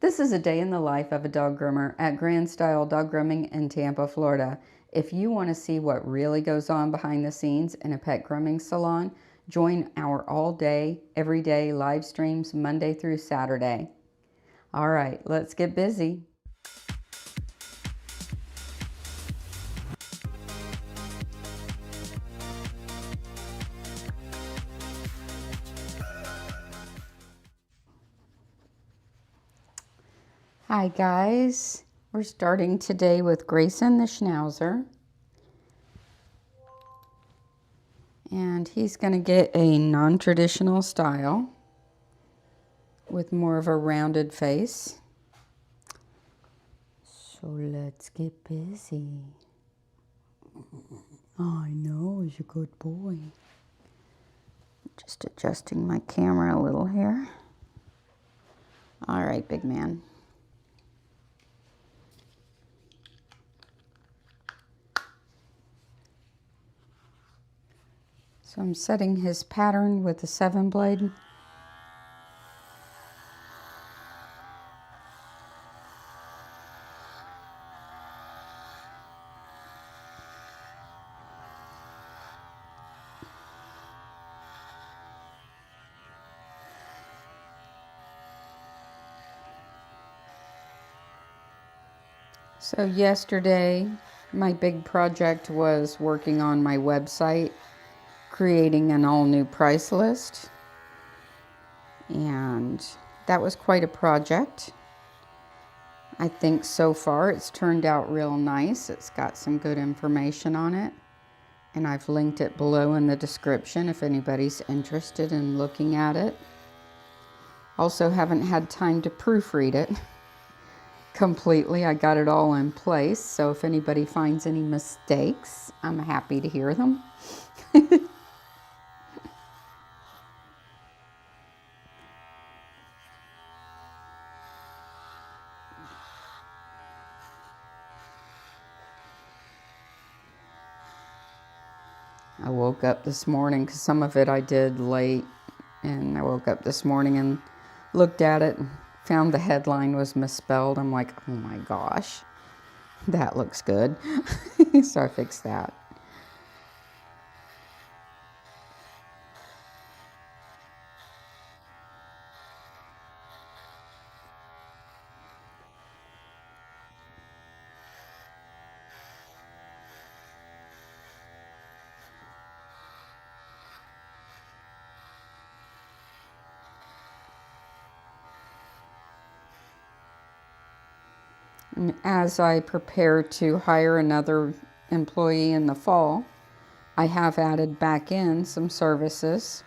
This is a day in the life of a dog groomer at Grand Style Dog Grooming in Tampa, Florida. If you want to see what really goes on behind the scenes in a pet grooming salon, join our all-day, everyday live streams Monday through Saturday. All right, let's get busy. Hi guys, we're starting today with Grayson the Schnauzer. And he's going to get a non-traditional style with more of a rounded face. So let's get busy. I know, he's a good boy. Just adjusting my camera a little here. All right, big man. So I'm setting his pattern with the 7-blade. So yesterday, my big project was working on my website, creating an all-new price list. And that was quite a project. I think so far it's turned out real nice. It's got some good information on it. And I've linked it below in the description if anybody's interested in looking at it. Also haven't had time to proofread it completely. I got it all in place, so if anybody finds any mistakes, I'm happy to hear them. I woke up this morning, because some of it I did late, and I woke up this morning and looked at it and found the headline was misspelled. I'm like, oh my gosh, that looks good. So I fixed that. And as I prepare to hire another employee in the fall, I have added back in some services,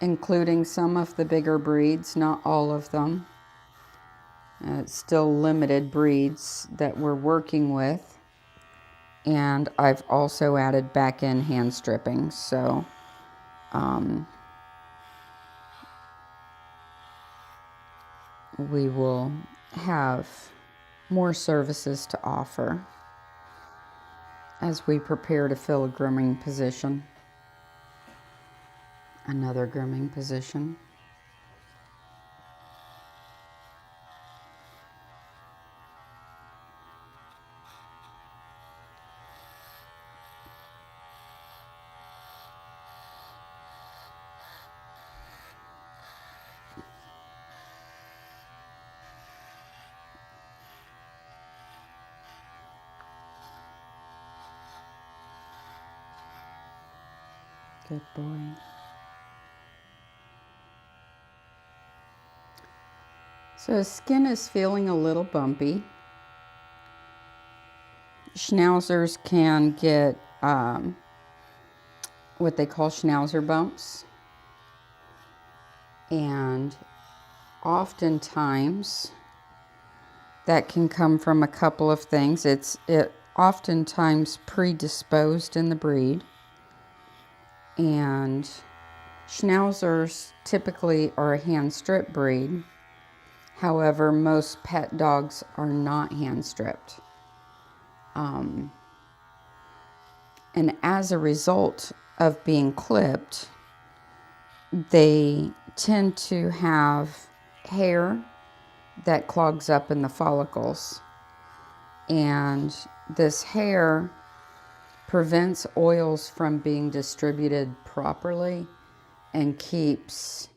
including some of the bigger breeds, not all of them. It's still limited breeds that we're working with. And I've also added back in hand stripping. So we will have more services to offer as we prepare to fill a grooming position, another grooming position. Good boy. So his skin is feeling a little bumpy. Schnauzers can get what they call Schnauzer bumps. And oftentimes that can come from a couple of things. It oftentimes predisposed in the breed. And Schnauzers typically are a hand strip breed. However, most pet dogs are not hand stripped. And as a result of being clipped, they tend to have hair that clogs up in the follicles. And this hair prevents oils from being distributed properly and keeps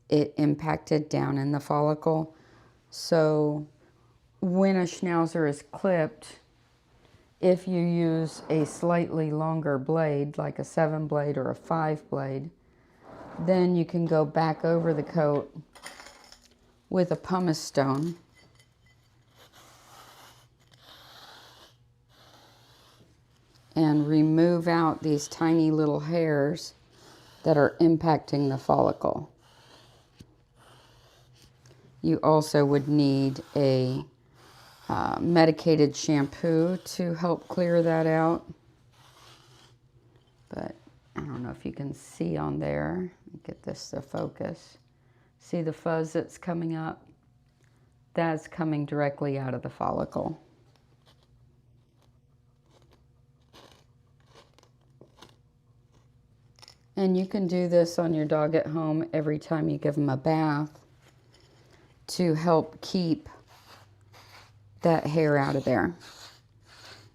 it impacted down in the follicle. So when a Schnauzer is clipped, if you use a slightly longer blade, like a 7 blade or a 5 blade, then you can go back over the coat with a pumice stone and remove out these tiny little hairs that are impacting the follicle. You also would need a medicated shampoo to help clear that out. But I don't know if you can see on there. Get this to focus. See the fuzz that's coming up? That's coming directly out of the follicle. And you can do this on your dog at home every time you give them a bath to help keep that hair out of there.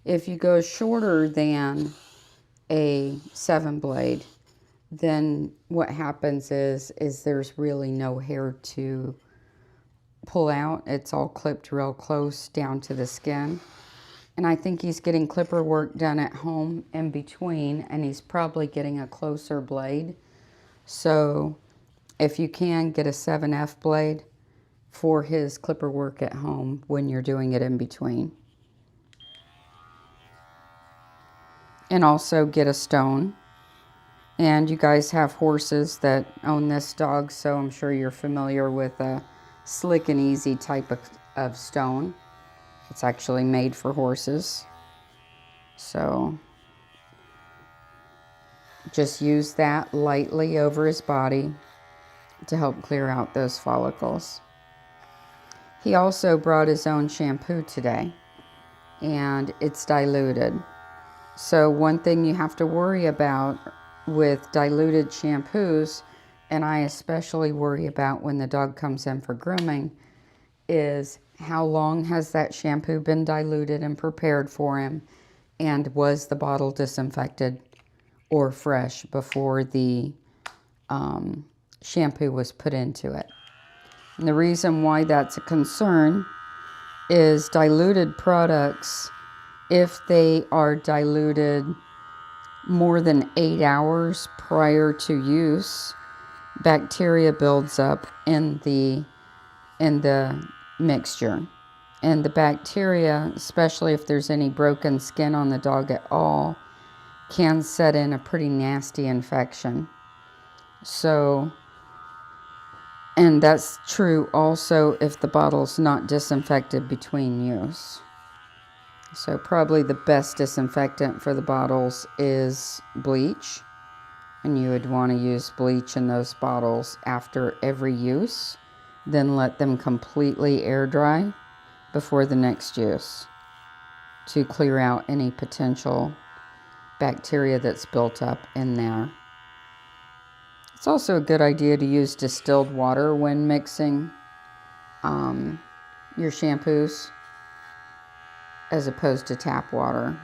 If you go shorter than a 7 blade, then what happens is there's really no hair to pull out. It's all clipped real close down to the skin. And I think he's getting clipper work done at home in between, and he's probably getting a closer blade. So if you can, get a 7F blade for his clipper work at home when you're doing it in between. And also get a stone. And you guys have horses that own this dog, so I'm sure you're familiar with a slick and easy type of stone. It's actually made for horses. So just use that lightly over his body to help clear out those follicles. He also brought his own shampoo today, and it's diluted. So one thing you have to worry about with diluted shampoos, and I especially worry about when the dog comes in for grooming, is how long has that shampoo been diluted and prepared for him, and was the bottle disinfected or fresh before the shampoo was put into it. And the reason why that's a concern is diluted products, if they are diluted more than 8 hours prior to use, bacteria builds up in the mixture. And the bacteria, especially if there's any broken skin on the dog at all, can set in a pretty nasty infection. So, and that's true also if the bottle's not disinfected between use. So probably the best disinfectant for the bottles is bleach. And you would want to use bleach in those bottles after every use. Then let them completely air dry before the next use to clear out any potential bacteria that's built up in there. It's also a good idea to use distilled water when mixing your shampoos as opposed to tap water.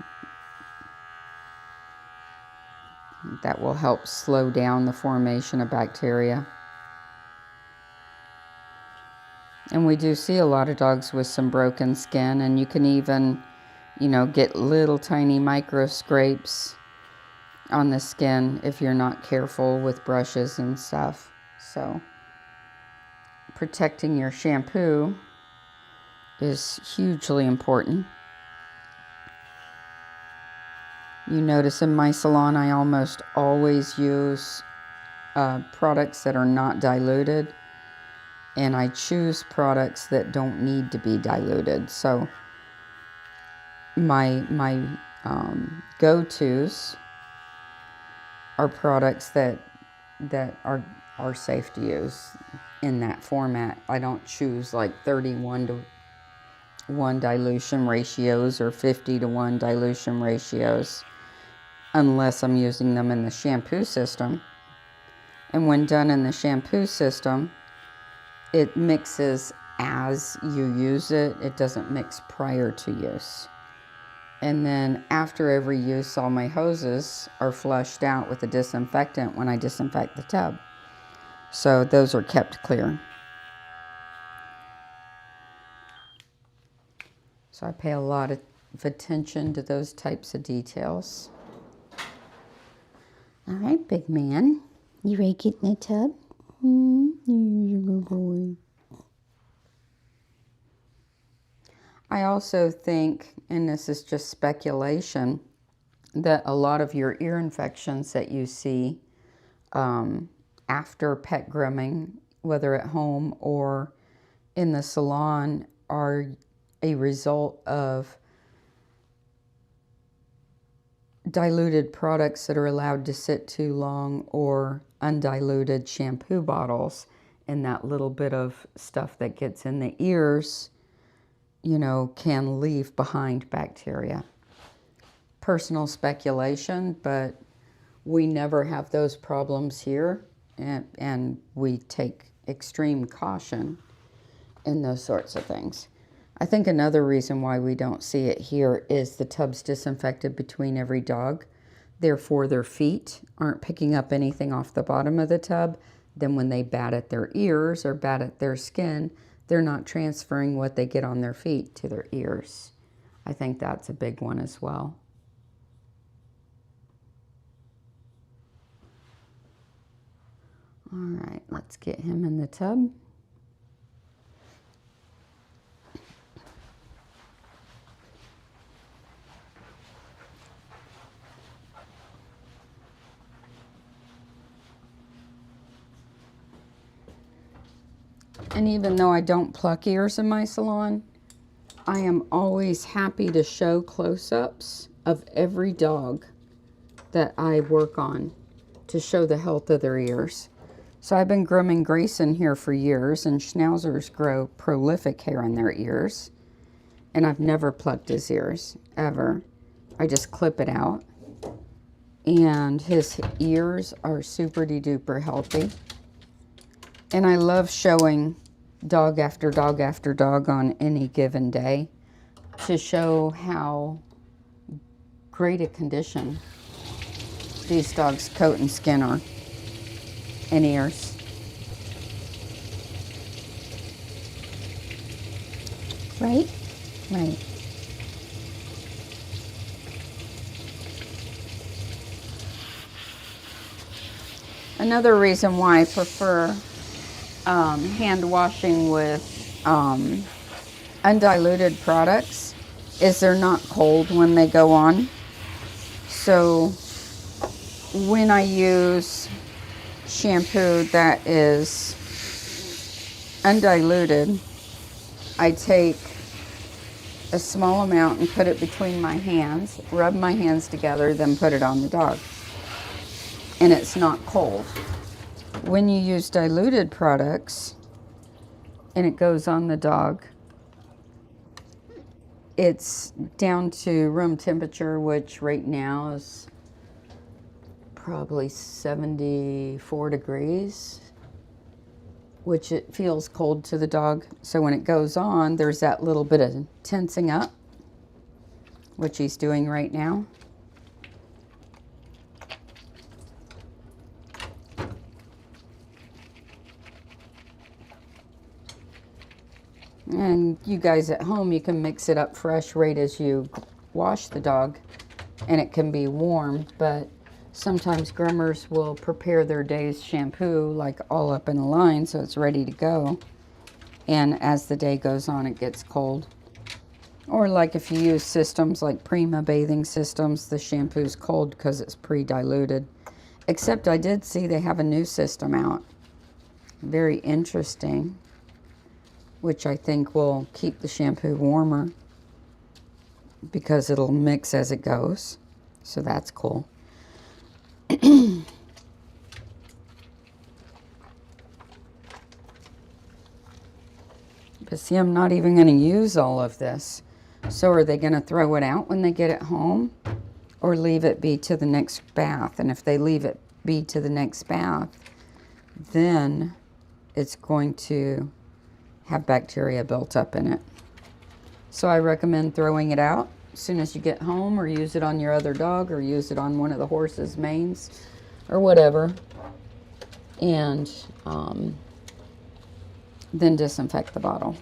That will help slow down the formation of bacteria. And we do see a lot of dogs with some broken skin, and you can even, get little tiny micro scrapes on the skin if you're not careful with brushes and stuff. So protecting your shampoo is hugely important. You notice in my salon, I almost always use products that are not diluted, and I choose products that don't need to be diluted. So my go-tos are products that are safe to use in that format. I don't choose like 31-to-1 dilution ratios or 50-to-1 dilution ratios unless I'm using them in the shampoo system. And when done in the shampoo system, it mixes as you use it. It doesn't mix prior to use. And then after every use, all my hoses are flushed out with a disinfectant when I disinfect the tub. So those are kept clear. So I pay a lot of attention to those types of details. All right, big man. You ready to get in the tub? You're a good boy. I also think, and this is just speculation, that a lot of your ear infections that you see after pet grooming, whether at home or in the salon, are a result of diluted products that are allowed to sit too long, or undiluted shampoo bottles, and that little bit of stuff that gets in the ears, you know, can leave behind bacteria. Personal speculation, but we never have those problems here, and we take extreme caution in those sorts of things. I think another reason why we don't see it here is the tub's disinfected between every dog. Therefore, their feet aren't picking up anything off the bottom of the tub. Then when they bat at their ears or bat at their skin, they're not transferring what they get on their feet to their ears. I think that's a big one as well. All right, let's get him in the tub. And even though I don't pluck ears in my salon, I am always happy to show close-ups of every dog that I work on to show the health of their ears. So I've been grooming Grayson here for years, and Schnauzers grow prolific hair in their ears. And I've never plucked his ears, ever. I just clip it out. And his ears are super-de-duper healthy. And I love showing dog after dog after dog on any given day to show how great a condition these dogs' coat and skin are, and ears. Right? Right. Another reason why I prefer hand washing with undiluted products is they're not cold when they go on. So when I use shampoo that is undiluted, I take a small amount and put it between my hands, rub my hands together, then put it on the dog. And it's not cold. When you use diluted products and it goes on the dog, it's down to room temperature, which right now is probably 74 degrees, which it feels cold to the dog. So when it goes on, there's that little bit of tensing up, which he's doing right now. And you guys at home, you can mix it up fresh right as you wash the dog, and it can be warm, but sometimes groomers will prepare their day's shampoo like all up in a line so it's ready to go, and as the day goes on it gets cold. Or like if you use systems like Prima bathing systems, the shampoo's cold because it's pre-diluted. Except I did see they have a new system out, very interesting, which I think will keep the shampoo warmer because it'll mix as it goes. So that's cool. But see, I'm not even going to use all of this. So are they going to throw it out when they get it home, or leave it be to the next bath? And if they leave it be to the next bath, then it's going to have bacteria built up in it. So I recommend throwing it out as soon as you get home, or use it on your other dog, or use it on one of the horse's manes or whatever, and then disinfect the bottle.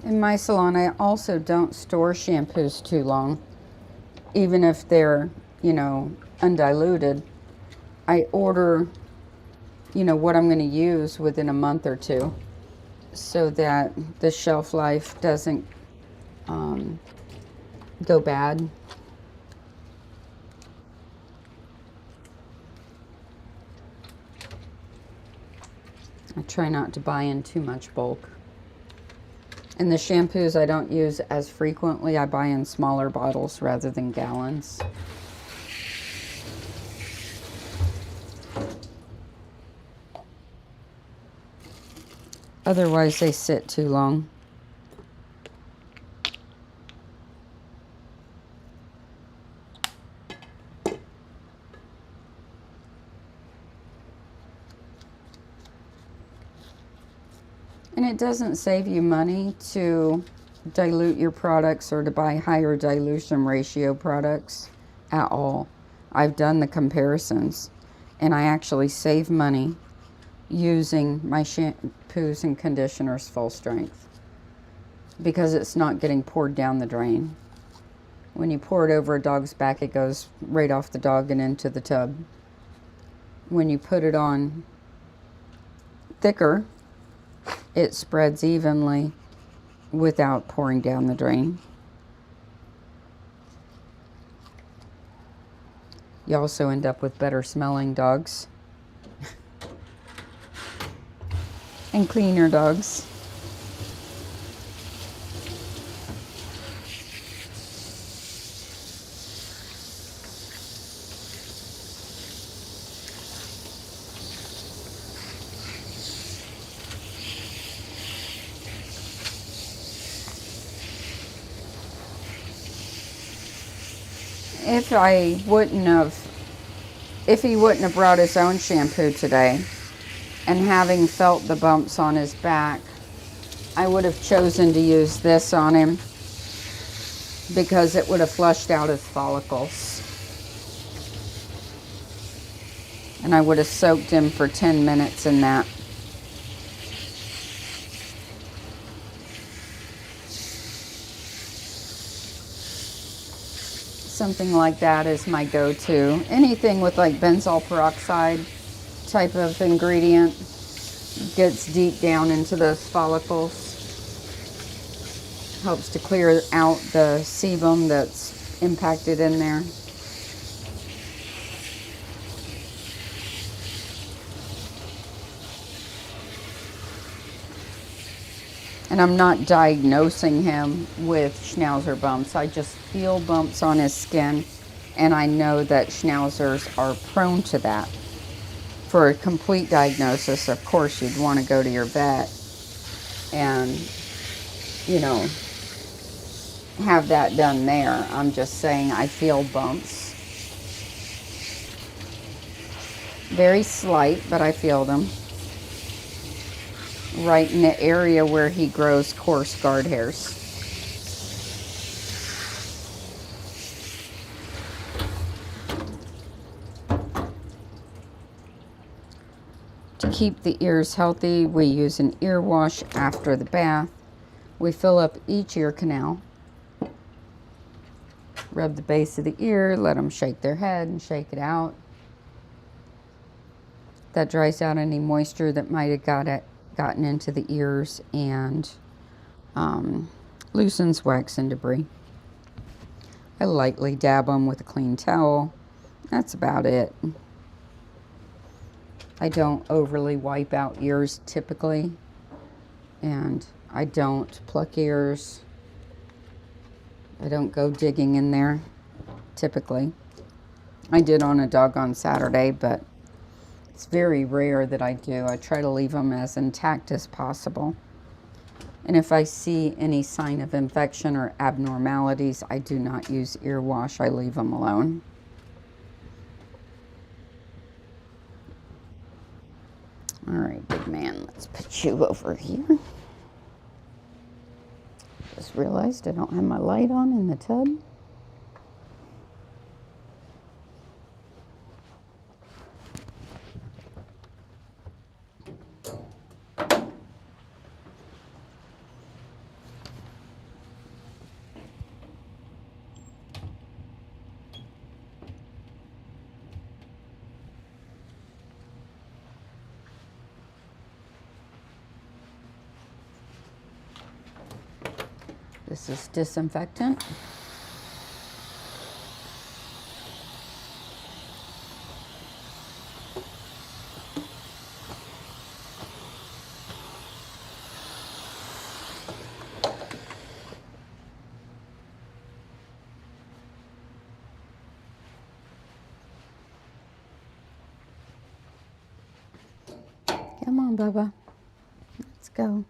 In my salon, I also don't store shampoos too long, even if they're, you know, undiluted. I order, you know, what I'm going to use within a month or two, so that the shelf life doesn't go bad. I try not to buy in too much bulk. And the shampoos I don't use as frequently. I buy in smaller bottles rather than gallons. Otherwise they sit too long. And it doesn't save you money to dilute your products or to buy higher dilution ratio products at all. I've done the comparisons, and I actually save money using my shampoos and conditioners full strength, because it's not getting poured down the drain. When you pour it over a dog's back, it goes right off the dog and into the tub. When you put it on thicker, it spreads evenly without pouring down the drain. You also end up with better smelling dogs and cleaner dogs. If he wouldn't have brought his own shampoo today, and having felt the bumps on his back, I would have chosen to use this on him, because it would have flushed out his follicles. And I would have soaked him for 10 minutes in that. Something like that is my go-to. Anything with like benzoyl peroxide type of ingredient gets deep down into those follicles. Helps to clear out the sebum that's impacted in there. And I'm not diagnosing him with Schnauzer bumps. I just feel bumps on his skin, and I know that Schnauzers are prone to that. for a complete diagnosis, of course, you'd want to go to your vet and, you know, have that done there. I'm just saying I feel bumps. Very slight, but I feel them. Right in the area where he grows coarse guard hairs. To keep the ears healthy, we use an ear wash after the bath. We fill up each ear canal. Rub the base of the ear, let them shake their head and shake it out. That dries out any moisture that might have gotten into the ears and loosens wax and debris. I lightly dab them with a clean towel. That's about it. I don't overly wipe out ears typically, and I don't pluck ears. I don't go digging in there typically. I did on a dog on Saturday, but it's very rare that I do. I try to leave them as intact as possible. And if I see any sign of infection or abnormalities, I do not use ear wash. I leave them alone. All right, big man, let's put you over here. Just realized I don't have my light on in the tub. This is disinfectant. Come on, Bubba. Let's go.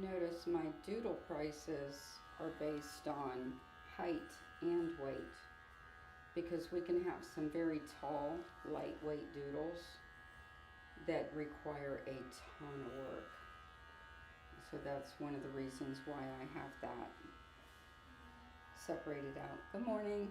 Notice my doodle prices are based on height and weight, because we can have some very tall, lightweight doodles that require a ton of work. So that's one of the reasons why I have that separated out. Good morning.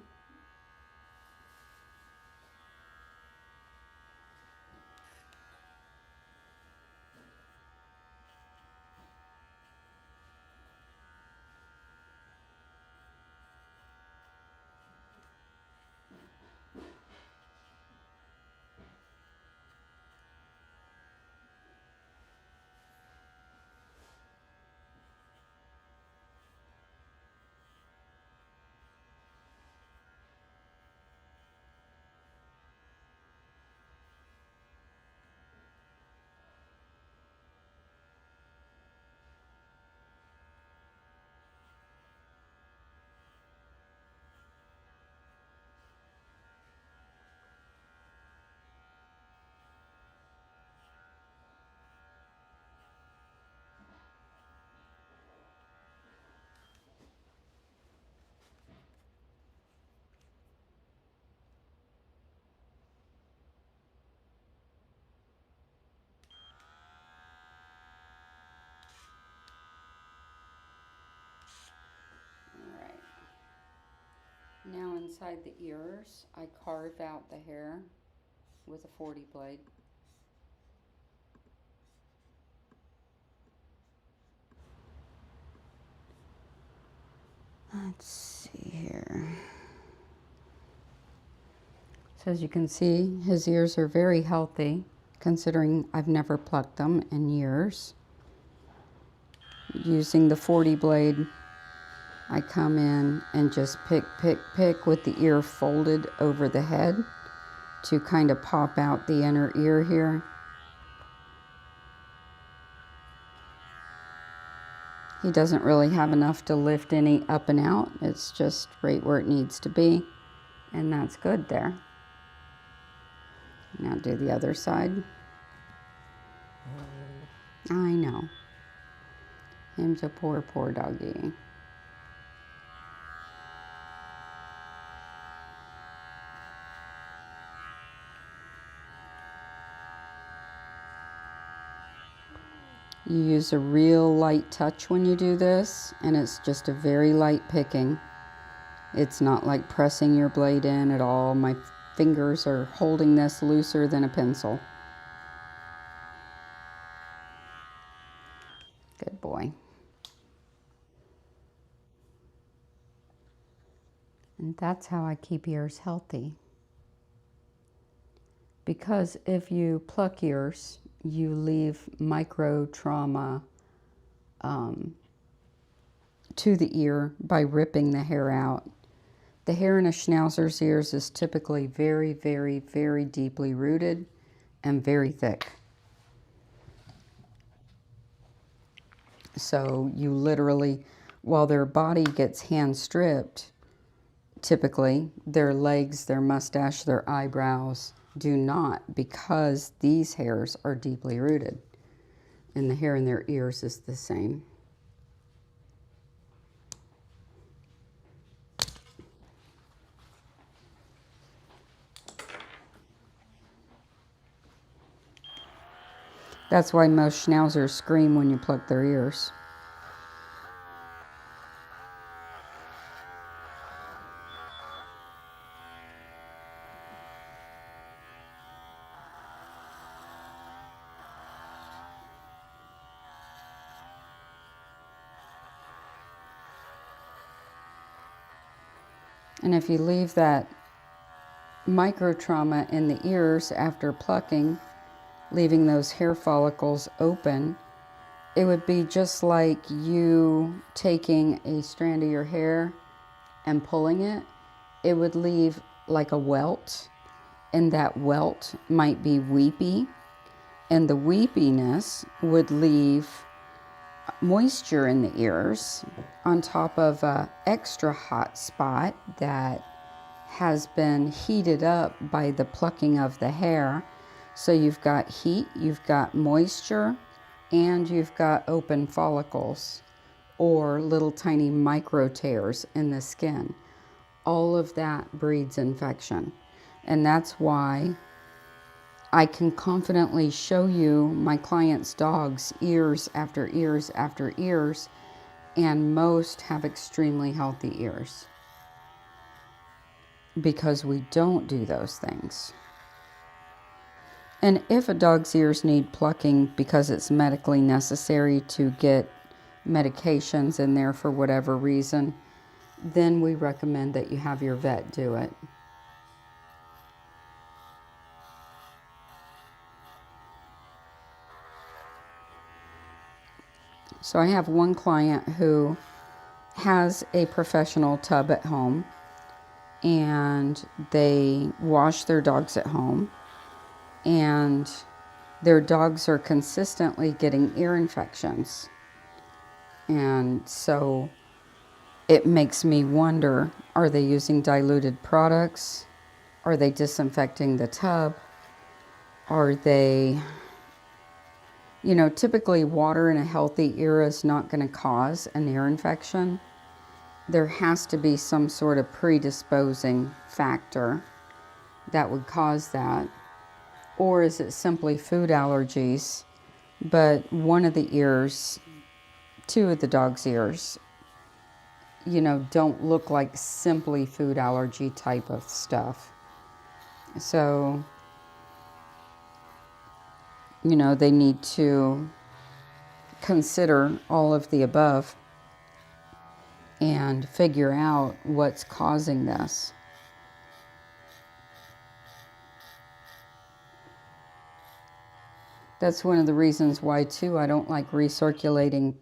Now inside the ears, I carve out the hair with a 40 blade. Let's see here. So as you can see, his ears are very healthy, considering I've never plucked them in years. Using the 40 blade, I come in and just pick with the ear folded over the head to kind of pop out the inner ear here. He doesn't really have enough to lift any up and out. It's just right where it needs to be, and that's good there. Now do the other side. I know. Him's a poor doggy. You use a real light touch when you do this, and it's just a very light picking. It's not like pressing your blade in at all. My fingers are holding this looser than a pencil. Good boy. And that's how I keep ears healthy. Because if you pluck ears, you leave micro trauma to the ear by ripping the hair out. The hair in a Schnauzer's ears is typically very, very, very deeply rooted and very thick. So you literally, while their body gets hand stripped, typically their legs, their mustache, their eyebrows do not, because these hairs are deeply rooted, and the hair in their ears is the same. That's why most Schnauzers scream when you pluck their ears. And if you leave that micro trauma in the ears after plucking, leaving those hair follicles open, it would be just like you taking a strand of your hair and pulling it. It would leave like a welt, and that welt might be weepy, and the weepiness would leave moisture in the ears on top of an extra hot spot that has been heated up by the plucking of the hair. So you've got heat, you've got moisture, and you've got open follicles or little tiny micro tears in the skin, all of that breeds infection. And that's why I can confidently show you my clients' dogs ears after ears after ears, and most have extremely healthy ears because we don't do those things. And if a dog's ears need plucking because it's medically necessary to get medications in there for whatever reason, then we recommend that you have your vet do it. So I have one client who has a professional tub at home, and they wash their dogs at home, and their dogs are consistently getting ear infections. And so it makes me wonder, are they using diluted products? Are they disinfecting the tub? Are they, typically water in a healthy ear is not going to cause an ear infection. There has to be some sort of predisposing factor that would cause that. Or is it simply food allergies, but one of the ears, two of the dog's ears, don't look like simply food allergy type of stuff. So, they need to consider all of the above and figure out what's causing this. That's one of the reasons why, too, I don't like recirculating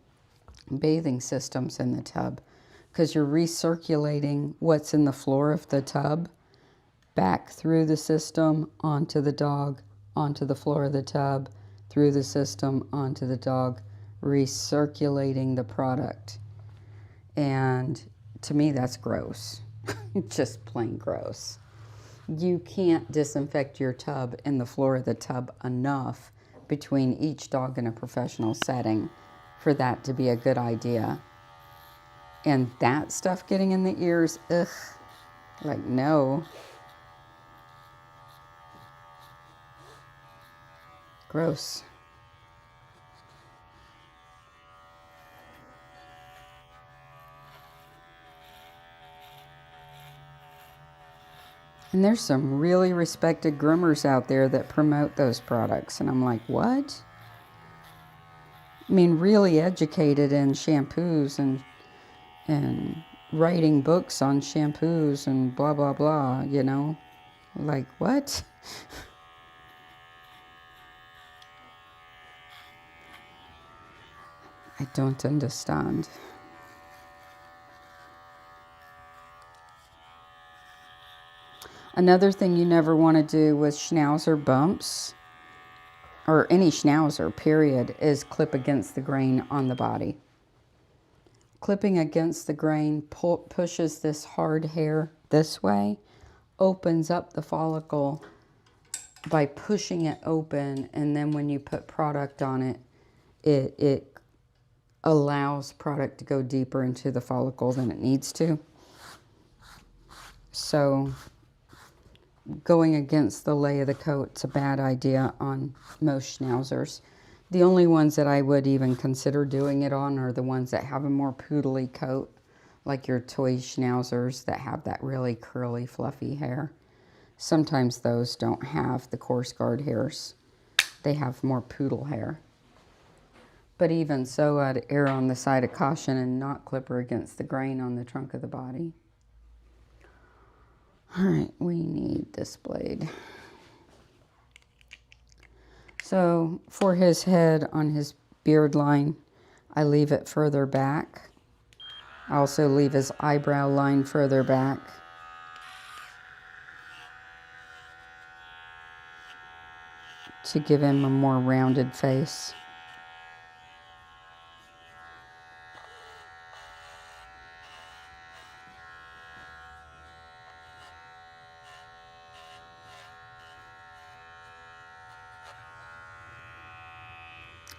bathing systems in the tub, because you're recirculating what's in the floor of the tub back through the system onto the dog, onto the floor of the tub, through the system onto the dog, recirculating the product. And to me, that's gross. Just plain gross. You can't disinfect your tub and the floor of the tub enough between each dog in a professional setting for that to be a good idea. And that stuff getting in the ears, ugh, like no. Gross. And there's some really respected groomers out there that promote those products. And I'm like, what? I mean, really educated in shampoos and writing books on shampoos and blah, blah, blah, Like, what? I don't understand. Another thing you never want to do with Schnauzer bumps, or any Schnauzer, period, is clip against the grain on the body. Clipping against the grain pushes this hard hair this way, opens up the follicle by pushing it open, and then when you put product on it, it allows product to go deeper into the follicle than it needs to. So going against the lay of the coat, it's a bad idea on most Schnauzers. The only ones that I would even consider doing it on are the ones that have a more poodly coat, like your toy Schnauzers that have that really curly, fluffy hair. Sometimes those don't have the coarse guard hairs. They have more poodle hair. But even so, I'd err on the side of caution and not clip her against the grain on the trunk of the body. All right, we need this blade. So for his head on his beard line, I leave it further back. I also leave his eyebrow line further back. To give him a more rounded face.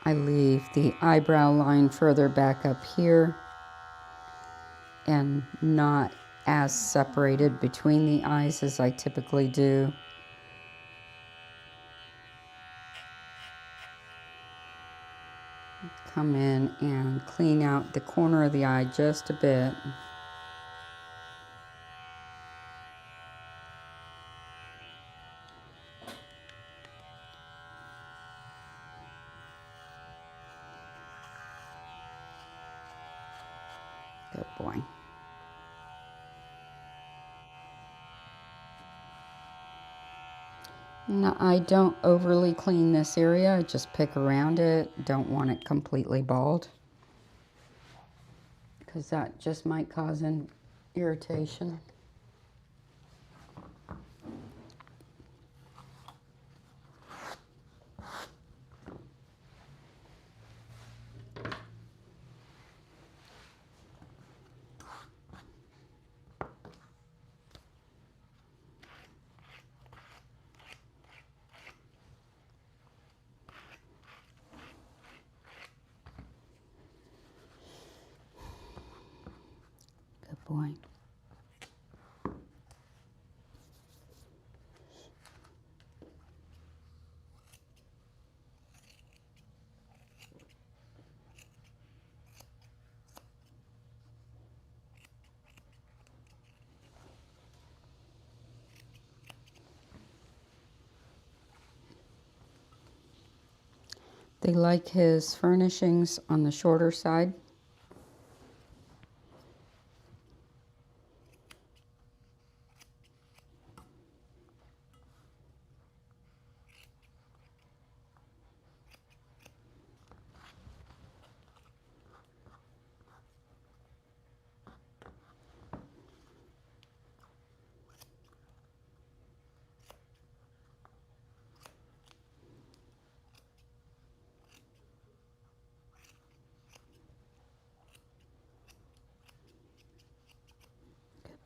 I leave the eyebrow line further back up here and not as separated between the eyes as I typically do. Come in and clean out the corner of the eye just a bit. Good boy. No, I don't overly clean this area. I just pick around it. Don't want it completely bald, because that just might cause an irritation. Good boy. They like his furnishings on the shorter side.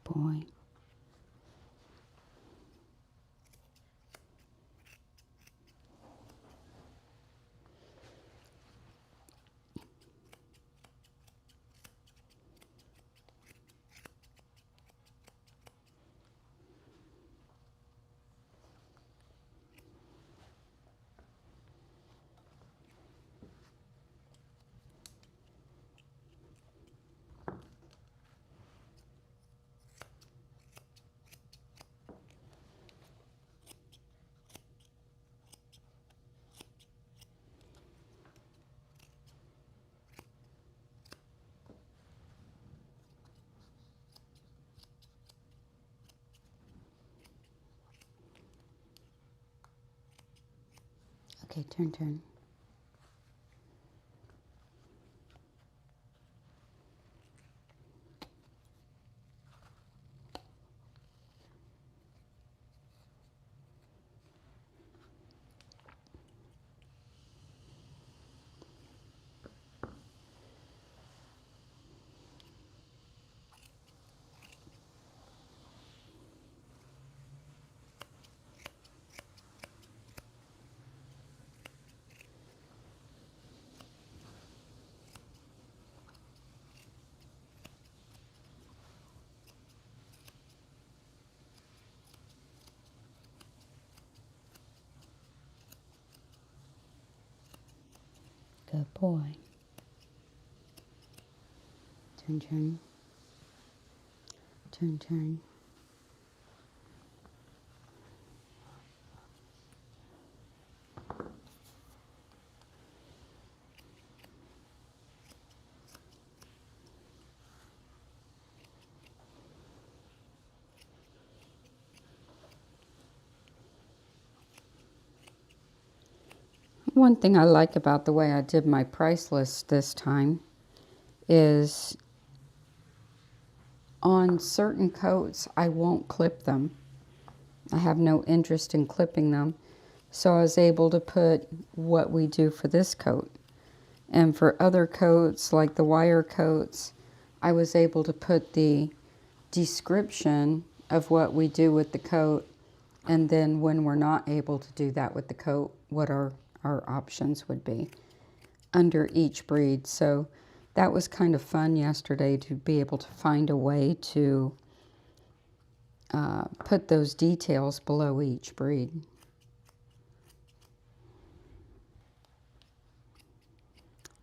Boy. Okay, turn. Good boy. Turn. One thing I like about the way I did my price list this time is on certain coats, I won't clip them. I have no interest in clipping them. So I was able to put what we do for this coat. And for other coats, like the wire coats, I was able to put the description of what we do with the coat, and then when we're not able to do that with the coat, what our options would be. under each breed. So that was kind of fun yesterday to be able to find a way to put those details below each breed.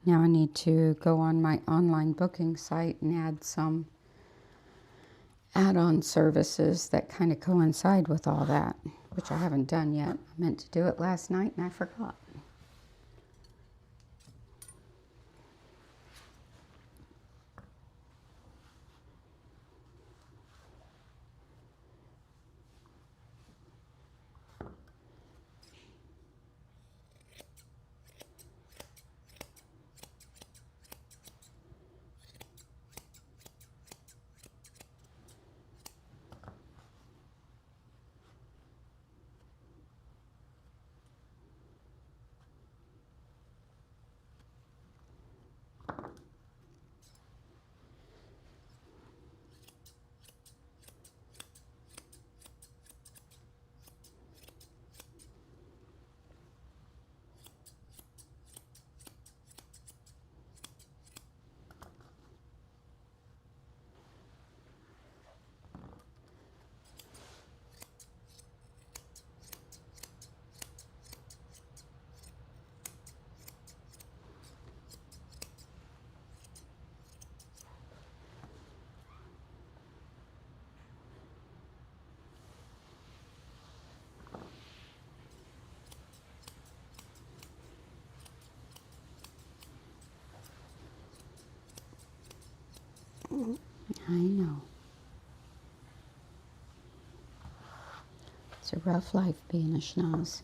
Now I need to go on my online booking site and add some add-on services that kind of coincide with all that, which I haven't done yet. I meant to do it last night and I forgot. I know. It's a rough life being a Schnauzer.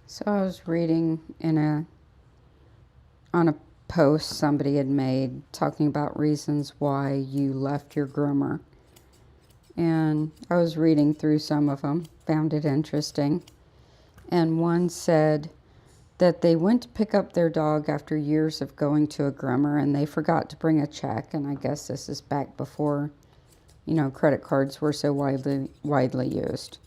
So I was reading on a post somebody had made talking about reasons why you left your groomer. And I was reading through some of them, found it interesting. And one said that they went to pick up their dog after years of going to a groomer, and they forgot to bring a check. And I guess this is back before, credit cards were so widely used.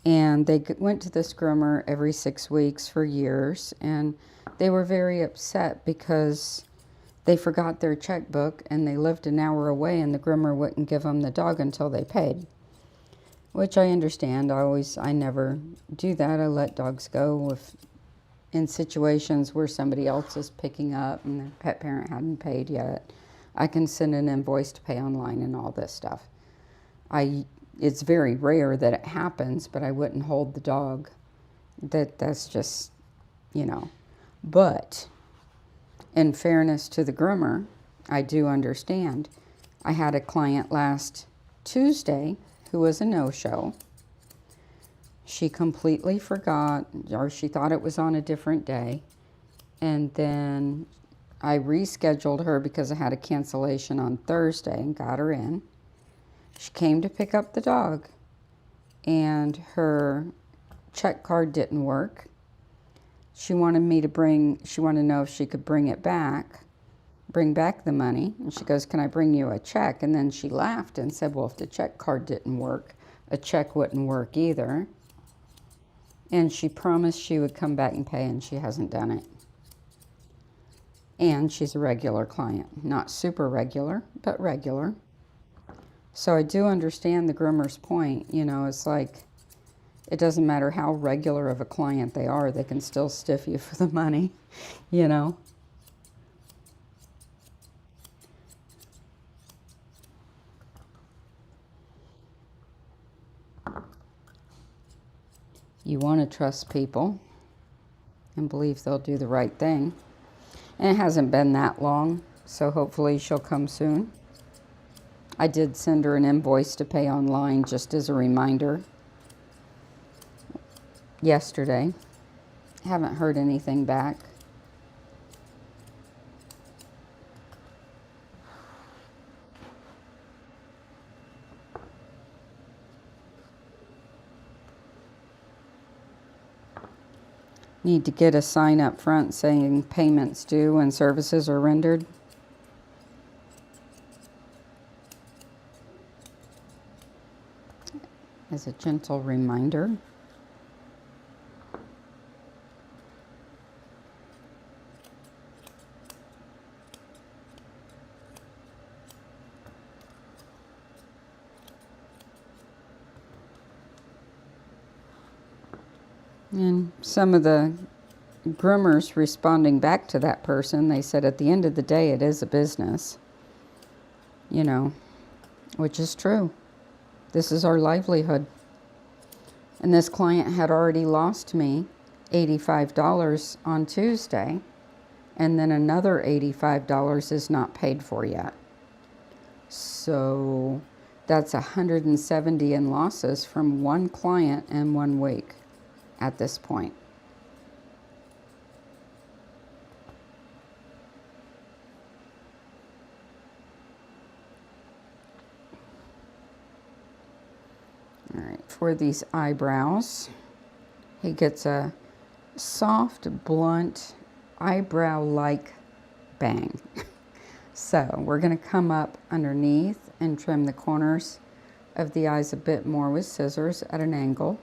And they went to this groomer every 6 weeks for years, and they were very upset because they forgot their checkbook and they lived an hour away, and the groomer wouldn't give them the dog until they paid, which I understand. I never do that. I let dogs go in situations where somebody else is picking up and the pet parent hadn't paid yet. I can send an invoice to pay online and all this stuff. It's very rare that it happens, but I wouldn't hold the dog. That's just, But in fairness to the groomer, I do understand. I had a client last Tuesday who was a no-show. She completely forgot, or she thought it was on a different day. And then I rescheduled her because I had a cancellation on Thursday and got her in. She came to pick up the dog, and her check card didn't work. She wanted to know if she could bring back the money. And she goes, "Can I bring you a check?" And then she laughed and said, "Well, if the check card didn't work, a check wouldn't work either." And she promised she would come back and pay, and she hasn't done it. And she's a regular client. Not super regular, but regular. So I do understand the groomer's point. It's like, it doesn't matter how regular of a client they are, they can still stiff you for the money, You want to trust people and believe they'll do the right thing. And it hasn't been that long, so hopefully she'll come soon. I did send her an invoice to pay online just as a reminder yesterday. Haven't heard anything back. Need to get a sign up front saying payments due and services are rendered. As a gentle reminder. And some of the groomers responding back to that person, they said at the end of the day, it is a business, which is true. This is our livelihood. And this client had already lost me $85 on Tuesday, and then another $85 is not paid for yet. So that's 170 in losses from one client in 1 week at this point. All right, for these eyebrows, he gets a soft, blunt, eyebrow-like bang. So we're going to come up underneath and trim the corners of the eyes a bit more with scissors at an angle.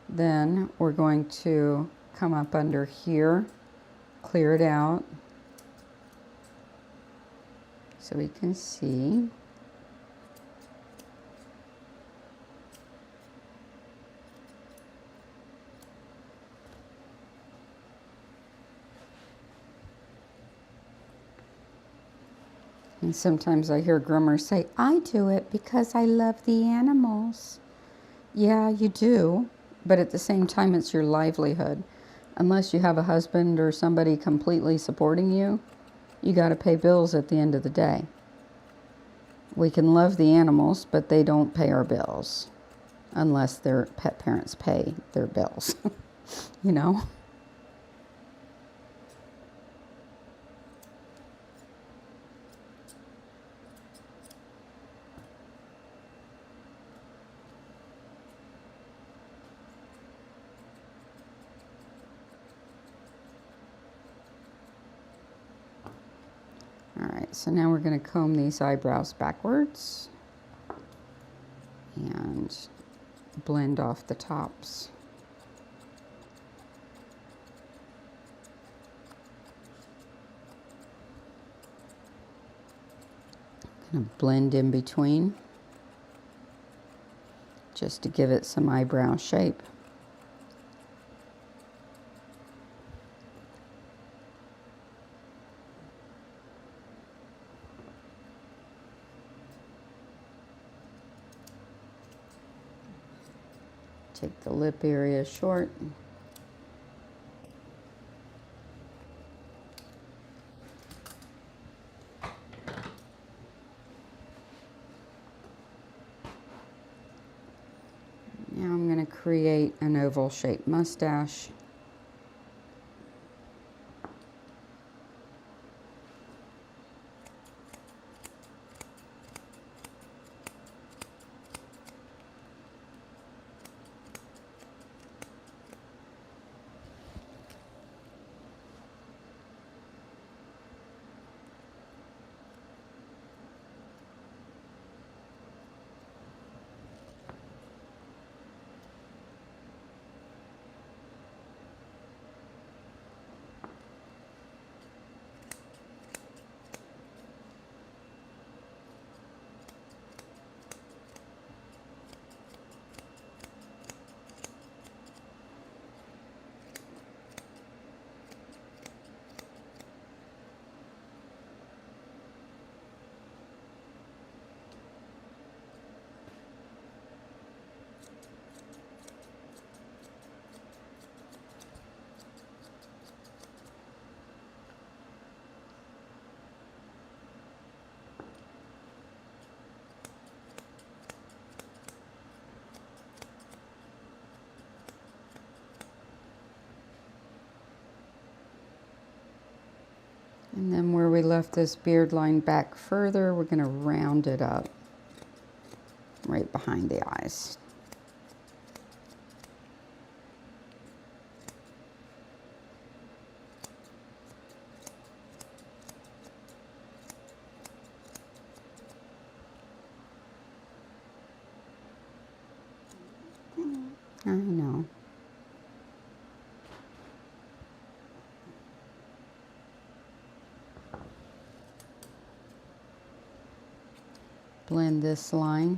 Then we're going to come up under here, clear it out so we can see. And sometimes I hear groomers say, "I do it because I love the animals." Yeah, you do, but at the same time, it's your livelihood. Unless you have a husband or somebody completely supporting you, you got to pay bills at the end of the day. We can love the animals, but they don't pay our bills unless their pet parents pay their bills, you know? So now we're going to comb these eyebrows backwards and blend off the tops. Going to blend in between just to give it some eyebrow shape. Take the lip area short. Now I'm going to create an oval shaped mustache. And then where we left this beard line back further, we're going to round it up right behind the eyes. I know. Blend this line.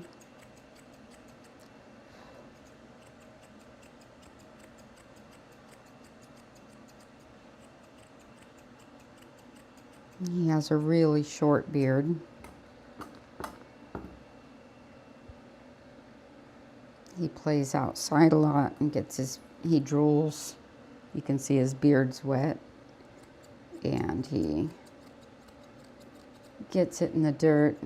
He has a really short beard. He plays outside a lot and he drools. You can see his beard's wet. And he gets it in the dirt.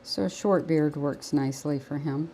So a short beard works nicely for him.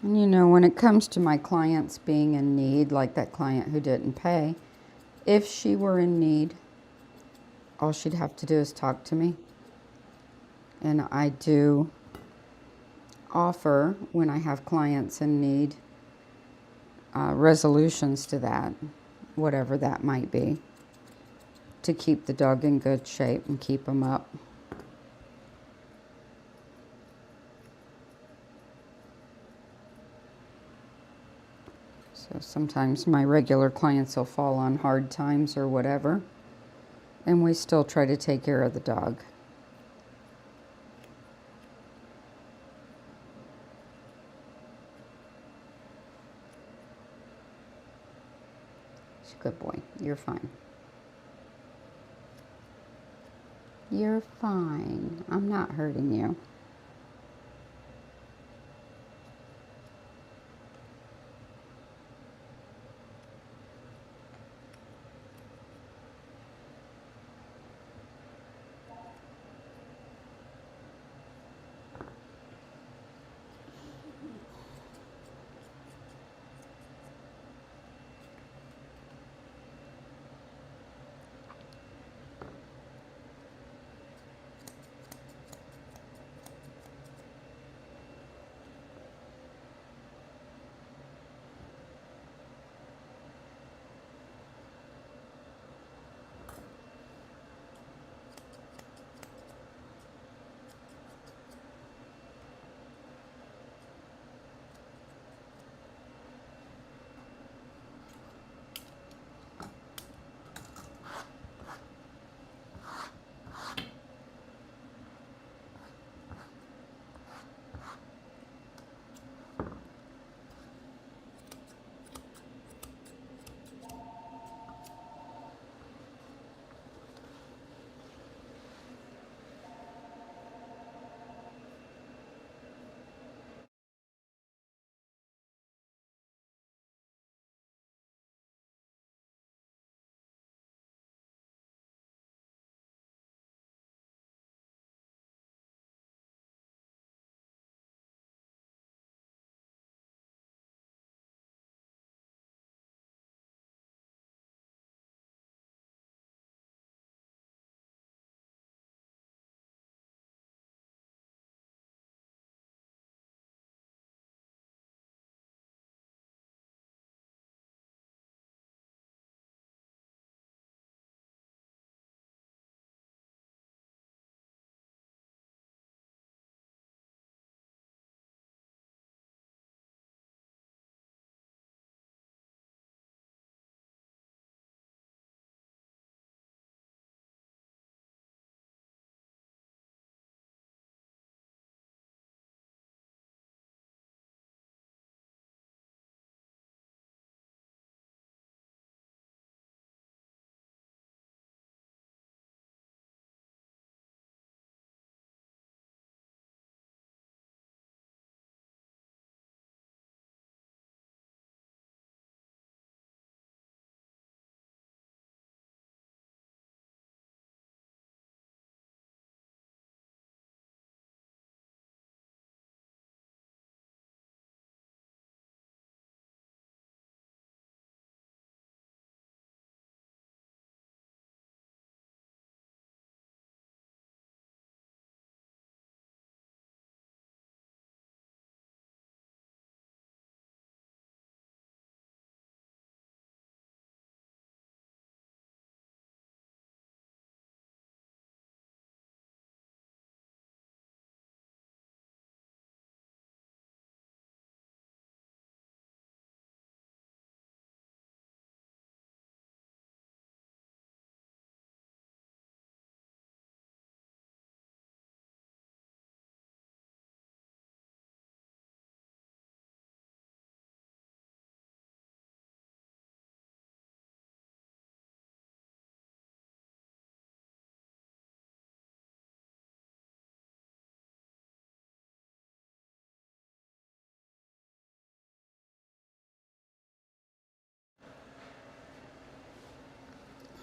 And you know, when it comes to my clients being in need, like that client who didn't pay, if she were in need, all she'd have to do is talk to me. And I do offer, when I have clients in need, resolutions to that, whatever that might be, to keep the dog in good shape and keep him up. So sometimes my regular clients will fall on hard times or whatever, and we still try to take care of the dog. He's a good boy. You're fine. You're fine. I'm not hurting you.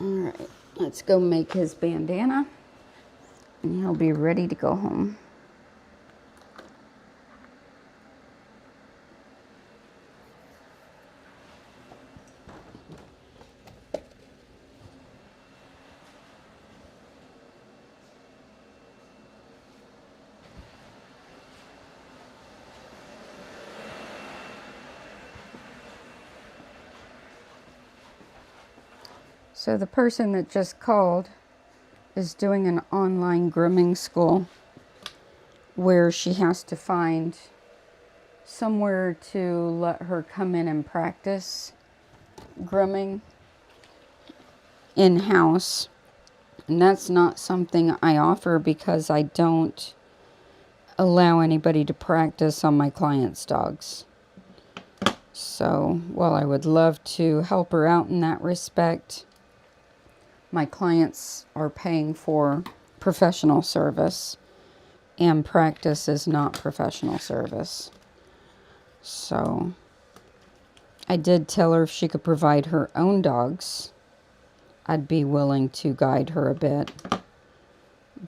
All right, let's go make his bandana and he'll be ready to go home. So the person that just called is doing an online grooming school where she has to find somewhere to let her come in and practice grooming in-house. And that's not something I offer because I don't allow anybody to practice on my clients' dogs. So while I would love to help her out in that respect, my clients are paying for professional service, and practice is not professional service. So I did tell her if she could provide her own dogs, I'd be willing to guide her a bit,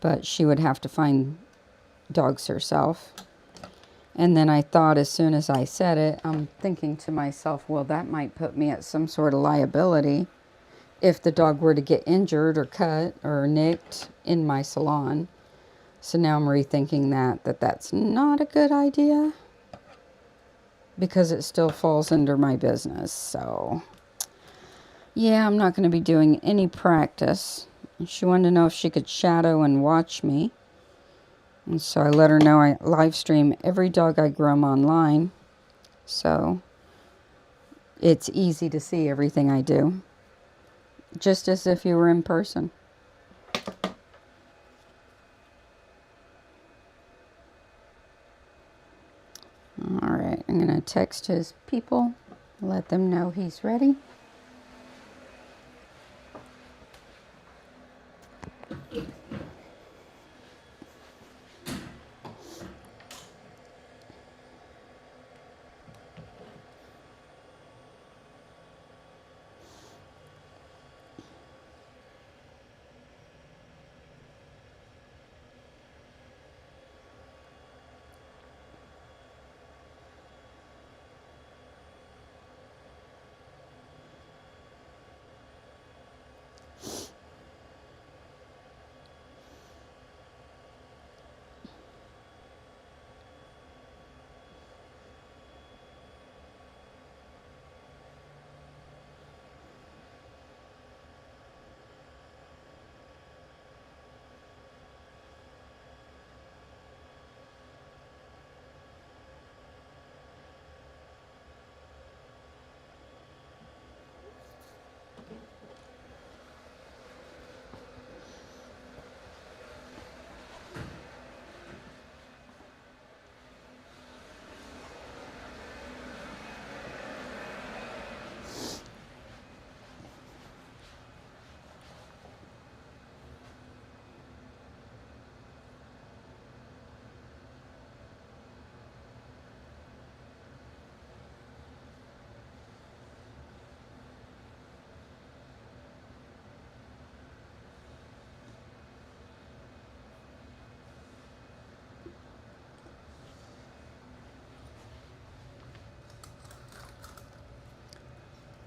but she would have to find dogs herself. And then I thought, as soon as I said it, I'm thinking to myself, well, that might put me at some sort of liability if the dog were to get injured or cut or nicked in my salon. So now I'm rethinking that's not a good idea, because it still falls under my business. So yeah, I'm not going to be doing any practice. She wanted to know if she could shadow and watch me. And so I let her know I live stream every dog I groom online. So it's easy to see everything I do, just as if you were in person. All right, I'm going to text his people, let them know he's ready.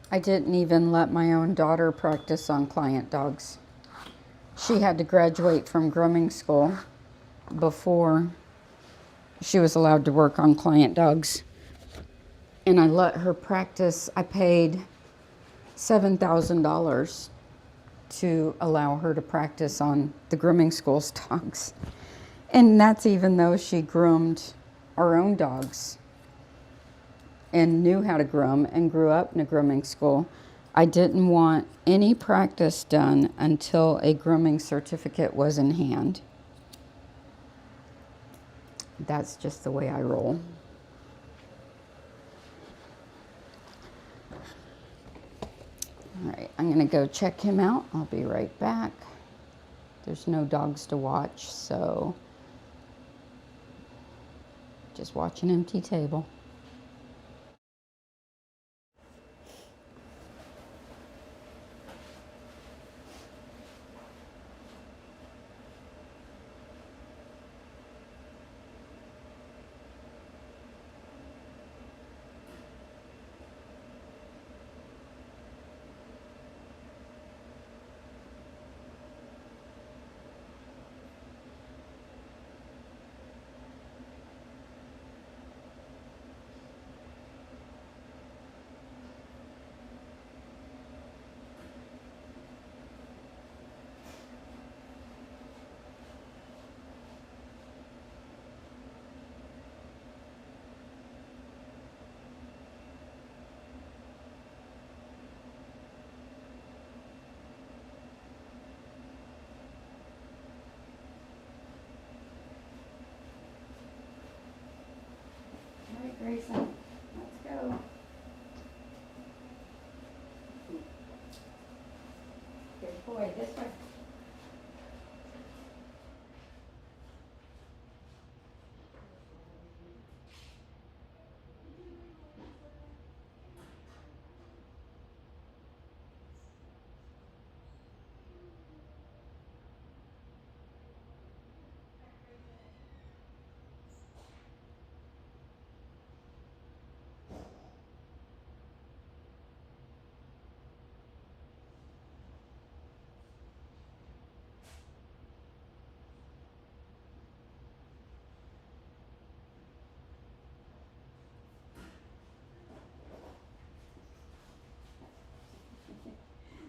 I didn't even let my own daughter practice on client dogs. She had to graduate from grooming school before she was allowed to work on client dogs. And I let her practice. I paid $7,000 to allow her to practice on the grooming school's dogs. And that's even though she groomed our own dogs and knew how to groom and grew up in a grooming school. I didn't want any practice done until a grooming certificate was in hand. That's just the way I roll. All right, I'm going to go check him out. I'll be right back. There's no dogs to watch, so just watch an empty table. Grayson, let's go. Good boy, this way.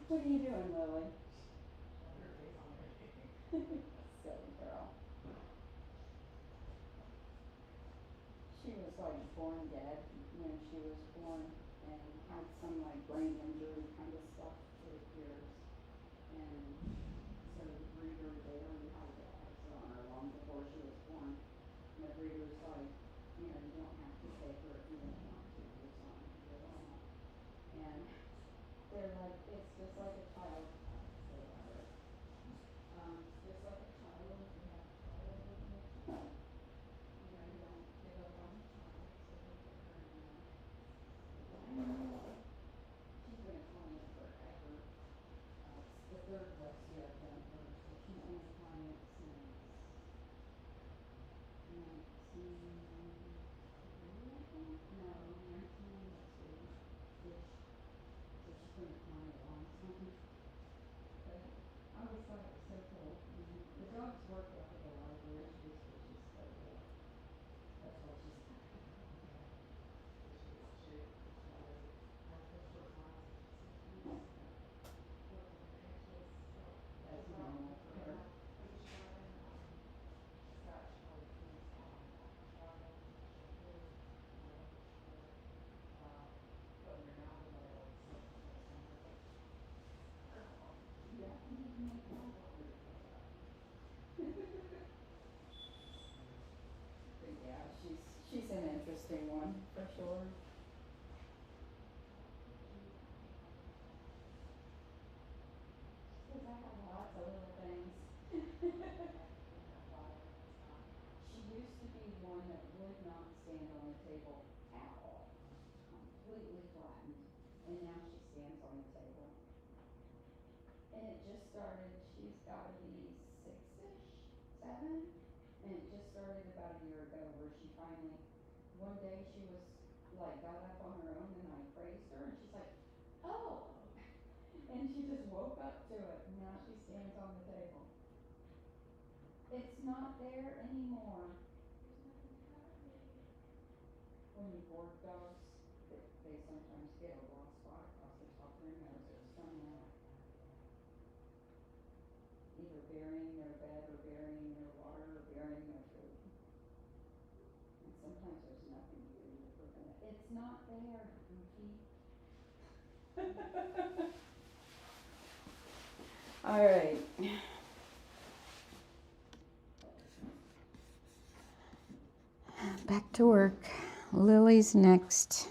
What are you doing, Lily? Silly girl. She was like born dead when she was born and had some like brain injury kind of stuff, it appears. And so the breeder, they already had the exit on her long before she was born. And the breeder's like, you know, you don't have to take her if you don't want to. It's on your own. And they're like, it's just like a child. Say about it. Just like a child, you have to follow the rules. You know, you don't give up on the child, so they put her in there. She's been a client forever. It's the third rescue I've done for her, so she's been a client since 1993, I think? No, 1992-ish. So she's been a client a long time. But I always thought it was so cool. The dogs work out of the library, which is so cool. That's why she's that's normal for her. Yeah, you need to make more work for that. But yeah, she's an interesting one for sure. Because I have lots of little things. She used to be one that would not stand on the table at all, completely flattened, and now she stands on the table. And it just started, she's got to be 6-ish, 7, and it just started about a year ago where she finally, one day she was like got up on her own and I praised her and she's like, oh, and she just woke up to it and now she stands on the table. It's not there anymore. When you board dogs, they sometimes get a raw spot across the top of their nose or somewhere. Either burying their bed or burying their water or burying their food. And sometimes there's nothing you can do to prevent it. It's not there, Goofy. All right. Back to work. Lily's next.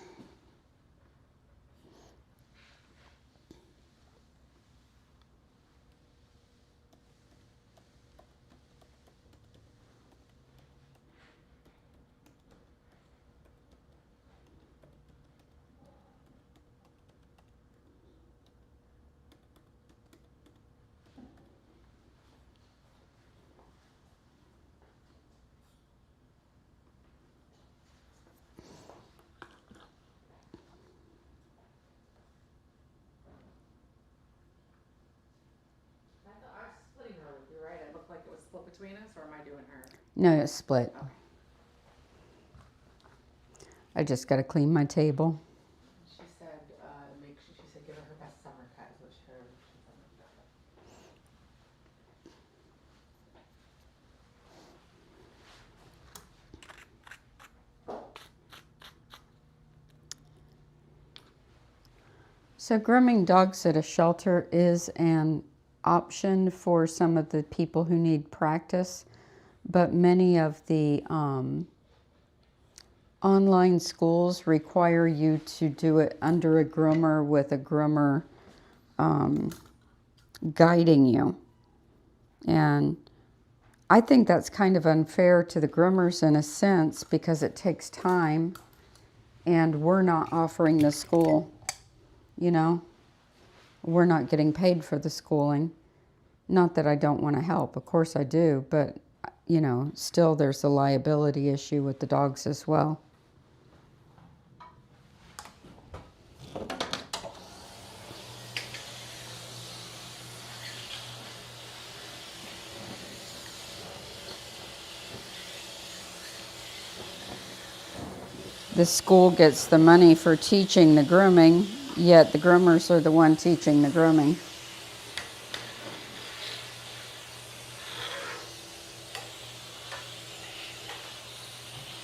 Between us, or am I doing her? No, it's split. Okay. I just got to clean my table. She said, she said give her her best summer cut, which she said. So grooming dogs at a shelter is an option for some of the people who need practice, but many of the online schools require you to do it under a groomer with a groomer guiding you. And I think that's kind of unfair to the groomers in a sense because it takes time and we're not offering the school, you know. We're not getting paid for the schooling. Not that I don't want to help, of course I do, but you know, still there's a liability issue with the dogs as well. The school gets the money for teaching the grooming, yet the groomers are the one teaching the grooming.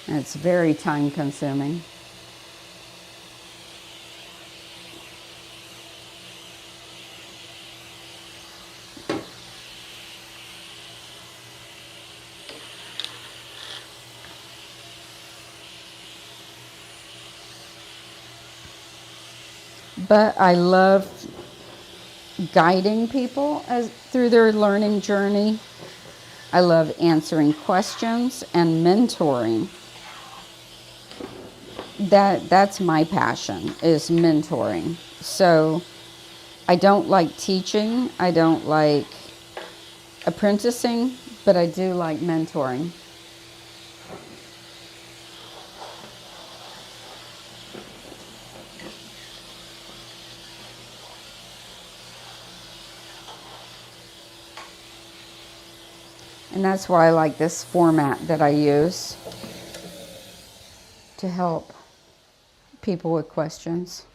And it's very time consuming. But I love guiding people through their learning journey. I love answering questions and mentoring. That's my passion, is mentoring. So I don't like teaching, I don't like apprenticing, but I do like mentoring. And that's why I like this format that I use to help people with questions.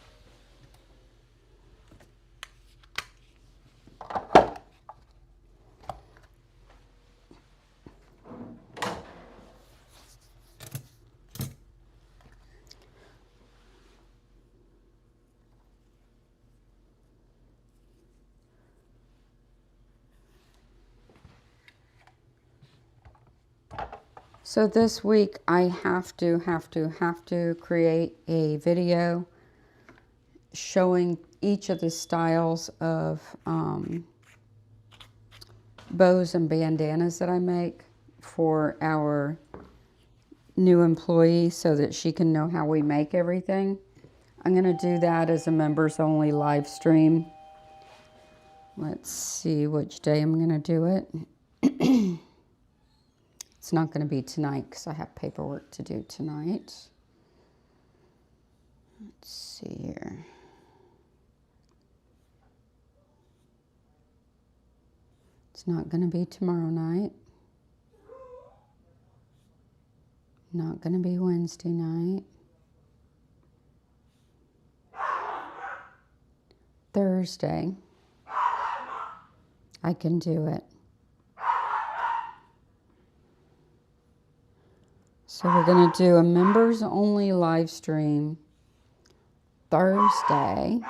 So this week I have to create a video showing each of the styles of bows and bandanas that I make for our new employee so that she can know how we make everything. I'm going to do that as a members only live stream. Let's see which day I'm going to do it. It's not going to be tonight because I have paperwork to do tonight. Let's see here. It's not going to be tomorrow night. Not going to be Wednesday night. Thursday, I can do it. So we're going to do a members only live stream Thursday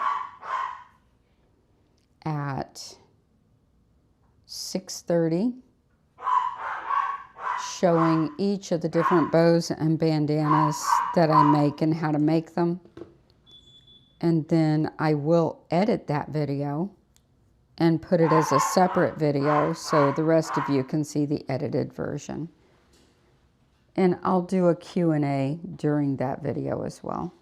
at 6:30, showing each of the different bows and bandanas that I make and how to make them. And then I will edit that video and put it as a separate video so the rest of you can see the edited version. And I'll do a Q&A during that video as well.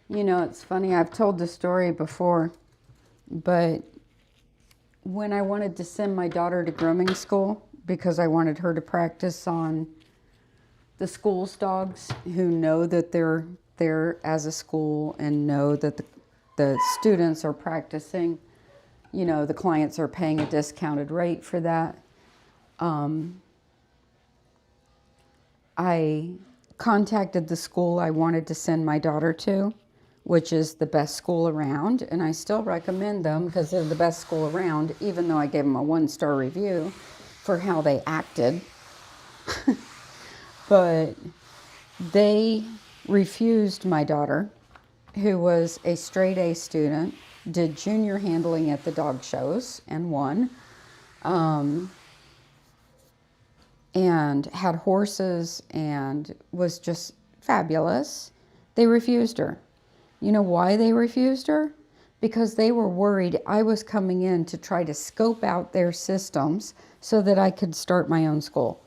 You know, it's funny, I've told the story before, but when I wanted to send my daughter to grooming school because I wanted her to practice on the school's dogs who know that they're there as a school and know that the students are practicing, you know, the clients are paying a discounted rate for that. I contacted the school I wanted to send my daughter to, which is the best school around, and I still recommend them because they're the best school around, even though I gave them a 1-star review for how they acted. But they refused my daughter, who was a straight A student, did junior handling at the dog shows and won, and had horses and was just fabulous. They refused her. You know why they refused her? Because they were worried I was coming in to try to scope out their systems so that I could start my own school.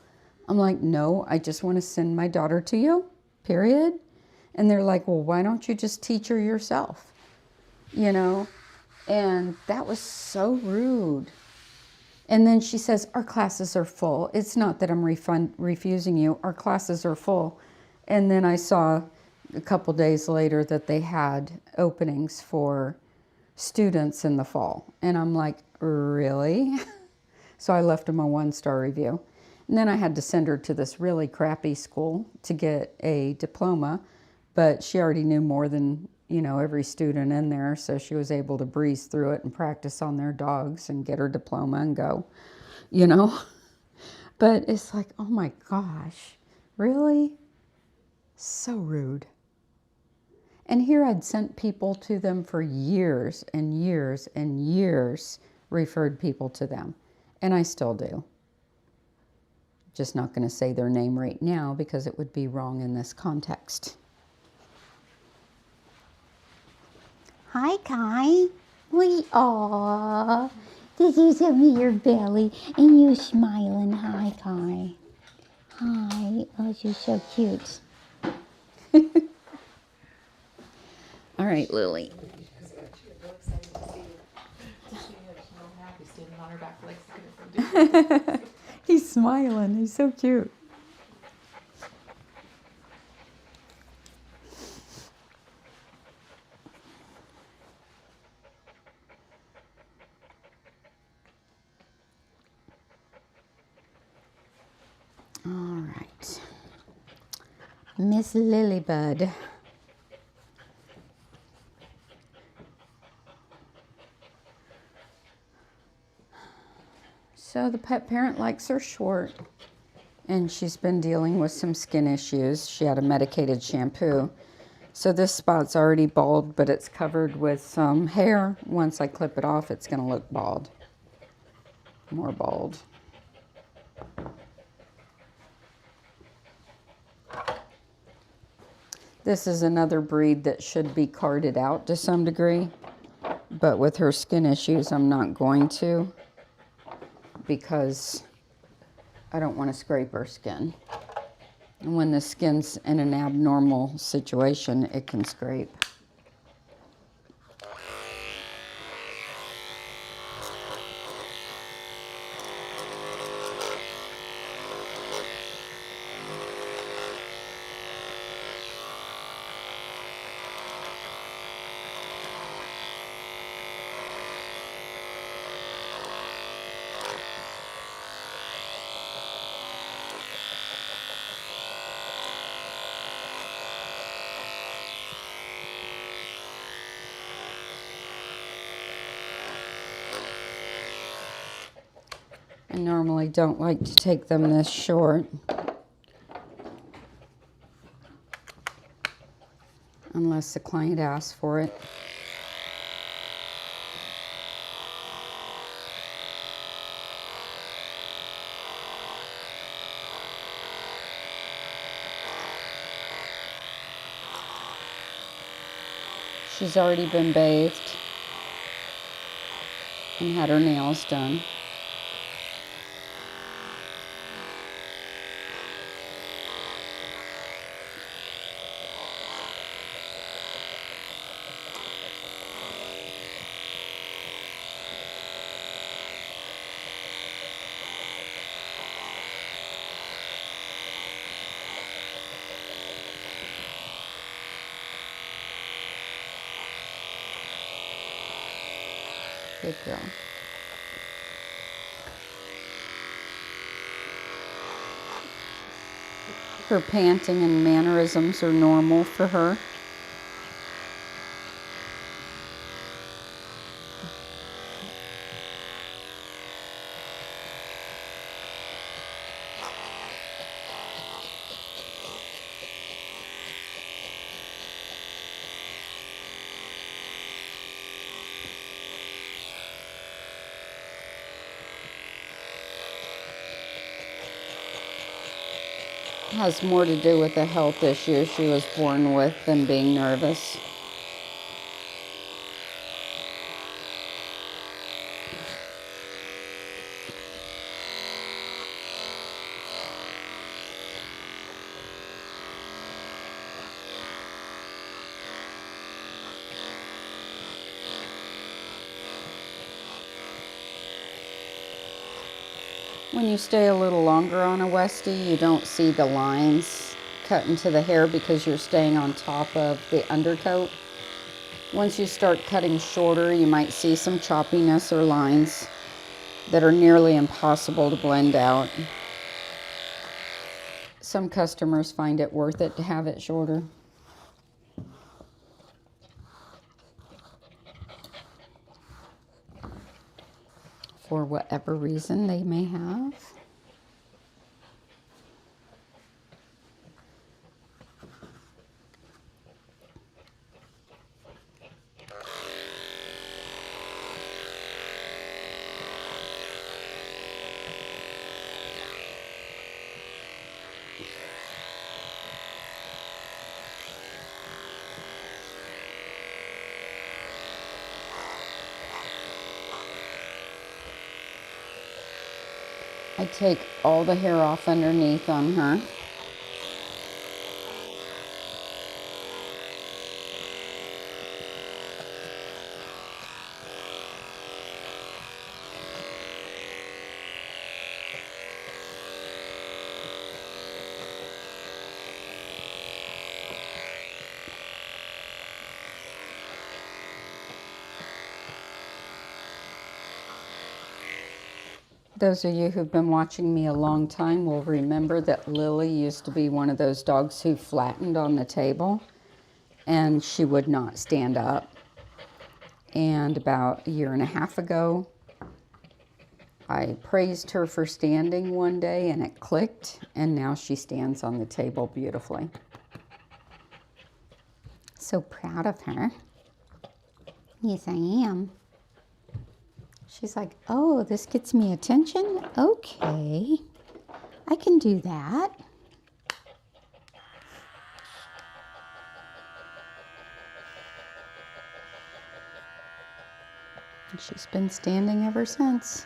I'm like, no, I just want to send my daughter to you, period. And they're like, well, why don't you just teach her yourself? You know? And that was so rude. And then she says, our classes are full. It's not that I'm refusing you. Our classes are full. And then I saw a couple days later that they had openings for students in the fall. And I'm like, really? So I left them a 1-star review. And then I had to send her to this really crappy school to get a diploma, but she already knew more than, you know, every student in there, so she was able to breeze through it and practice on their dogs and get her diploma and go, you know. But it's like, oh my gosh, really? So rude. And here I'd sent people to them for years and years and years, referred people to them, and I still do. Just not going to say their name right now because it would be wrong in this context. Hi, Kai. Aw, did you show me your belly and you smiling? Hi, Kai. Hi. Oh, you're so cute. All right, Lily. He's smiling. He's so cute. All right. Miss Lilybud. So the pet parent likes her short, and she's been dealing with some skin issues. She had a medicated shampoo. So this spot's already bald, but it's covered with some hair. Once I clip it off, it's going to look bald. More bald. This is another breed that should be carded out to some degree, but with her skin issues, I'm not going to, because I don't want to scrape her skin. And when the skin's in an abnormal situation, it can scrape. I normally don't like to take them this short, unless the client asks for it. She's already been bathed and had her nails done. Good girl. Her panting and mannerisms are normal for her. Has more to do with a health issue she was born with than being nervous. When you stay a little longer on a Westie, you don't see the lines cut into the hair because you're staying on top of the undercoat. Once you start cutting shorter, you might see some choppiness or lines that are nearly impossible to blend out. Some customers find it worth it to have it shorter. For whatever reason they may have. I take all the hair off underneath on her. Those of you who've been watching me a long time will remember that Lily used to be one of those dogs who flattened on the table and she would not stand up. And about a year and a half ago, I praised her for standing one day and it clicked, and now she stands on the table beautifully. So proud of her. Yes, I am. She's like, oh, this gets me attention? Okay, I can do that. And she's been standing ever since.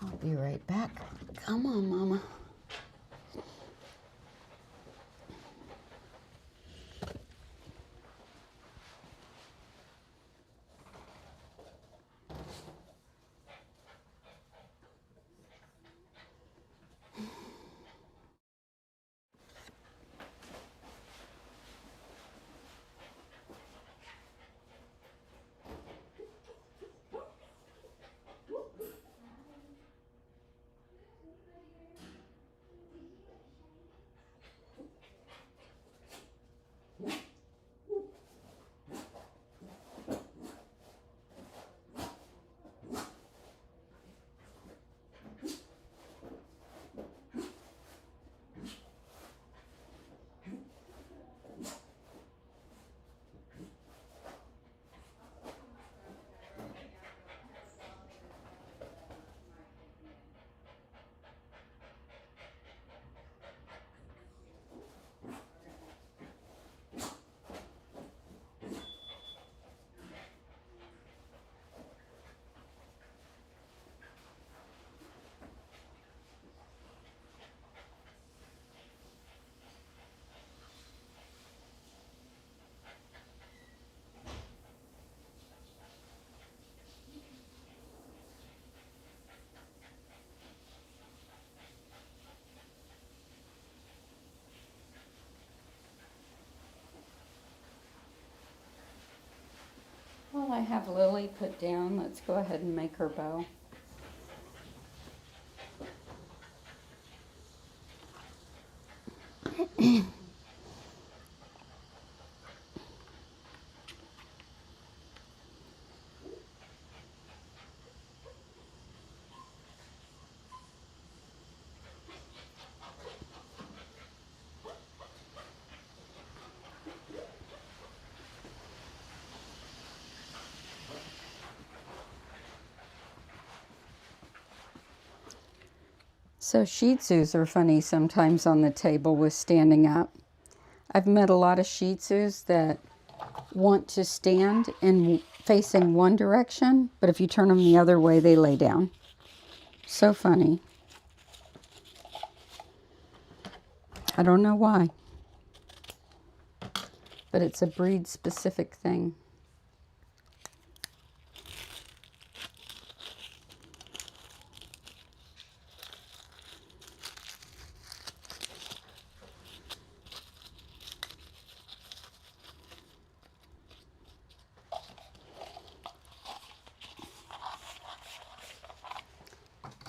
I'll be right back. Come on, Mama. I have Lily put down, let's go ahead and make her bow. So Shih Tzus are funny sometimes on the table with standing up. I've met a lot of Shih Tzus that want to stand and facing one direction, but if you turn them the other way, they lay down. So funny. I don't know why, but it's a breed specific thing.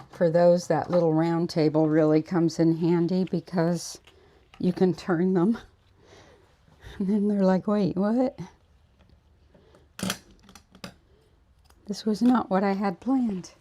For those, that little round table really comes in handy because you can turn them. And then they're like, wait, what? This was not what I had planned.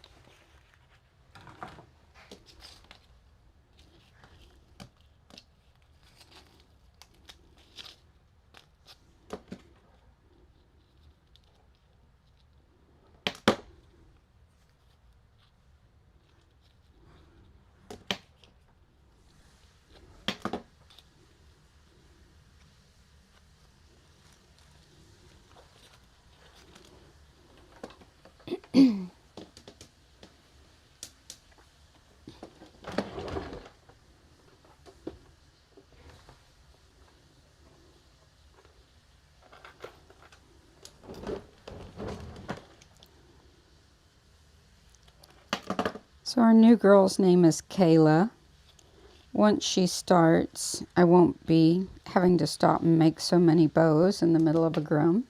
So our new girl's name is Kayla. Once she starts, I won't be having to stop and make so many bows in the middle of a groom.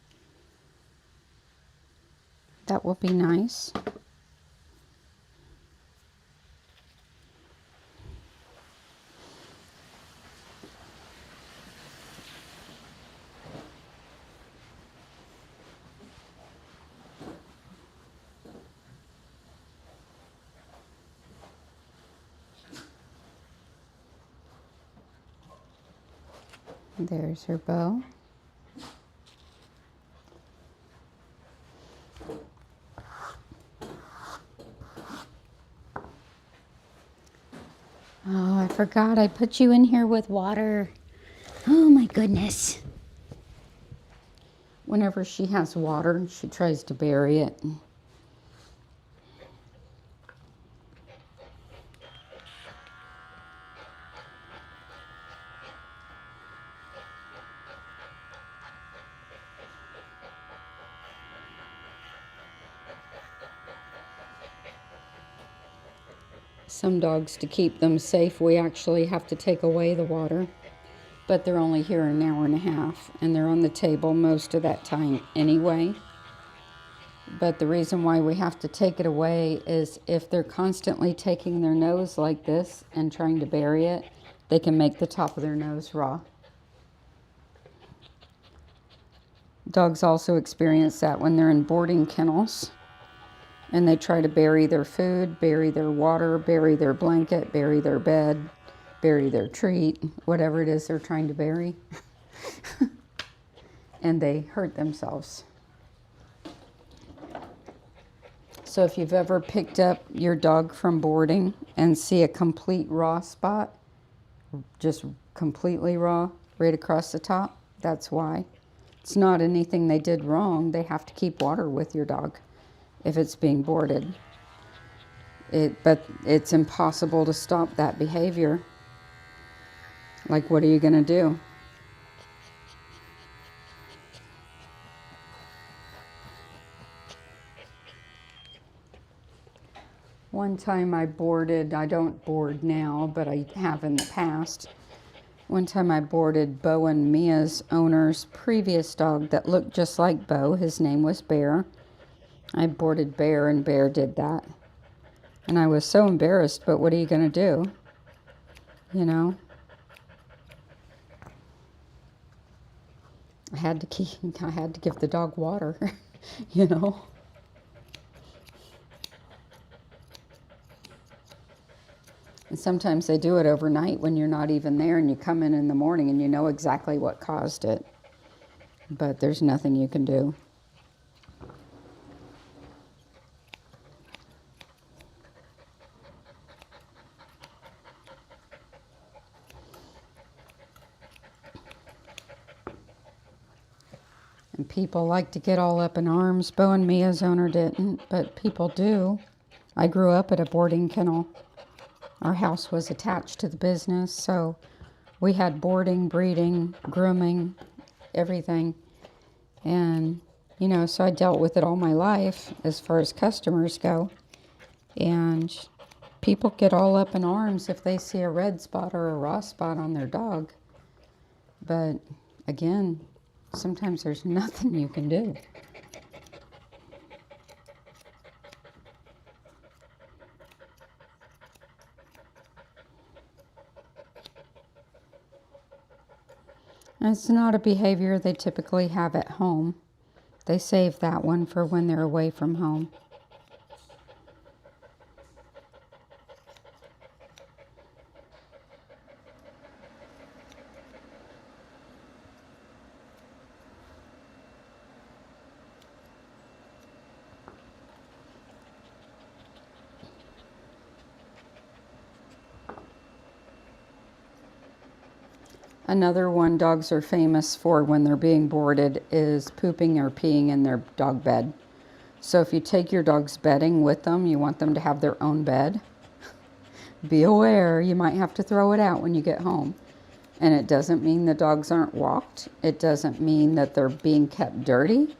That will be nice. There's her bow. Oh, I forgot I put you in here with water. Oh my goodness. Whenever she has water, she tries to bury it. Some dogs, to keep them safe, we actually have to take away the water. But they're only here an hour and a half, and they're on the table most of that time anyway. But the reason why we have to take it away is if they're constantly taking their nose like this and trying to bury it, they can make the top of their nose raw. Dogs also experience that when they're in boarding kennels and they try to bury their food, bury their water, bury their blanket, bury their bed, bury their treat, whatever it is they're trying to bury. And they hurt themselves. So if you've ever picked up your dog from boarding and see a complete raw spot, just completely raw, right across the top, that's why. It's not anything they did wrong. They have to keep water with your dog if it's being boarded. But it's impossible to stop that behavior. Like, what are you going to do? One time I boarded, I don't board now, but I have in the past, One time I boarded Bo and Mia's owner's previous dog that looked just like Bo. His name was Bear. I boarded Bear and Bear did that. And I was so embarrassed, but what are you going to do? You know? I had to give the dog water, you know? And sometimes they do it overnight when you're not even there, and you come in the morning and you know exactly what caused it. But there's nothing you can do. And people like to get all up in arms. Bo and Mia's owner didn't, but people do. I grew up at a boarding kennel. Our house was attached to the business, so we had boarding, breeding, grooming, everything. And, you know, so I dealt with it all my life as far as customers go. And people get all up in arms if they see a red spot or a raw spot on their dog. But, again, sometimes there's nothing you can do. And it's not a behavior they typically have at home. They save that one for when they're away from home. Another one dogs are famous for when they're being boarded is pooping or peeing in their dog bed. So if you take your dog's bedding with them, you want them to have their own bed. Be aware, you might have to throw it out when you get home. And it doesn't mean the dogs aren't walked. It doesn't mean that they're being kept dirty.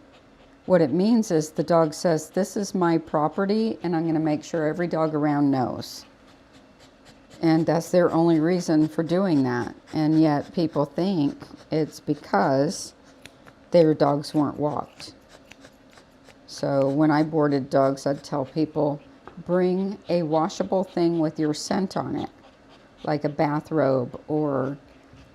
What it means is the dog says, this is my property and I'm going to make sure every dog around knows. And that's their only reason for doing that. And yet people think it's because their dogs weren't walked. So when I boarded dogs, I'd tell people, bring a washable thing with your scent on it, like a bathrobe or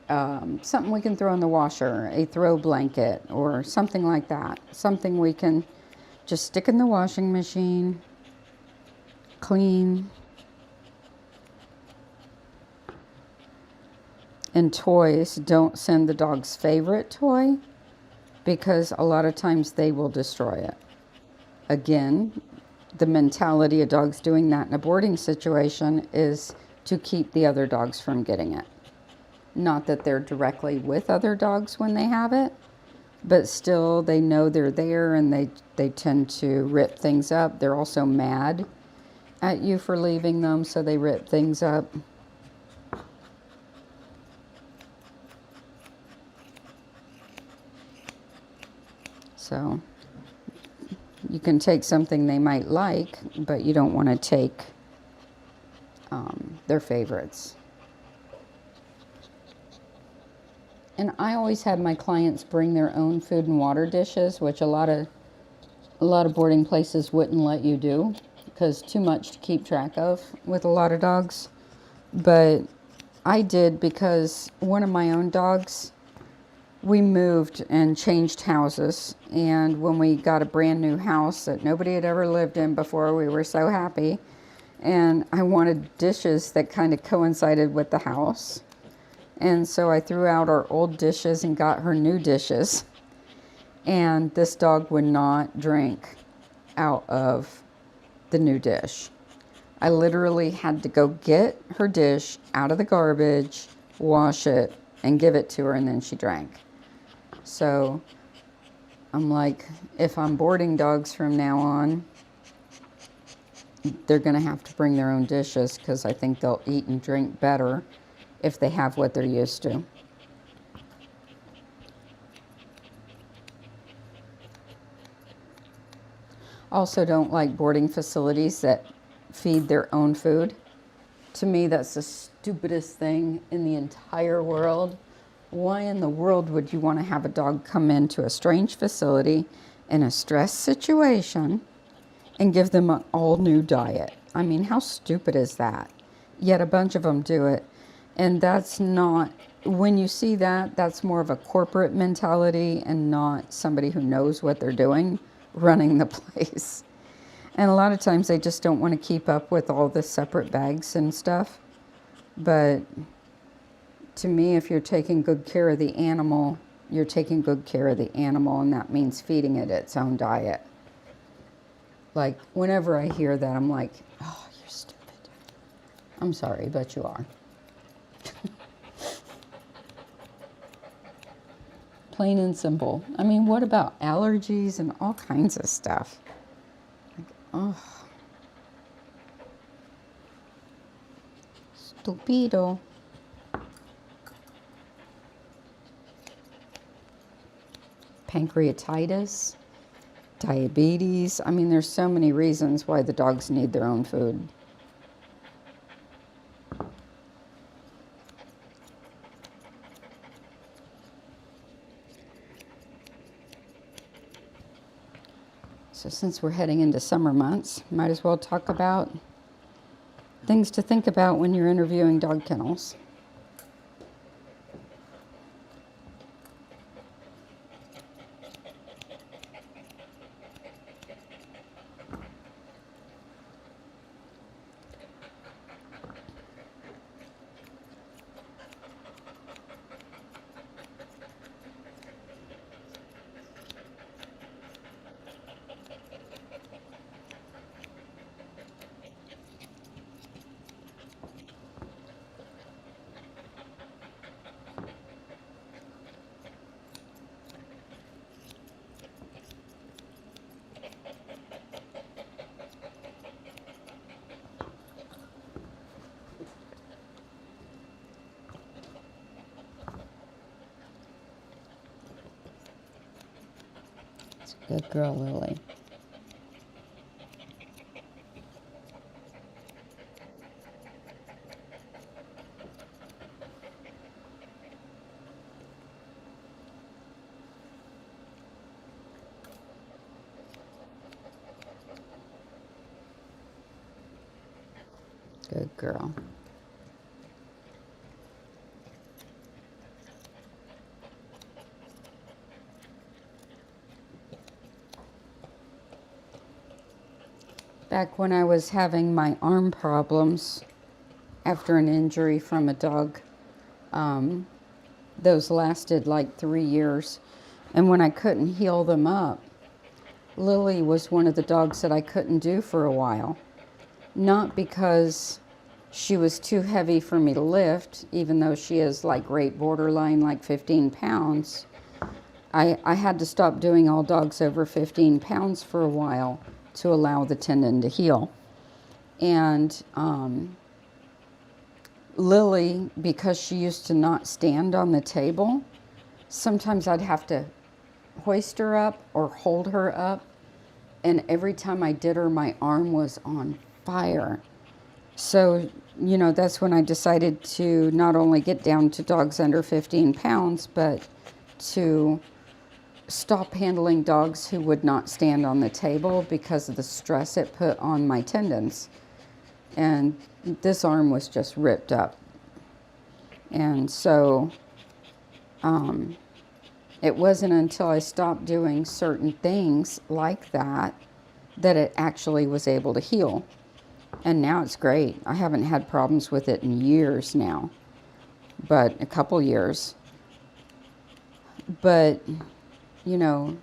something we can throw in the washer, a throw blanket or something like that. Something we can just stick in the washing machine, clean. And toys, don't send the dog's favorite toy because a lot of times they will destroy it. Again, the mentality of dogs doing that in a boarding situation is to keep the other dogs from getting it. Not that they're directly with other dogs when they have it, but still they know they're there and they tend to rip things up. They're also mad at you for leaving them, so they rip things up. So you can take something they might like, but you don't want to take their favorites. And I always had my clients bring their own food and water dishes, which a lot of boarding places wouldn't let you do because too much to keep track of with a lot of dogs. But I did because one of my own dogs, we moved and changed houses, and when we got a brand new house that nobody had ever lived in before, we were so happy, and I wanted dishes that kind of coincided with the house. And so I threw out our old dishes and got her new dishes, and this dog would not drink out of the new dish. I literally had to go get her dish out of the garbage, wash it, and give it to her, and then she drank. So I'm like, if I'm boarding dogs from now on, they're going to have to bring their own dishes because I think they'll eat and drink better if they have what they're used to. Also don't like boarding facilities that feed their own food. To me, that's the stupidest thing in the entire world. Why in the world would you want to have a dog come into a strange facility in a stress situation and give them an all new diet? I mean, how stupid is that? Yet a bunch of them do it. And that's not, when you see that, that's more of a corporate mentality and not somebody who knows what they're doing running the place. And a lot of times they just don't want to keep up with all the separate bags and stuff. But to me, if you're taking good care of the animal, you're taking good care of the animal, and that means feeding it its own diet. Like, whenever I hear that, I'm like, oh, you're stupid. I'm sorry, but you are. Plain and simple. I mean, what about allergies and all kinds of stuff? Like, oh. Stupido. Pancreatitis, diabetes. I mean, there's so many reasons why the dogs need their own food. So since we're heading into summer months, might as well talk about things to think about when you're interviewing dog kennels. Good girl, Lily. Good girl. Back when I was having my arm problems after an injury from a dog, those lasted like 3 years. And when I couldn't heal them up, Lily was one of the dogs that I couldn't do for a while. Not because she was too heavy for me to lift, even though she is like right borderline, like 15 pounds. I had to stop doing all dogs over 15 pounds for a while to allow the tendon to heal. And Lily, because she used to not stand on the table, sometimes I'd have to hoist her up or hold her up. And every time I did her, my arm was on fire. So, you know, that's when I decided to not only get down to dogs under 15 pounds, but to stop handling dogs who would not stand on the table because of the stress it put on my tendons. And this arm was just ripped up. And so it wasn't until I stopped doing certain things like that that it actually was able to heal. And now it's great. I haven't had problems with it in years now, but a couple years. But you know,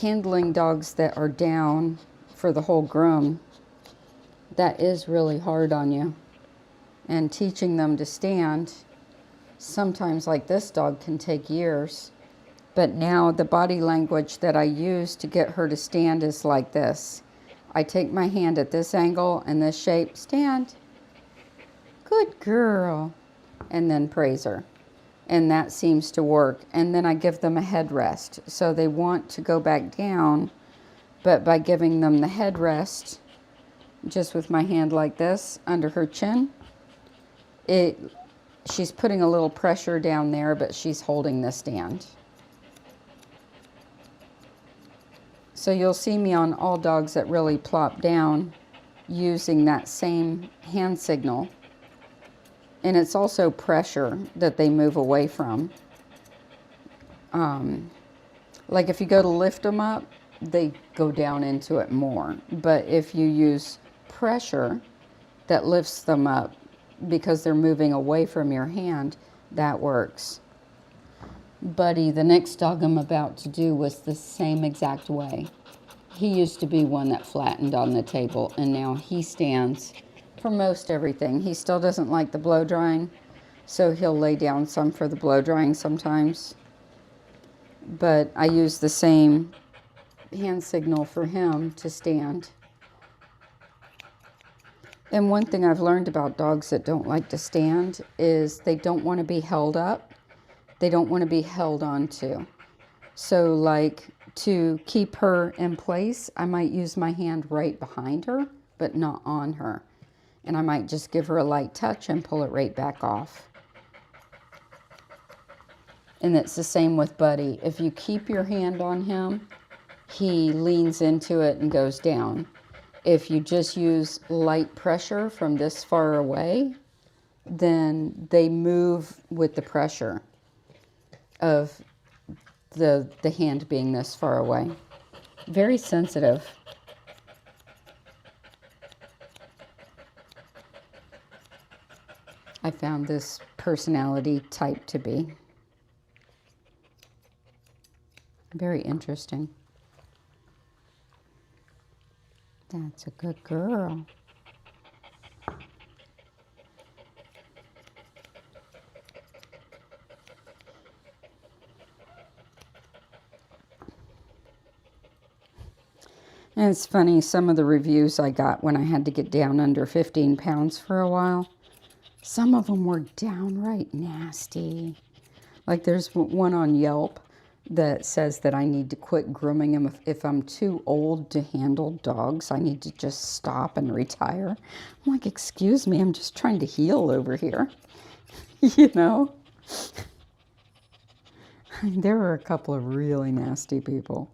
handling dogs that are down for the whole groom, that is really hard on you. And teaching them to stand, sometimes like this dog can take years. But now the body language that I use to get her to stand is like this. I take my hand at this angle and this shape, stand. Good girl. And then praise her. And that seems to work. And then I give them a headrest. So they want to go back down, but by giving them the headrest, just with my hand like this under her chin, she's putting a little pressure down there, but she's holding the stand. So you'll see me on all dogs that really plop down using that same hand signal. And it's also pressure that they move away from. Like if you go to lift them up, they go down into it more. But if you use pressure that lifts them up because they're moving away from your hand, that works. Buddy, the next dog I'm about to do was the same exact way. He used to be one that flattened on the table, and now he stands for most everything. He still doesn't like the blow drying, so he'll lay down some for the blow drying sometimes. But I use the same hand signal for him to stand. And one thing I've learned about dogs that don't like to stand is they don't want to be held up. They don't want to be held onto. So like to keep her in place, I might use my hand right behind her, but not on her. And I might just give her a light touch and pull it right back off. And it's the same with Buddy. If you keep your hand on him, he leans into it and goes down. If you just use light pressure from this far away, then they move with the pressure of the hand being this far away. Very sensitive. I found this personality type to be very interesting. That's a good girl. And it's funny, some of the reviews I got when I had to get down under 15 pounds for a while, some of them were downright nasty. Like there's one on Yelp that says that I need to quit grooming them. If I'm too old to handle dogs, I need to just stop and retire. I'm like, excuse me, I'm just trying to heal over here. You know? There were a couple of really nasty people.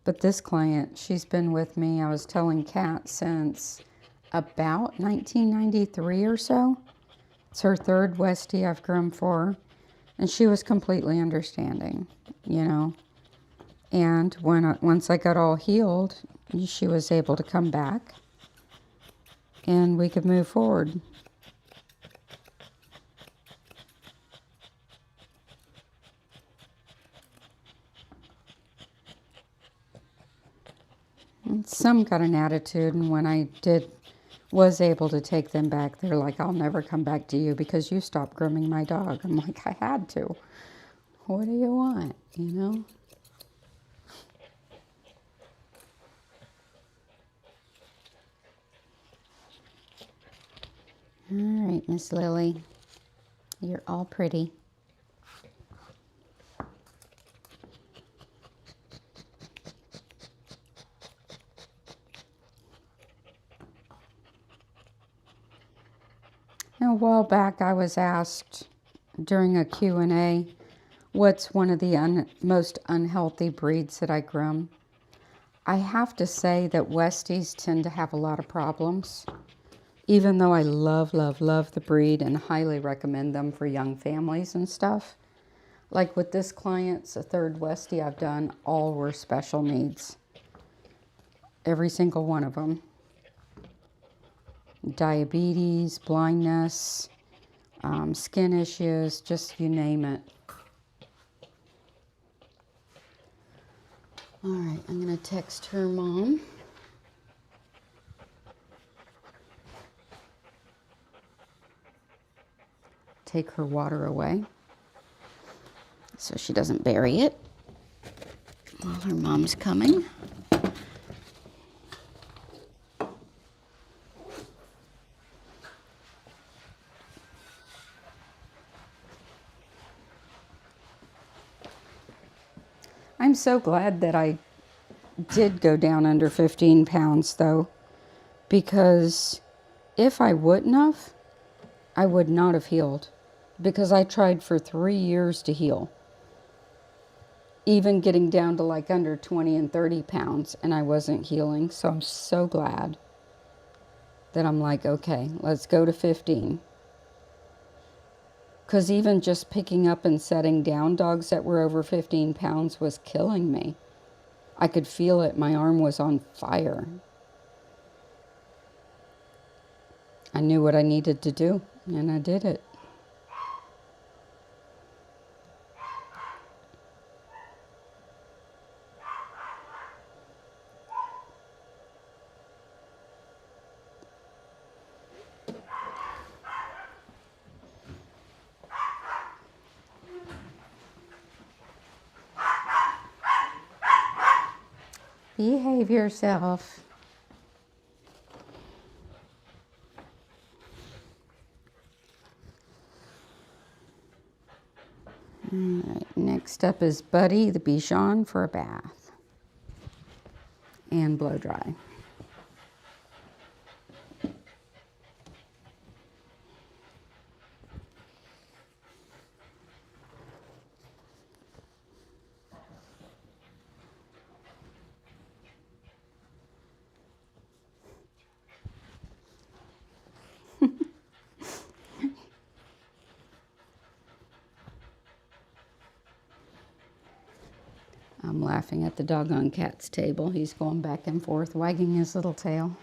But this client, she's been with me, I was telling Kat, since about 1993 or so. It's her third Westie I've groomed for her. And she was completely understanding, you know. And once I got all healed, she was able to come back. And we could move forward. And some got an attitude, and when I was able to take them back, they're like, I'll never come back to you because you stopped grooming my dog. I'm like, I had to. What do you want, you know? All right, Miss Lily, you're all pretty. A while back, I was asked during a Q&A, what's one of the most unhealthy breeds that I groom? I have to say that Westies tend to have a lot of problems, even though I love, love, love the breed and highly recommend them for young families and stuff. Like with this client's a third Westie I've done, all were special needs. Every single one of them. Diabetes, blindness, skin issues, just you name it. All right, I'm going to text her mom. Take her water away so she doesn't bury it while her mom's coming. I'm so glad that I did go down under 15 pounds though, because if I wouldn't have, I would not have healed, because I tried for 3 years to heal, even getting down to like under 20 and 30 pounds, and I wasn't healing. So I'm so glad that I'm like, okay, let's go to 15. Because even just picking up and setting down dogs that were over 15 pounds was killing me. I could feel it. My arm was on fire. I knew what I needed to do, and I did it. Behave yourself. All right, next up is Buddy the Bichon for a bath and blow dry. I'm laughing at the doggone cat's table. He's going back and forth, wagging his little tail.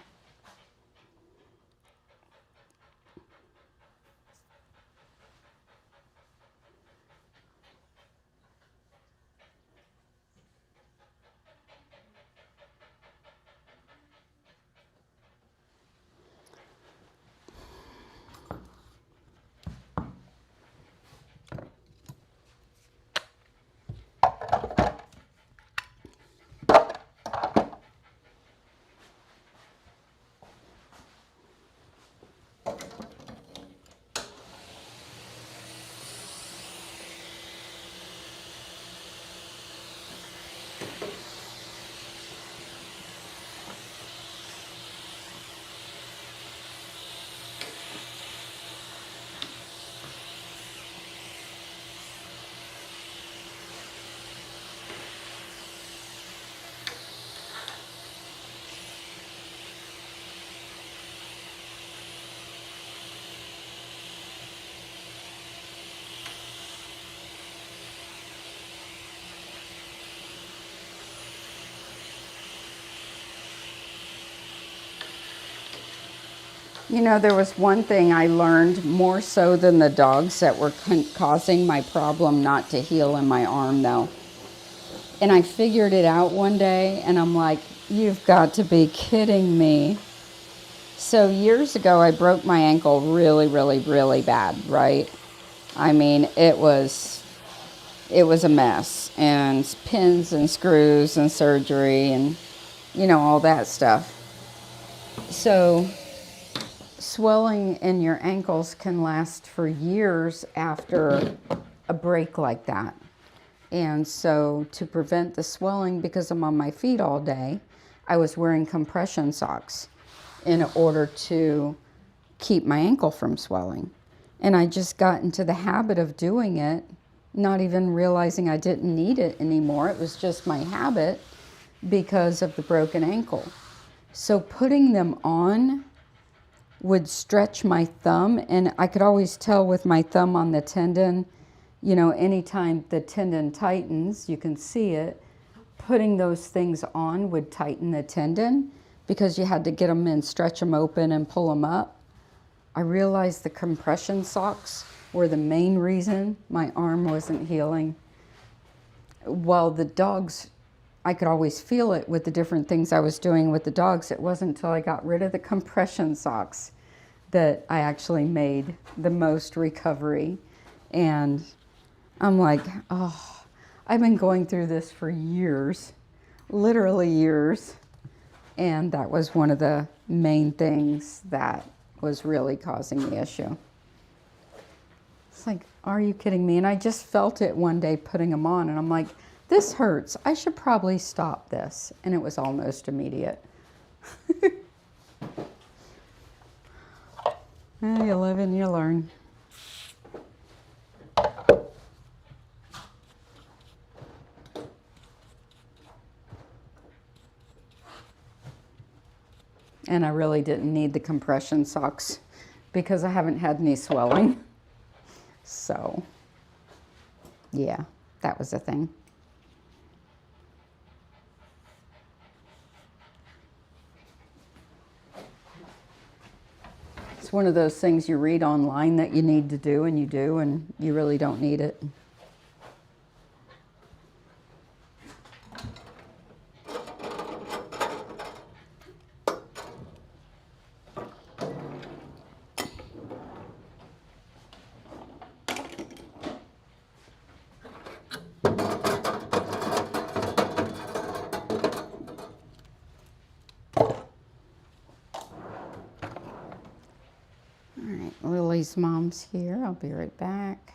You know, there was one thing I learned more so than the dogs that were causing my problem not to heal in my arm though. And I figured it out one day and I'm like, you've got to be kidding me. So years ago, I broke my ankle really, really, really bad, right? I mean, it was a mess, and pins and screws and surgery and, you know, all that stuff. So swelling in your ankles can last for years after a break like that. And so to prevent the swelling, because I'm on my feet all day, I was wearing compression socks in order to keep my ankle from swelling. And I just got into the habit of doing it, not even realizing I didn't need it anymore. It was just my habit because of the broken ankle. So putting them on would stretch my thumb, and I could always tell with my thumb on the tendon, you know, anytime the tendon tightens, you can see it, putting those things on would tighten the tendon because you had to get them and stretch them open and pull them up. I realized the compression socks were the main reason my arm wasn't healing. While the dogs, I could always feel it with the different things I was doing with the dogs. It wasn't until I got rid of the compression socks that I actually made the most recovery. And I'm like, oh, I've been going through this for years, literally years. And that was one of the main things that was really causing the issue. It's like, are you kidding me? And I just felt it one day putting them on, and I'm like, This hurts. I should probably stop this. And it was almost immediate. You live and you learn. And I really didn't need the compression socks because I haven't had any swelling. So, yeah, that was a thing. It's one of those things you read online that you need to do, and you really don't need it. Lily's mom's here. I'll be right back.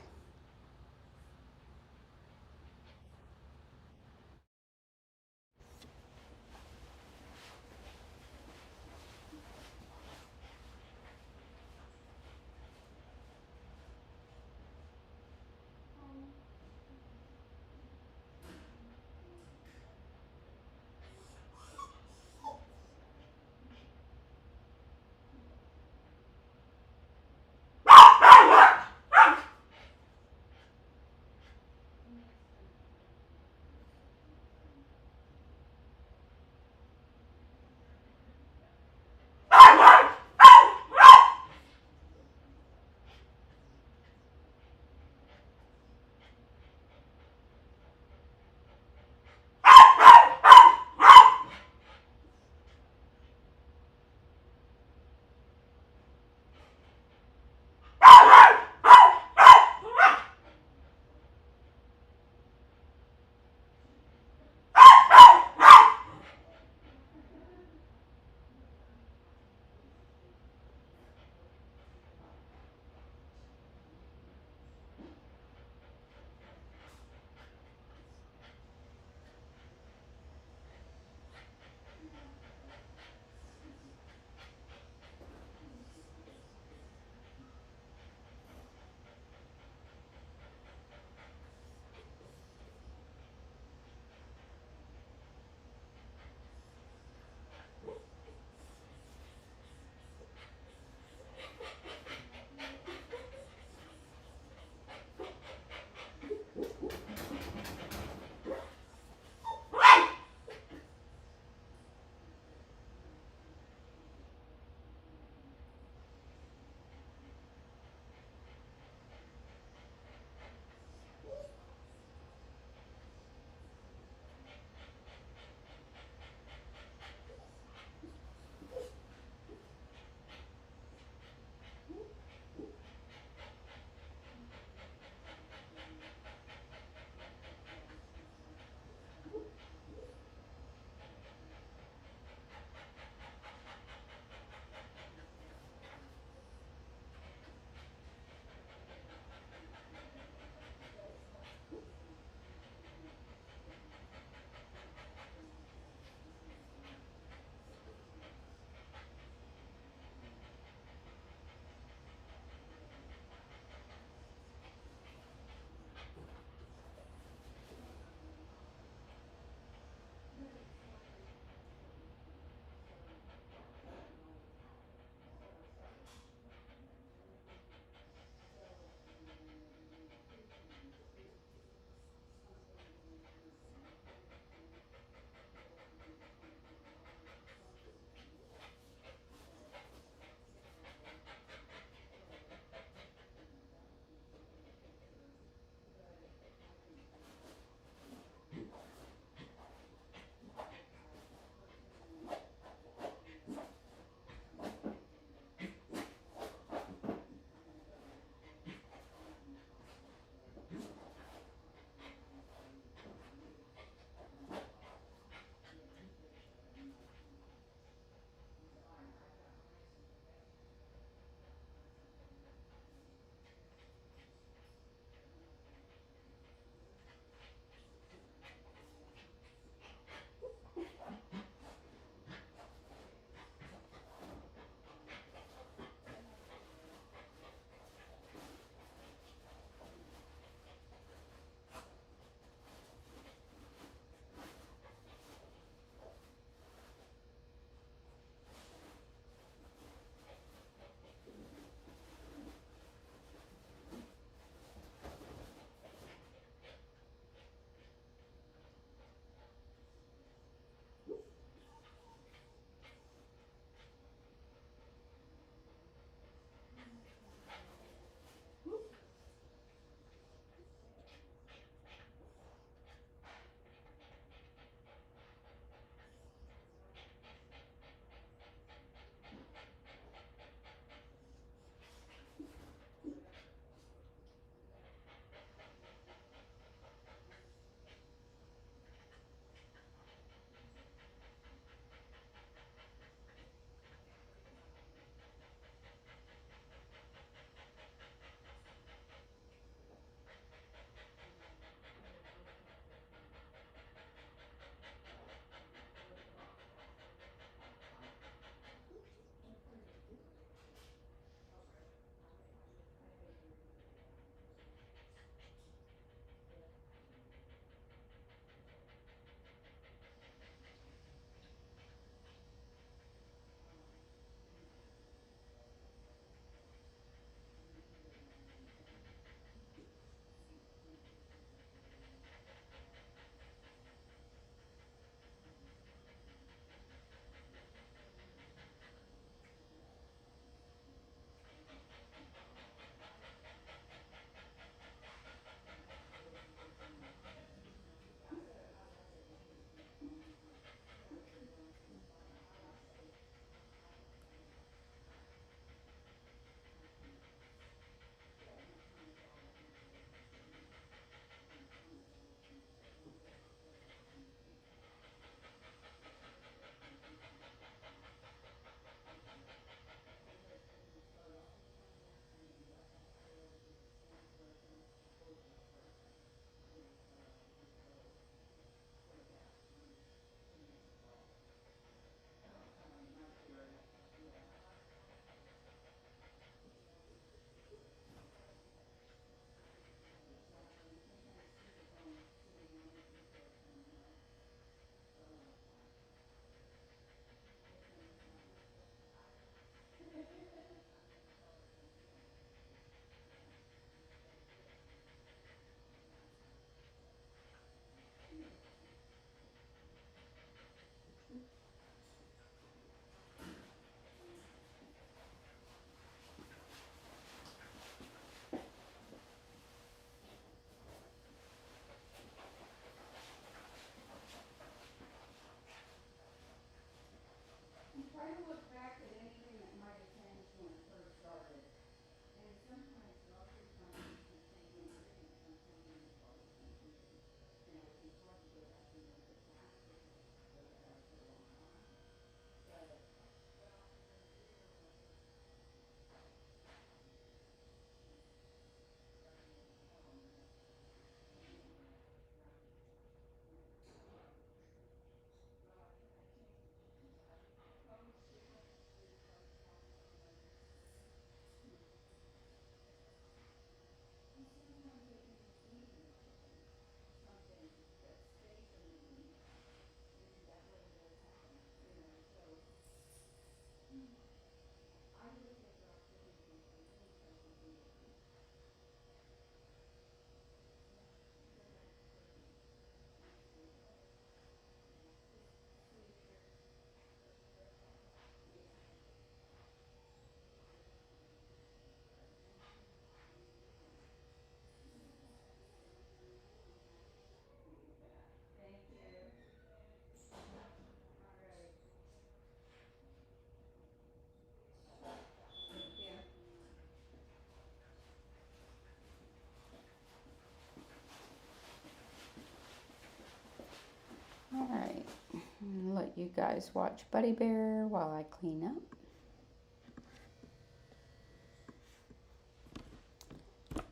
let you guys watch Buddy Bear while I clean up.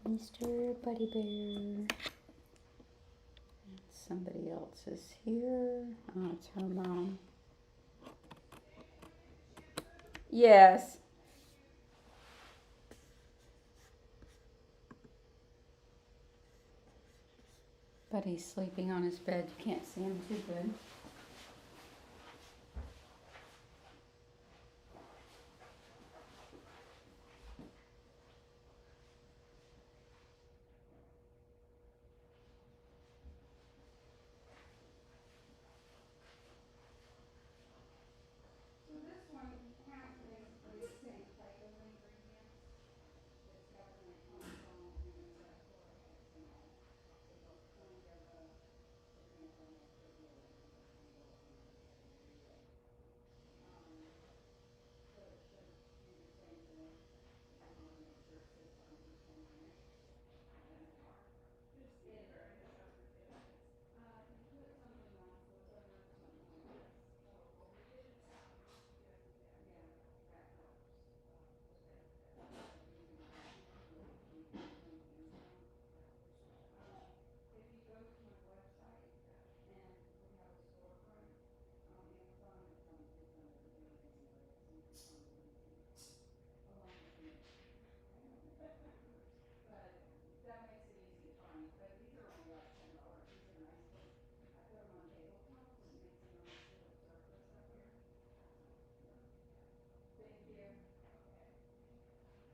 Mr. Buddy Bear. Somebody else is here. Oh, it's her mom. Yes. Buddy's sleeping on his bed. You can't see him too good. So this one has basically the same type of ingredients. It's definitely Salon and it's got chlorhexidine. So both kind of botanical microbial fungal ingredients. So it should do the same thing. I want to make sure it sits on for 10 minutes. You put something on so it's under something like this. Yeah, that helps. If you go to my website and we have a storefront on Amazon, it's under the Grooming Harness, and you can find anything along with me. But that makes it easy to find. But these are only like $10. These are nice because I put them on tabletops and it makes a nice little surface up here. Thank you.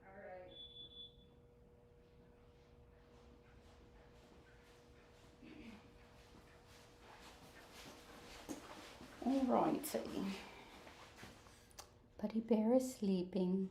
All right. All righty. Buddy Bear is sleeping.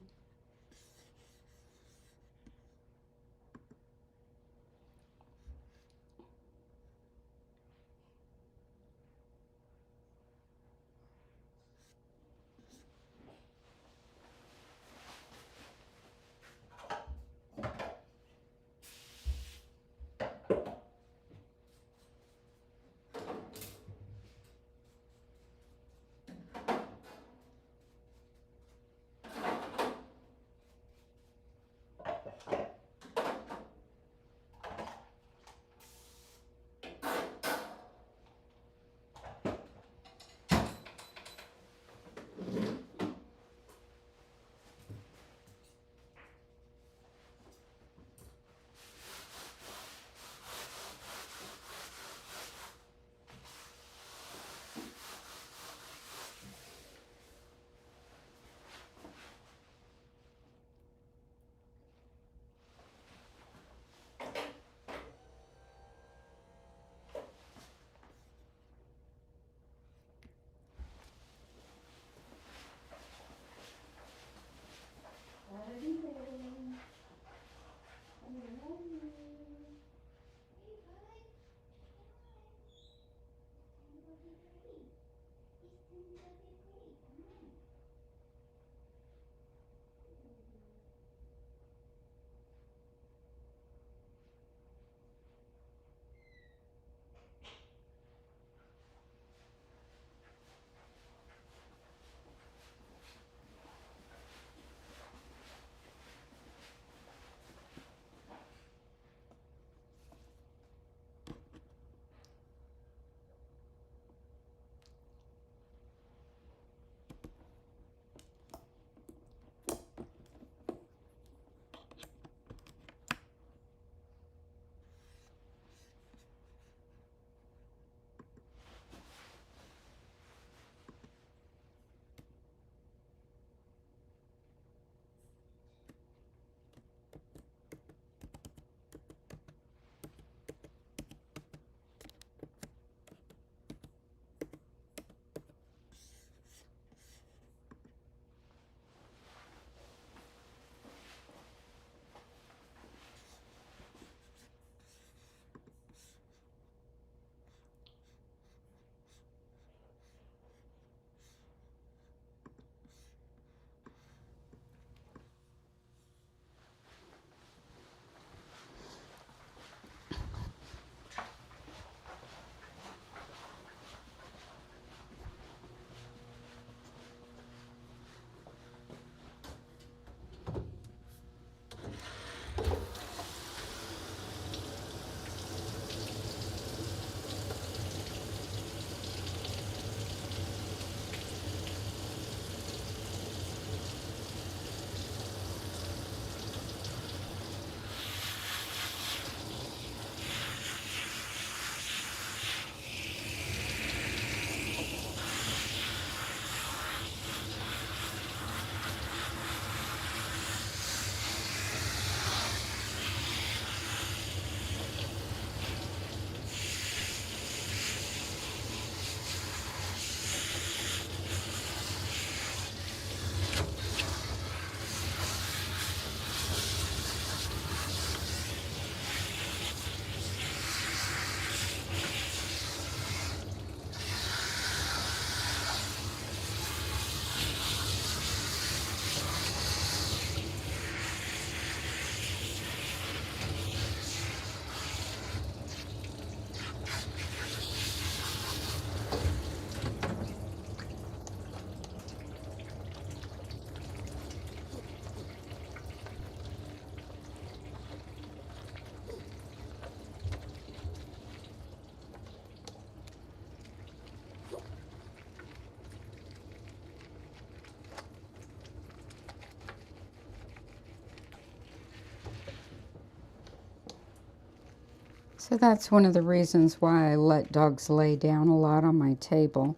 So that's one of the reasons why I let dogs lay down a lot on my table.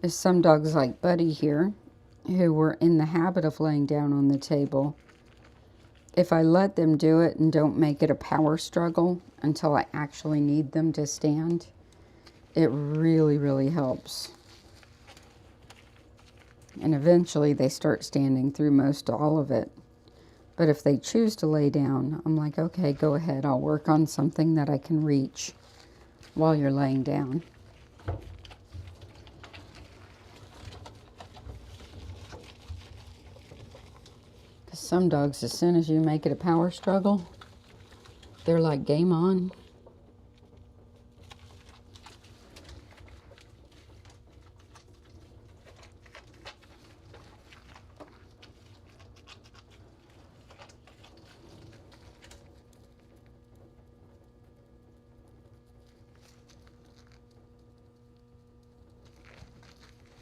Is some dogs like Buddy here, who were in the habit of laying down on the table, if I let them do it and don't make it a power struggle until I actually need them to stand, it really, really helps. And eventually they start standing through most all of it. But if they choose to lay down, I'm like, okay, go ahead. I'll work on something that I can reach while you're laying down. Because some dogs, as soon as you make it a power struggle, they're like, game on.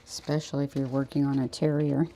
Especially if you're working on a terrier.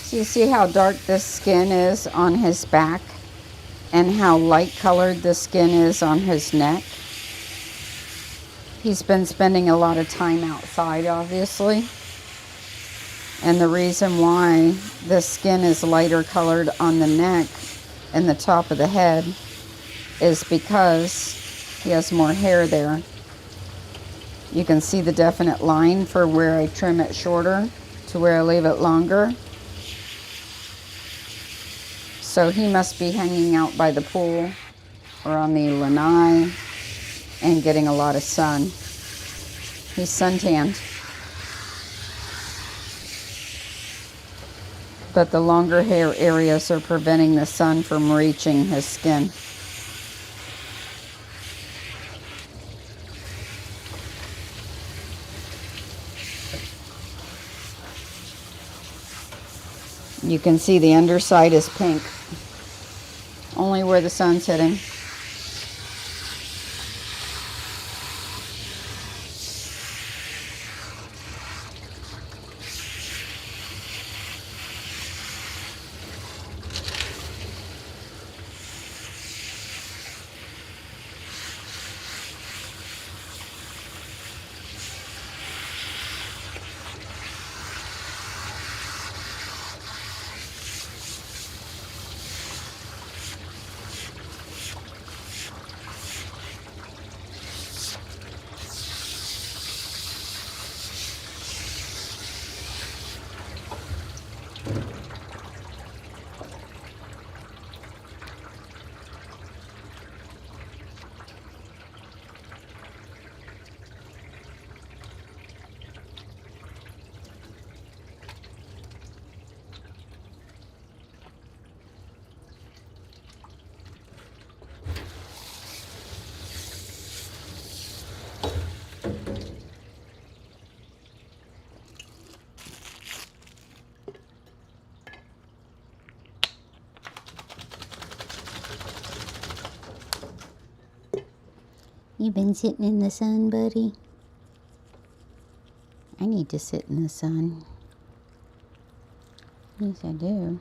So you see how dark this skin is on his back and how light colored the skin is on his neck? He's been spending a lot of time outside, obviously. And the reason why the skin is lighter colored on the neck and the top of the head is because he has more hair there. You can see the definite line for where I trim it shorter to where I leave it longer. So he must be hanging out by the pool or on the lanai and getting a lot of sun. He's suntanned. But the longer hair areas are preventing the sun from reaching his skin. You can see the underside is pink, only where the sun's hitting. You been sitting in the sun, buddy? I need to sit in the sun. Yes, I do.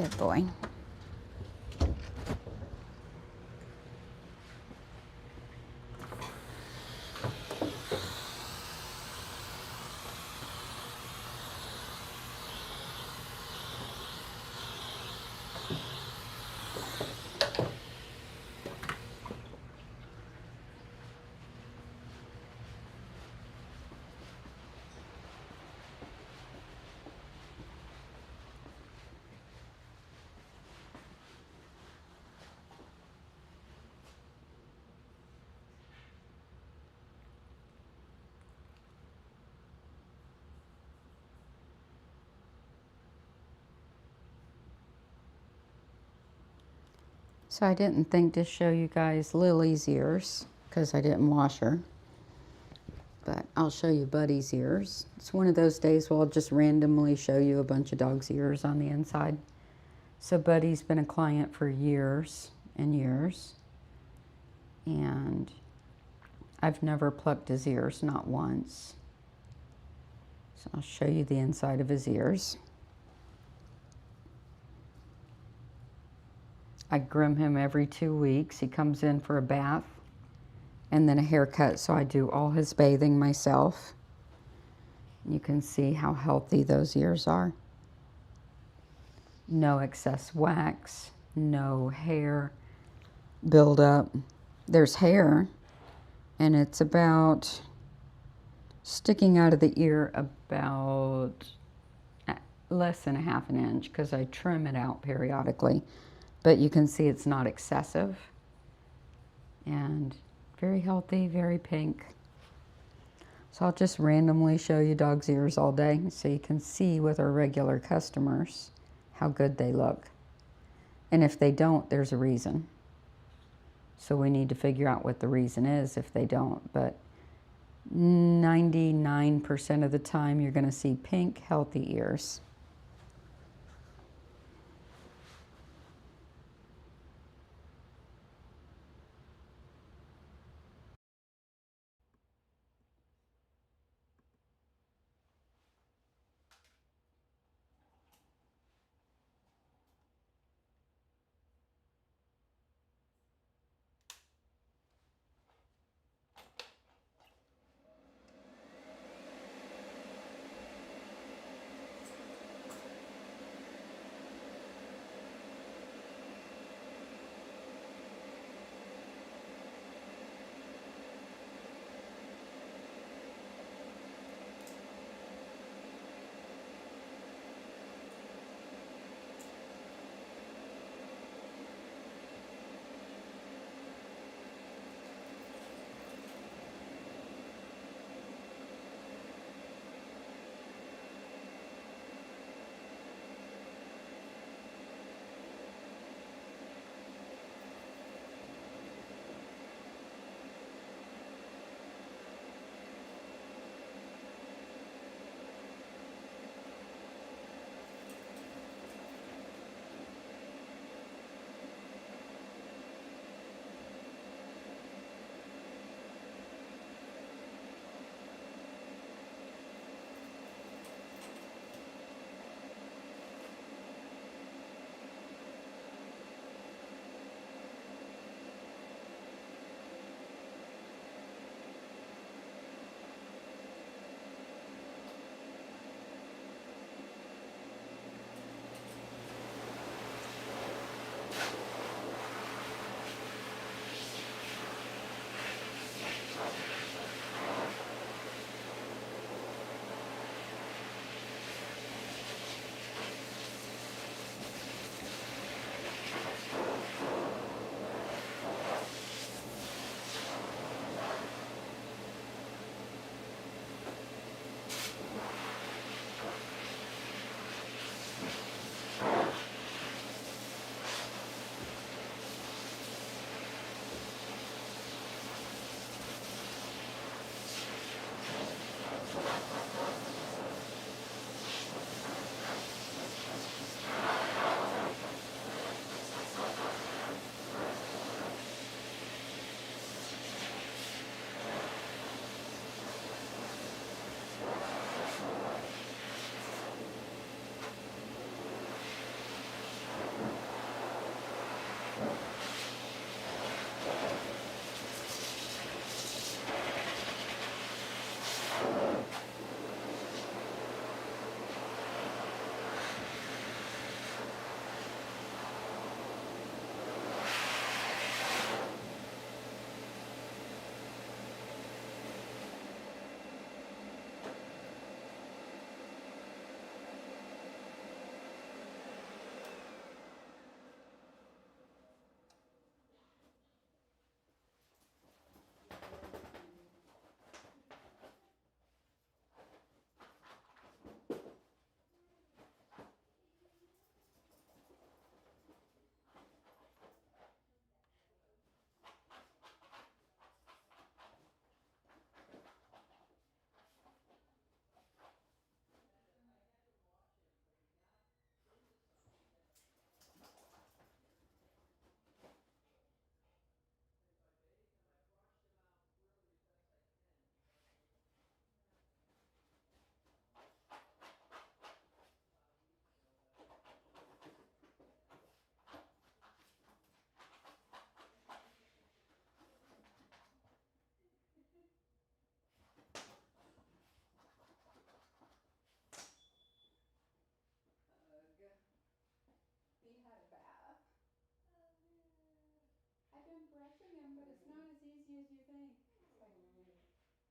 Good boy. So I didn't think to show you guys Lily's ears because I didn't wash her. But I'll show you Buddy's ears. It's one of those days where I'll just randomly show you a bunch of dogs' ears on the inside. So Buddy's been a client for years and years. And I've never plucked his ears, not once. So I'll show you the inside of his ears. I groom him every 2 weeks. He comes in for a bath and then a haircut, so I do all his bathing myself. You can see how healthy those ears are. No excess wax, no hair buildup. There's hair, and it's about sticking out of the ear about less than a half an inch because I trim it out periodically. But you can see it's not excessive. And very healthy, very pink. So I'll just randomly show you dogs' ears all day so you can see with our regular customers how good they look. And if they don't, there's a reason. So we need to figure out what the reason is if they don't. But 99% of the time you're going to see pink, healthy ears.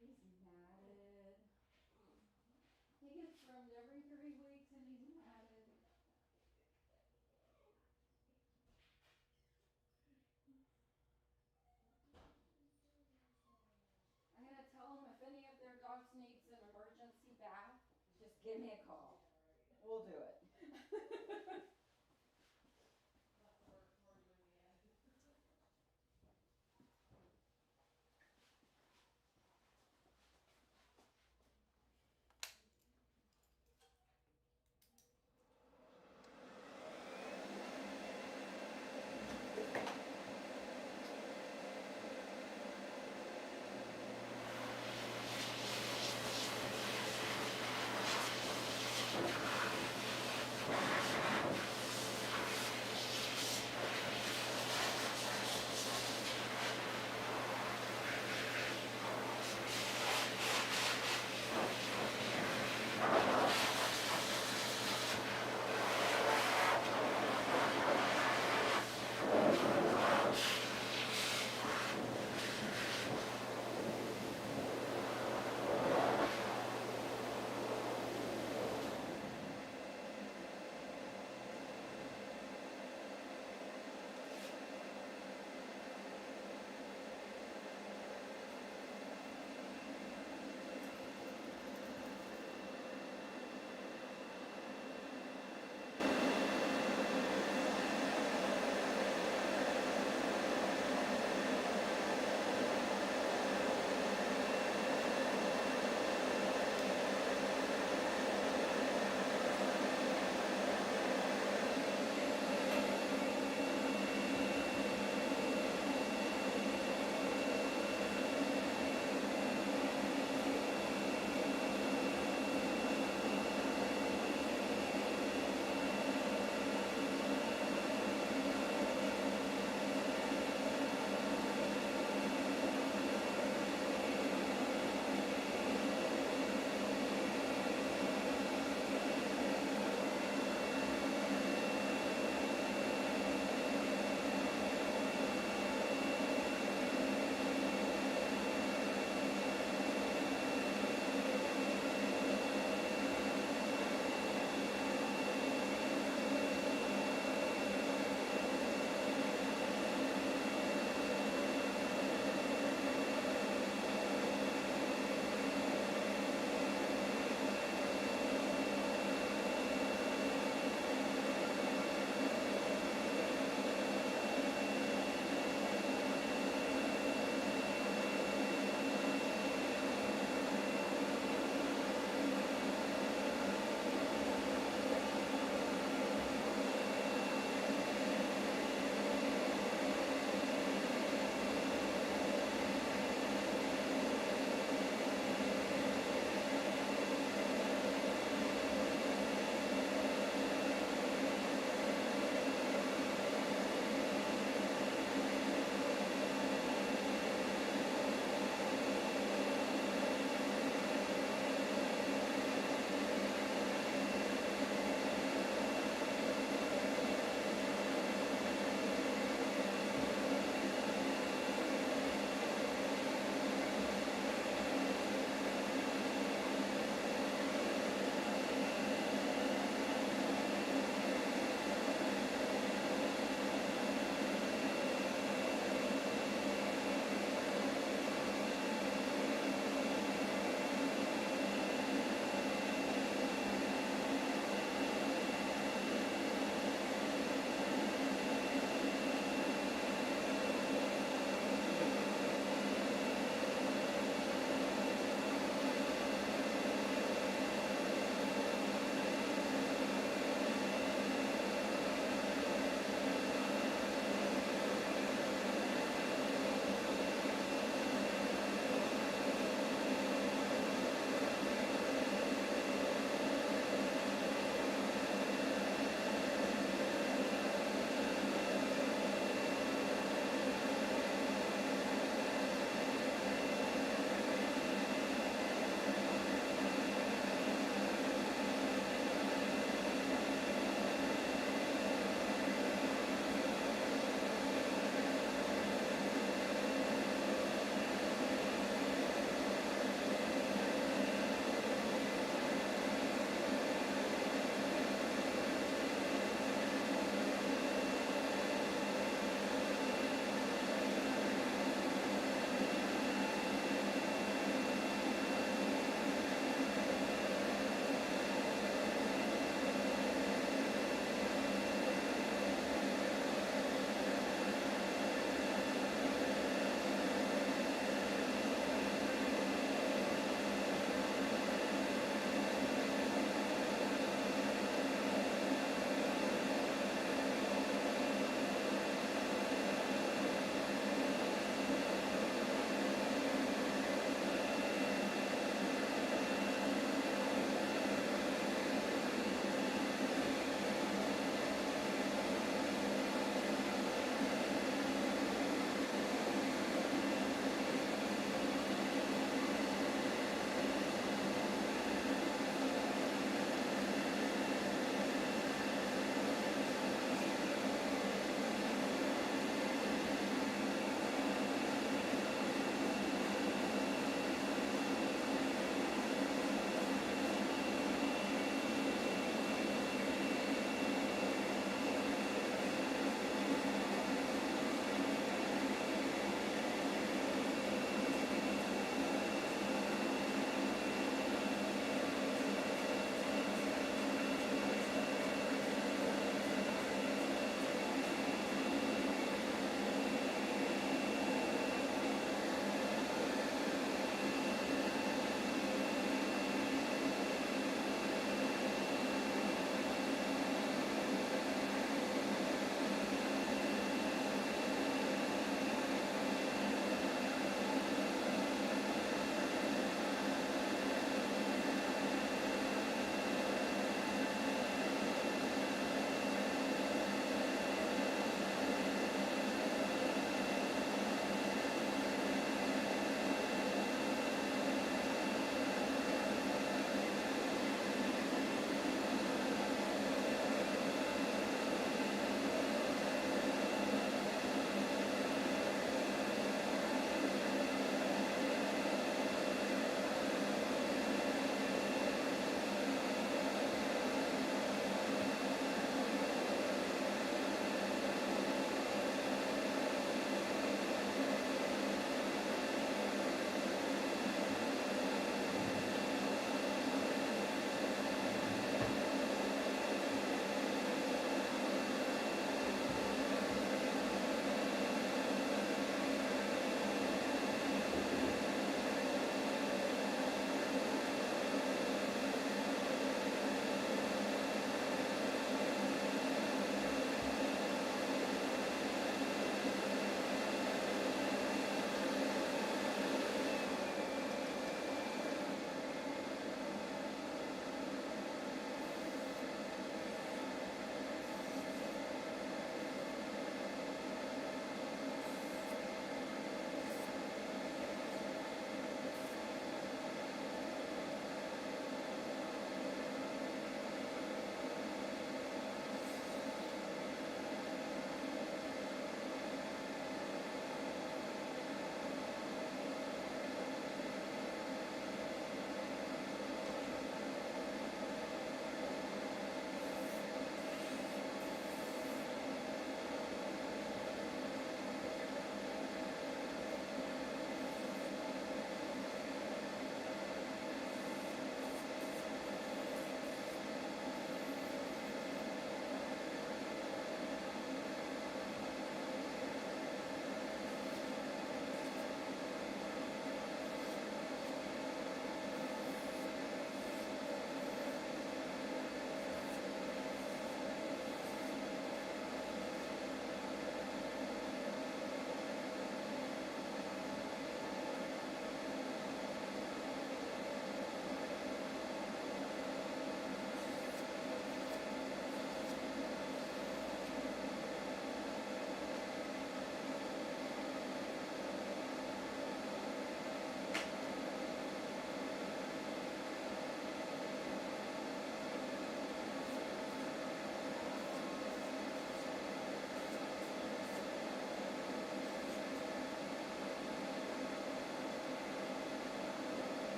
He's matted. He gets groomed every 3 weeks and he's matted. I'm gonna tell them if any of their dogs needs an emergency bath, just give me a call. We'll do it.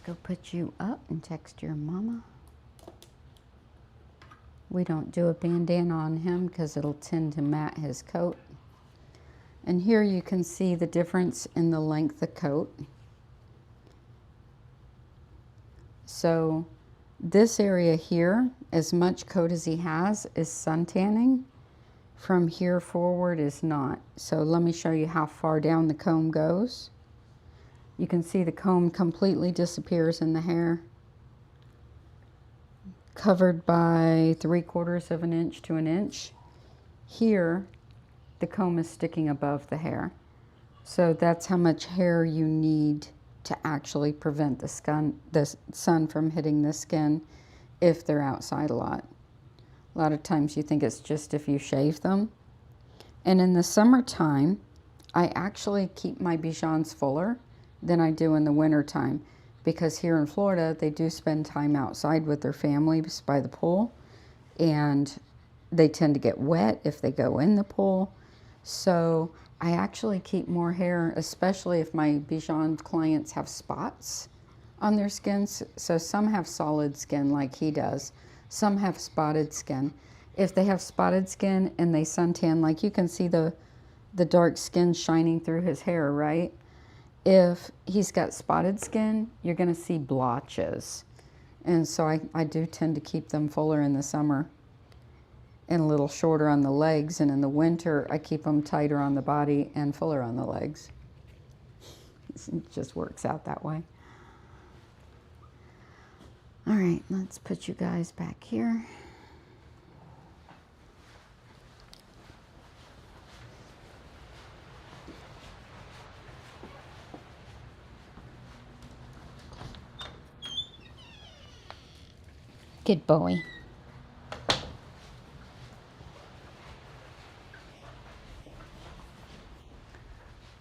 go put you up and text your mama. We don't do a bandana on him because it'll tend to mat his coat. And here you can see the difference in the length of coat. So this area here, as much coat as he has, is sun tanning. From here forward is not. So let me show you how far down the comb goes. You can see the comb completely disappears in the hair, covered by 3/4 of an inch to an inch. Here, the comb is sticking above the hair. So that's how much hair you need to actually prevent the sun from hitting the skin if they're outside a lot. A lot of times you think it's just if you shave them. And in the summertime, I actually keep my Bijans fuller than I do in the winter time, because here in Florida, they do spend time outside with their families by the pool, and they tend to get wet if they go in the pool. So I actually keep more hair, especially if my Bijan clients have spots on their skins. So some have solid skin like he does. Some have spotted skin. If they have spotted skin and they suntan, like you can see the dark skin shining through his hair, right? If he's got spotted skin, you're going to see blotches. And so I do tend to keep them fuller in the summer and a little shorter on the legs. And in the winter, I keep them tighter on the body and fuller on the legs. It just works out that way. All right, let's put you guys back here. Good boy.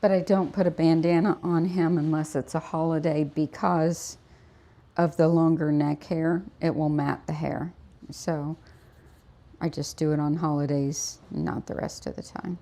But I don't put a bandana on him unless it's a holiday because of the longer neck hair. It will mat the hair. So I just do it on holidays, not the rest of the time.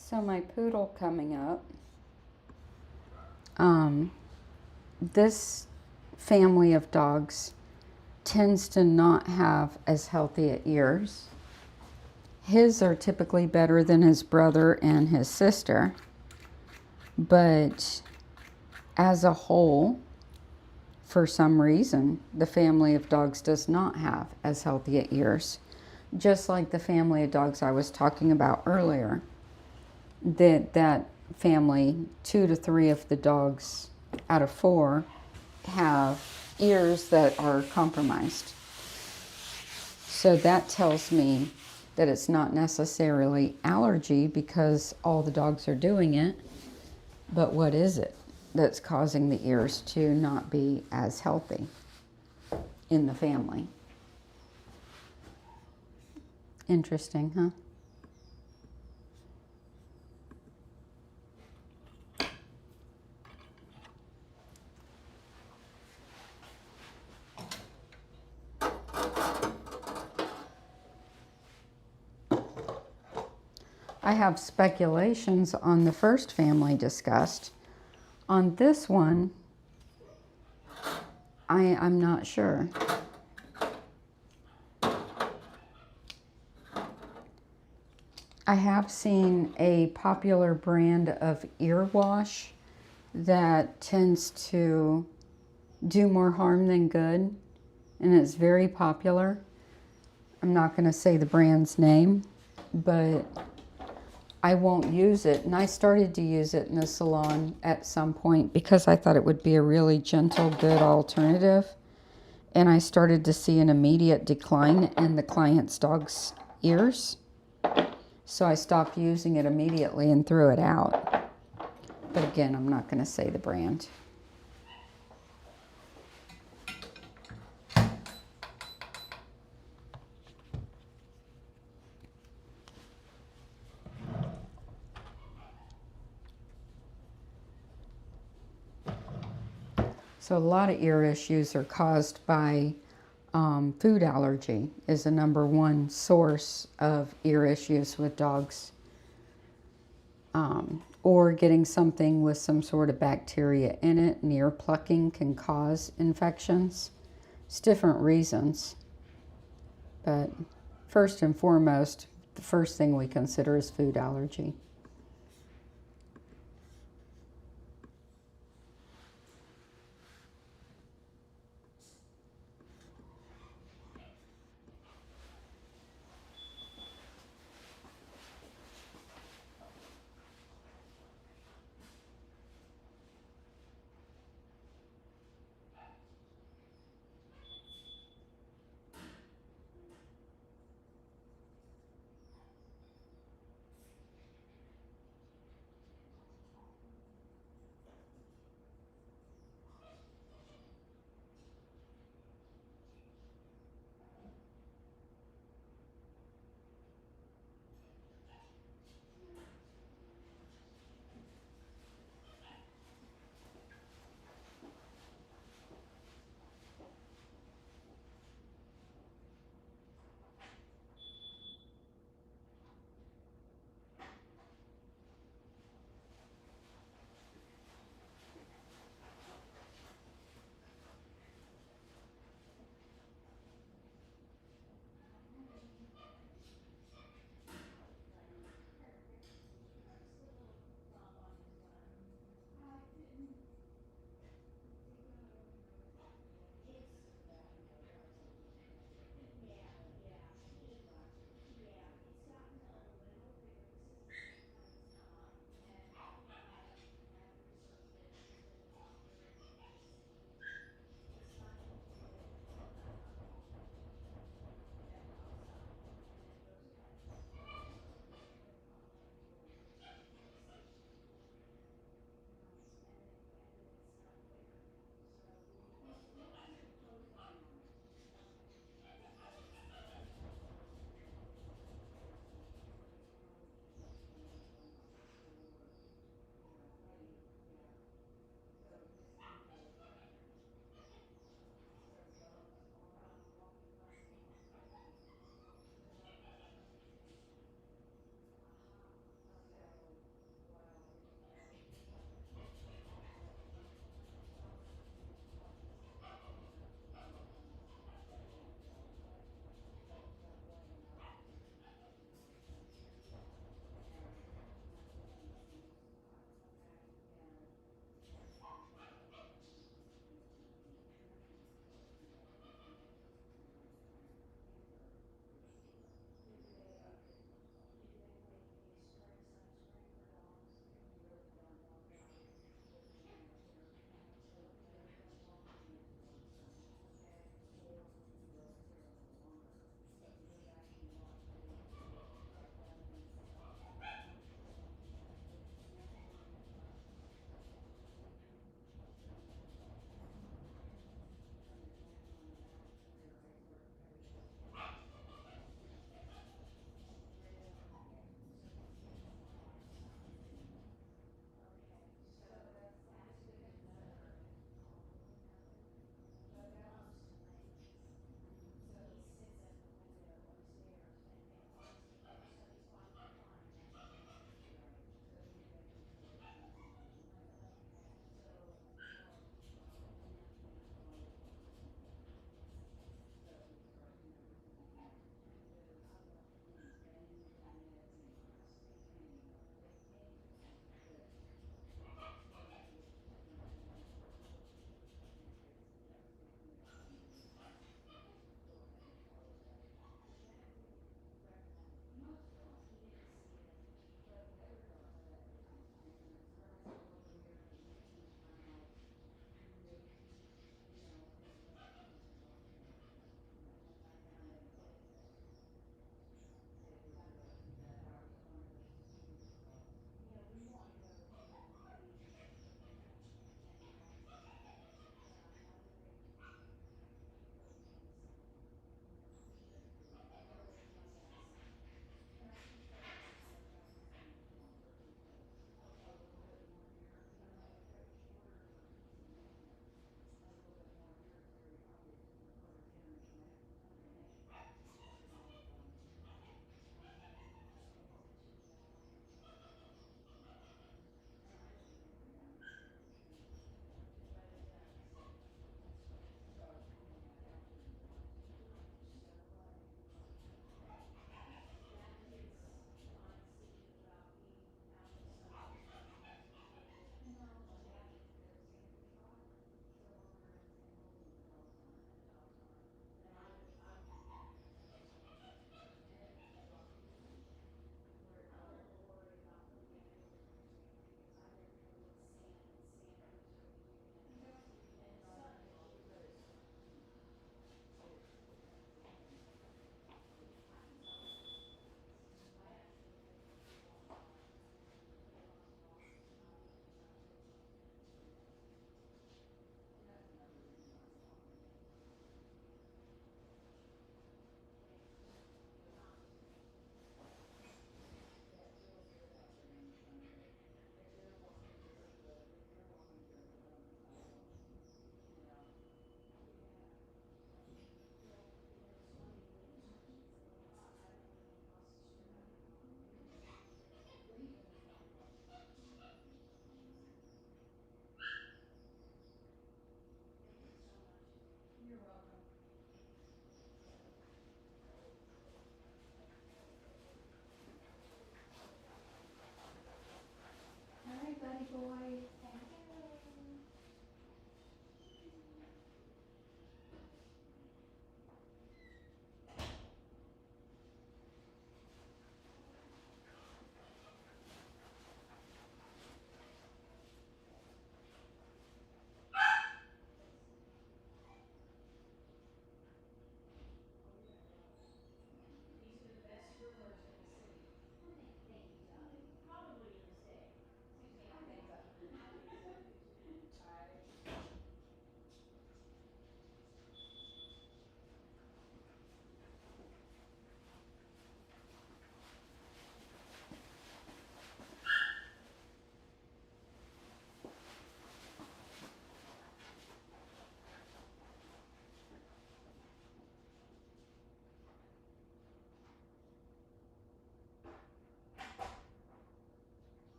So my poodle coming up, this family of dogs tends to not have as healthy ears. His are typically better than his brother and his sister. But as a whole, for some reason, the family of dogs does not have as healthy ears. Just like the family of dogs I was talking about earlier. That family, 2 to 3 of the dogs out of 4 have ears that are compromised. So that tells me that it's not necessarily allergy because all the dogs are doing it, but what is it that's causing the ears to not be as healthy in the family? Interesting, huh? I have speculations on the first family discussed. On this one, I'm not sure. I have seen a popular brand of ear wash that tends to do more harm than good, and it's very popular. I'm not going to say the brand's name, but I won't use it. And I started to use it in the salon at some point because I thought it would be a really gentle, good alternative. And I started to see an immediate decline in the client's dog's ears. So I stopped using it immediately and threw it out. But again, I'm not going to say the brand. So a lot of ear issues are caused by food allergy is the #1 source of ear issues with dogs. Or getting something with some sort of bacteria in it. And ear plucking can cause infections. It's different reasons. But first and foremost, the first thing we consider is food allergy.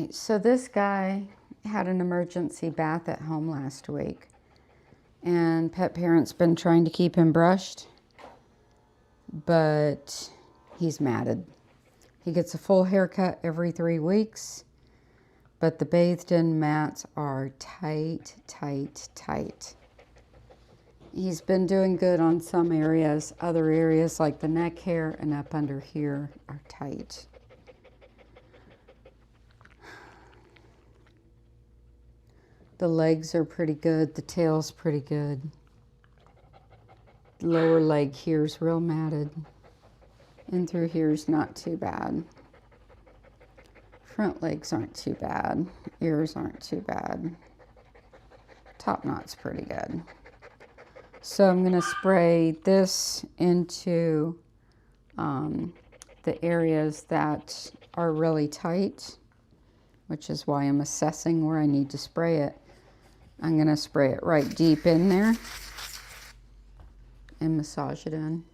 right, so this guy had an emergency bath at home last week, and pet parents been trying to keep him brushed, but he's matted. He gets a full haircut every 3 weeks, but the bathed-in mats are tight, tight, tight. He's been doing good on some areas. Other areas like the neck hair and up under here are tight. The legs are pretty good. The tail's pretty good. The lower leg here's real matted. And through here's not too bad. Front legs aren't too bad. Ears aren't too bad. Top knot's pretty good. So I'm going to spray this into the areas that are really tight, which is why I'm assessing where I need to spray it. I'm going to spray it right deep in there and massage it in.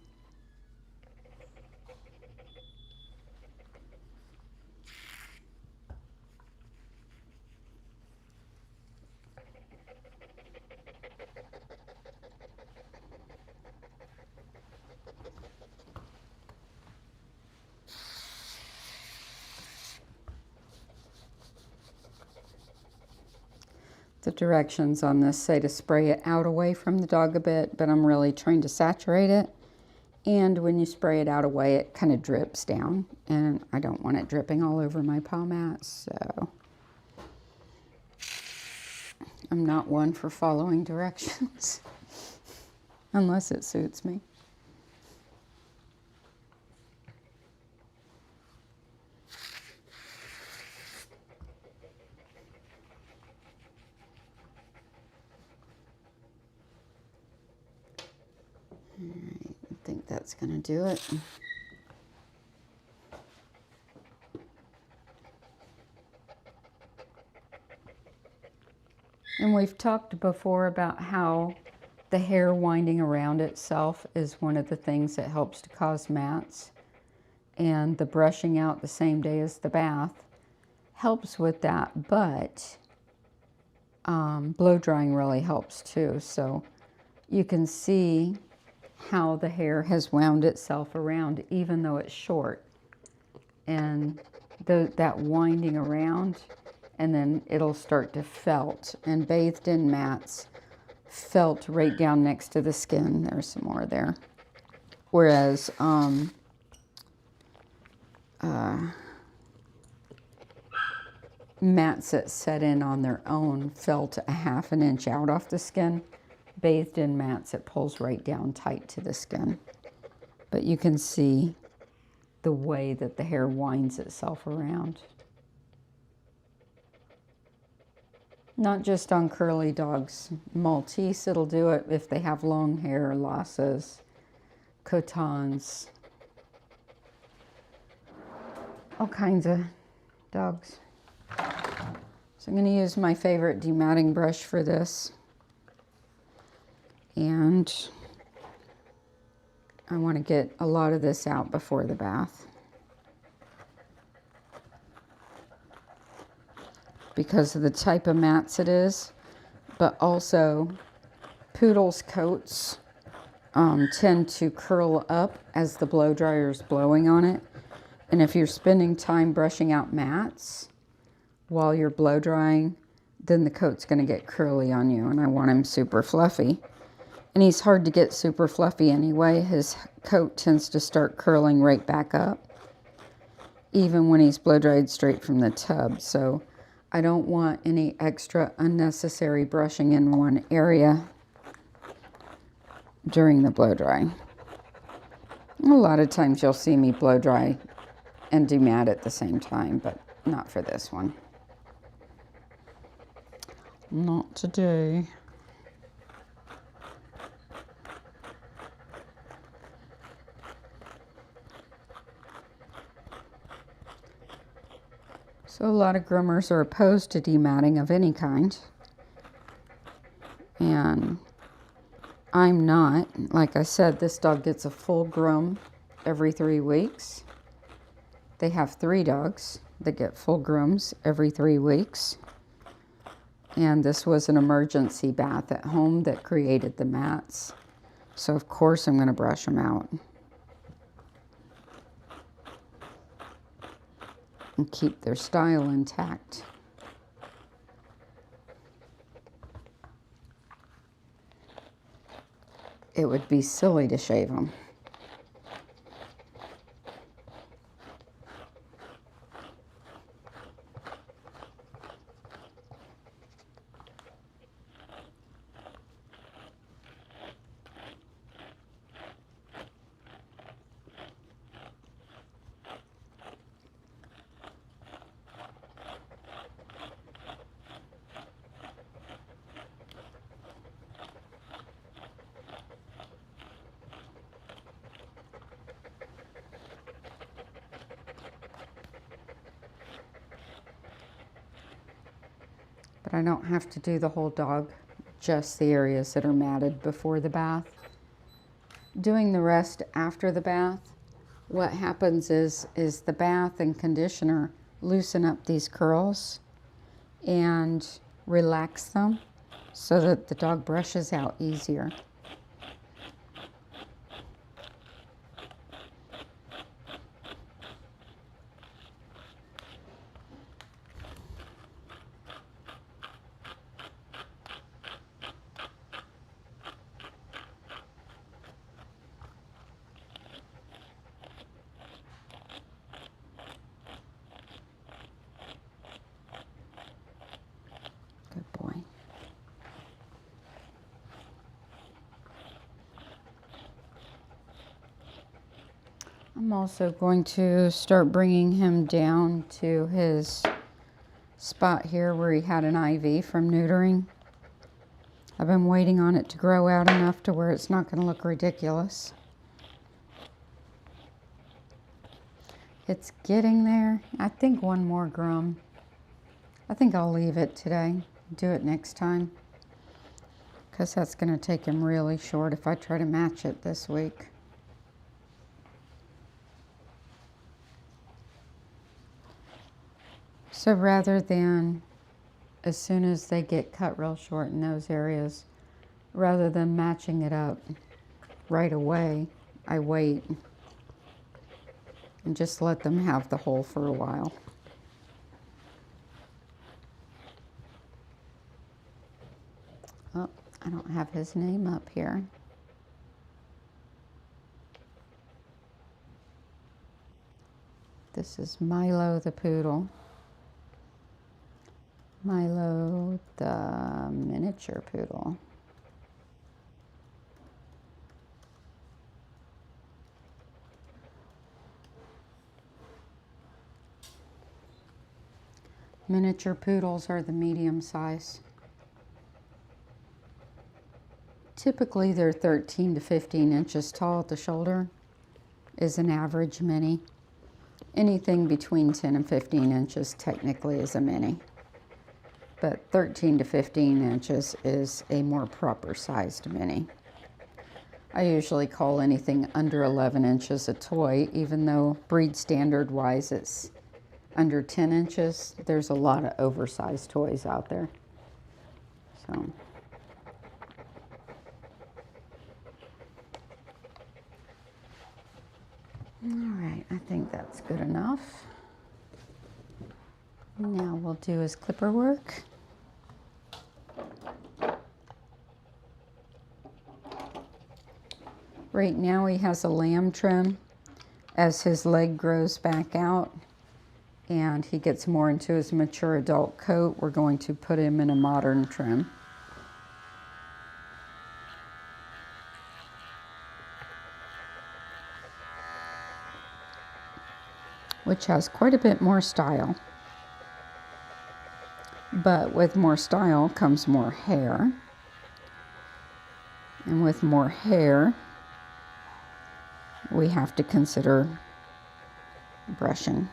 The directions on this say to spray it out away from the dog a bit, but I'm really trying to saturate it. And when you spray it out away, it kind of drips down, and I don't want it dripping all over my paw mats, so I'm not one for following directions unless it suits me. Alright, I think that's going to do it. And we've talked before about how the hair winding around itself is one of the things that helps to cause mats. And the brushing out the same day as the bath helps with that, but blow drying really helps too. So you can see how the hair has wound itself around even though it's short. And that winding around, and then it'll start to felt, and bathed in mats felt right down next to the skin. There's some more there. Whereas mats that set in on their own felt a ½ an inch out off the skin. Bathed in mats, it pulls right down tight to the skin. But you can see the way that the hair winds itself around. Not just on curly dogs. Maltese, it'll do it if they have long hair, Lhasas, Cotons, all kinds of dogs. So I'm going to use my favorite dematting brush for this. And I want to get a lot of this out before the bath, because of the type of mats it is, but also poodles' coats tend to curl up as the blow dryer is blowing on it. And if you're spending time brushing out mats while you're blow drying, then the coat's going to get curly on you, and I want him super fluffy. And he's hard to get super fluffy anyway. His coat tends to start curling right back up, even when he's blow dried straight from the tub. So I don't want any extra unnecessary brushing in one area during the blow dry. A lot of times you'll see me blow dry and demat at the same time, but not for this one. Not today. So a lot of groomers are opposed to dematting of any kind. And I'm not. Like I said, this dog gets a full groom every 3 weeks. They have 3 dogs. that get full grooms every 3 weeks. And this was an emergency bath at home that created the mats. So of course I'm going to brush them out and keep their style intact. It would be silly to shave them. But I don't have to do the whole dog, just the areas that are matted before the bath. Doing the rest after the bath, what happens is the bath and conditioner loosen up these curls and relax them so that the dog brushes out easier. Good boy. I'm also going to start bringing him down to his spot here where he had an IV from neutering. I've been waiting on it to grow out enough to where it's not going to look ridiculous. It's getting there. I think one more groom. I think I'll leave it today. Do it next time, because that's going to take him really short if I try to match it this week. So rather than, as soon as they get cut real short in those areas, rather than matching it up right away, I wait and just let them have the hole for a while. Oh, I don't have his name up here. This is Milo the poodle. Milo the miniature poodle. Miniature poodles are the medium size. Typically they're 13 to 15 inches tall at the shoulder is an average mini. Anything between 10 and 15 inches technically is a mini. But 13 to 15 inches is a more proper sized mini. I usually call anything under 11 inches a toy, even though breed standard wise it's under 10 inches. There's a lot of oversized toys out there. So. All right, I think that's good enough. Now we'll do his clipper work. Right now he has a lamb trim. As his leg grows back out and he gets more into his mature adult coat, we're going to put him in a modern trim. Which has quite a bit more style. But with more style comes more hair. And with more hair, we have to consider brushing.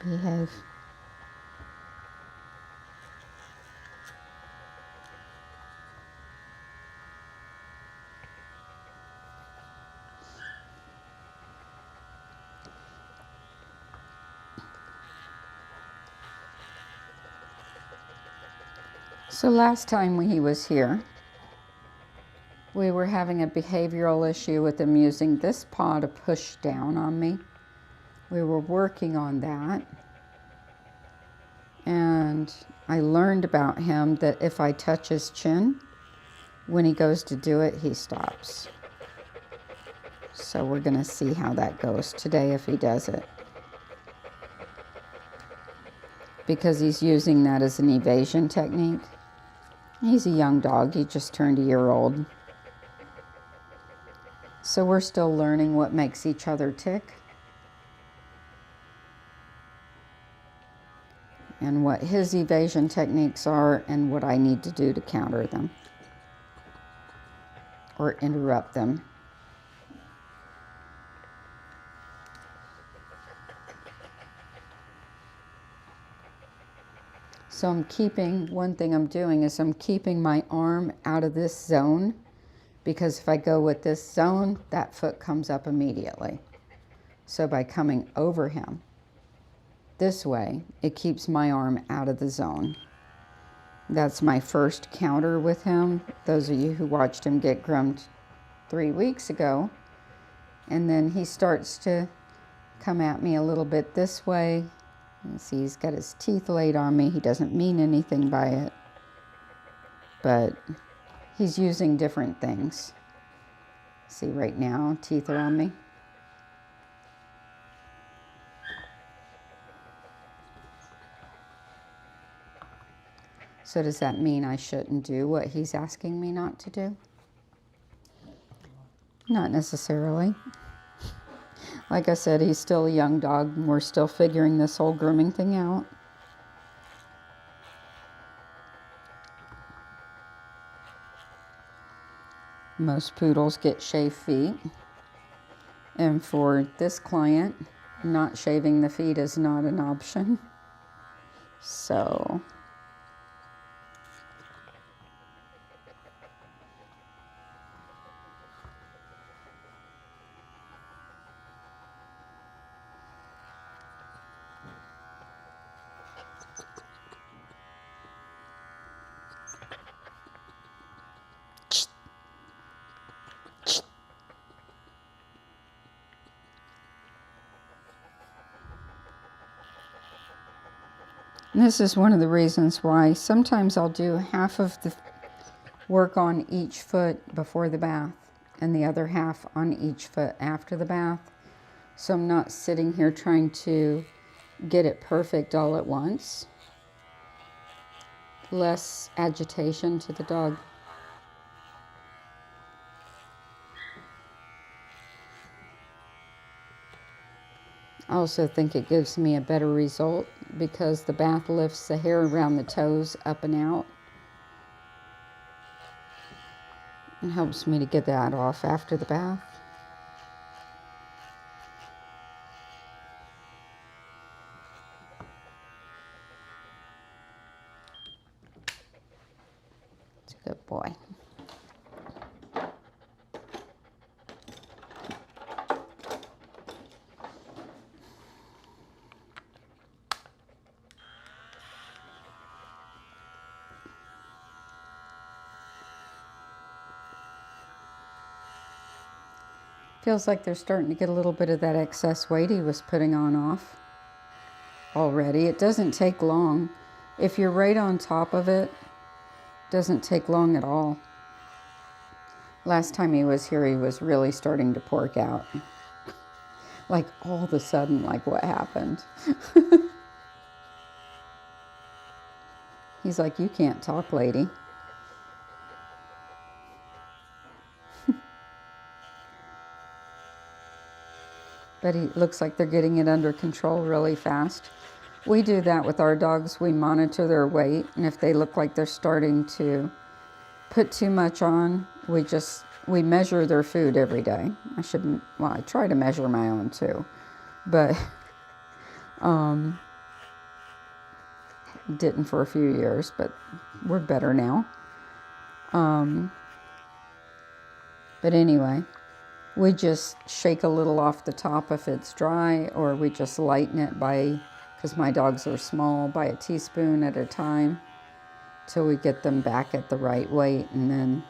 Behave. So last time he was here, we were having a behavioral issue with him using this paw to push down on me. We were working on that. And I learned about him that if I touch his chin, when he goes to do it, he stops. So we're going to see how that goes today if he does it. Because he's using that as an evasion technique. He's a young dog. He just turned a year old. So we're still learning what makes each other tick. And what his evasion techniques are and what I need to do to counter them. Or interrupt them. So one thing I'm doing is I'm keeping my arm out of this zone, because if I go with this zone, that foot comes up immediately. So by coming over him this way, it keeps my arm out of the zone. That's my first counter with him. Those of you who watched him get groomed 3 weeks ago, and then he starts to come at me a little bit this way. You see, he's got his teeth laid on me. He doesn't mean anything by it, but he's using different things. See, right now, teeth are on me. So does that mean I shouldn't do what he's asking me not to do? Not necessarily. Like I said, he's still a young dog, and we're still figuring this whole grooming thing out. Most poodles get shaved feet. And for this client, not shaving the feet is not an option. So and this is one of the reasons why sometimes I'll do half of the work on each foot before the bath and the other half on each foot after the bath. So I'm not sitting here trying to get it perfect all at once. Less agitation to the dog. I also think it gives me a better result because the bath lifts the hair around the toes up and out. It helps me to get that off after the bath. It's a good boy. Feels like they're starting to get a little bit of that excess weight he was putting on off already. It doesn't take long. If you're right on top of it, it doesn't take long at all. Last time he was here, he was really starting to pork out. Like all of a sudden, like what happened? He's like, you can't talk, lady. But it looks like they're getting it under control really fast. We do that with our dogs. We monitor their weight, and if they look like they're starting to put too much on, we measure their food every day. I try to measure my own too, but didn't for a few years, but we're better now. But anyway, we just shake a little off the top if it's dry, or we just lighten it because my dogs are small, by a teaspoon at a time till we get them back at the right weight, and then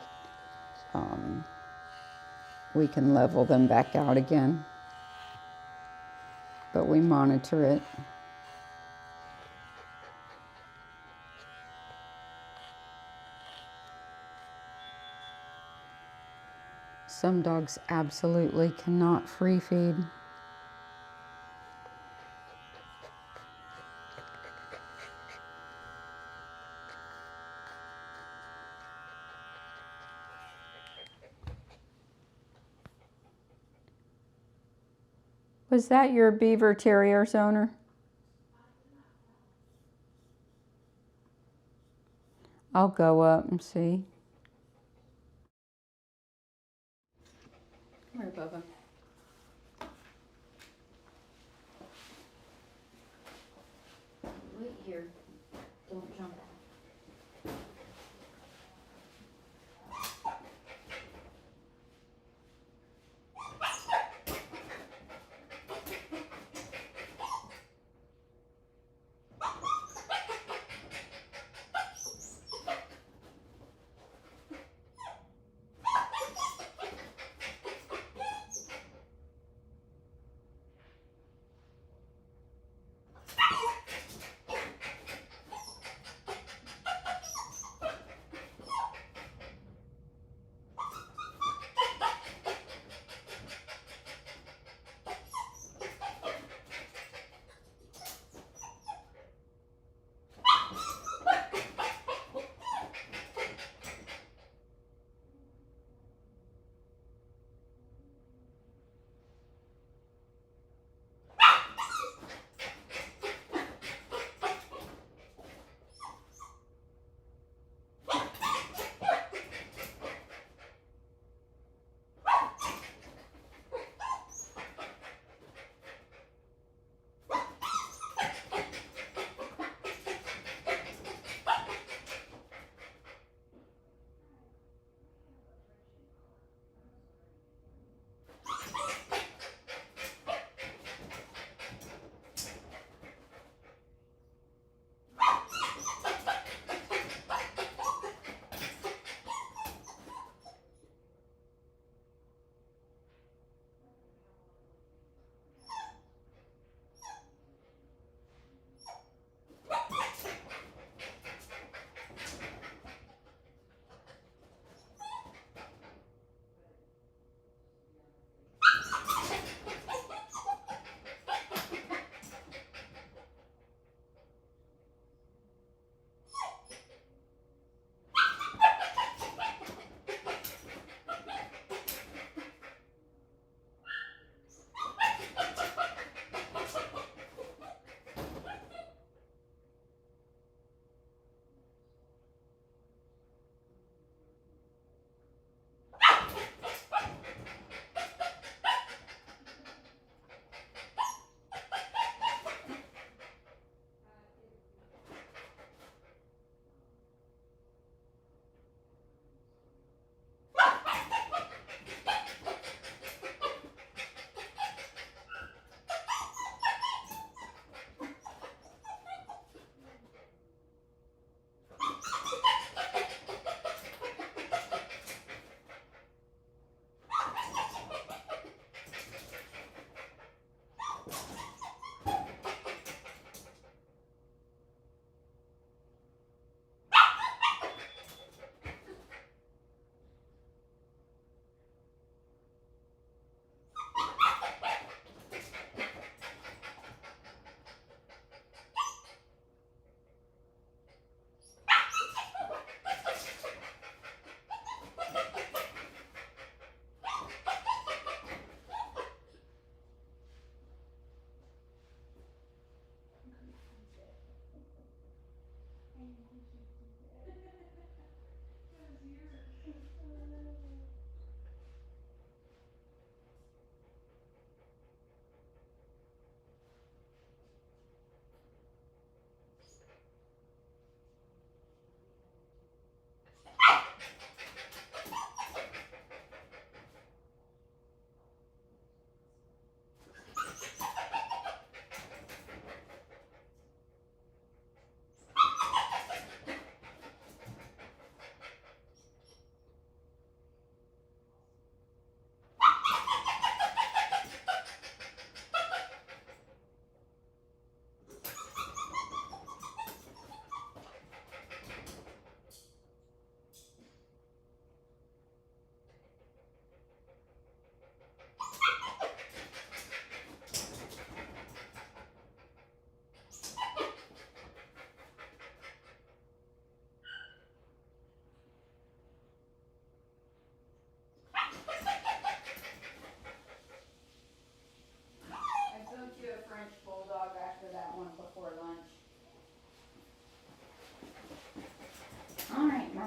we can level them back out again. But we monitor it. Some dogs absolutely cannot free feed. Was that your Beaver Terrier's owner? I'll go up and see. Come here, Bubba. Wait here. Don't jump.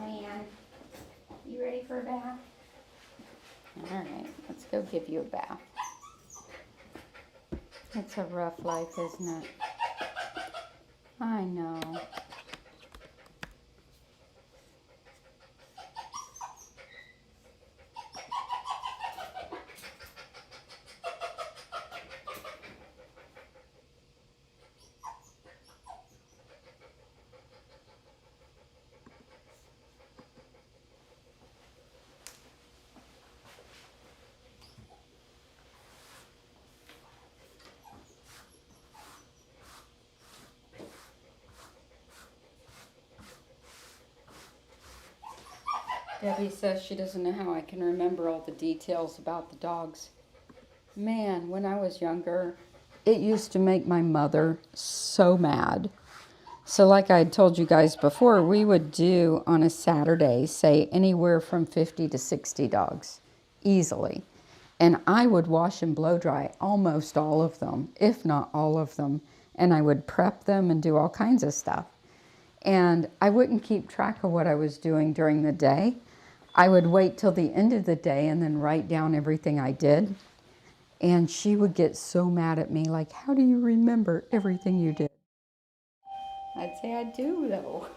man. You ready for a bath? All right, let's go give you a bath. It's a rough life, isn't it? I know. Debbie says she doesn't know how I can remember all the details about the dogs. Man, when I was younger, it used to make my mother so mad. So like I had told you guys before, we would do on a Saturday, say anywhere from 50 to 60 dogs, easily. And I would wash and blow dry almost all of them, if not all of them. And I would prep them and do all kinds of stuff. And I wouldn't keep track of what I was doing during the day. I would wait till the end of the day and then write down everything I did. And she would get so mad at me, like, how do you remember everything you did? I'd say I do, though.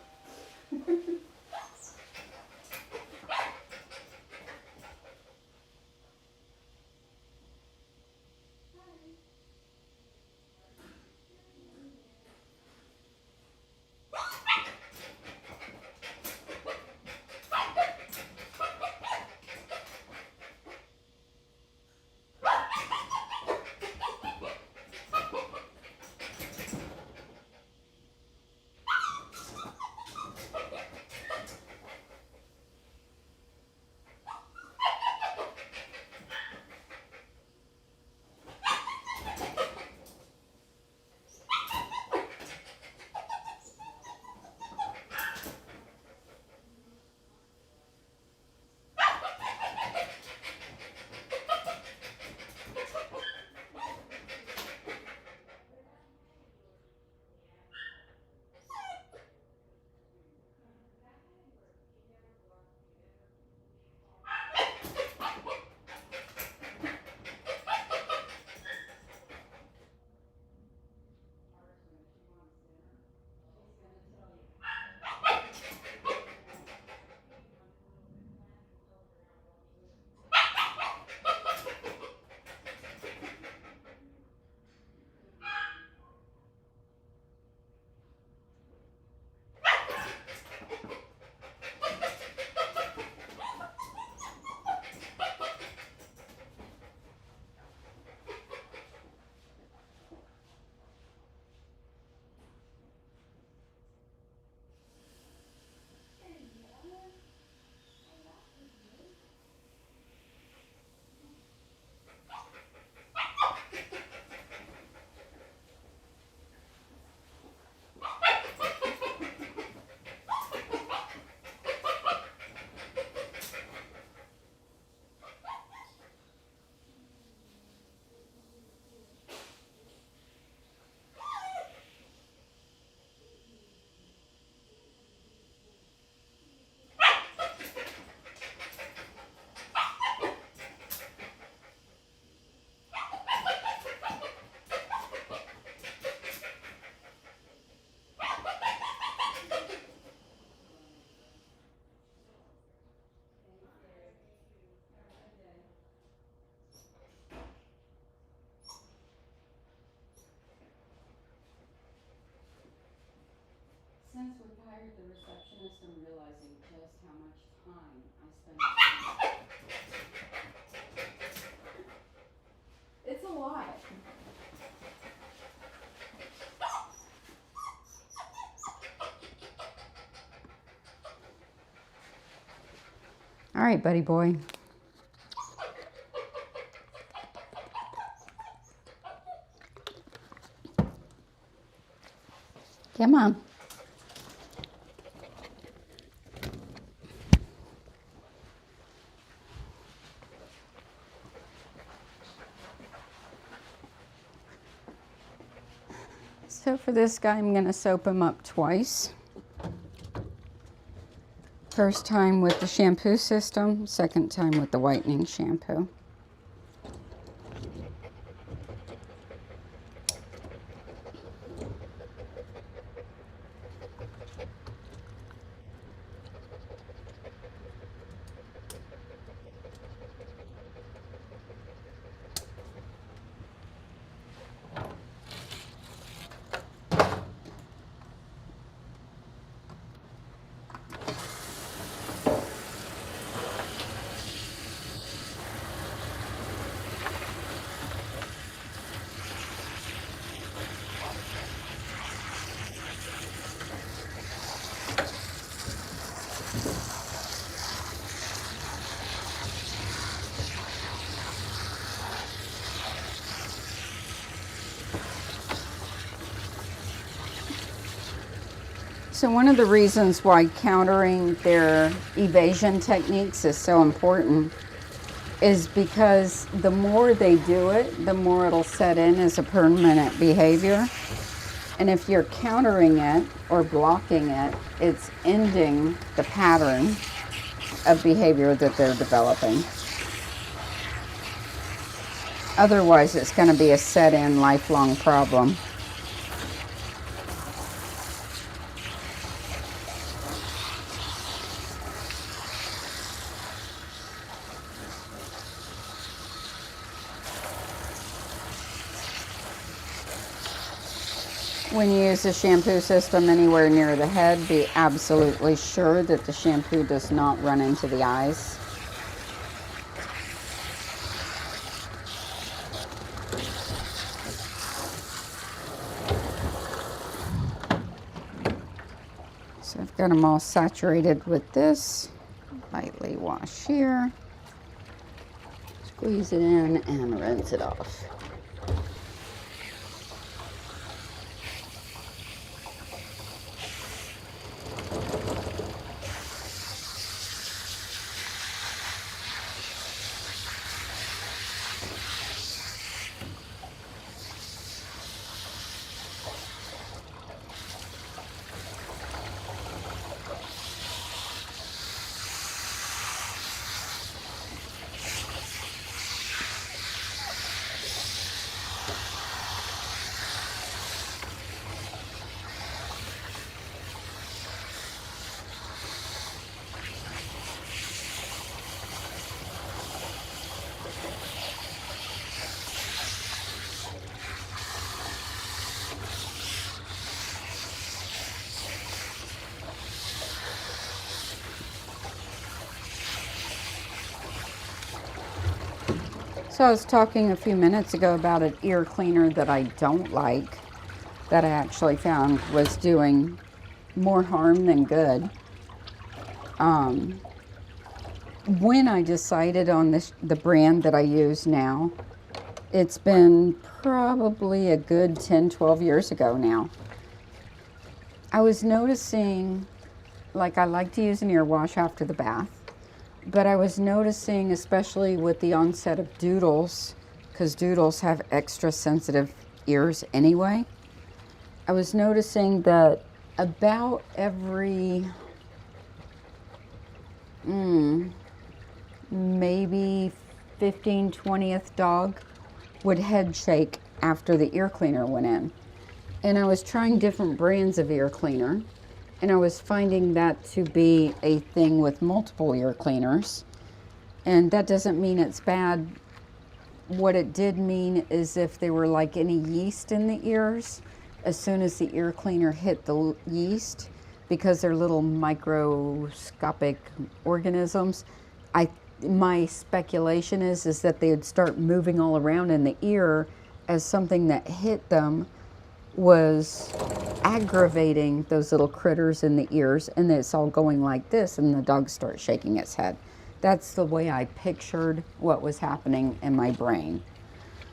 Since we've hired the receptionist, I'm realizing just how much time I spend. It's a lot. All right, buddy boy. Come on. So for this guy, I'm going to soap him up twice. First time with the shampoo system, second time with the whitening shampoo. So one of the reasons why countering their evasion techniques is so important is because the more they do it, the more it'll set in as a permanent behavior. And if you're countering it or blocking it, it's ending the pattern of behavior that they're developing. Otherwise, it's going to be a set-in lifelong problem. When you use a shampoo system anywhere near the head, be absolutely sure that the shampoo does not run into the eyes. So I've got them all saturated with this. Lightly wash here. Squeeze it in and rinse it off. So I was talking a few minutes ago about an ear cleaner that I don't like, that I actually found was doing more harm than good. When I decided on the brand that I use now, it's been probably a good 10, 12 years ago now. I was noticing, like, I like to use an ear wash after the bath. But I was noticing, especially with the onset of doodles, because doodles have extra sensitive ears anyway, I was noticing that about every, maybe 15, 20th dog would head shake after the ear cleaner went in. And I was trying different brands of ear cleaner. And I was finding that to be a thing with multiple ear cleaners. And that doesn't mean it's bad. What it did mean is if there were like any yeast in the ears, as soon as the ear cleaner hit the yeast, because they're little microscopic organisms, my speculation is that they would start moving all around in the ear as something that hit them was aggravating those little critters in the ears, and it's all going like this, and the dog starts shaking its head. That's the way I pictured what was happening in my brain.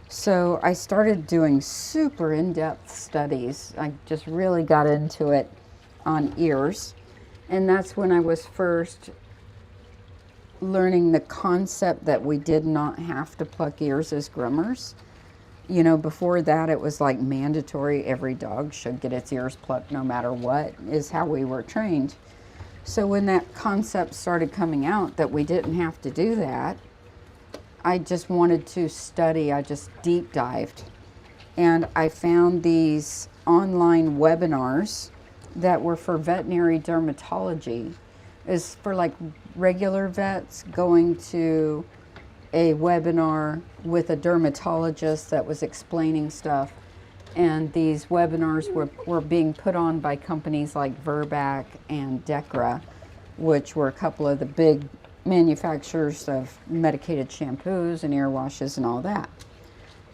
So I started doing super in-depth studies. I just really got into it on ears, and that's when I was first learning the concept that we did not have to pluck ears as groomers. You know, before that it was like mandatory, every dog should get its ears plucked no matter what, is how we were trained. So when that concept started coming out that we didn't have to do that, I just wanted to study. I just deep dived. And I found these online webinars that were for veterinary dermatology. Is for like regular vets going to a webinar with a dermatologist that was explaining stuff. And these webinars were being put on by companies like Verbac and Decra, which were a couple of the big manufacturers of medicated shampoos and ear washes and all that.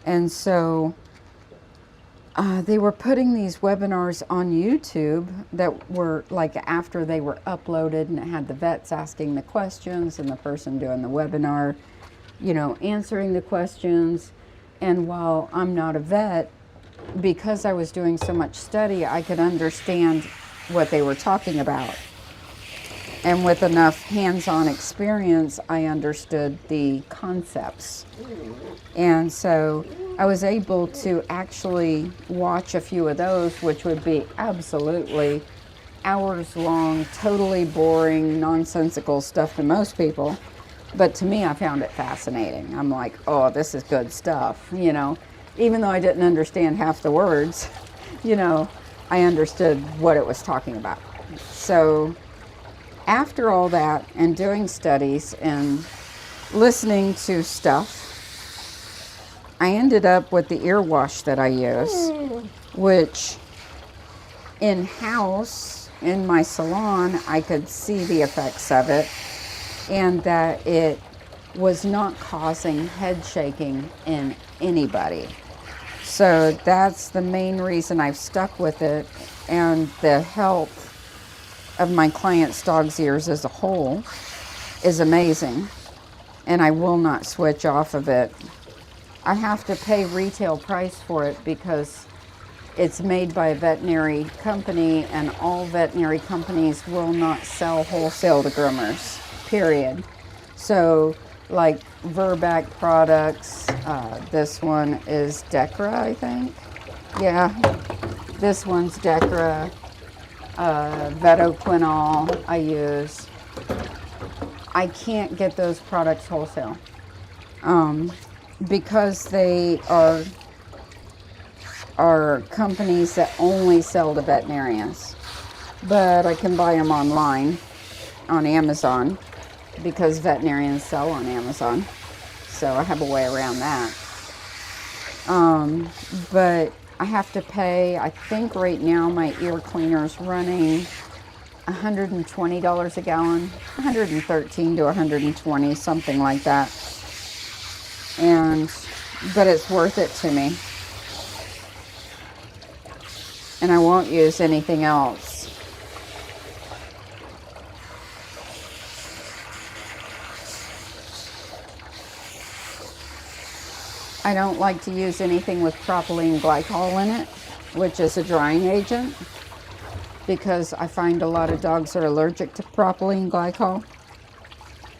And so they were putting these webinars on YouTube that were like after they were uploaded, and it had the vets asking the questions and the person doing the webinar, you know, answering the questions. And while I'm not a vet, because I was doing so much study, I could understand what they were talking about. And with enough hands-on experience, I understood the concepts. And so I was able to actually watch a few of those, which would be absolutely hours long, totally boring, nonsensical stuff to most people. But to me, I found it fascinating. I'm like, oh, this is good stuff, you know. Even though I didn't understand half the words, you know, I understood what it was talking about. So after all that and doing studies and listening to stuff, I ended up with the ear wash that I use, which in-house in my salon, I could see the effects of it, and that it was not causing head shaking in anybody. So that's the main reason I've stuck with it, and the health of my clients' dogs' ears as a whole is amazing, and I will not switch off of it. I have to pay retail price for it because it's made by a veterinary company, and all veterinary companies will not sell wholesale to groomers, period. So like Verbac products, this one is Decra, I think. Yeah, this one's Decra. Vetoquinol I use. I can't get those products wholesale because they are companies that only sell to veterinarians. But I can buy them online on Amazon because veterinarians sell on Amazon. So I have a way around that. But I have to pay, I think right now my ear cleaner's running $120 a gallon, 113 to 120, something like that. But it's worth it to me. And I won't use anything else. I don't like to use anything with propylene glycol in it, which is a drying agent, because I find a lot of dogs are allergic to propylene glycol.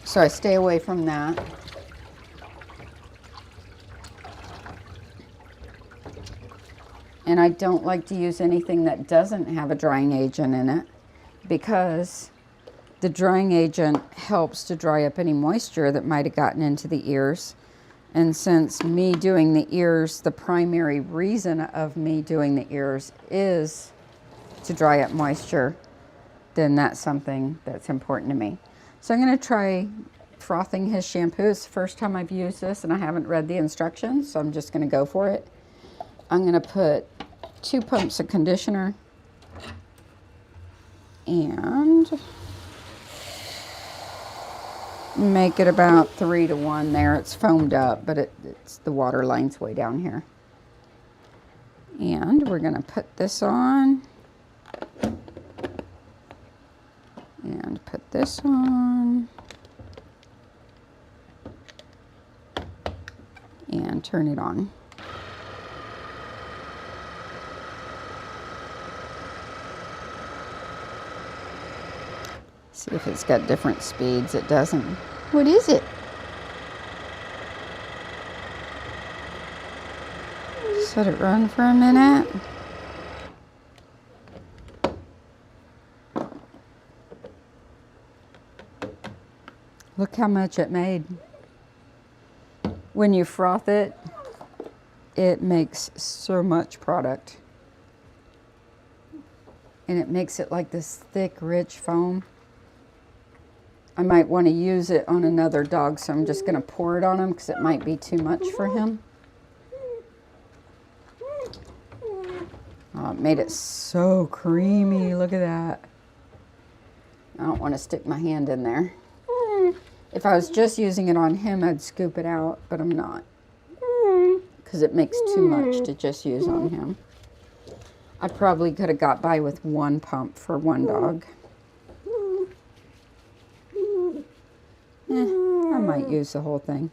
So I stay away from that. And I don't like to use anything that doesn't have a drying agent in it, because the drying agent helps to dry up any moisture that might have gotten into the ears. And since me doing the ears, the primary reason of me doing the ears is to dry up moisture, then that's something that's important to me. So I'm going to try frothing his shampoo. It's the first time I've used this, and I haven't read the instructions, so I'm just going to go for it. I'm going to put 2 pumps of conditioner and make it about 3 to 1 there. It's foamed up, but it's the water line's way down here. And we're going to put this on and put this on and turn it on. See if it's got different speeds. It doesn't. What is it? Just let it run for a minute. Look how much it made. When you froth it, it makes so much product. And it makes it like this thick, rich foam. I might want to use it on another dog, so I'm just going to pour it on him because it might be too much for him. Oh, it made it so creamy. Look at that. I don't want to stick my hand in there. If I was just using it on him, I'd scoop it out, but I'm not. Because it makes too much to just use on him. I probably could have got by with one pump for one dog. I might use the whole thing.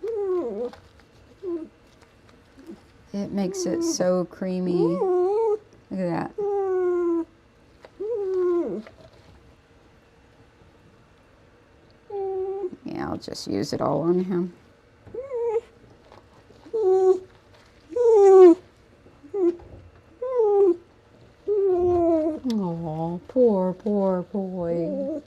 It makes it so creamy. Look at that. Yeah, I'll just use it all on him. Oh, poor boy.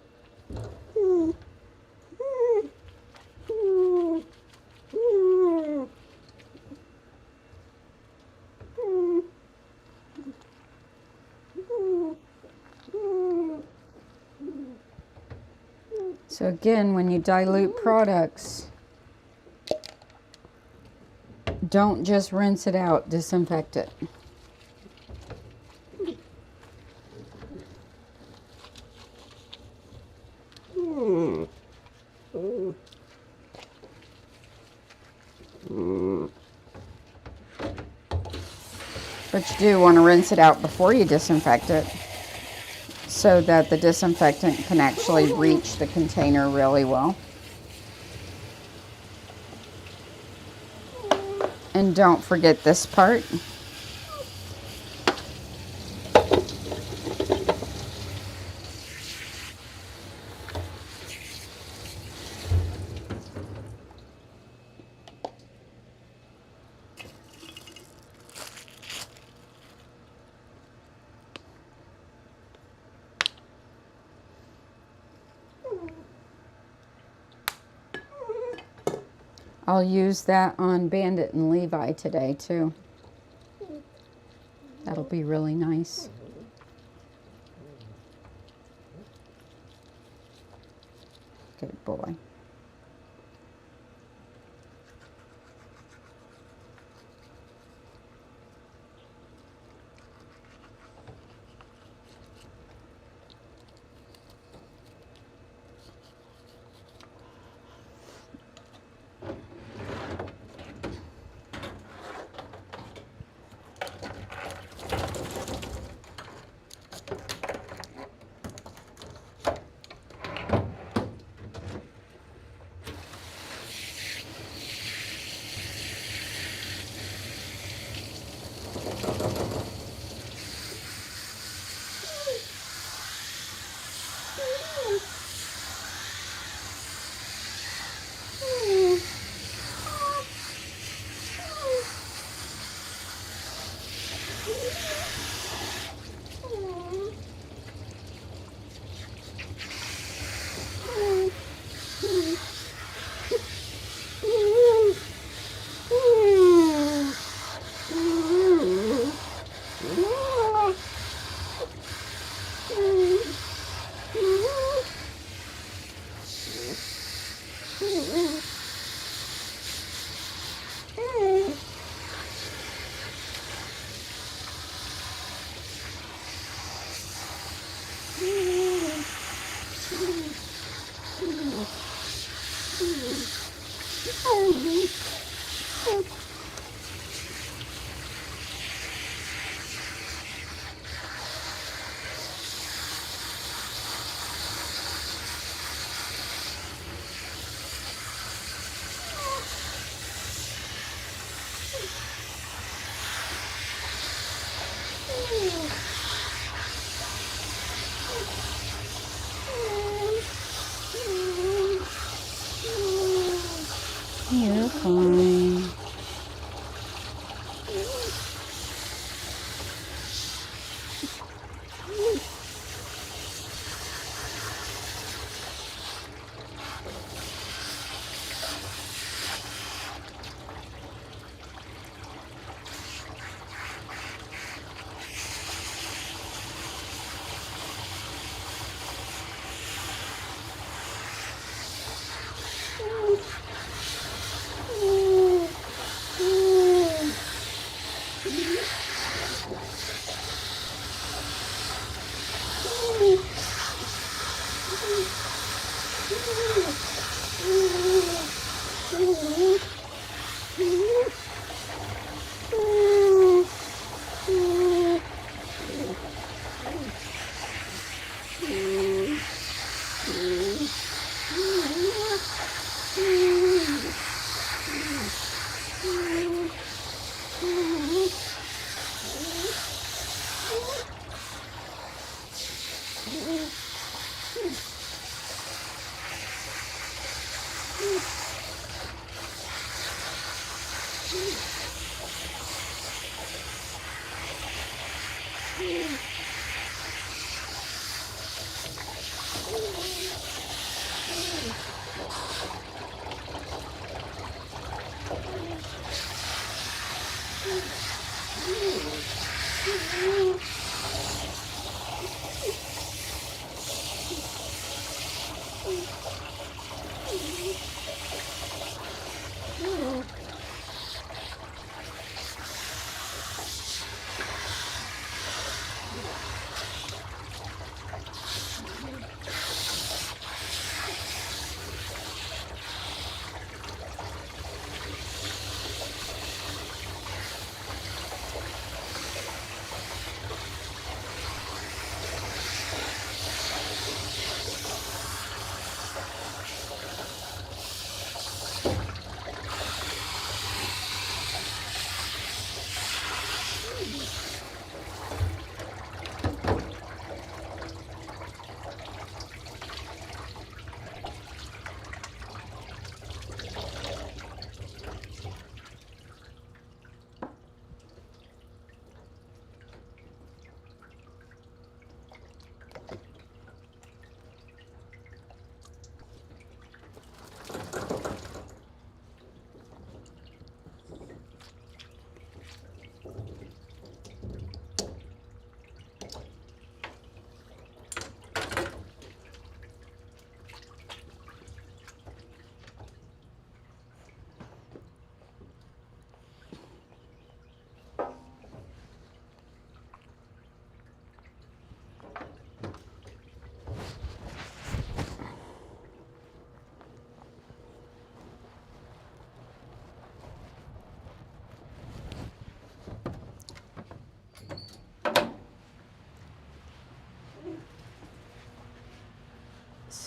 So again, when you dilute products, don't just rinse it out, disinfect it. But you do want to rinse it out before you disinfect it, so that the disinfectant can actually reach the container really well. And don't forget this part. I'll use that on Bandit and Levi today too. That'll be really nice. Good boy. You're fine.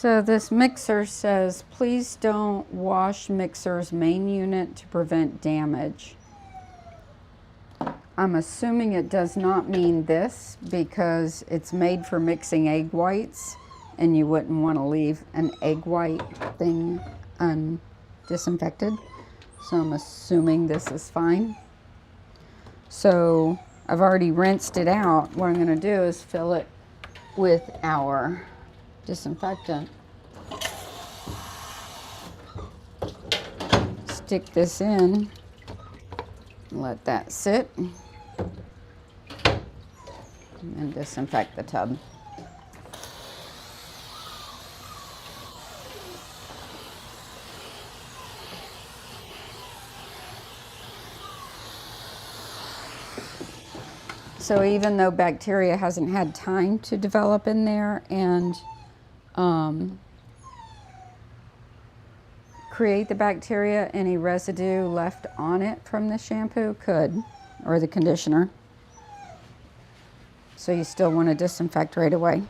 So this mixer says, please don't wash mixer's main unit to prevent damage. I'm assuming it does not mean this because it's made for mixing egg whites and you wouldn't want to leave an egg white thing undisinfected. So I'm assuming this is fine. So I've already rinsed it out. What I'm going to do is fill it with our disinfectant. Stick this in, let that sit, and disinfect the tub. So even though bacteria hasn't had time to develop in there and create the bacteria, any residue left on it from the shampoo could, or the conditioner. So you still want to disinfect right away.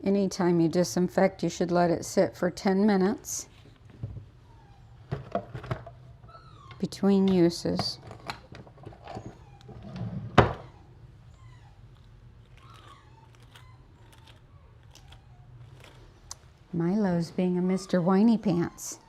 Anytime you disinfect, you should let it sit for 10 minutes between uses. Milo's being a Mr. Whiny Pants.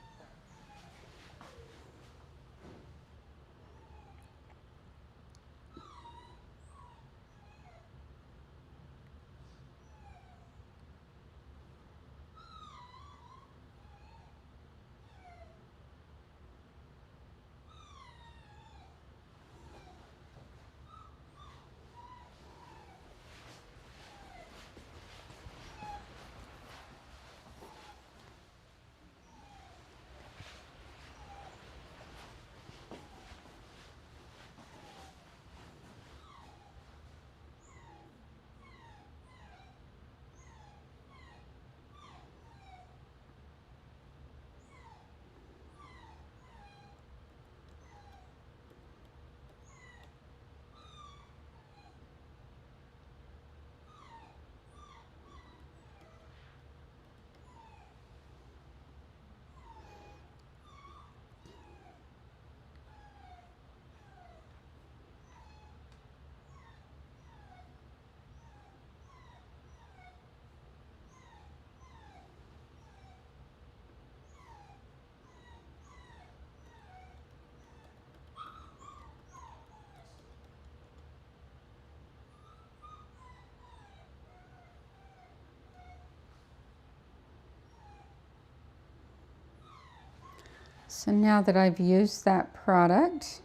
So now that I've used that product,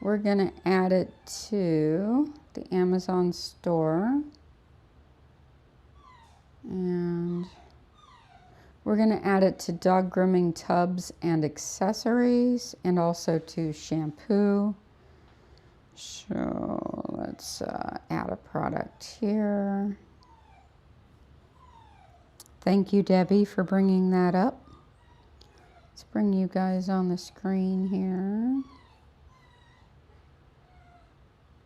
we're going to add it to the Amazon store. And we're going to add it to dog grooming tubs and accessories, and also to shampoo. So let's add a product here. Thank you, Debbie, for bringing that up. Let's bring you guys on the screen here.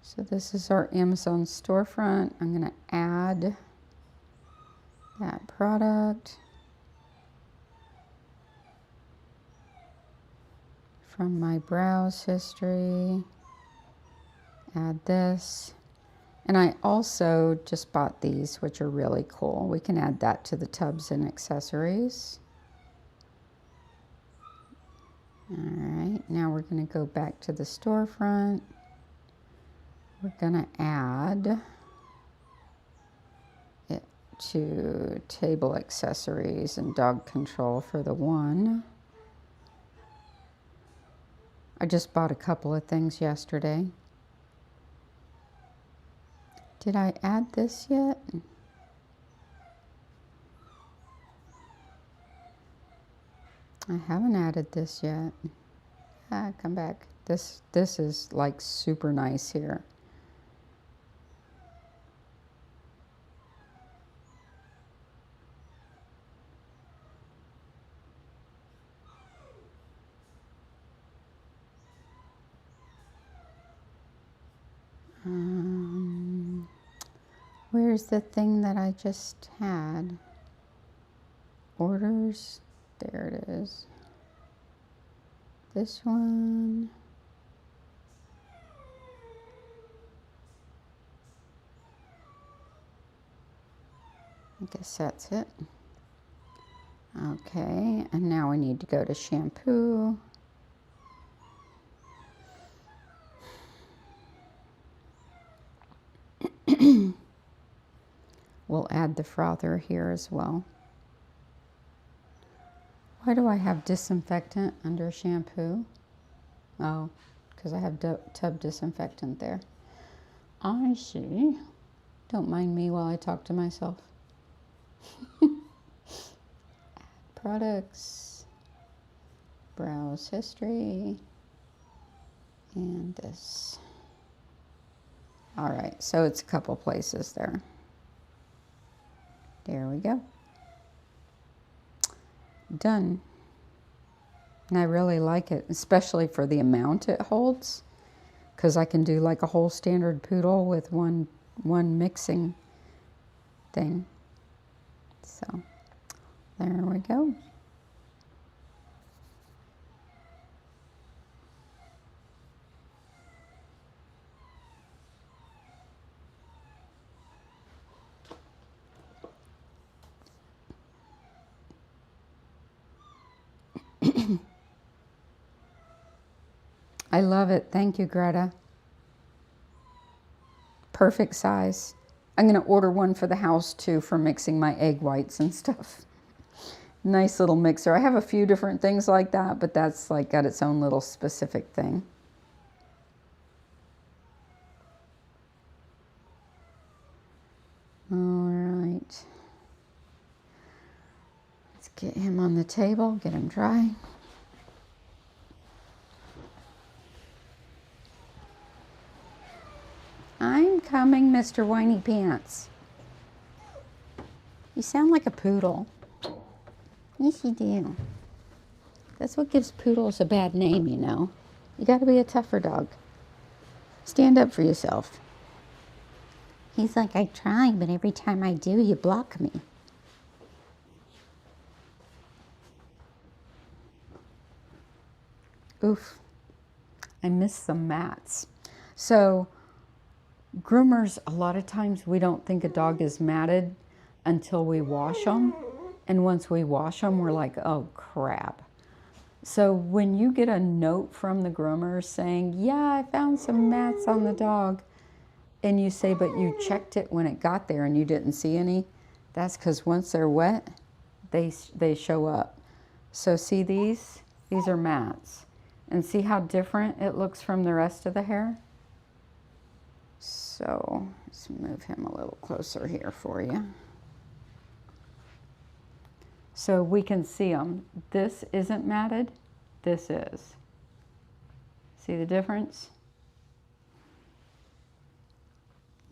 So this is our Amazon storefront. I'm going to add that product from my browse history. Add this. And I also just bought these, which are really cool. We can add that to the tubs and accessories. All right, now we're going to go back to the storefront. We're going to add it to table accessories and dog control for the one. I just bought a couple of things yesterday. Did I add this yet? I haven't added this yet. Come back. This is like super nice here. Where's the thing that I just had? Orders. There it is. This one. I guess that's it. Okay, and now we need to go to shampoo. We'll add the frother here as well. Why do I have disinfectant under shampoo? Oh, because I have tub disinfectant there. I see. Don't mind me while I talk to myself. Add products, browse history, and this. All right, so it's a couple places there. There we go. Done. And I really like it, especially for the amount it holds, because I can do like a whole standard poodle with one mixing thing. So there we go. I love it. Thank you, Greta. Perfect size. I'm going to order one for the house too for mixing my egg whites and stuff. Nice little mixer. I have a few different things like that, but that's like got its own little specific thing. All right. Let's get him on the table, get him dry. I'm coming, Mr. Whiny Pants. You sound like a poodle. Yes, you do. That's what gives poodles a bad name, you know. You gotta be a tougher dog. Stand up for yourself. He's like, I try, but every time I do, you block me. Oof. I missed some mats. So, groomers, a lot of times we don't think a dog is matted until we wash them. And once we wash them, we're like, oh crap. So when you get a note from the groomer saying, yeah, I found some mats on the dog, and you say, but you checked it when it got there and you didn't see any, that's because once they're wet, they show up. So see these? These are mats. And see how different it looks from the rest of the hair? So let's move him a little closer here for you. So we can see them. This isn't matted, this is. See the difference?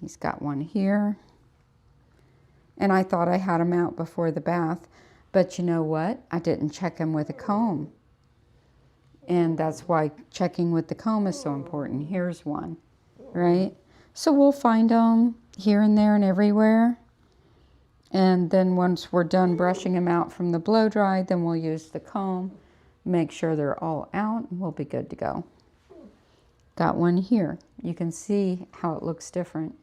He's got one here. And I thought I had him out before the bath, but you know what? I didn't check him with a comb. And that's why checking with the comb is so important. Here's one, right? So we'll find them here and there and everywhere. And then once we're done brushing them out from the blow dry, then we'll use the comb, make sure they're all out, and we'll be good to go. Got one here. You can see how it looks different.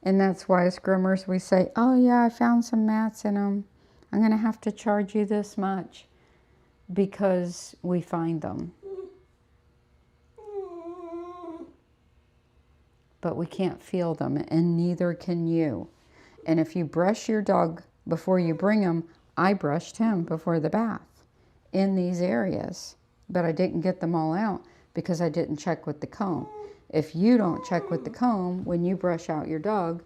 And that's why as groomers we say, oh yeah, I found some mats in them. I'm gonna have to charge you this much, because we find them. But we can't feel them, and neither can you. And if you brush your dog before you bring him, I brushed him before the bath in these areas, but I didn't get them all out because I didn't check with the comb. If you don't check with the comb when you brush out your dog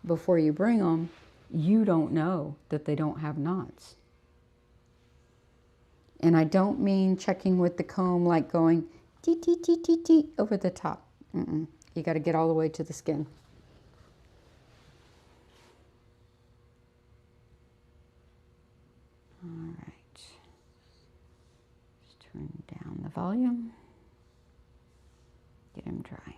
before you bring them, you don't know that they don't have knots. And I don't mean checking with the comb like going tee, tee, tee, tee, tee, over the top. You got to get all the way to the skin. All right. Just turn down the volume. Get him dry.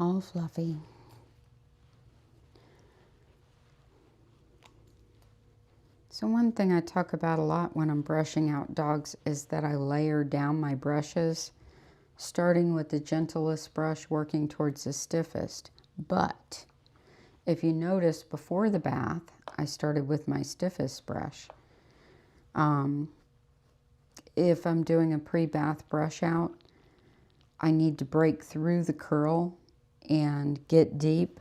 All fluffy. So one thing I talk about a lot when I'm brushing out dogs is that I layer down my brushes, starting with the gentlest brush, working towards the stiffest. But if you notice, before the bath, I started with my stiffest brush. If I'm doing a pre-bath brush out, I need to break through the curl and get deep.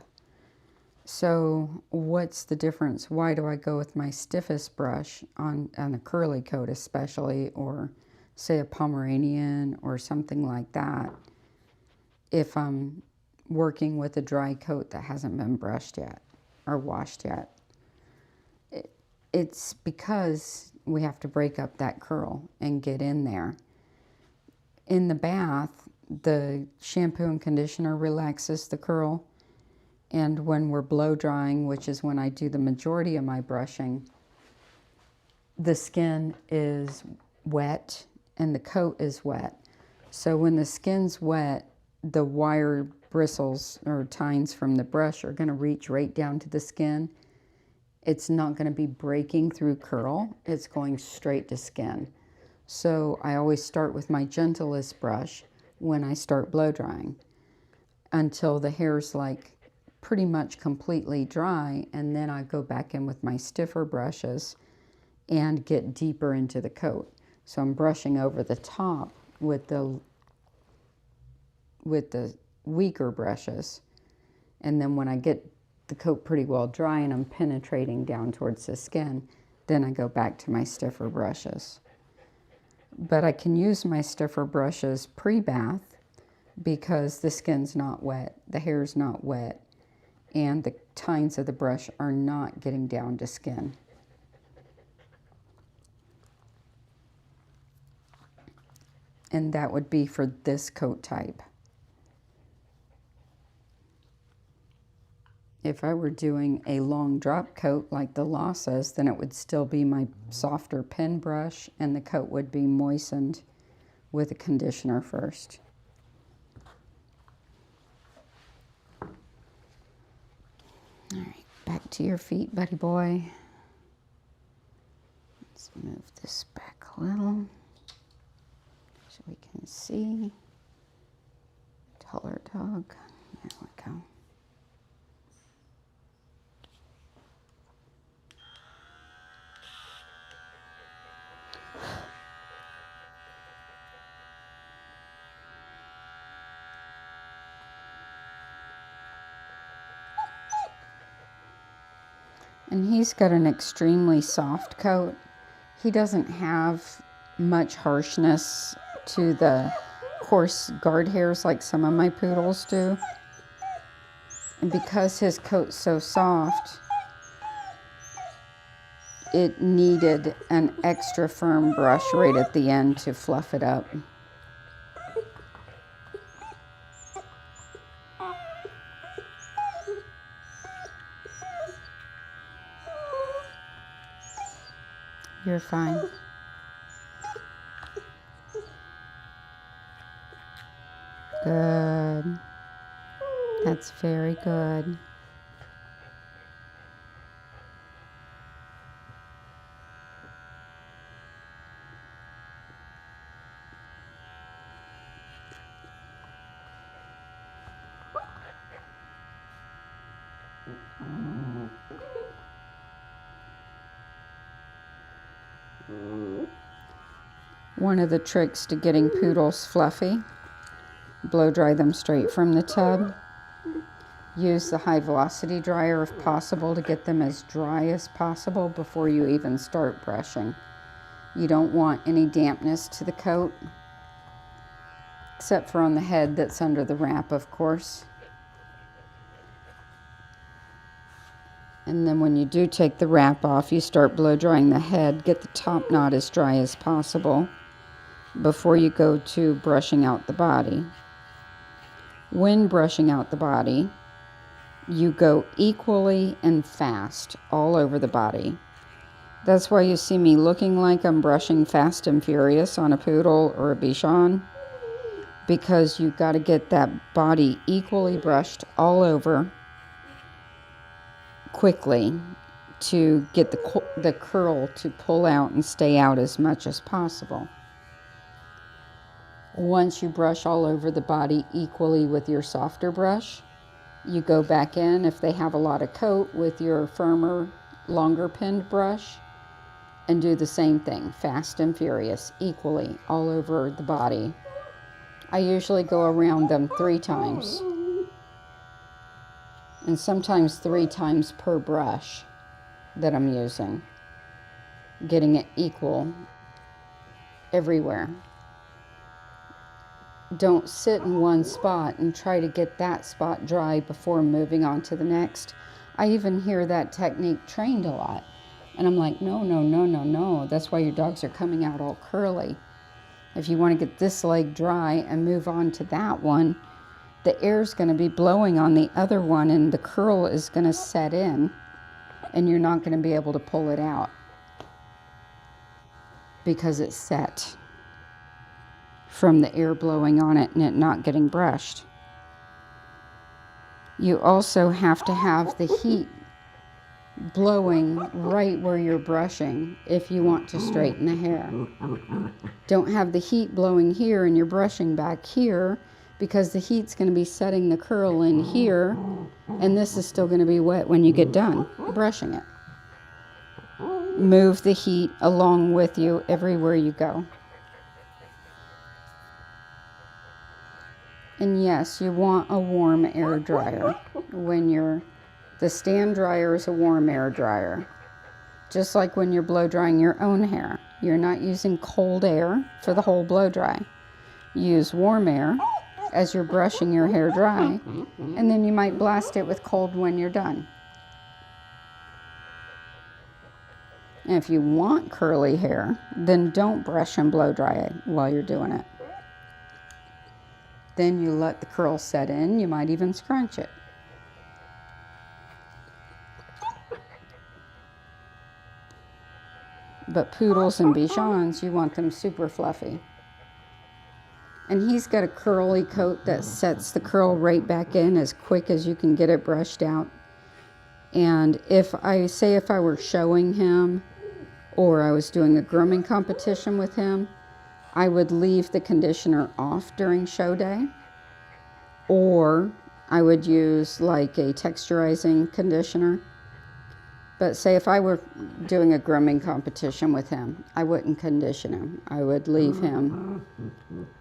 So what's the difference? Why do I go with my stiffest brush on a curly coat especially, or say a Pomeranian or something like that, if I'm working with a dry coat that hasn't been brushed yet or washed yet? It's because we have to break up that curl and get in there. In the bath, the shampoo and conditioner relaxes the curl. And when we're blow drying, which is when I do the majority of my brushing, the skin is wet and the coat is wet. So when the skin's wet, the wire bristles or tines from the brush are going to reach right down to the skin. It's not going to be breaking through curl. It's going straight to skin. So I always start with my gentlest brush when I start blow drying until the hair's like pretty much completely dry, and then I go back in with my stiffer brushes and get deeper into the coat. So I'm brushing over the top with the weaker brushes, and then when I get the coat pretty well dry and I'm penetrating down towards the skin, then I go back to my stiffer brushes. But I can use my stiffer brushes pre-bath because the skin's not wet, the hair's not wet, and the tines of the brush are not getting down to skin. And that would be for this coat type. If I were doing a long drop coat like the Losses, then it would still be my softer pen brush and the coat would be moistened with a conditioner first. All right, back to your feet, buddy boy. Let's move this back a little so we can see. Taller dog. There we go. And he's got an extremely soft coat. He doesn't have much harshness to the coarse guard hairs like some of my poodles do. And because his coat's so soft, it needed an extra firm brush right at the end to fluff it up. You're fine. Good. That's very good. One of the tricks to getting poodles fluffy, blow dry them straight from the tub. Use the high velocity dryer if possible to get them as dry as possible before you even start brushing. You don't want any dampness to the coat, except for on the head that's under the wrap, of course. And then when you do take the wrap off, you start blow drying the head. Get the top knot as dry as possible before you go to brushing out the body. When brushing out the body, you go equally and fast all over the body. That's why you see me looking like I'm brushing fast and furious on a poodle or a Bichon, because you've got to get that body equally brushed all over quickly to get the curl to pull out and stay out as much as possible. Once you brush all over the body equally with your softer brush, you go back in, if they have a lot of coat, with your firmer, longer pinned brush, and do the same thing, fast and furious, equally all over the body. I usually go around them 3 times, and sometimes 3 times per brush that I'm using, getting it equal everywhere. Don't sit in one spot and try to get that spot dry before moving on to the next. I even hear that technique trained a lot. And I'm like, no, no, no, no, no. That's why your dogs are coming out all curly. If you want to get this leg dry and move on to that one, the air's going to be blowing on the other one and the curl is going to set in and you're not going to be able to pull it out because it's set from the air blowing on it and it not getting brushed. You also have to have the heat blowing right where you're brushing if you want to straighten the hair. Don't have the heat blowing here and you're brushing back here, because the heat's going to be setting the curl in here and this is still going to be wet when you get done brushing it. Move the heat along with you everywhere you go. And yes, you want a warm air dryer. The stand dryer is a warm air dryer. Just like when you're blow drying your own hair. You're not using cold air for the whole blow dry. Use warm air as you're brushing your hair dry, and then you might blast it with cold when you're done. And if you want curly hair, then don't brush and blow dry it while you're doing it. Then you let the curl set in. You might even scrunch it. But poodles and Bichons, you want them super fluffy. And he's got a curly coat that sets the curl right back in as quick as you can get it brushed out. And if I were showing him or I was doing a grooming competition with him, I would leave the conditioner off during show day, or I would use like a texturizing conditioner. But say if I were doing a grooming competition with him, I wouldn't condition him. I would leave him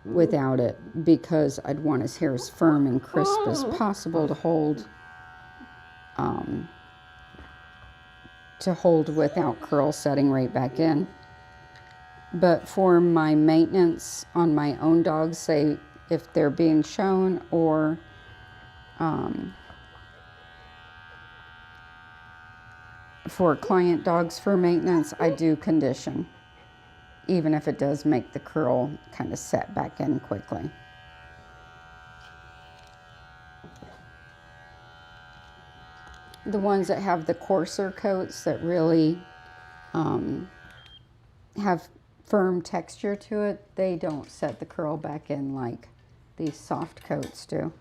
without it because I'd want his hair as firm and crisp as possible to hold without curl setting right back in. But for my maintenance on my own dogs, say if they're being shown or for client dogs for maintenance, I do condition, even if it does make the curl kind of set back in quickly. The ones that have the coarser coats that really have firm texture to it, they don't set the curl back in like these soft coats do.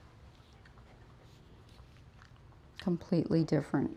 Completely different.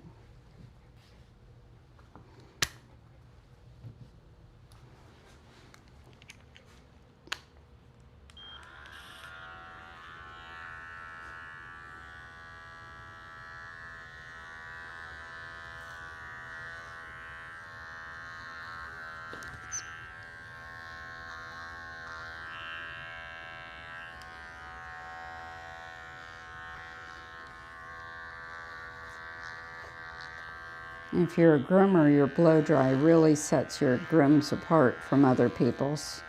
If you're a groomer, your blow dry really sets your grooms apart from other people's.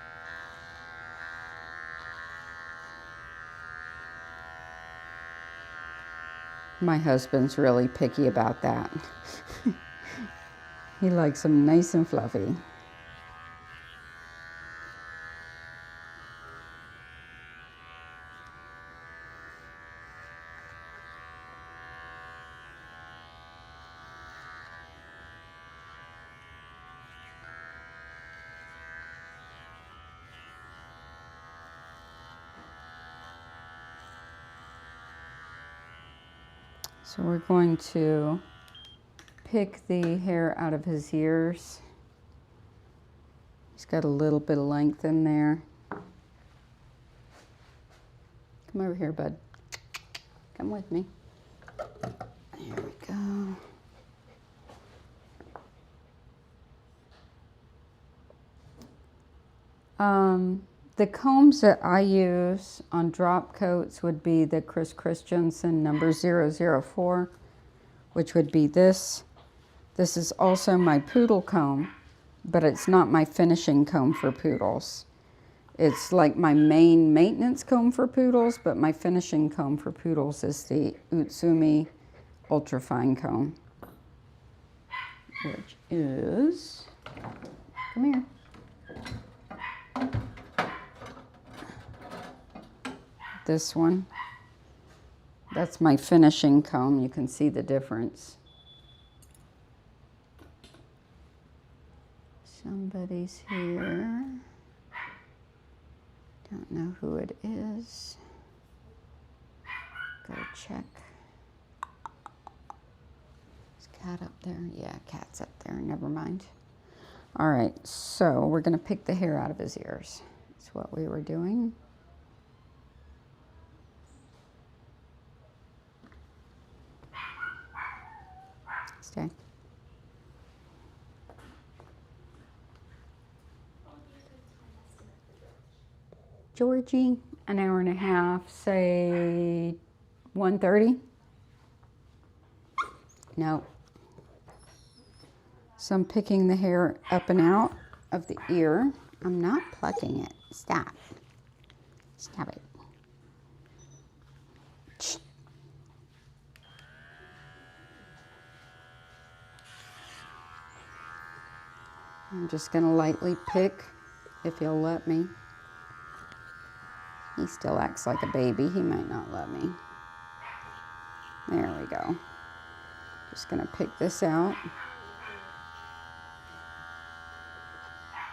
My husband's really picky about that. He likes them nice and fluffy. So we're going to pick the hair out of his ears. He's got a little bit of length in there. Come over here, bud. Come with me. There we go. The combs that I use on drop coats would be the Chris Christensen number 004, which would be this. This is also my poodle comb, but it's not my finishing comb for poodles. It's like my main maintenance comb for poodles, but my finishing comb for poodles is the Utsumi Ultrafine Comb, which is, come here. This one. That's my finishing comb. You can see the difference. Somebody's here. Don't know who it is. Go check. Is Cat up there? Yeah, Cat's up there. Never mind. All right, so we're going to pick the hair out of his ears. That's what we were doing. Stay. Georgie, an hour and a half, say 1:30. No. So I'm picking the hair up and out of the ear. I'm not plucking it. Stop. Stop it. I'm just going to lightly pick, if he'll let me. He still acts like a baby. He might not let me. There we go. Just going to pick this out.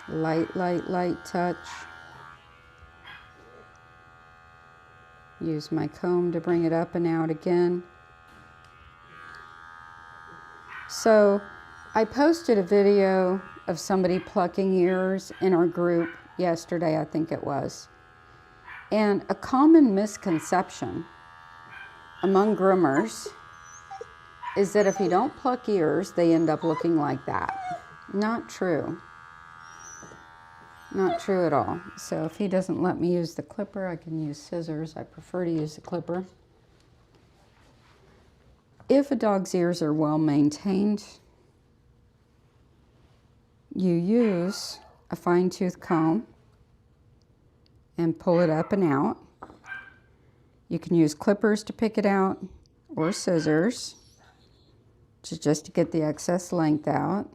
Light, light, light touch. Use my comb to bring it up and out again. So I posted a video of somebody plucking ears in our group yesterday, I think it was. And a common misconception among groomers is that if you don't pluck ears, they end up looking like that. Not true. Not true at all. So if he doesn't let me use the clipper, I can use scissors. I prefer to use the clipper. If a dog's ears are well maintained, you use a fine-tooth comb and pull it up and out. You can use clippers to pick it out or scissors just to get the excess length out,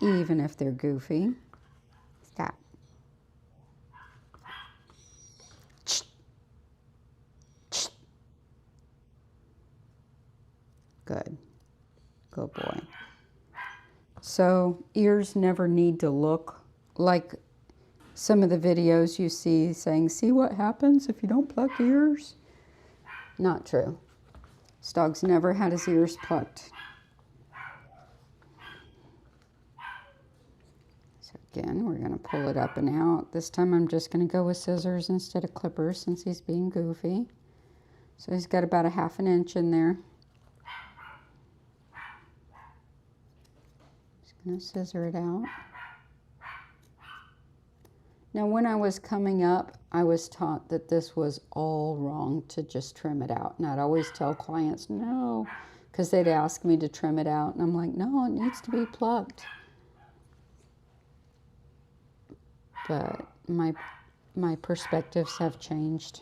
even if they're goofy. Stop. Good. Good boy. So ears never need to look like some of the videos you see saying, see what happens if you don't pluck ears? Not true. This dog's never had his ears plucked. So again, we're going to pull it up and out. This time I'm just going to go with scissors instead of clippers since he's being goofy. So he's got about a ½ inch in there. Just going to scissor it out. Now, when I was coming up, I was taught that this was all wrong to just trim it out. And I'd always tell clients, no, because they'd ask me to trim it out. And I'm like, no, it needs to be plucked. But my perspectives have changed.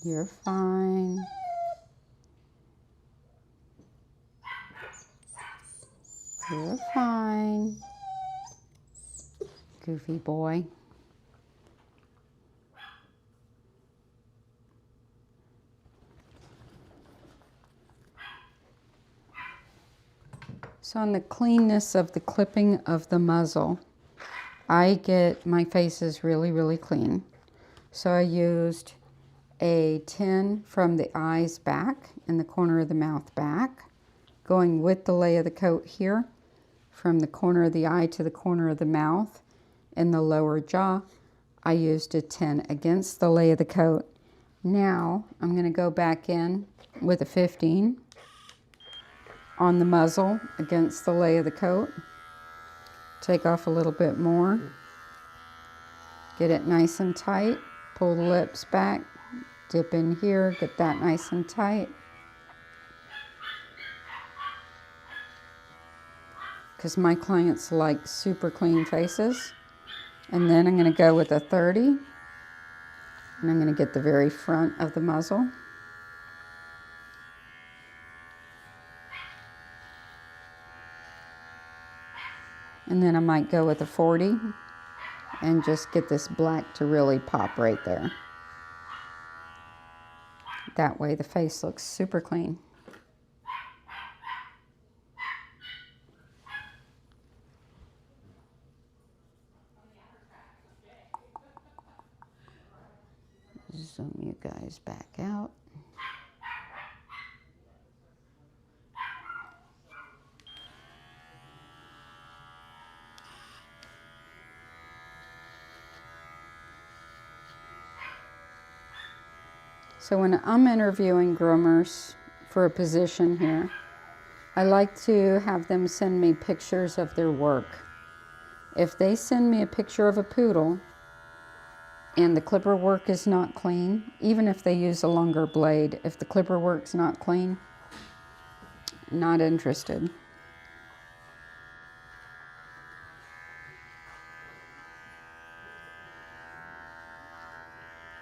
You're fine. You're fine. Goofy boy. So on the cleanness of the clipping of the muzzle, I get my faces really, really clean. So I used a 10 from the eyes back in the corner of the mouth back, going with the lay of the coat here, from the corner of the eye to the corner of the mouth in the lower jaw. I used a 10 against the lay of the coat. Now I'm going to go back in with a 15 on the muzzle against the lay of the coat. Take off a little bit more. Get it nice and tight. Pull the lips back. Dip in here. Get that nice and tight. Because my clients like super clean faces. And then I'm going to go with a 30. And I'm going to get the very front of the muzzle. And then I might go with a 40 and just get this black to really pop right there. That way the face looks super clean. Zoom you guys back out. So when I'm interviewing groomers for a position here, I like to have them send me pictures of their work. If they send me a picture of a poodle and the clipper work is not clean, even if they use a longer blade, if the clipper work's not clean, not interested.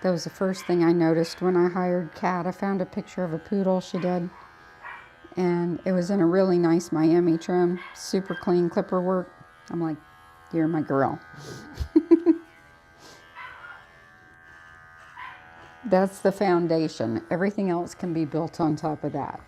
That was the first thing I noticed when I hired Kat. I found a picture of a poodle she did, and it was in a really nice Miami trim, super clean clipper work. I'm like, you're my girl. That's the foundation. Everything else can be built on top of that.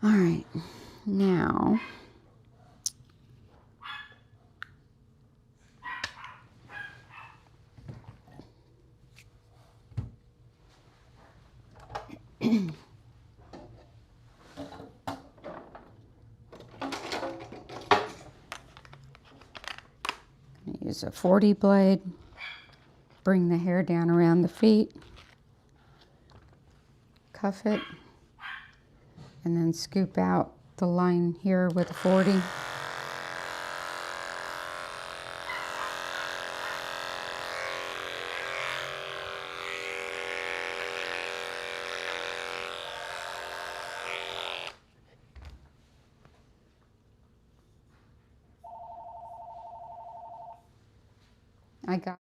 All right, now use a 40 blade, bring the hair down around the feet, cuff it, and then scoop out the line here with a 40. I got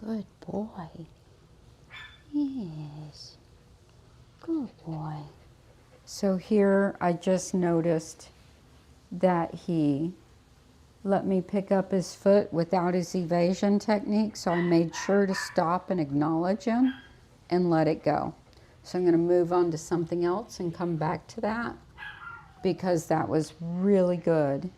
Good boy. Yes. Good boy. So here I just noticed that he let me pick up his foot without his evasion technique, so I made sure to stop and acknowledge him and let it go. So I'm going to move on to something else and come back to that because that was really good.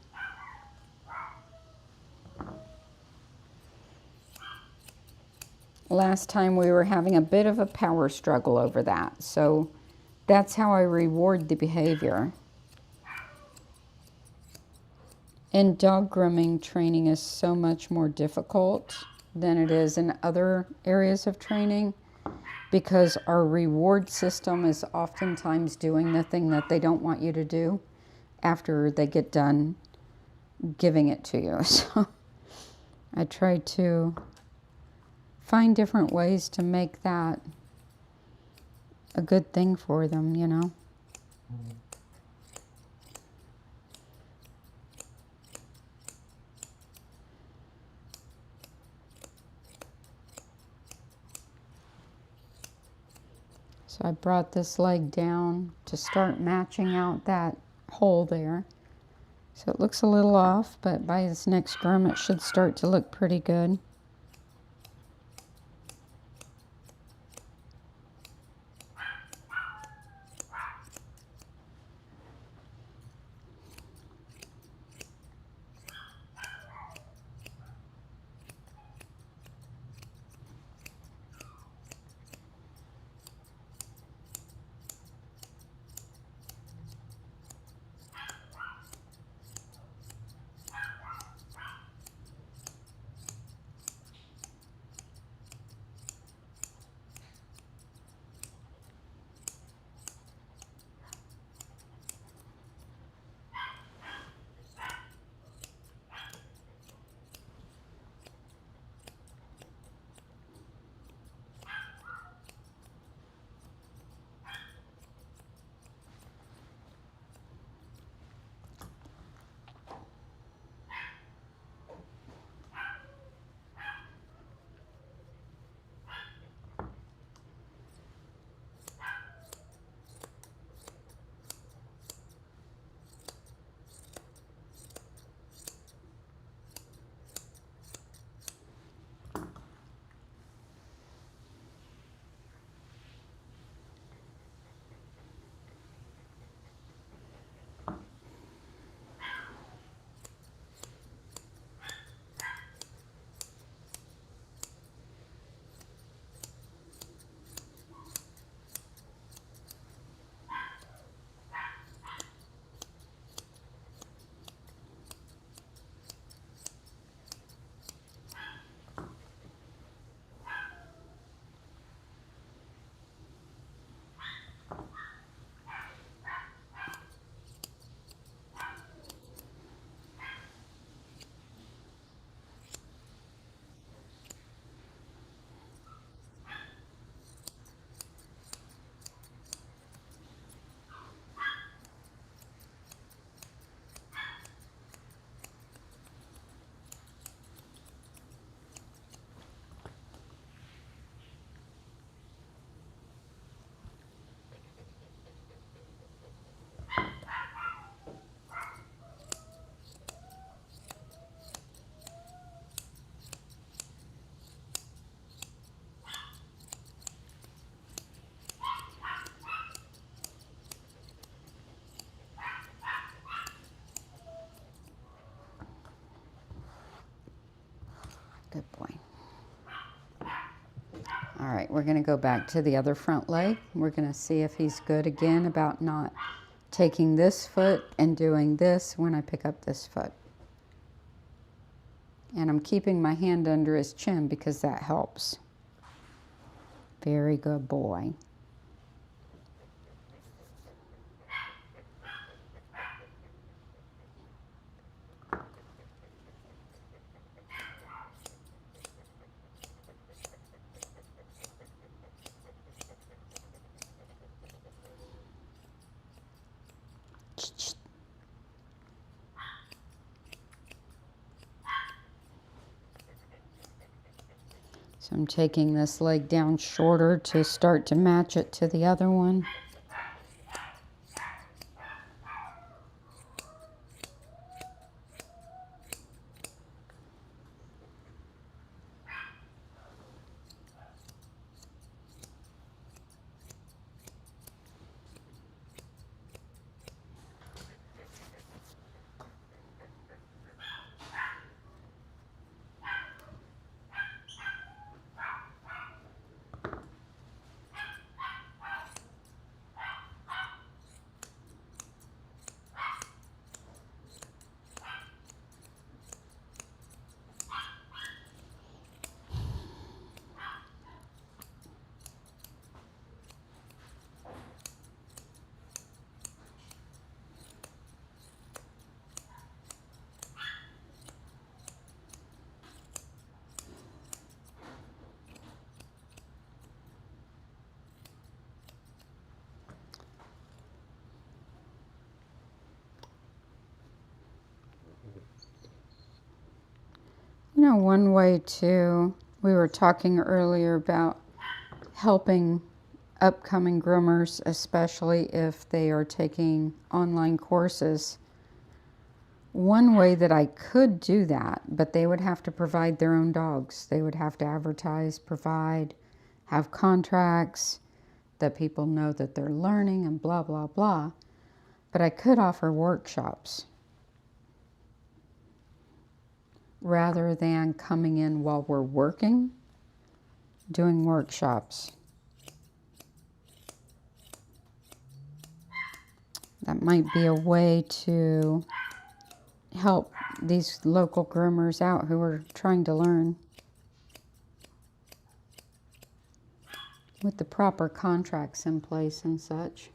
Last time we were having a bit of a power struggle over that, so that's how I reward the behavior. And dog grooming training is so much more difficult than it is in other areas of training because our reward system is oftentimes doing the thing that they don't want you to do after they get done giving it to you. So I try to find different ways to make that a good thing for them, you know. So I brought this leg down to start matching out that hole there. So it looks a little off, but by this next groom it should start to look pretty good. All right, we're going to go back to the other front leg. We're going to see if he's good again about not taking this foot and doing this when I pick up this foot. And I'm keeping my hand under his chin because that helps. Very good boy. So I'm taking this leg down shorter to start to match it to the other one. You know, one way to, we were talking earlier about helping upcoming groomers, especially if they are taking online courses. One way that I could do that, but they would have to provide their own dogs. They would have to advertise, provide, have contracts that people know that they're learning and blah, blah, blah. But I could offer workshops rather than coming in while we're working, doing workshops. That might be a way to help these local groomers out who are trying to learn with the proper contracts in place and such.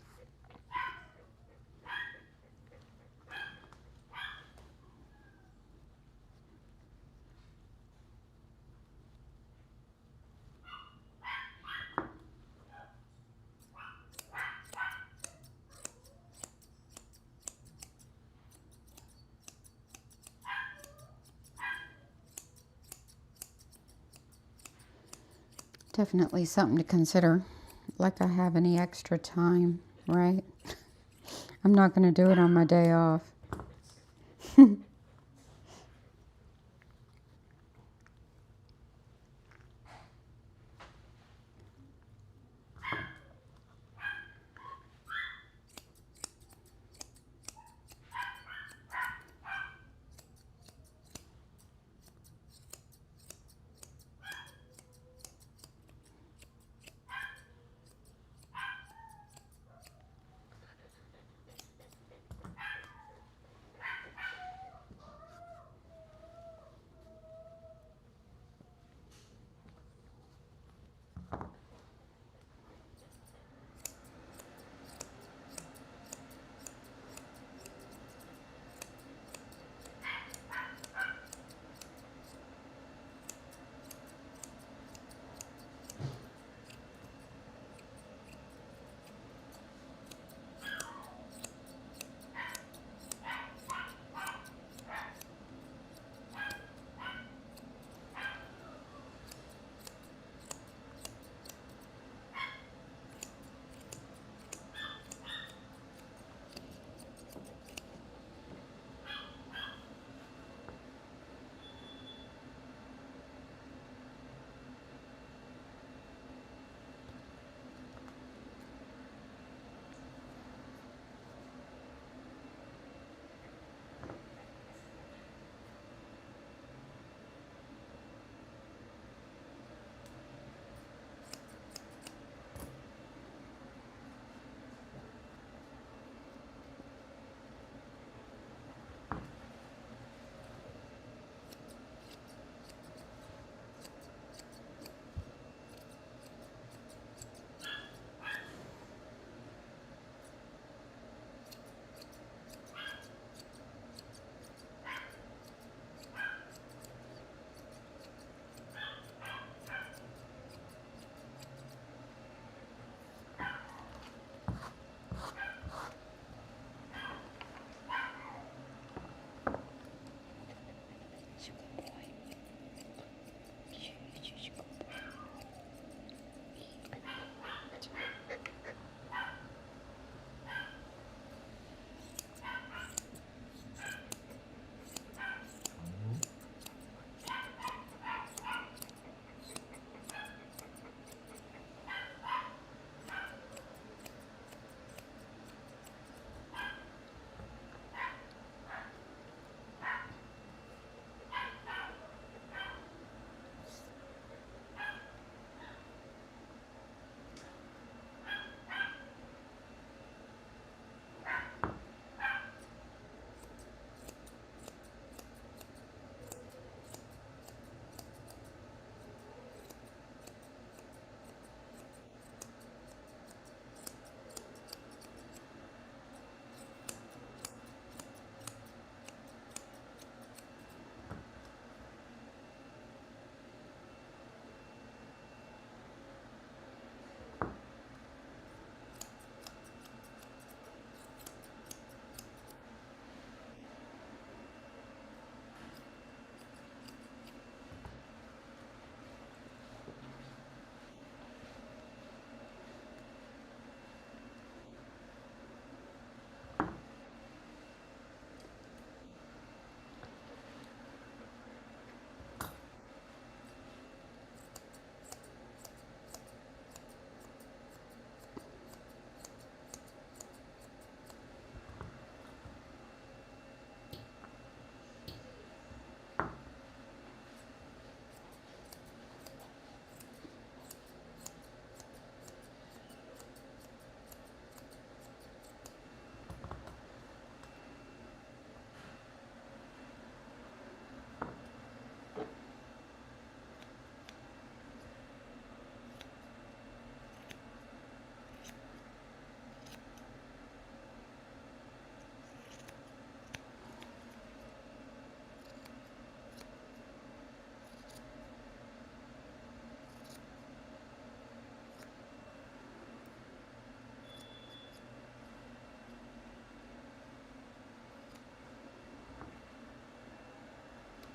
Definitely something to consider, like I have any extra time, right? I'm not going to do it on my day off.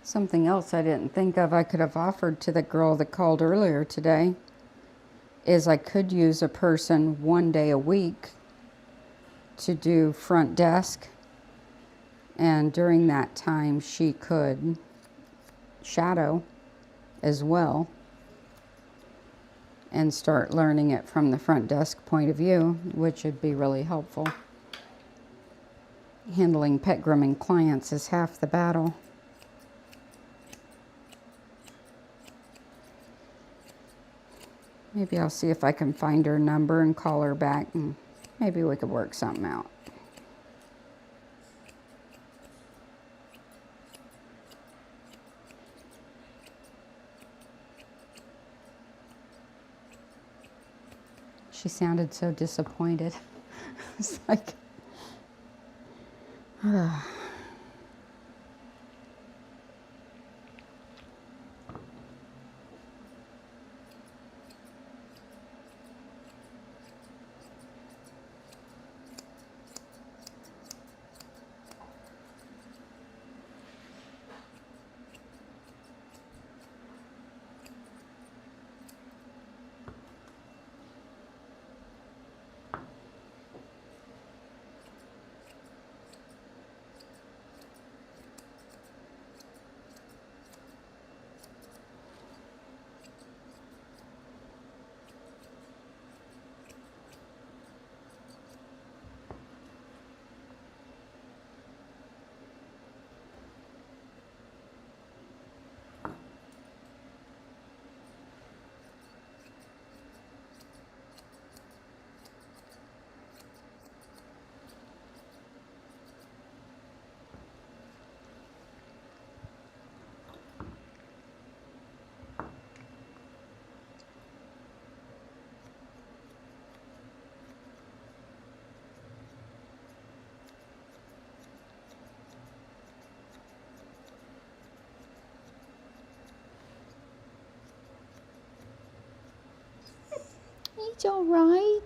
Something else I didn't think of I could have offered to the girl that called earlier today is I could use a person 1 day a week to do front desk, and during that time she could shadow as well and start learning it from the front desk point of view, which would be really helpful. Handling pet grooming clients is half the battle. Maybe I'll see if I can find her number and call her back, and maybe we could work something out. She sounded so disappointed. It's like, He's all right.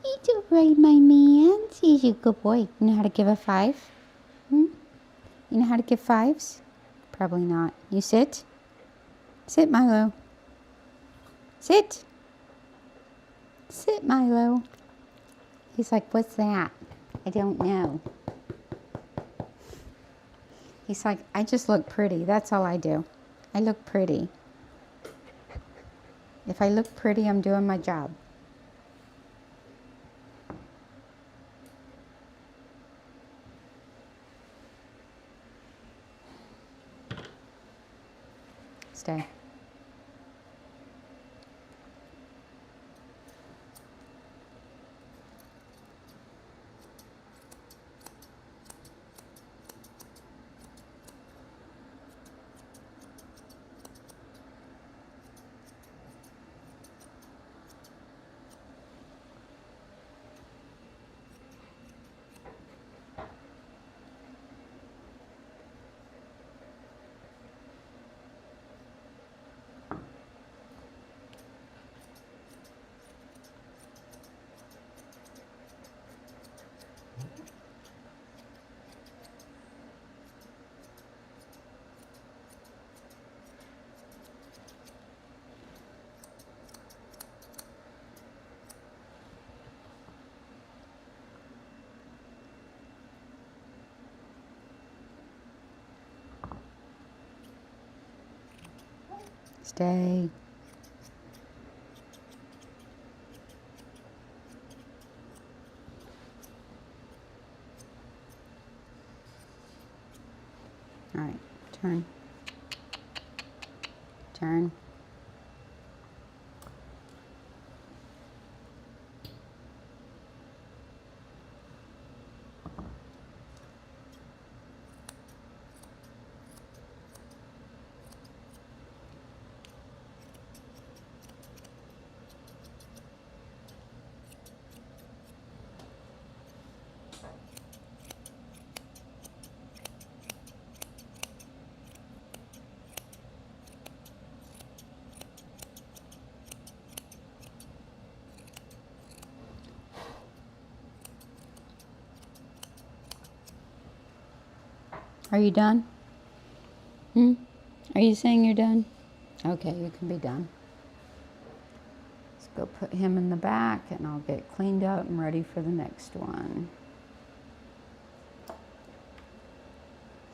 He's all right, my man. He's a good boy. You know how to give a 5? You know how to give 5s? Probably not. You sit. Sit, Milo. Sit. Sit, Milo. He's like, what's that? I don't know. He's like, I just look pretty. That's all I do. I look pretty. If I look pretty, I'm doing my job. Stay. Stay. All right, turn. Turn. Are you done? Are you saying you're done? Okay, you can be done. Let's go put him in the back and I'll get cleaned up and ready for the next one.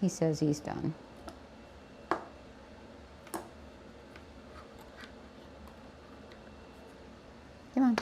He says he's done. Come on.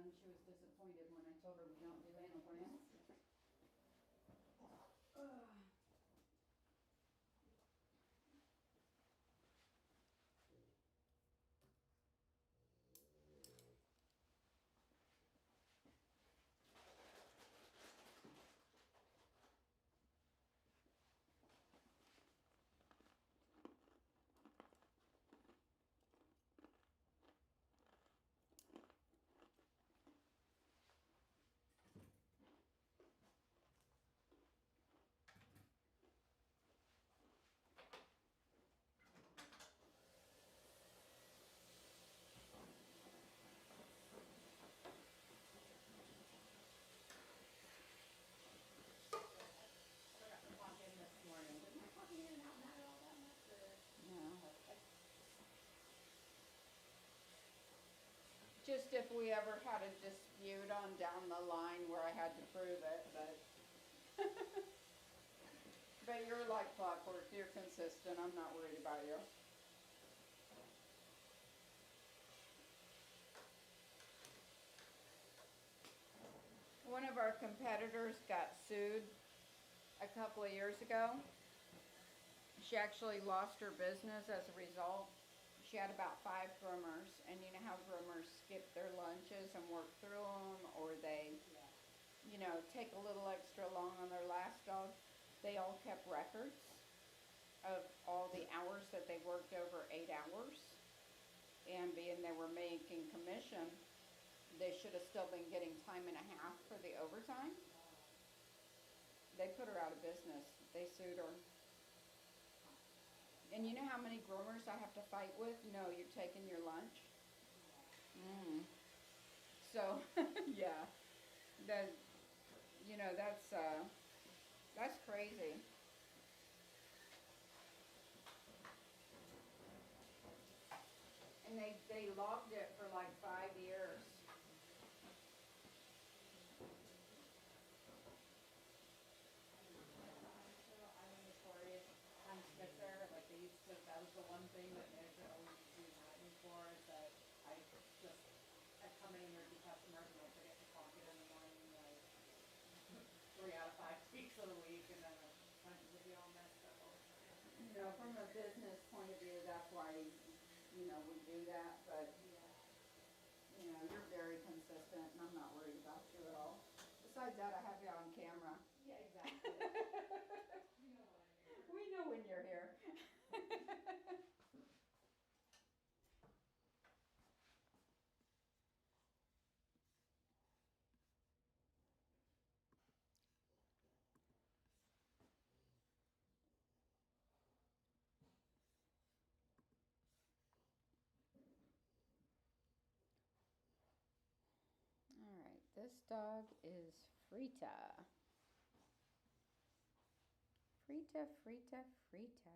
She was disappointed when I told her we don't do anograms. Just if we ever had a dispute on down the line where I had to prove it, but but you're like clockwork, you're consistent. I'm not worried about you. One of our competitors got sued a couple of years ago. She actually lost her business as a result. She had about 5 groomers, and you know how groomers skip their lunches and work through them, or they, you know, take a little extra long on their last dog. They all kept records of all the hours that they worked over 8 hours, and being they were making commission, they should have still been getting time and a half for the overtime. They put her out of business. They sued her. And you know how many groomers I have to fight with? No, you're taking your lunch. So, yeah, that, you know, that's crazy. And they logged it for like 5 years. Like they used to, that was the one thing that management always used to be mad at me for, is that I'd come in and there'd be customers and I'd forget to clock it in the morning, like 3 out of 5 weeks of the week, and then the punches would be all messed up all the time. You know, from a business point of view, that's why, you know, we do that, but, you know, you're very consistent, and I'm not worried about you at all. Besides that, I have you on camera. Yeah, exactly. We know when you're here. All right, this dog is Frita. Frita, Frita, Frita.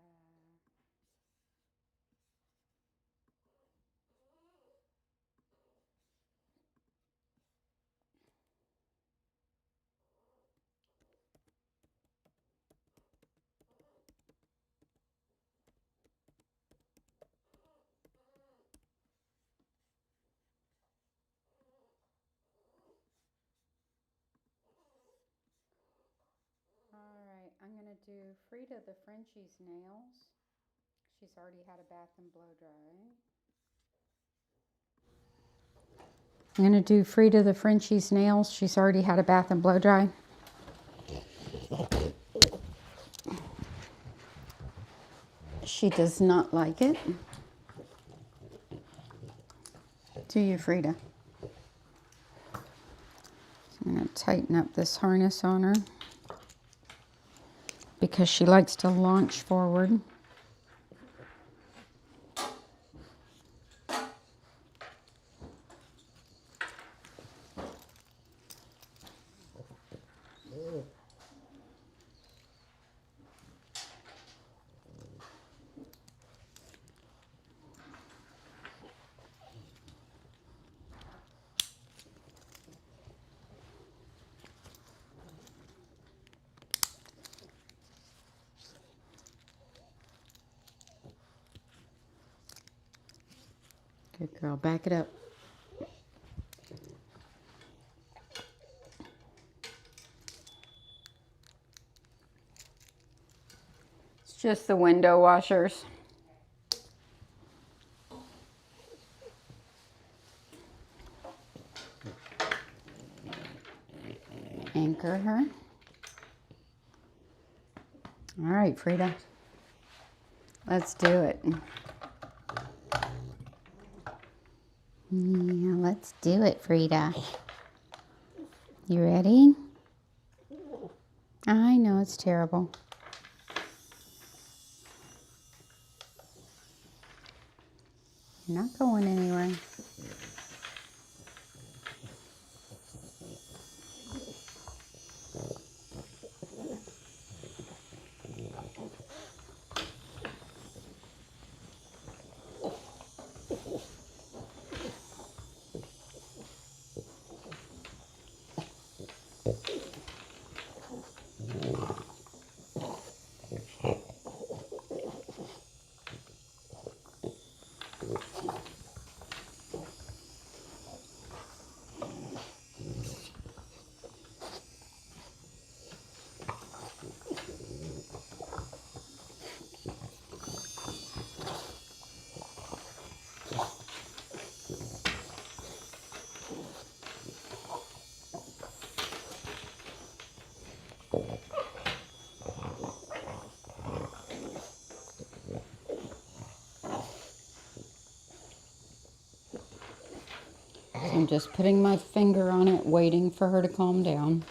All right, I'm gonna do Frida the Frenchie's nails. She's already had a bath and blow dry. I'm gonna do Frida the Frenchie's nails. She's already had a bath and blow dry. She does not like it. Do you, Frida? I'm gonna tighten up this harness on her because she likes to launch forward. Good girl, back it up. Just the window washers. Anchor her. All right, Frida. Let's do it. Yeah, let's do it, Frida. You ready? I know it's terrible. You're not going anywhere. I'm just putting my finger on it, waiting for her to calm down.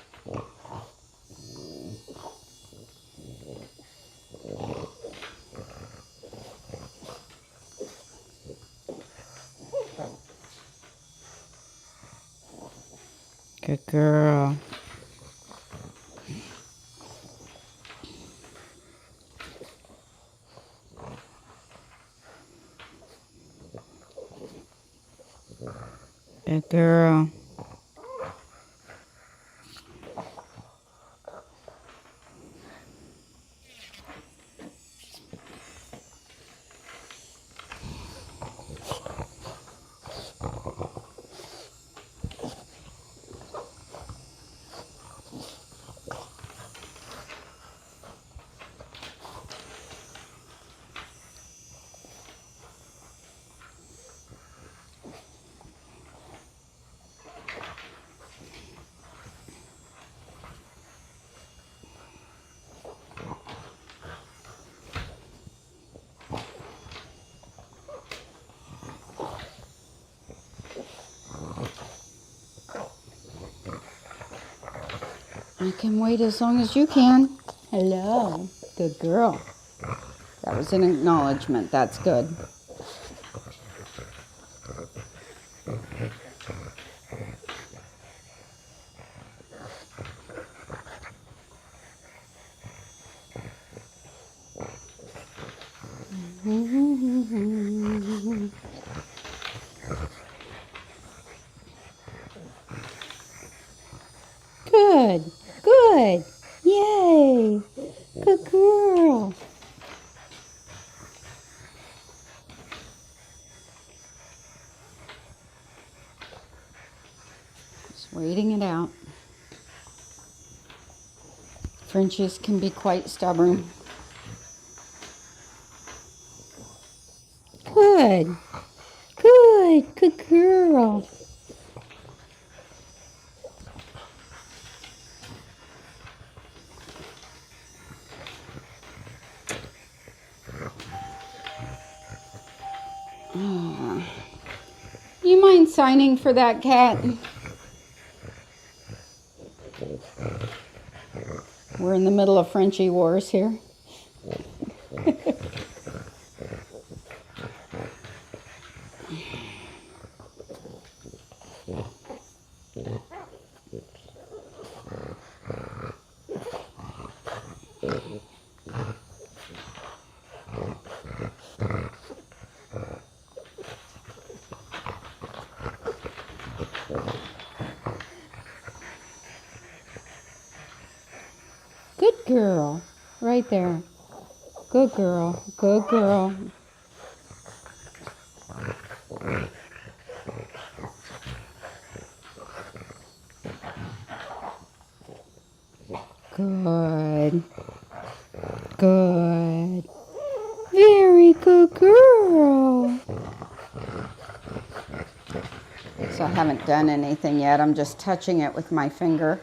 Good girl. Good girl. I can wait as long as you can. Hello. Good girl. That was an acknowledgement. That's good. Good. Good. Yay. Good girl. Just waiting it out. Frenchies can be quite stubborn. Good. Good. Good girl. You mind signing for that cat? We're in the middle of Frenchie wars here. Good girl. Right there. Good girl. Good girl. Good. Good. Very good girl. So I haven't done anything yet. I'm just touching it with my finger.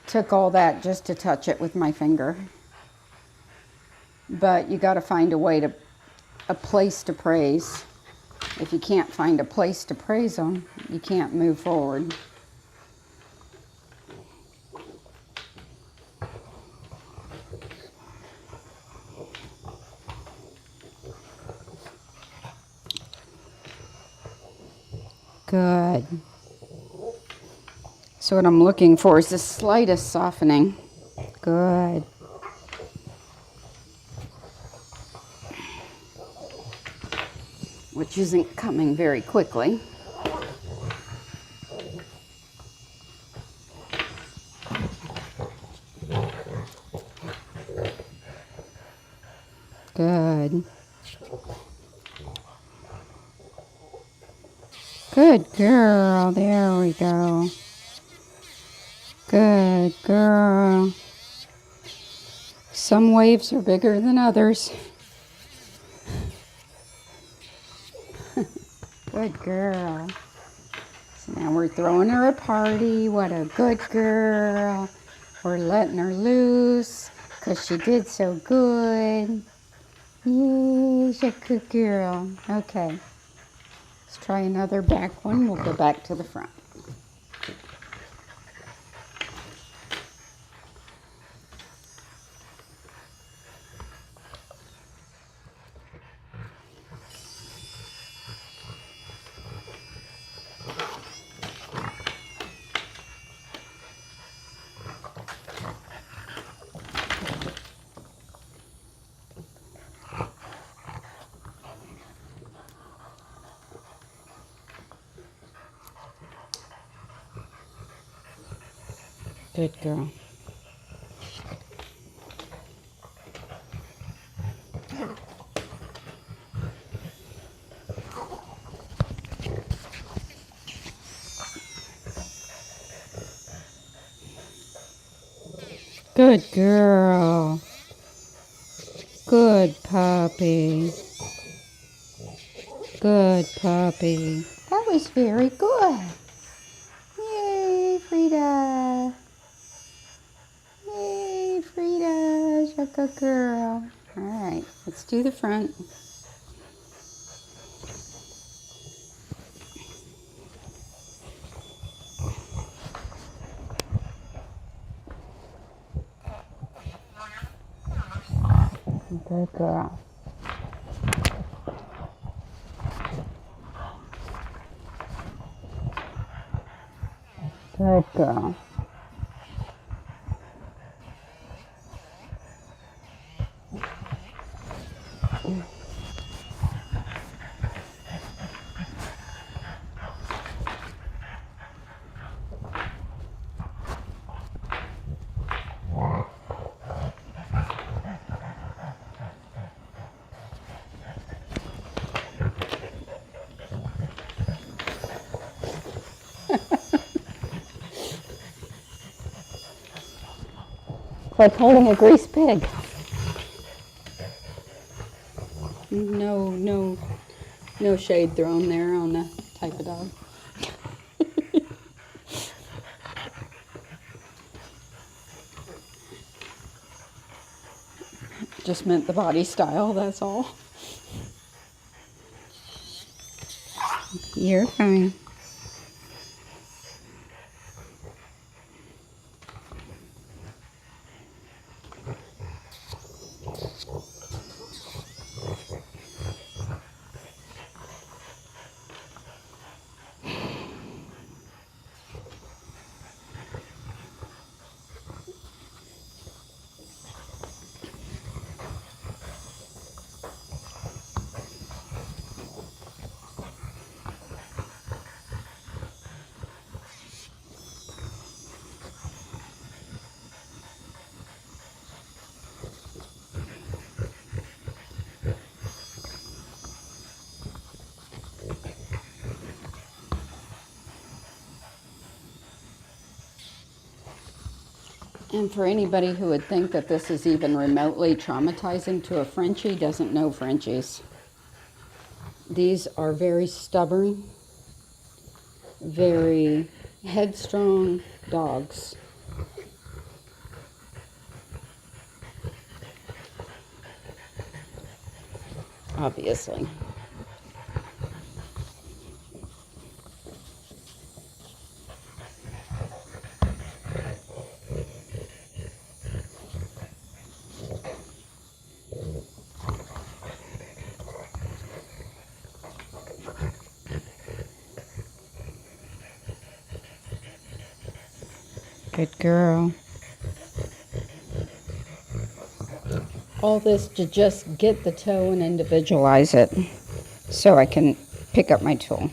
Took all that just to touch it with my finger. But you got to find a place to praise. If you can't find a place to praise on, you can't move forward. Good. So what I'm looking for is the slightest softening. Good. Which isn't coming very quickly. Good. Good girl. There we go. Good girl. Some waves are bigger than others. Good girl. So now we're throwing her a party. What a good girl. We're letting her loose because she did so good. Yay, she's a good girl. Okay. Let's try another back one. We'll go back to the front. Good girl. Good girl. Good puppy. Good puppy. That was very good. Yay, Frida. Yay, Frida. She's a good girl. All right, let's do the front. Good girl. Good girl. Like holding a grease pig. No shade thrown there on the type of dog. Just meant the body style, that's all. You're fine. And for anybody who would think that this is even remotely traumatizing to a Frenchie, doesn't know Frenchies. These are very stubborn, very headstrong dogs. Obviously. Good girl. All this to just get the toe and individualize it so I can pick up my tool.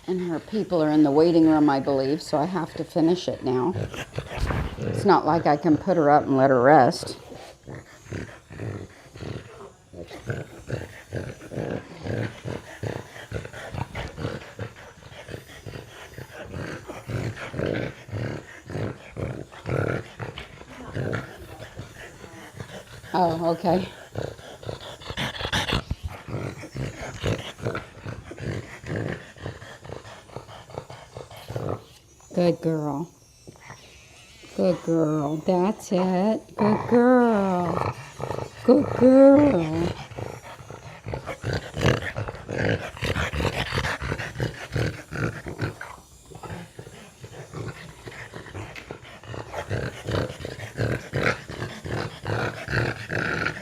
And her people are in the waiting room, I believe, so I have to finish it now. It's not like I can put her up and let her rest. Oh, okay. Good girl. Good girl. That's it. Good girl. Good girl.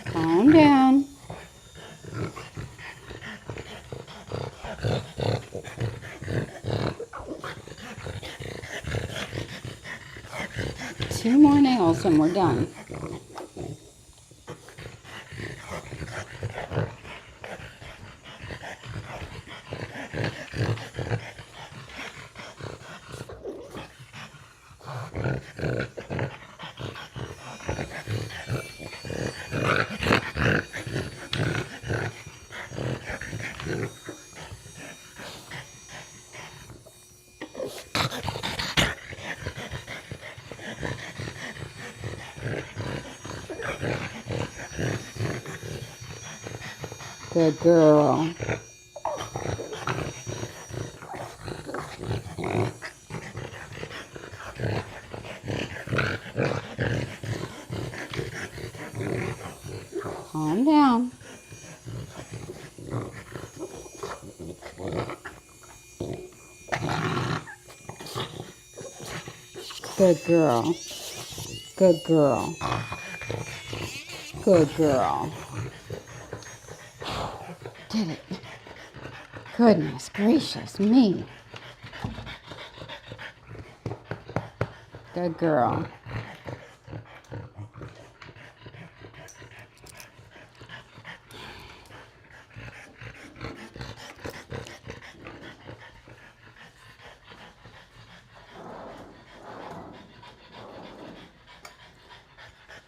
Calm down. Two more nails and we're done. Good girl. Calm down. Good girl. Good girl. Good girl. Did it. Goodness gracious me. Good girl.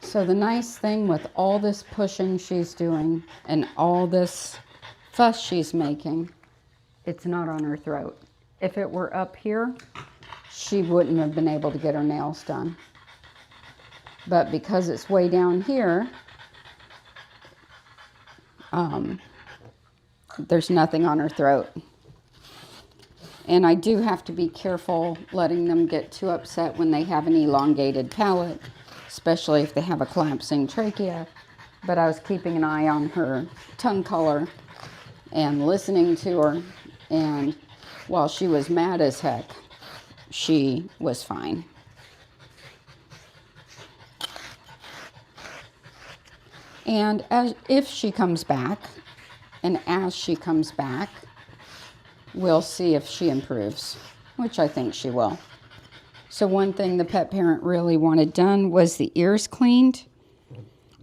So the nice thing with all this pushing she's doing and all this fuss she's making, it's not on her throat. If it were up here, she wouldn't have been able to get her nails done. But because it's way down here, there's nothing on her throat. And I do have to be careful letting them get too upset when they have an elongated palate, especially if they have a collapsing trachea. But I was keeping an eye on her tongue color and listening to her. And while she was mad as heck, she was fine. And if she comes back, and as she comes back, we'll see if she improves, which I think she will. So one thing the pet parent really wanted done was the ears cleaned.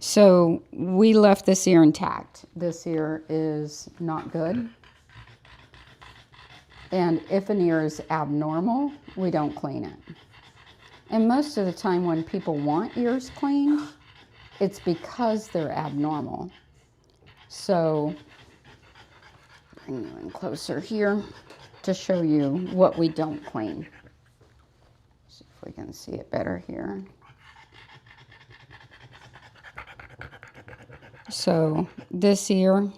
So we left this ear intact. This ear is not good. And if an ear is abnormal, we don't clean it. And most of the time when people want ears cleaned, it's because they're abnormal. So bring you in closer here to show you what we don't clean. See if we can see it better here. So this ear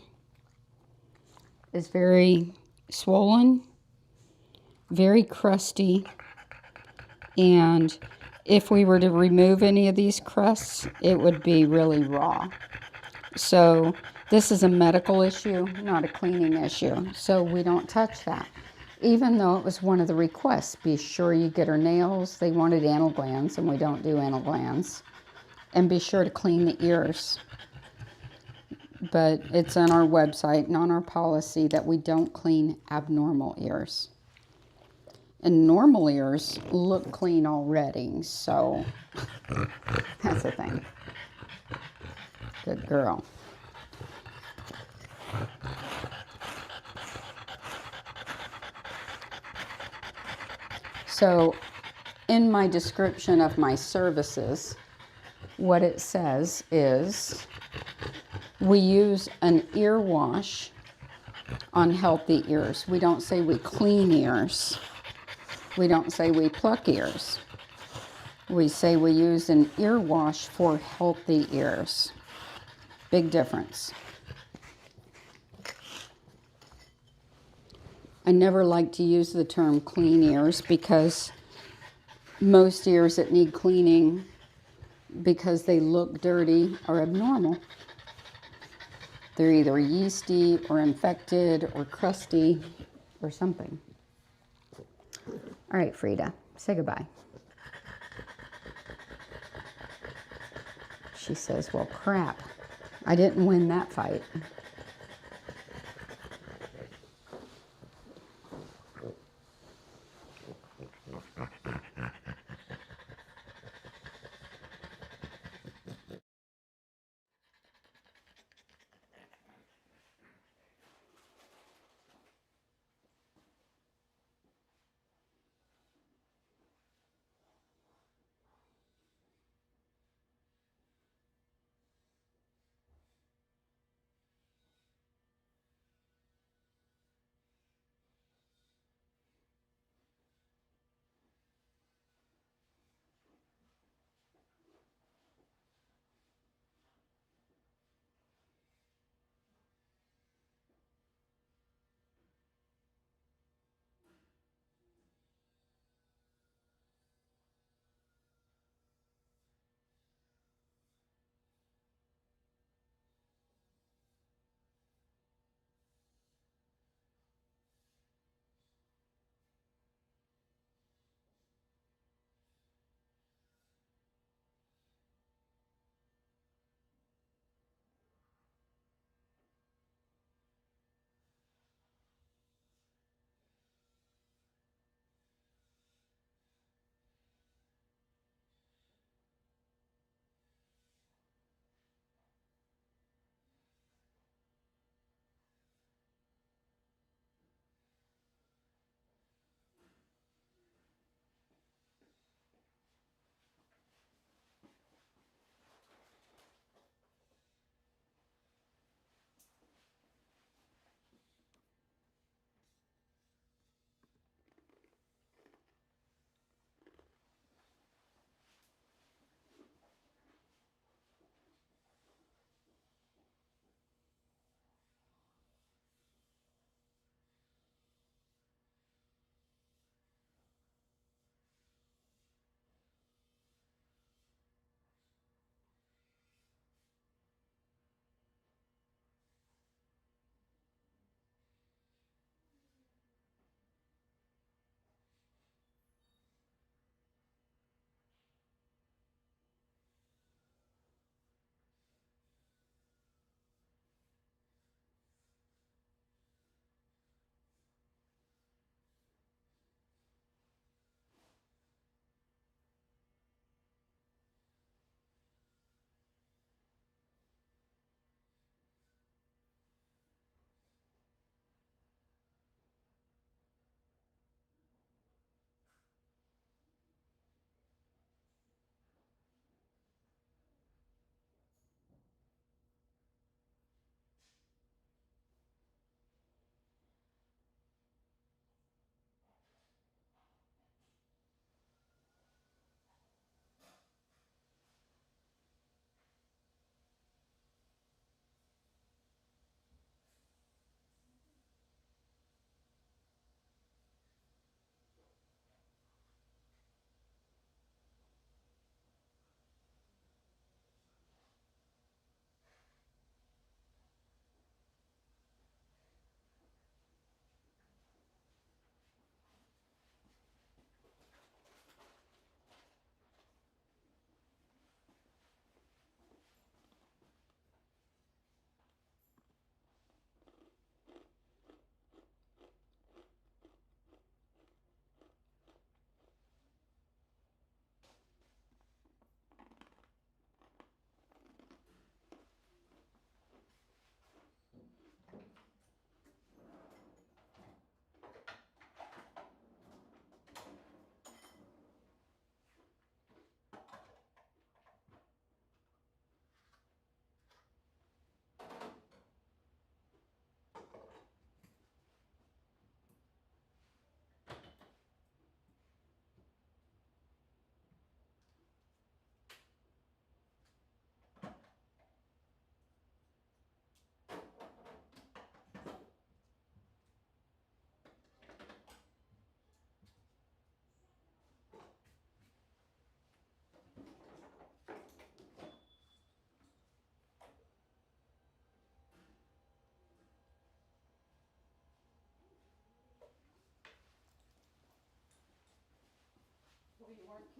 is very swollen, very crusty, and if we were to remove any of these crusts, it would be really raw. So this is a medical issue, not a cleaning issue. So we don't touch that. Even though it was one of the requests, be sure you get her nails. They wanted anal glands, and we don't do anal glands. And be sure to clean the ears. But it's on our website and on our policy that we don't clean abnormal ears. And normal ears look clean already, so that's the thing. Good girl. So in my description of my services, what it says is we use an ear wash on healthy ears. We don't say we clean ears. We don't say we pluck ears. We say we use an ear wash for healthy ears. Big difference. I never like to use the term clean ears because most ears that need cleaning because they look dirty are abnormal. They're either yeasty or infected or crusty or something. All right, Frida, say goodbye. She says, well, crap. I didn't win that fight.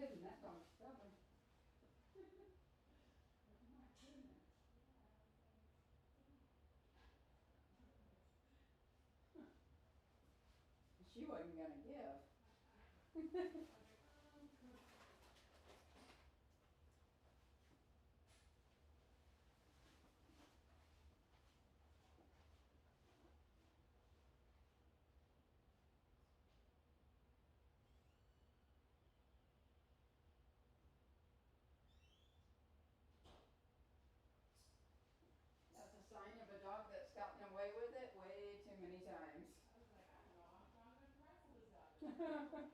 kidding, that dog's stubborn. She wasn't gonna give. That's a sign of a dog that's gotten away with it way too many times. I was like, I don't know, I'm gonna wrestle this out.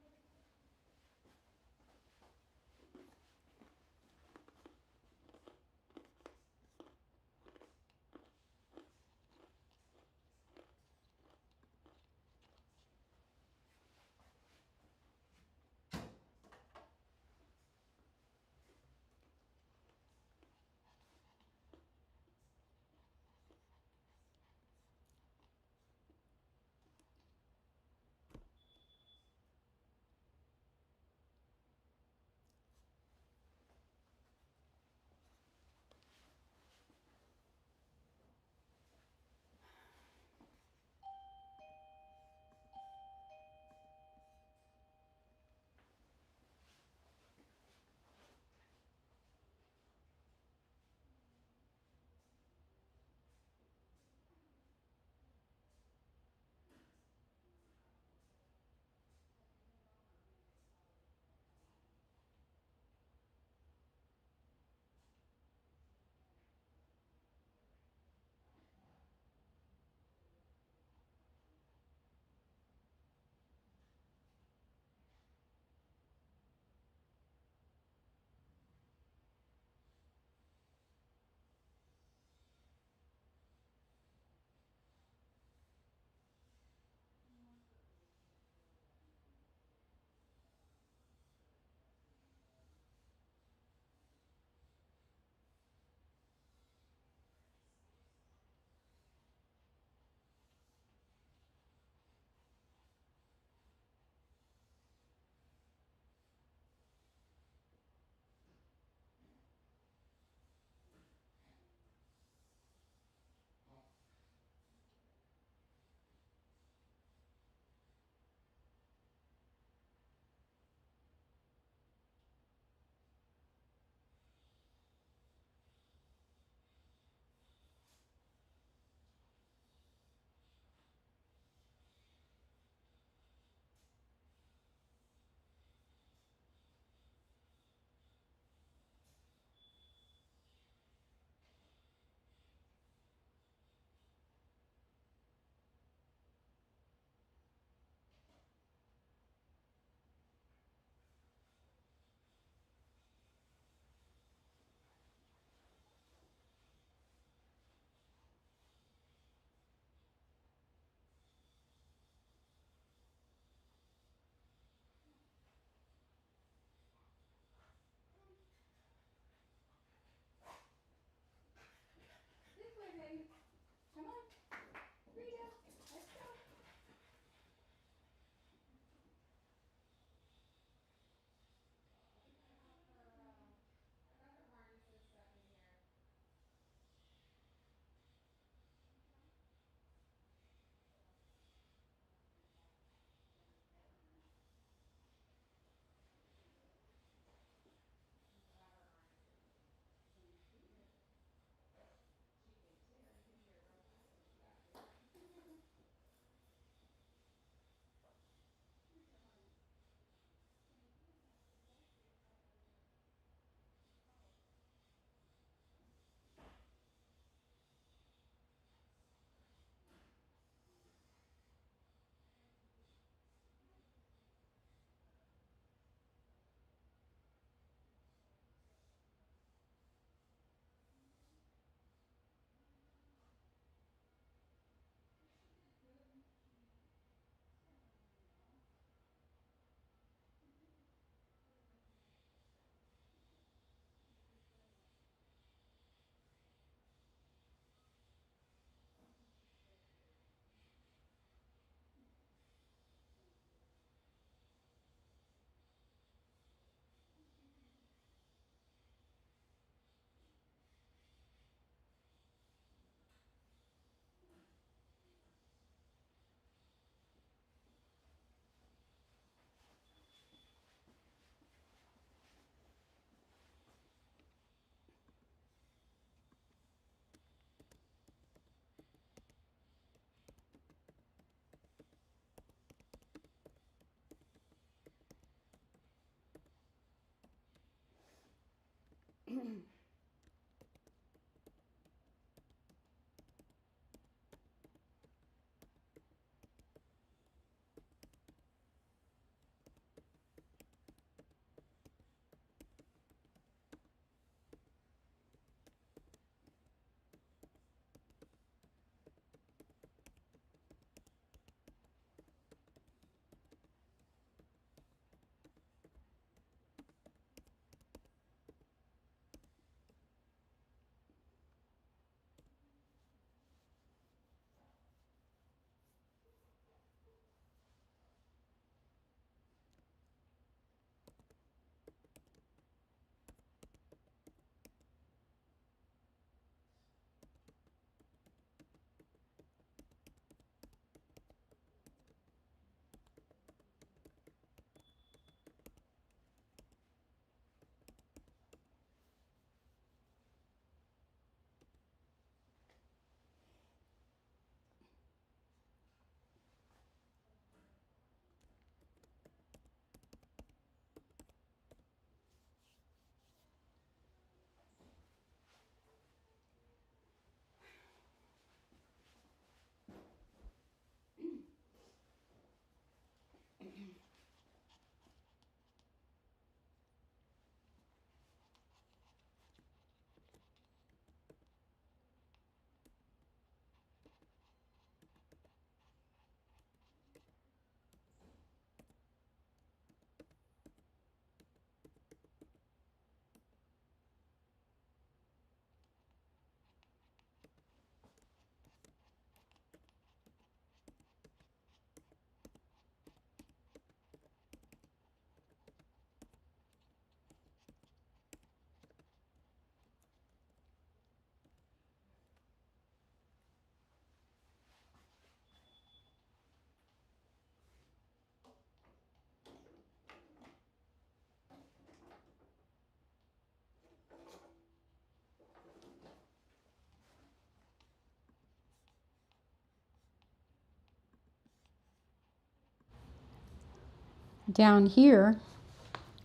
Down here,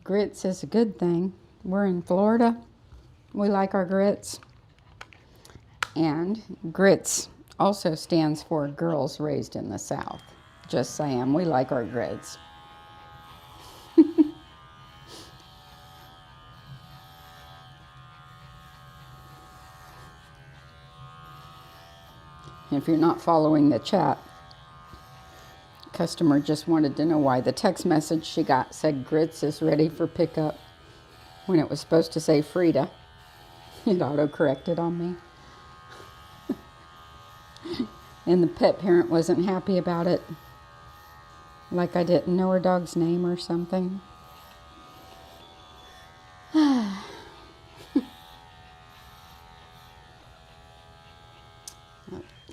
grits is a good thing. We're in Florida. We like our grits. And grits also stands for girls raised in the South. Just saying, we like our grits. If you're not following the chat, customer just wanted to know why the text message she got said grits is ready for pickup when it was supposed to say Frida. It auto-corrected on me. And the pet parent wasn't happy about it. Like I didn't know her dog's name or something. Oh,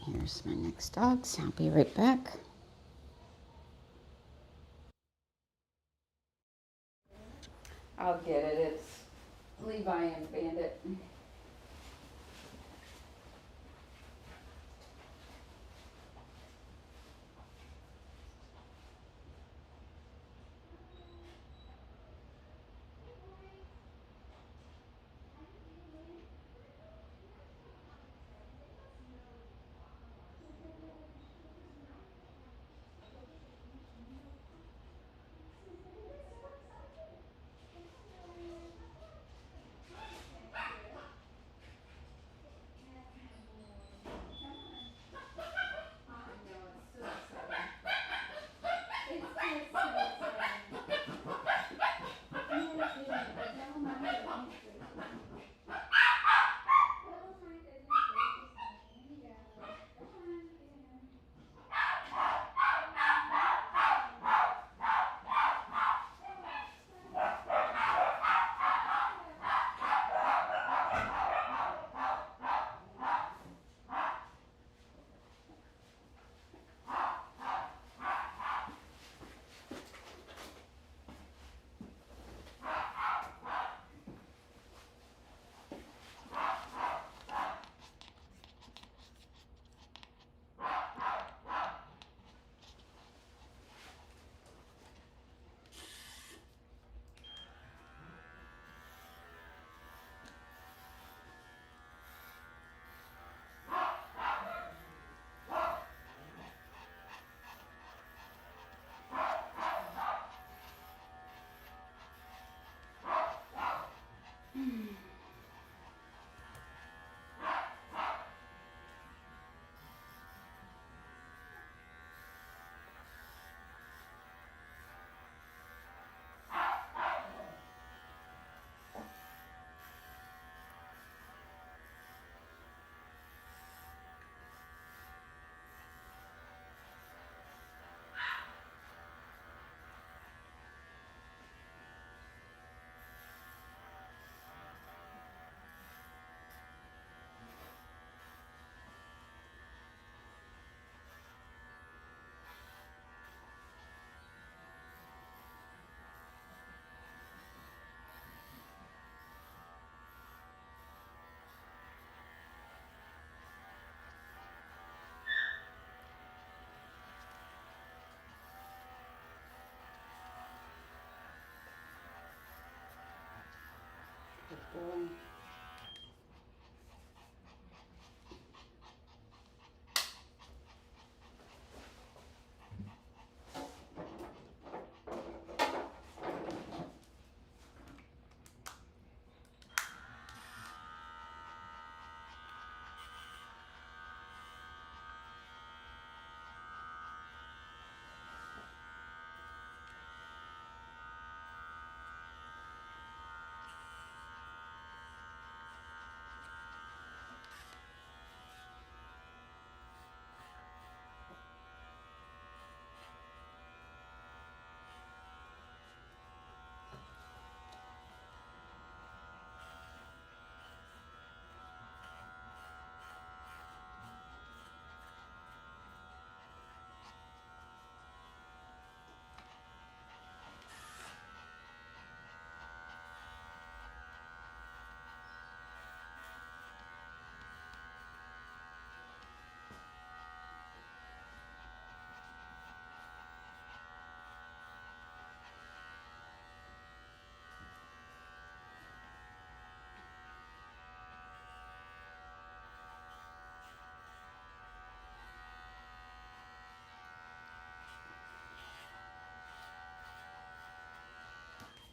here's my next dog, so I'll be right back. I'll get it. It's Levi and Bandit.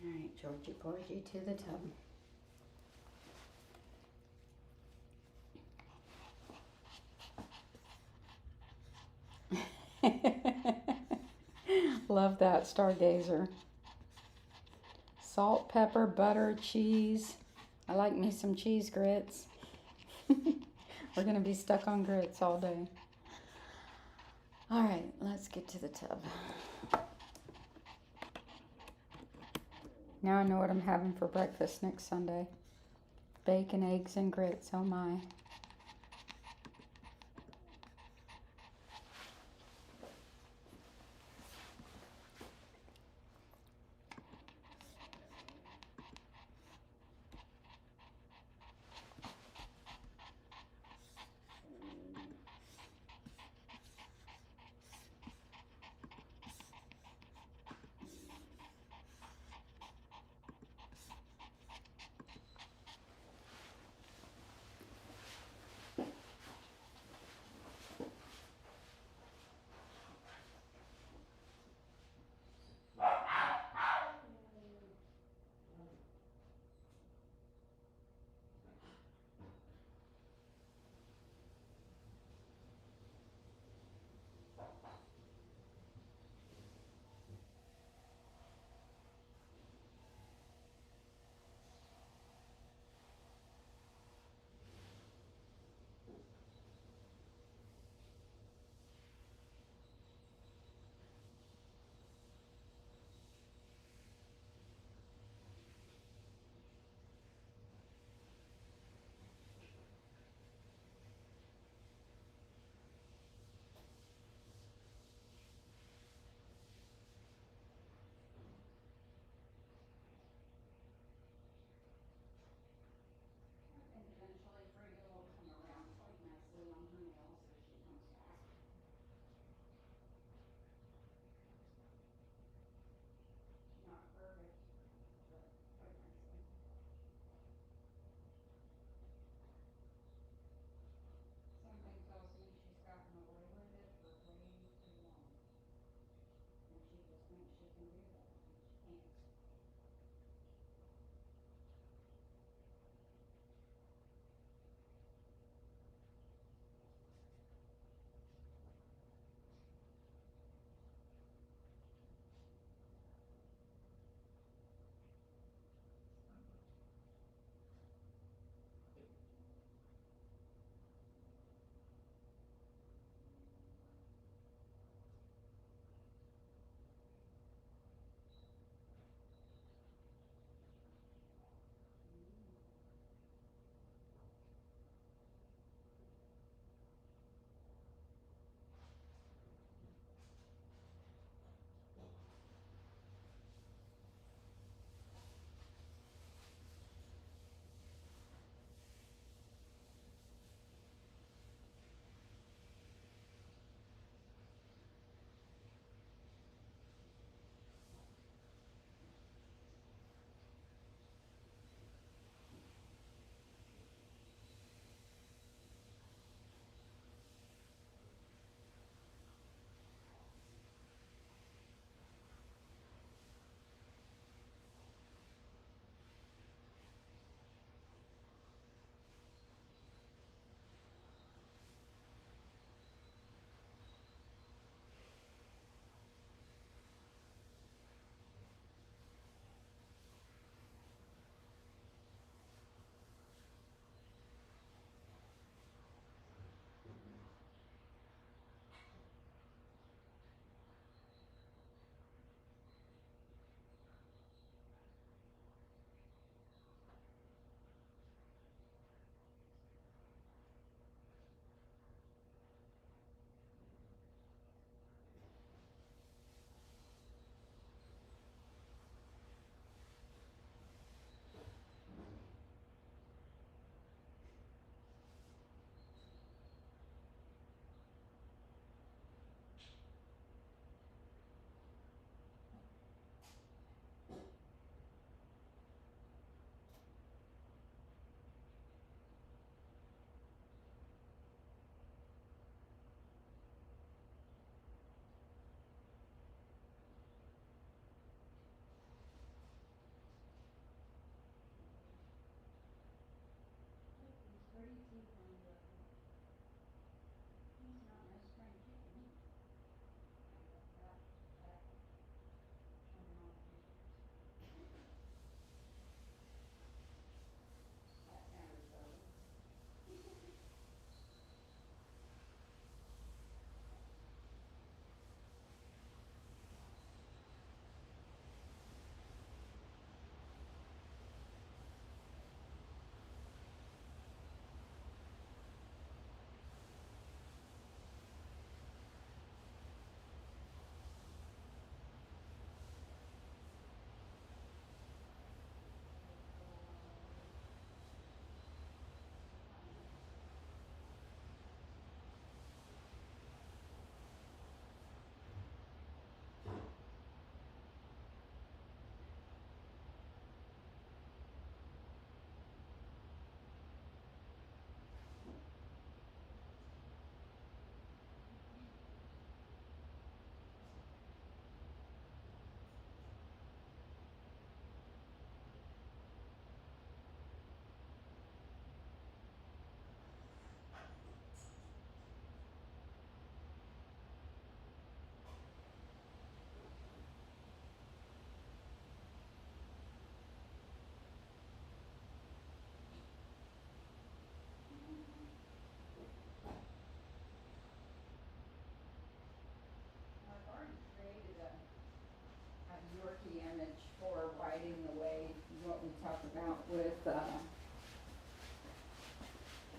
All right, Georgie Porgy to the tub. Love that stargazer. Salt, pepper, butter, cheese. I like me some cheese grits. We're going to be stuck on grits all day. All right, let's get to the tub. Now I know what I'm having for breakfast next Sunday. Bacon, eggs, and grits. Oh my.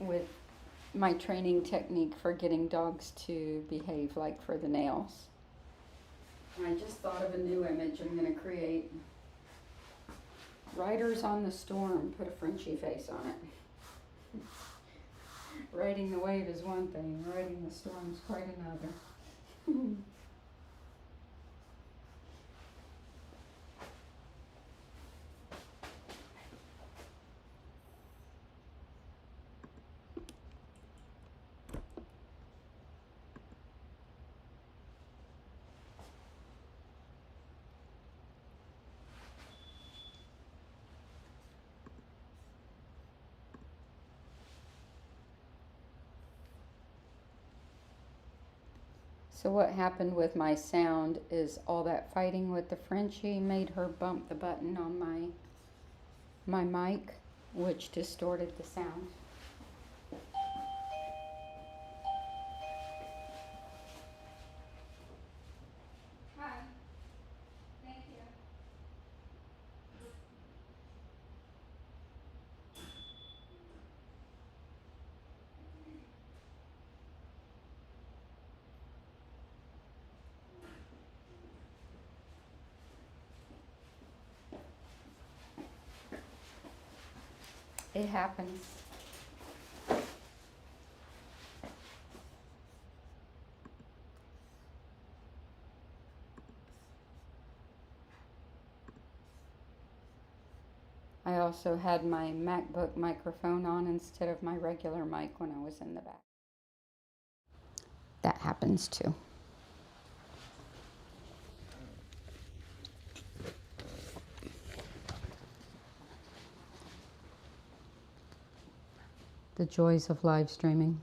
with my training technique for getting dogs to behave, like for the nails. I just thought of a new image I'm going to create. Riders on the Storm, put a Frenchie face on it. Riding the wave is one thing, riding the storm is quite another. So what happened with my sound is all that fighting with the Frenchie made her bump the button on my mic, which distorted the sound. Hi. Thank you. It happens. I also had my MacBook microphone on instead of my regular mic when I was in the back. That happens too. The joys of live streaming.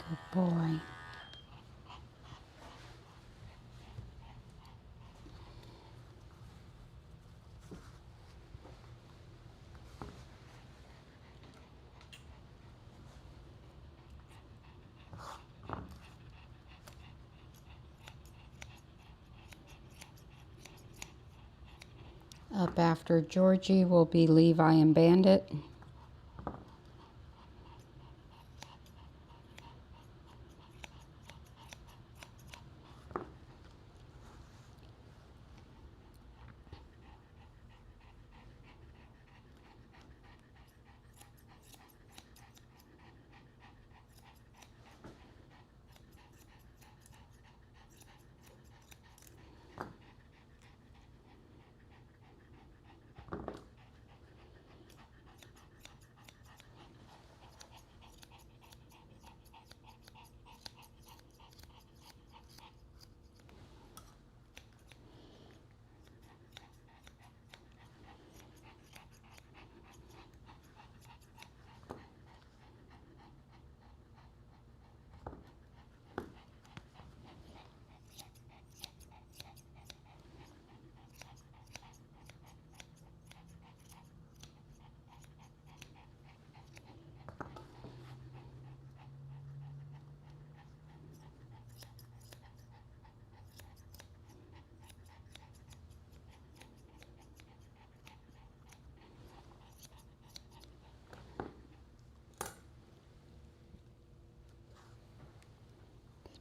Good boy. Up after Georgie will be Levi and Bandit.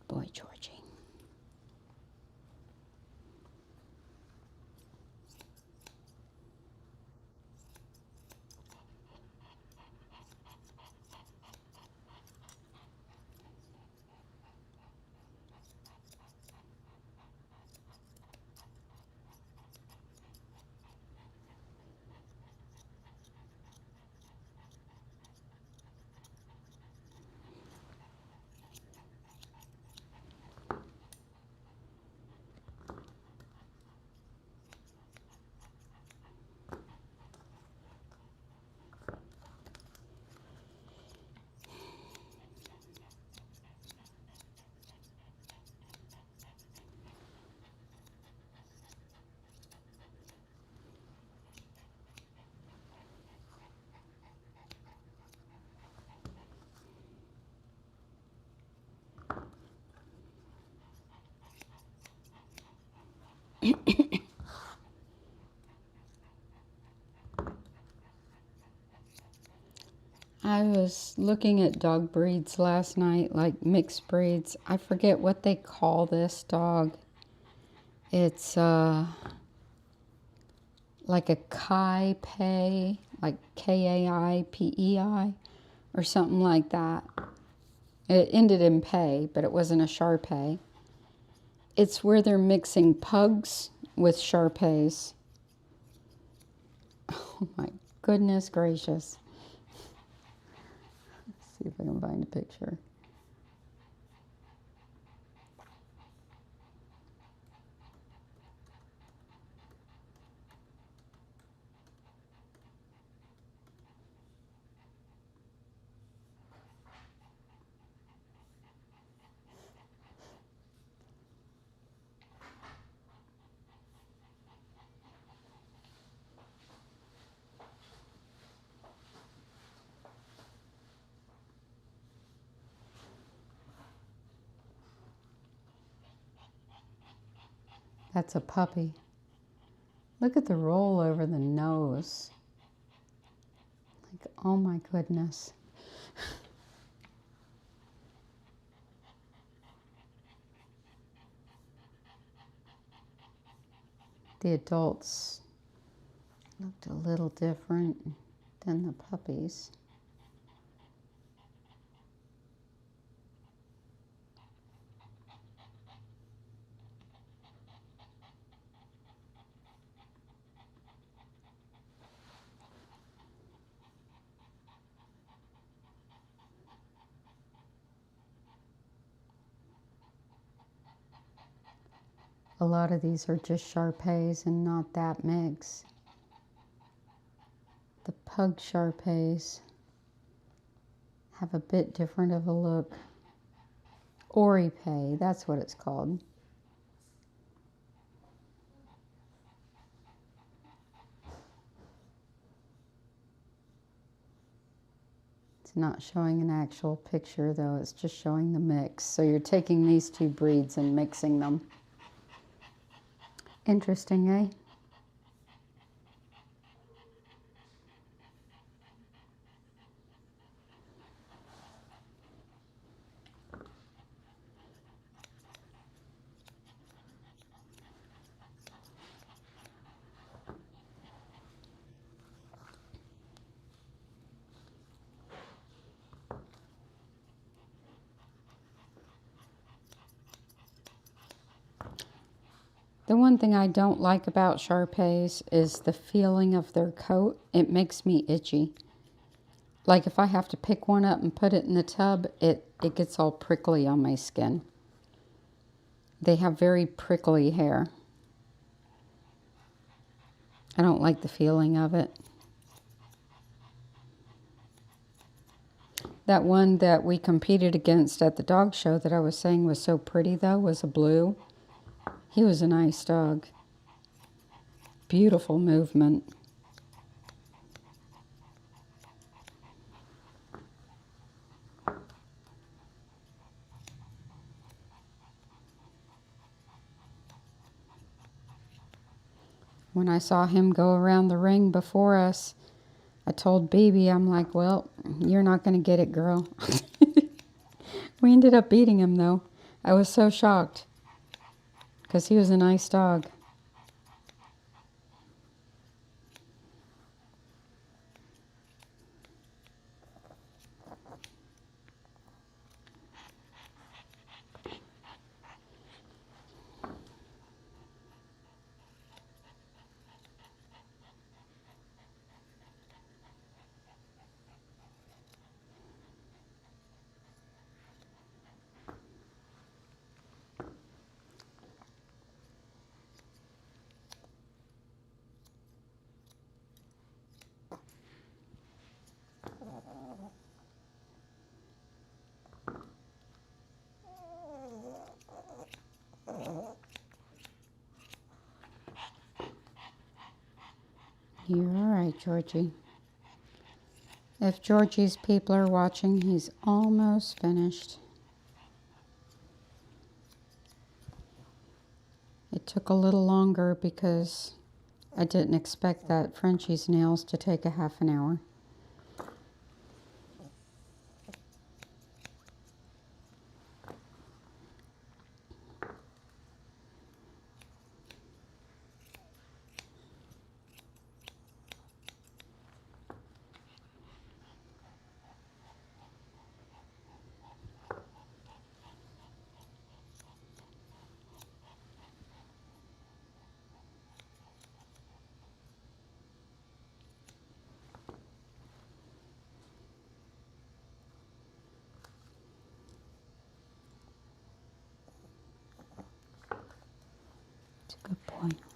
Good boy, Georgie. I was looking at dog breeds last night, like mixed breeds. I forget what they call this dog. It's like a Kai Pei, like Kaipei, or something like that. It ended in Pei, but it wasn't a Shar-Pei. It's where they're mixing pugs with Shar-Peis. Oh my goodness gracious. Let's see if I can find a picture. That's a puppy. Look at the roll over the nose. Like, oh my goodness. The adults looked a little different than the puppies. A lot of these are just Shar-Peis and not that mix. The pug Shar-Peis have a bit different of a look. Ori-Pei, that's what it's called. It's not showing an actual picture though, it's just showing the mix. So you're taking these two breeds and mixing them. Interesting, eh? The one thing I don't like about Shar-Peis is the feeling of their coat. It makes me itchy. Like if I have to pick one up and put it in the tub, it gets all prickly on my skin. They have very prickly hair. I don't like the feeling of it. That one that we competed against at the dog show that I was saying was so pretty though was a blue. He was a nice dog. Beautiful movement. When I saw him go around the ring before us, I told Baby, I'm like, well, you're not going to get it, girl. We ended up beating him, though. I was so shocked because he was a nice dog. You're all right, Georgie. If Georgie's people are watching, he's almost finished. It took a little longer because I didn't expect that Frenchie's nails to take a half an hour. going on?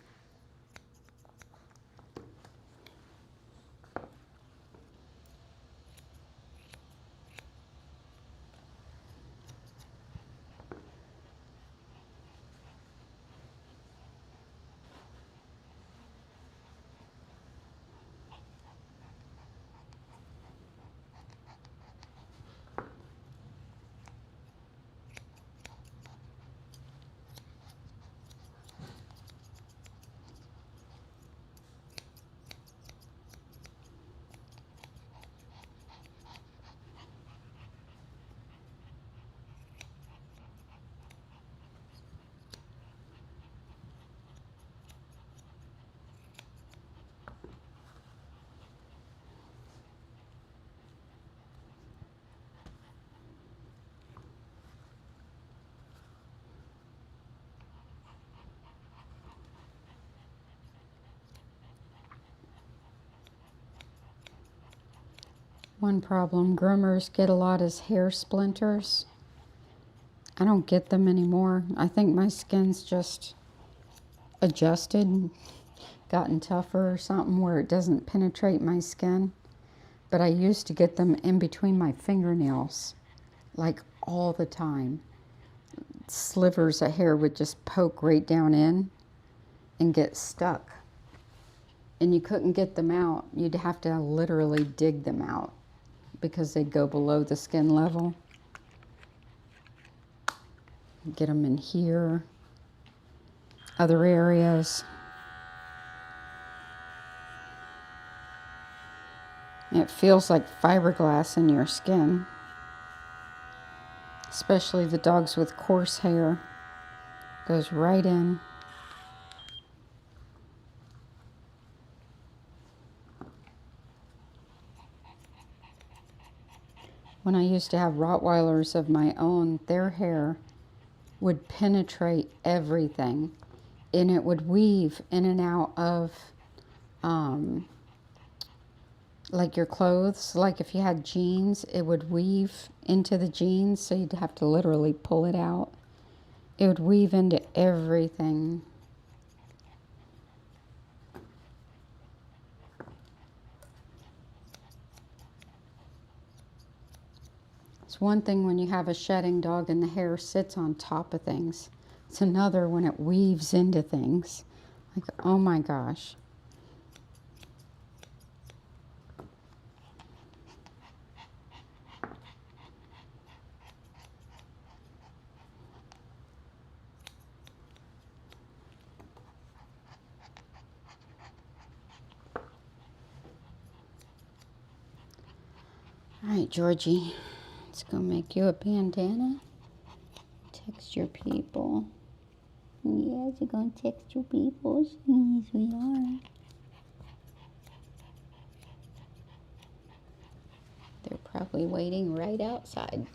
One problem groomers get a lot is hair splinters. I don't get them anymore. I think my skin's just adjusted, gotten tougher or something where it doesn't penetrate my skin. But I used to get them in between my fingernails, like all the time. Slivers of hair would just poke right down in and get stuck. And you couldn't get them out. You'd have to literally dig them out because they'd go below the skin level. Get them in here, other areas. It feels like fiberglass in your skin, especially the dogs with coarse hair. Goes right in. When I used to have Rottweilers of my own, their hair would penetrate everything, and it would weave in and out of like your clothes. Like if you had jeans, it would weave into the jeans, so you'd have to literally pull it out. It would weave into everything. It's one thing when you have a shedding dog and the hair sits on top of things. It's another when it weaves into things. Like, oh my gosh. All right, Georgie, let's go make you a bandana. Text your people. Yes, you're going to text your people. Yes, we are. They're probably waiting right outside.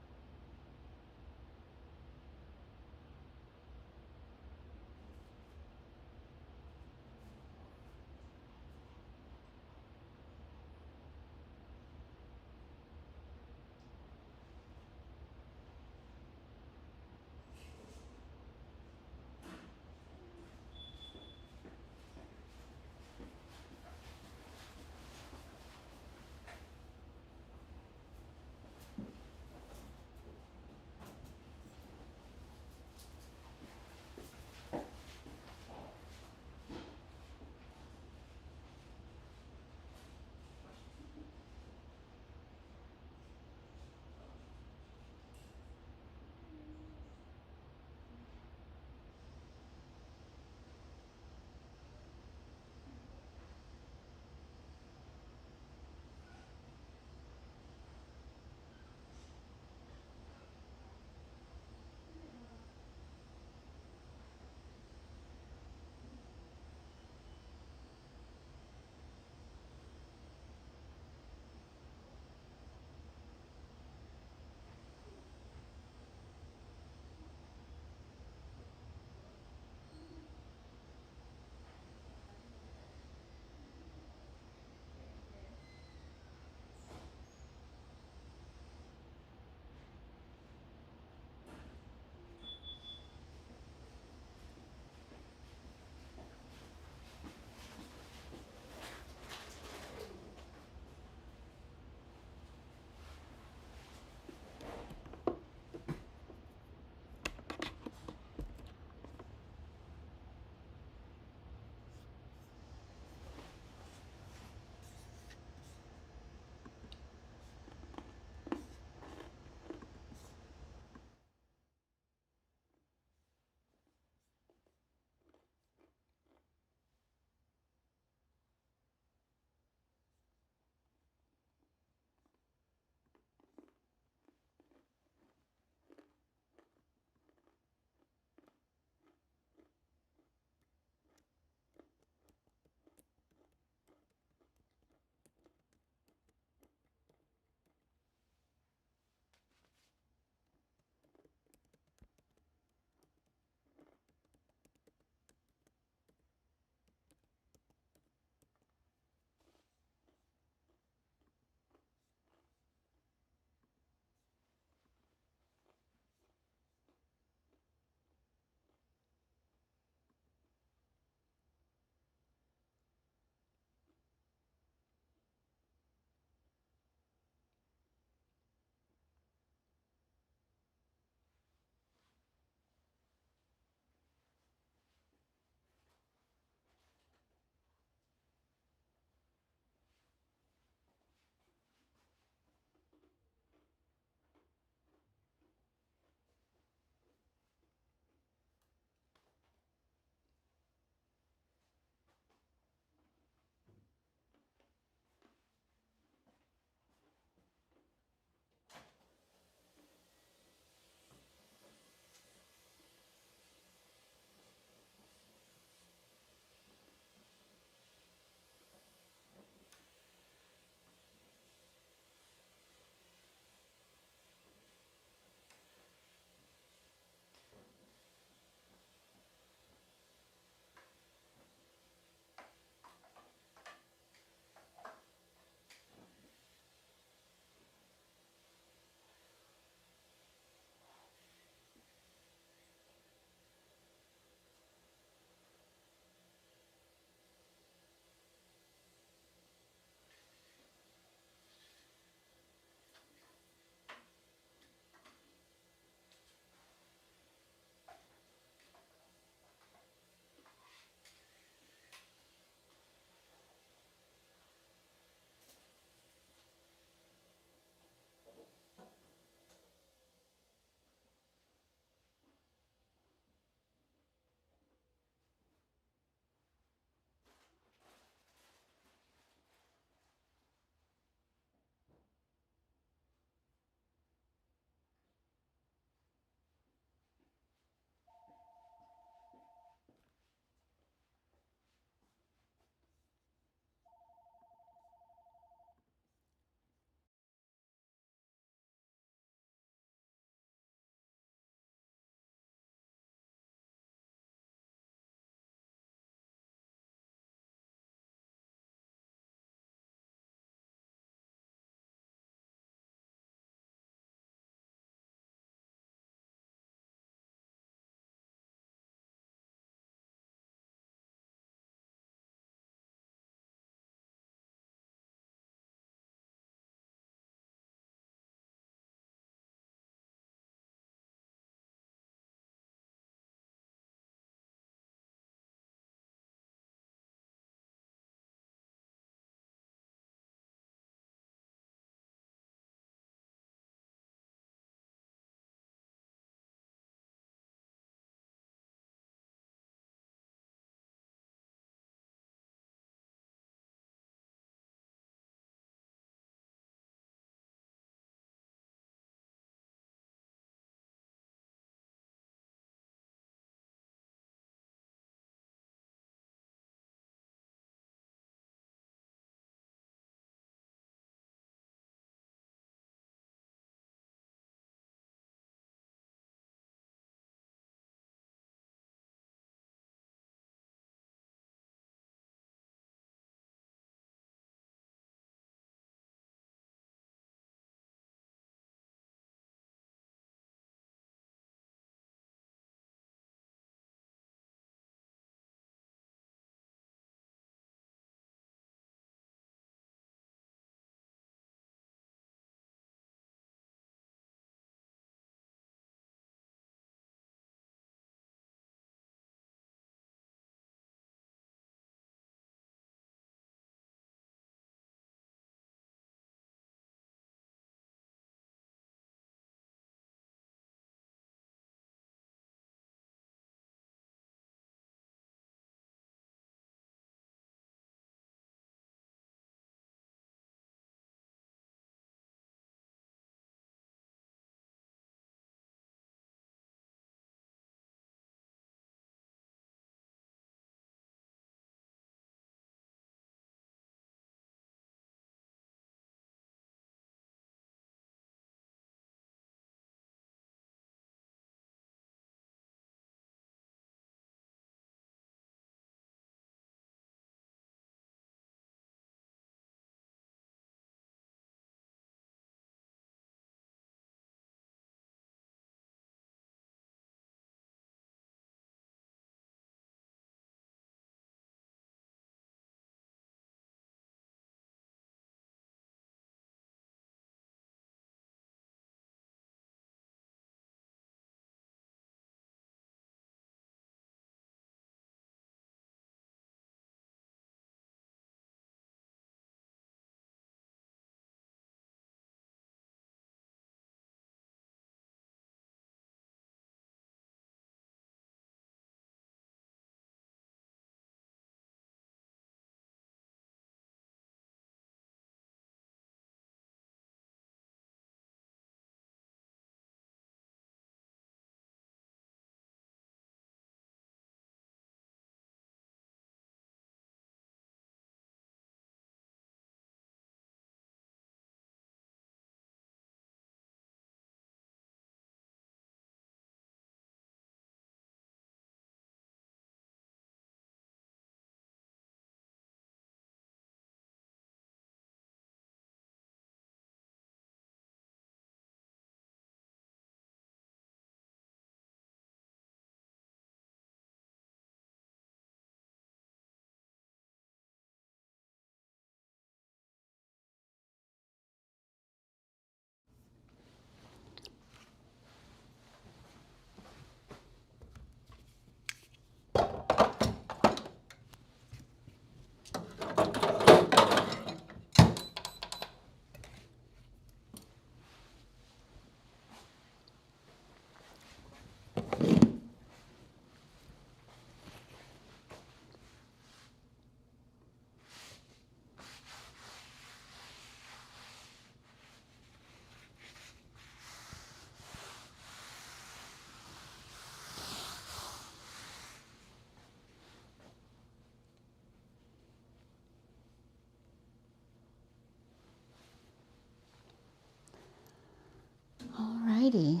Alrighty.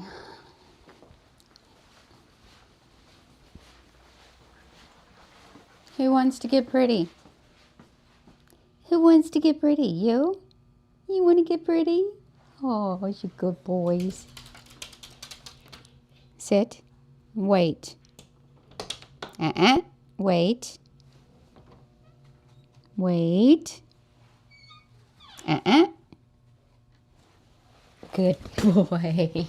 Who wants to get pretty? Who wants to get pretty? You? You want to get pretty? Oh, you good boys. Sit. Wait. Wait. Wait. Good boy.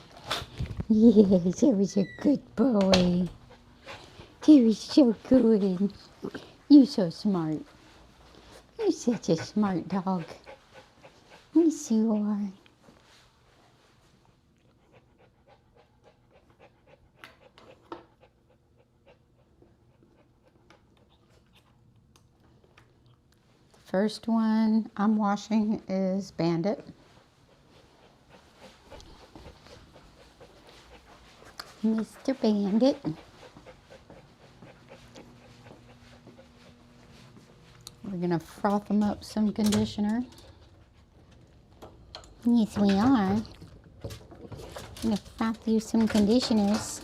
Yes, that was a good boy. That was so good. You're so smart. You're such a smart dog. Yes, you are. First one I'm washing is Bandit. Mr. Bandit. We're gonna froth them up some conditioner. Yes, we are. I'm gonna froth you some conditioners.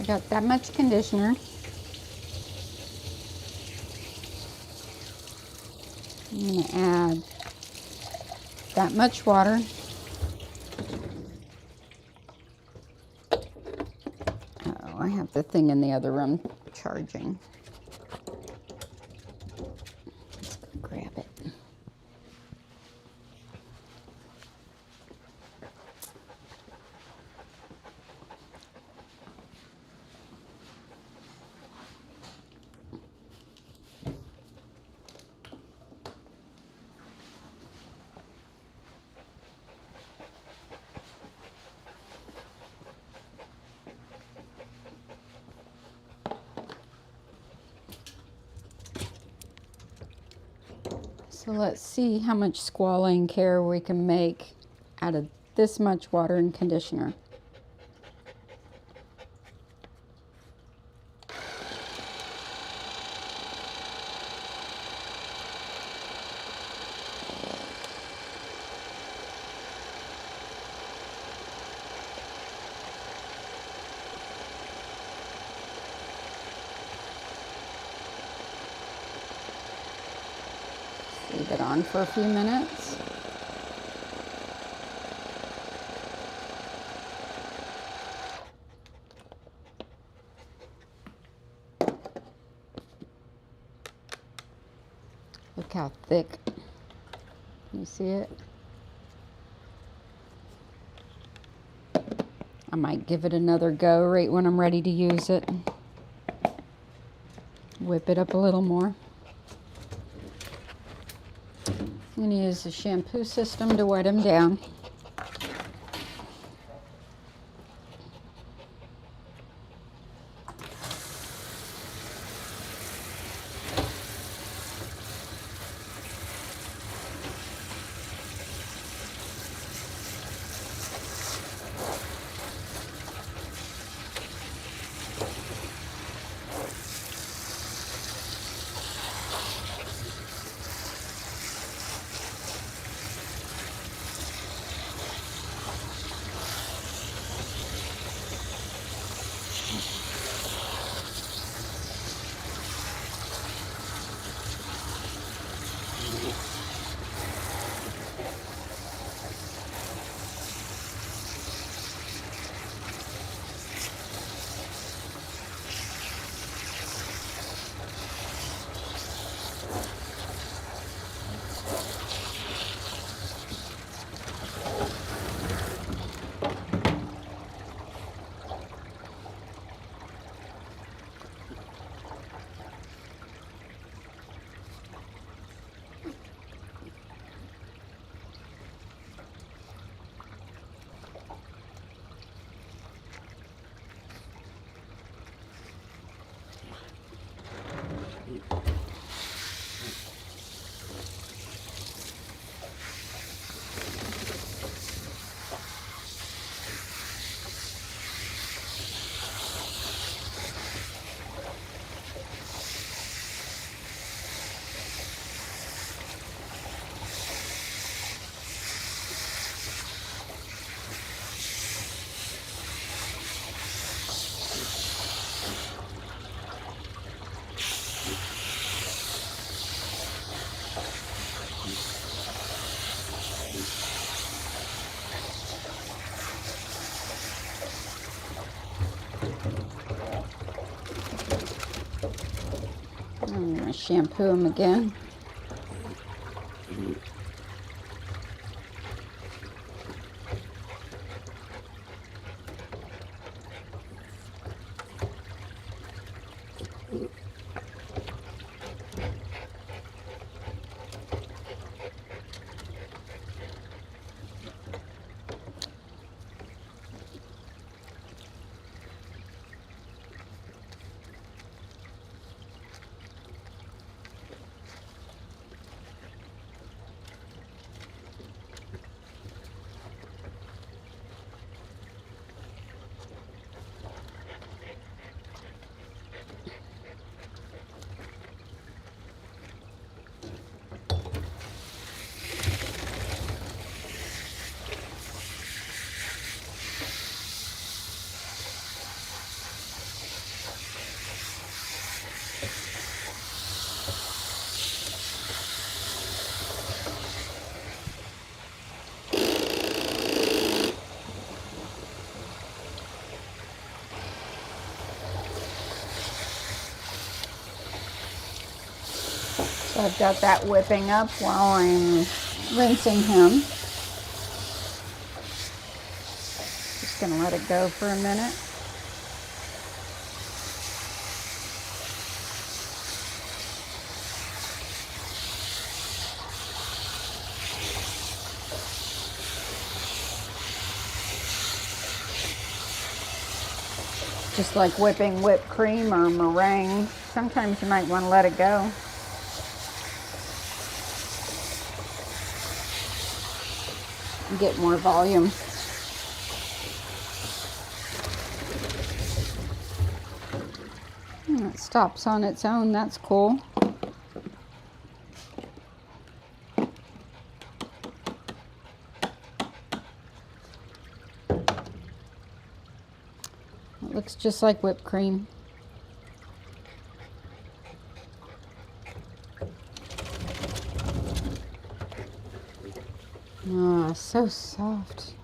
I got that much conditioner. I'm gonna add that much water. Oh, I have the thing in the other room charging. Let's go grab it. So let's see how much squalene care we can make out of this much water and conditioner. Leave it on for a few minutes. Look how thick. Can you see it? I might give it another go right when I'm ready to use it. Whip it up a little more. I'm going to use the shampoo system to wet them down. gonna shampoo him again. So I've got that whipping up while I'm rinsing him. Just gonna let it go for a minute. Just like whipping whipped cream or meringue, sometimes you might want to let it go. And get more volume. And it stops on its own, that's cool. It looks just like whipped cream. Ah, so soft.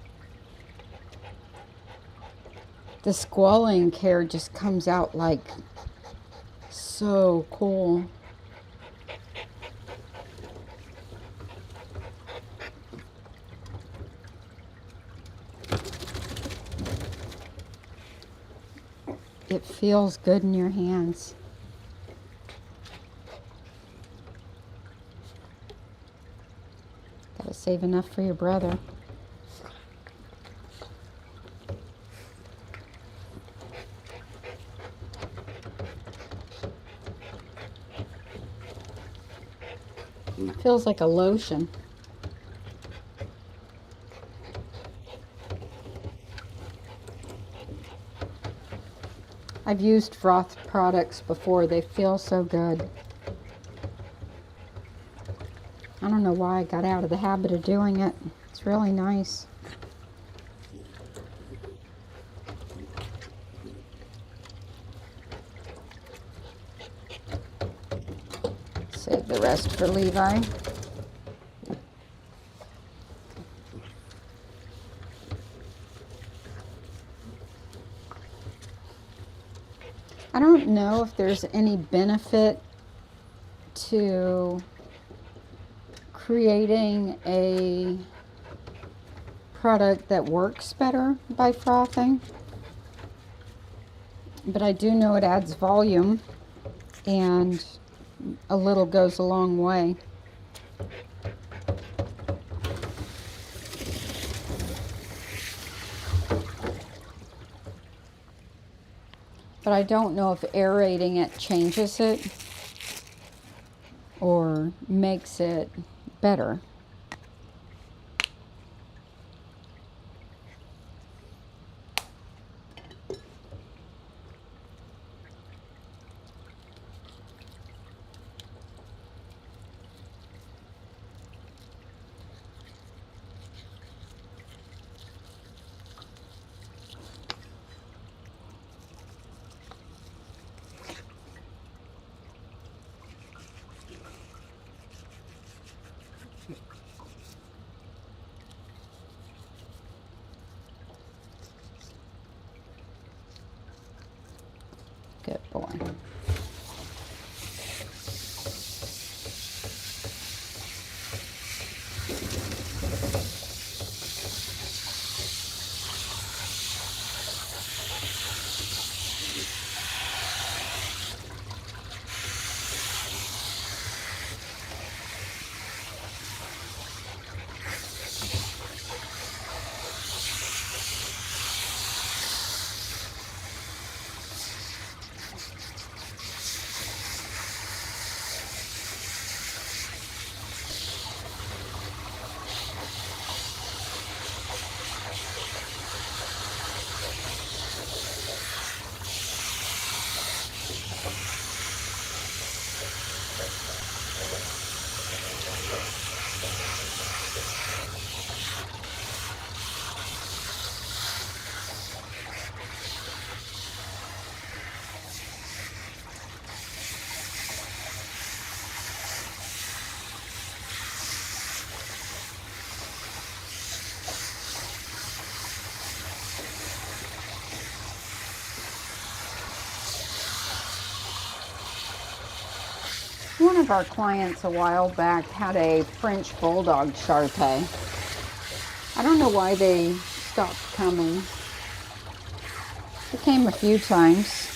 The squalene care just comes out like so cool. It feels good in your hands. Gotta save enough for your brother. It feels like a lotion. I've used froth products before. They feel so good. I don't know why I got out of the habit of doing it. It's really nice. Save the rest for Levi. I don't know if there's any benefit to creating a product that works better by frothing, but I do know it adds volume, and a little goes a long way. But I don't know if aerating it changes it or makes it better. Good boy. of our clients a while back had a French Bulldog Shar-Pei. I don't know why they stopped coming. It came a few times.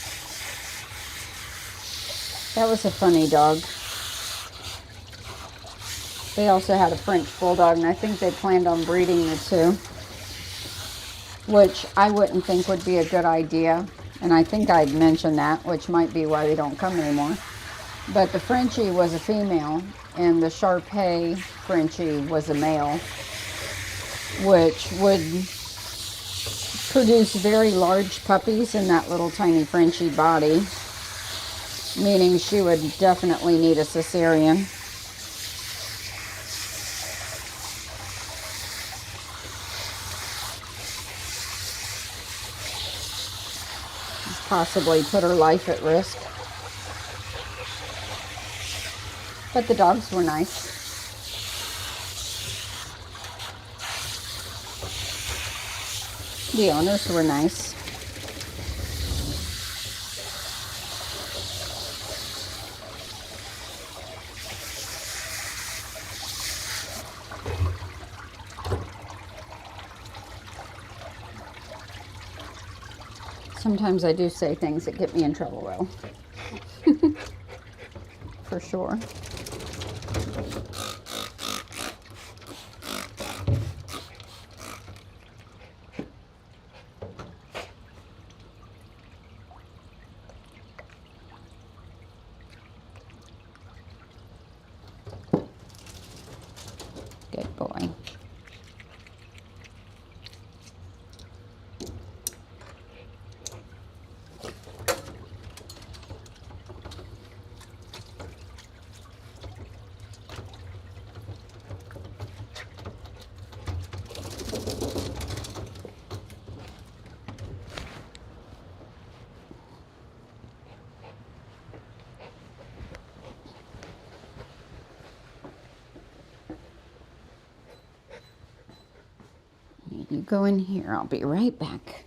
That was a funny dog. They also had a French Bulldog, and I think they planned on breeding the two, which I wouldn't think would be a good idea. And I think I'd mentioned that, which might be why they don't come anymore. But the Frenchie was a female, and the Shar-Pei Frenchie was a male, which would produce very large puppies in that little tiny Frenchie body, meaning she would definitely need a cesarean. Possibly put her life at risk. But the dogs were nice. The owners were nice. Sometimes I do say things that get me in trouble, though. For sure. Good boy. You go in here. I'll be right back.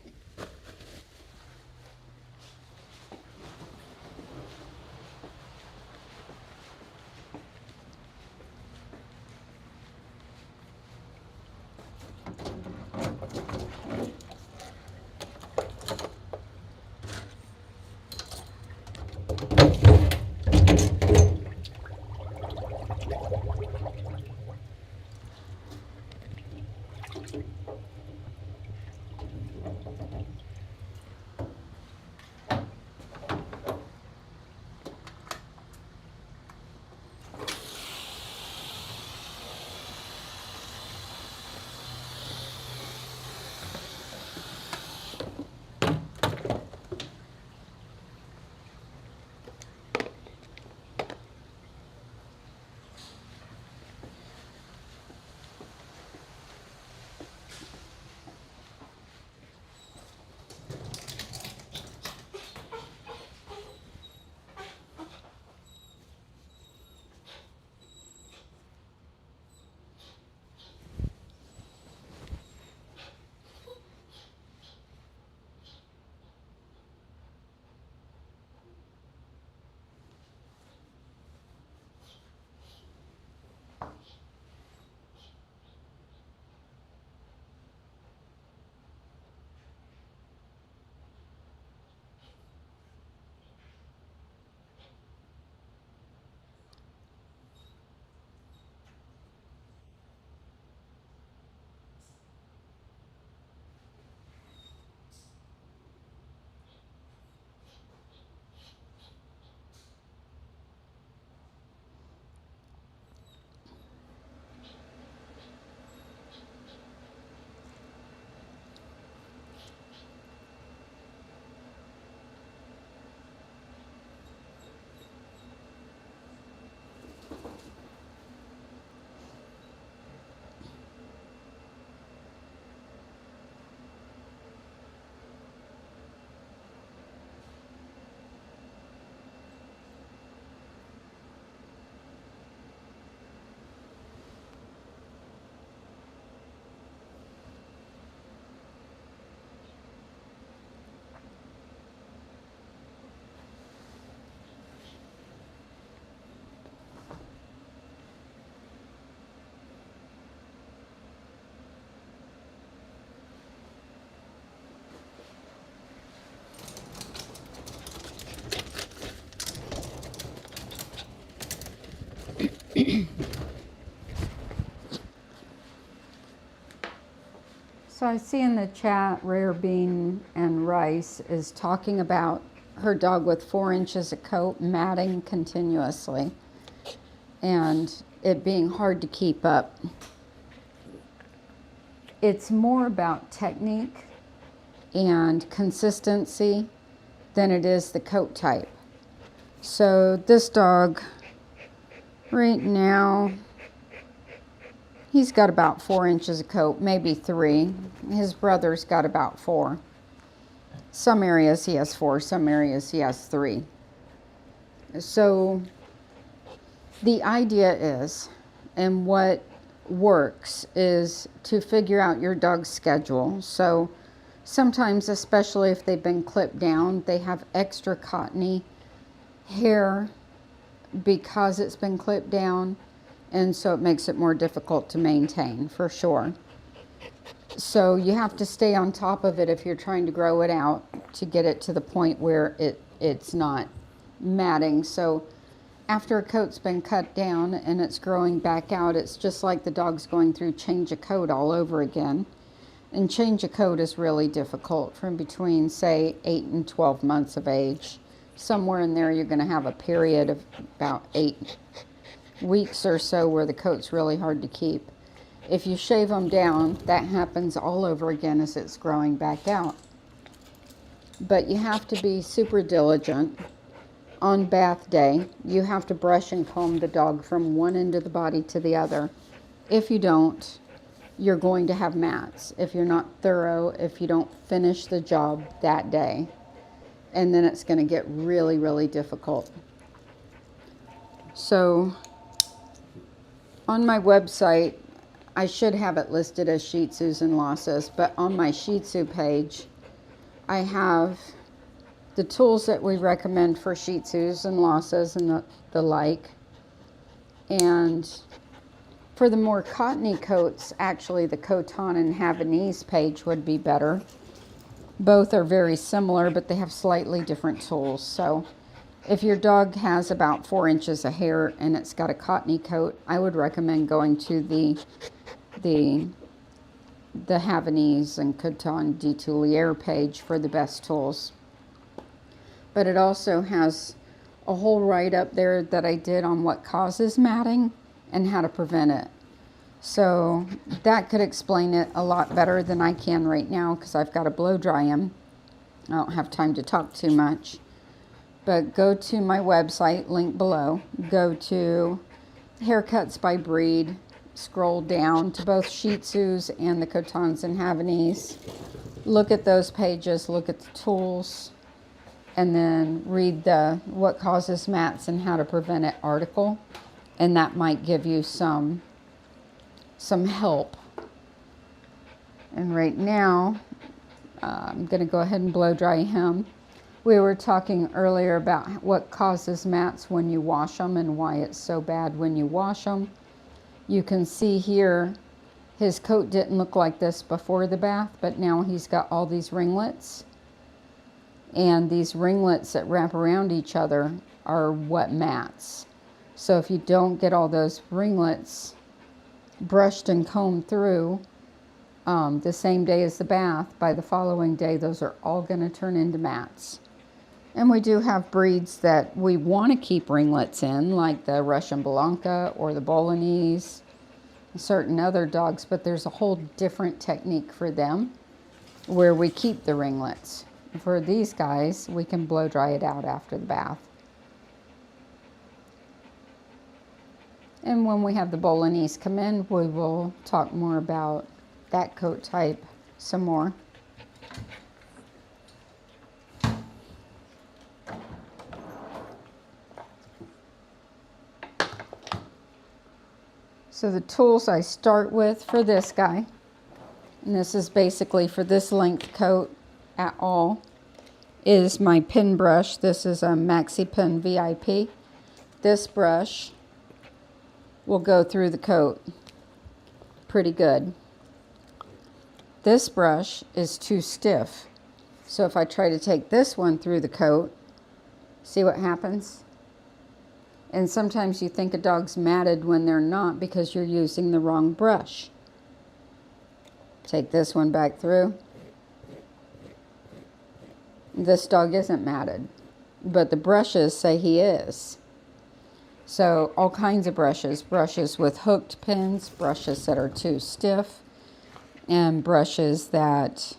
So I see in the chat, Rare Bean and Rice is talking about her dog with 4 inches of coat matting continuously and it being hard to keep up. It's more about technique and consistency than it is the coat type. So this dog right now, he's got about 4 inches of coat, maybe 3. His brother's got about 4. Some areas he has 4, some areas he has 3. So the idea is, and what works is to figure out your dog's schedule. So sometimes, especially if they've been clipped down, they have extra cottony hair because it's been clipped down, and so it makes it more difficult to maintain, for sure. So you have to stay on top of it if you're trying to grow it out to get it to the point where it's not matting. So after a coat's been cut down and it's growing back out, it's just like the dog's going through change of coat all over again. And change of coat is really difficult from between, say, 8 and 12 months of age. Somewhere in there you're going to have a period of about 8 weeks or so where the coat's really hard to keep. If you shave them down, that happens all over again as it's growing back out. But you have to be super diligent. On bath day, you have to brush and comb the dog from one end of the body to the other. If you don't, you're going to have mats. If you're not thorough, if you don't finish the job that day. And then it's going to get really, really difficult. So on my website, I should have it listed as Shih Tzus and Lhasas, but on my Shih Tzu page, I have the tools that we recommend for Shih Tzus and Lhasas and the like. And for the more cottony coats, actually the Coton and Havanese page would be better. Both are very similar, but they have slightly different tools. So if your dog has about 4 inches of hair and it's got a cottony coat, I would recommend going to the Havanese and Coton Detoulier page for the best tools. But it also has a whole write-up there that I did on what causes matting and how to prevent it. So that could explain it a lot better than I can right now because I've got to blow dry him. I don't have time to talk too much. But go to my website, link below. Go to haircuts by breed. Scroll down to both Shih Tzus and the Cotons and Havanese. Look at those pages, look at the tools, and then read the what causes mats and how to prevent it article. And that might give you some help. And right now, I'm going to go ahead and blow dry him. We were talking earlier about what causes mats when you wash them and why it's so bad when you wash them. You can see here, his coat didn't look like this before the bath, but now he's got all these ringlets. And these ringlets that wrap around each other are what mats. So if you don't get all those ringlets brushed and combed through the same day as the bath, by the following day, those are all going to turn into mats. And we do have breeds that we want to keep ringlets in, like the Russian Blanca or the Bolognese, certain other dogs, but there's a whole different technique for them where we keep the ringlets. For these guys, we can blow dry it out after the bath. And when we have the Bolognese come in, we will talk more about that coat type some more. So the tools I start with for this guy, and this is basically for this length coat at all, is my pin brush. This is a Maxi Pin VIP. This brush will go through the coat pretty good. This brush is too stiff. So if I try to take this one through the coat, see what happens? And sometimes you think a dog's matted when they're not because you're using the wrong brush. Take this one back through. This dog isn't matted, but the brushes say he is. So all kinds of brushes. Brushes with hooked pins, brushes that are too stiff, and brushes that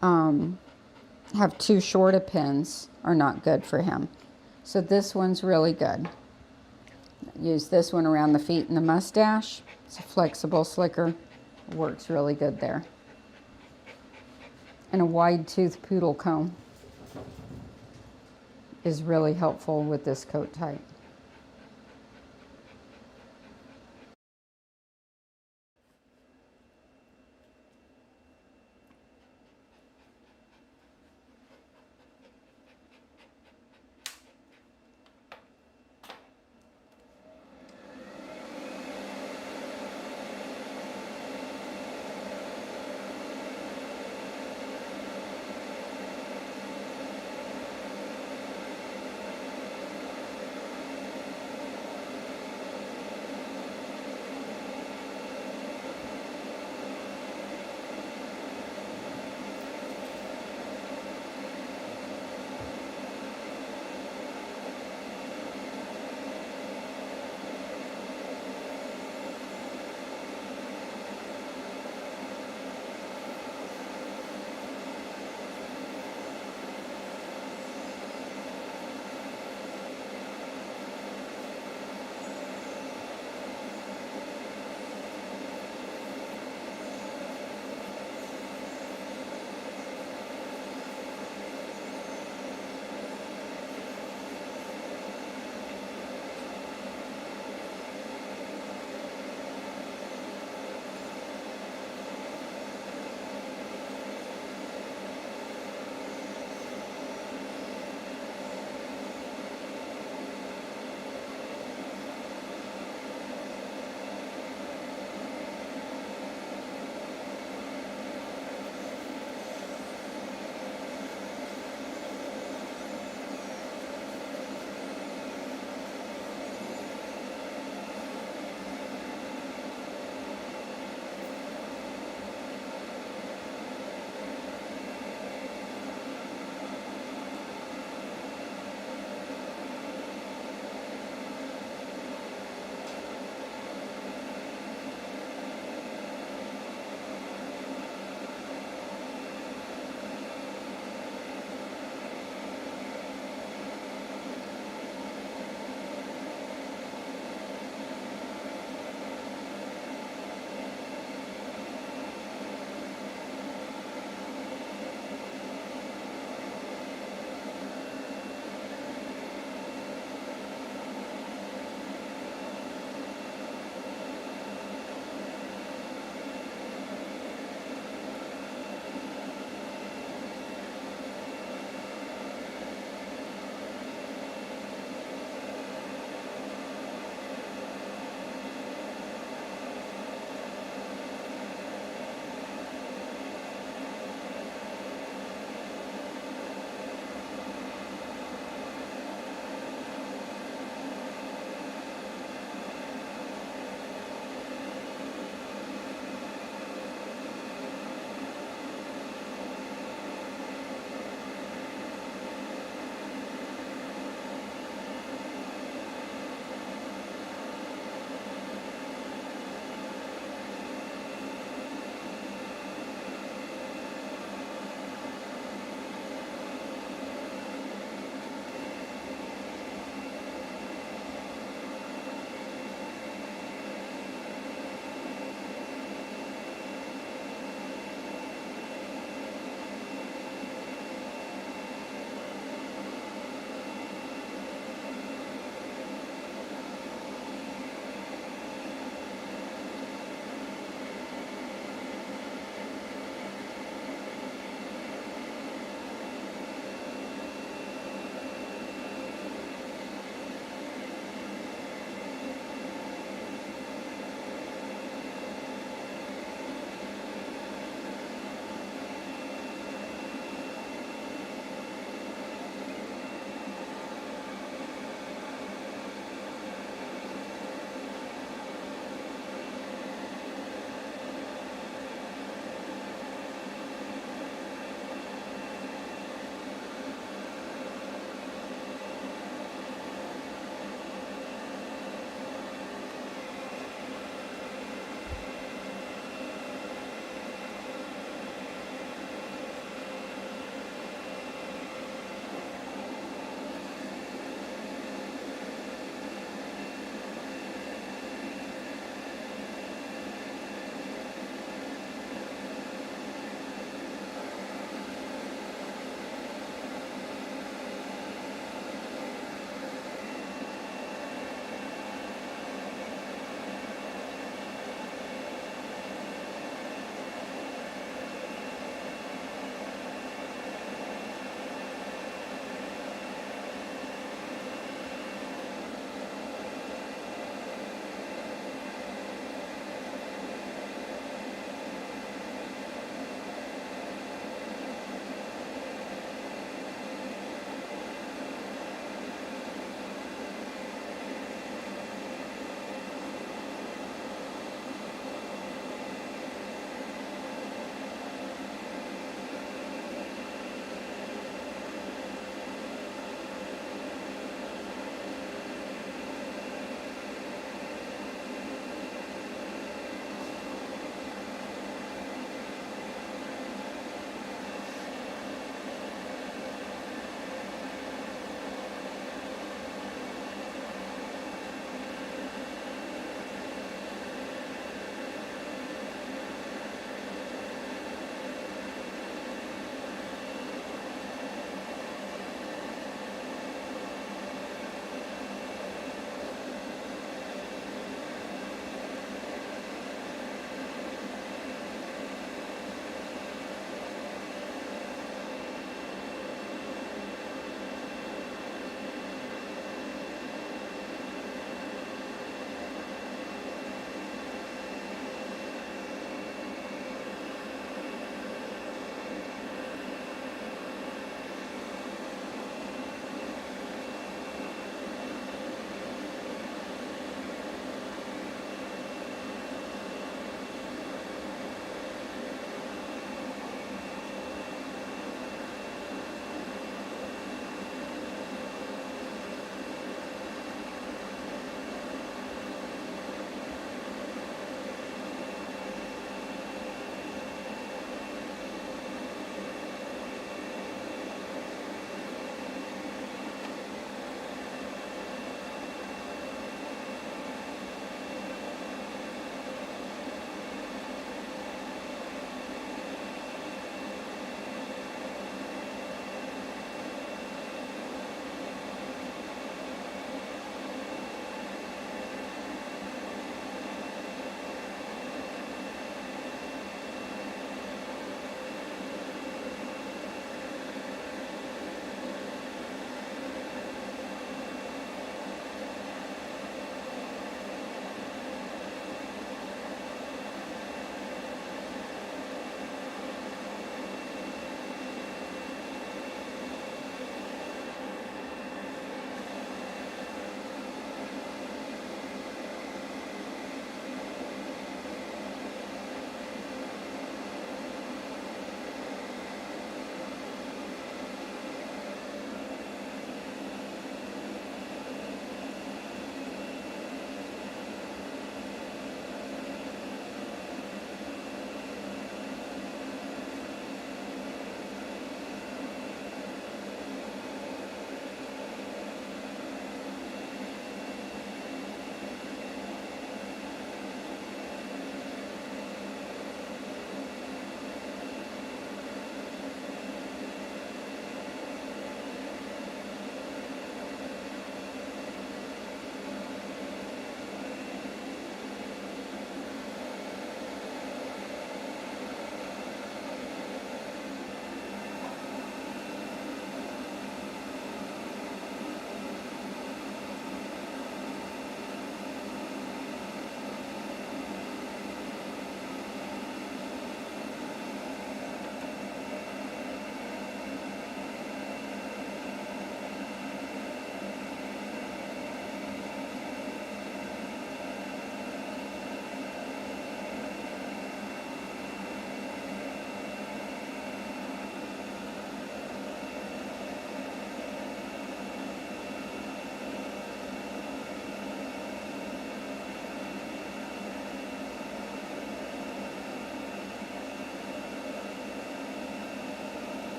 have too short of pins are not good for him. So this one's really good. Use this one around the feet and the mustache. It's a flexible slicker. Works really good there. And a wide tooth poodle comb is really helpful with this coat type.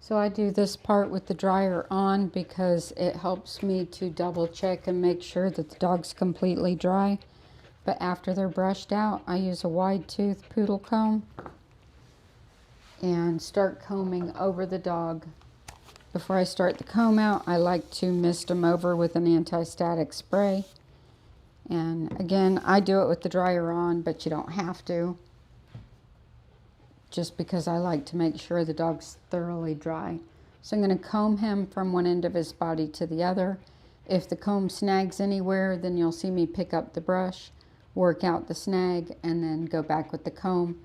So I do this part with the dryer on because it helps me to double check and make sure that the dog's completely dry. But after they're brushed out, I use a wide tooth poodle comb and start combing over the dog. Before I start the comb out, I like to mist them over with an anti-static spray. And again, I do it with the dryer on, but you don't have to. Just because I like to make sure the dog's thoroughly dry. So I'm going to comb him from one end of his body to the other. If the comb snags anywhere, then you'll see me pick up the brush, work out the snag, and then go back with the comb.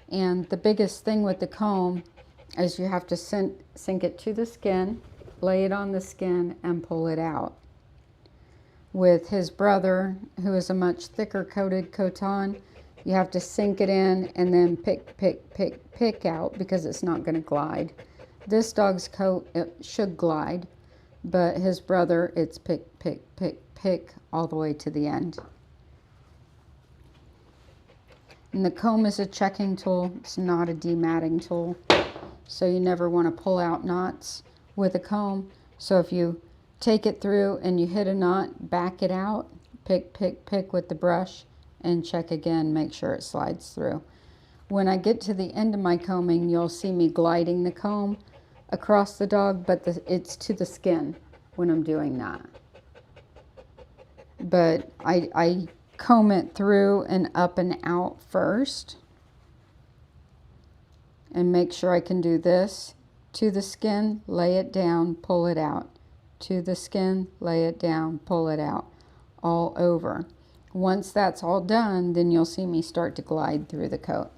And the biggest thing with the comb is you have to sink it to the skin, lay it on the skin, and pull it out. With his brother, who is a much thicker coated coton, you have to sink it in and then pick out because it's not going to glide. This dog's coat, it should glide, but his brother, it's pick all the way to the end. And the comb is a checking tool. It's not a dematting tool. So you never want to pull out knots with a comb. So if you take it through and you hit a knot, back it out, pick with the brush, and check again, make sure it slides through. When I get to the end of my combing, you'll see me gliding the comb across the dog, but it's to the skin when I'm doing that. But I comb it through and up and out first. And make sure I can do this. To the skin, lay it down, pull it out. To the skin, lay it down, pull it out. All over. Once that's all done, then you'll see me start to glide through the coat.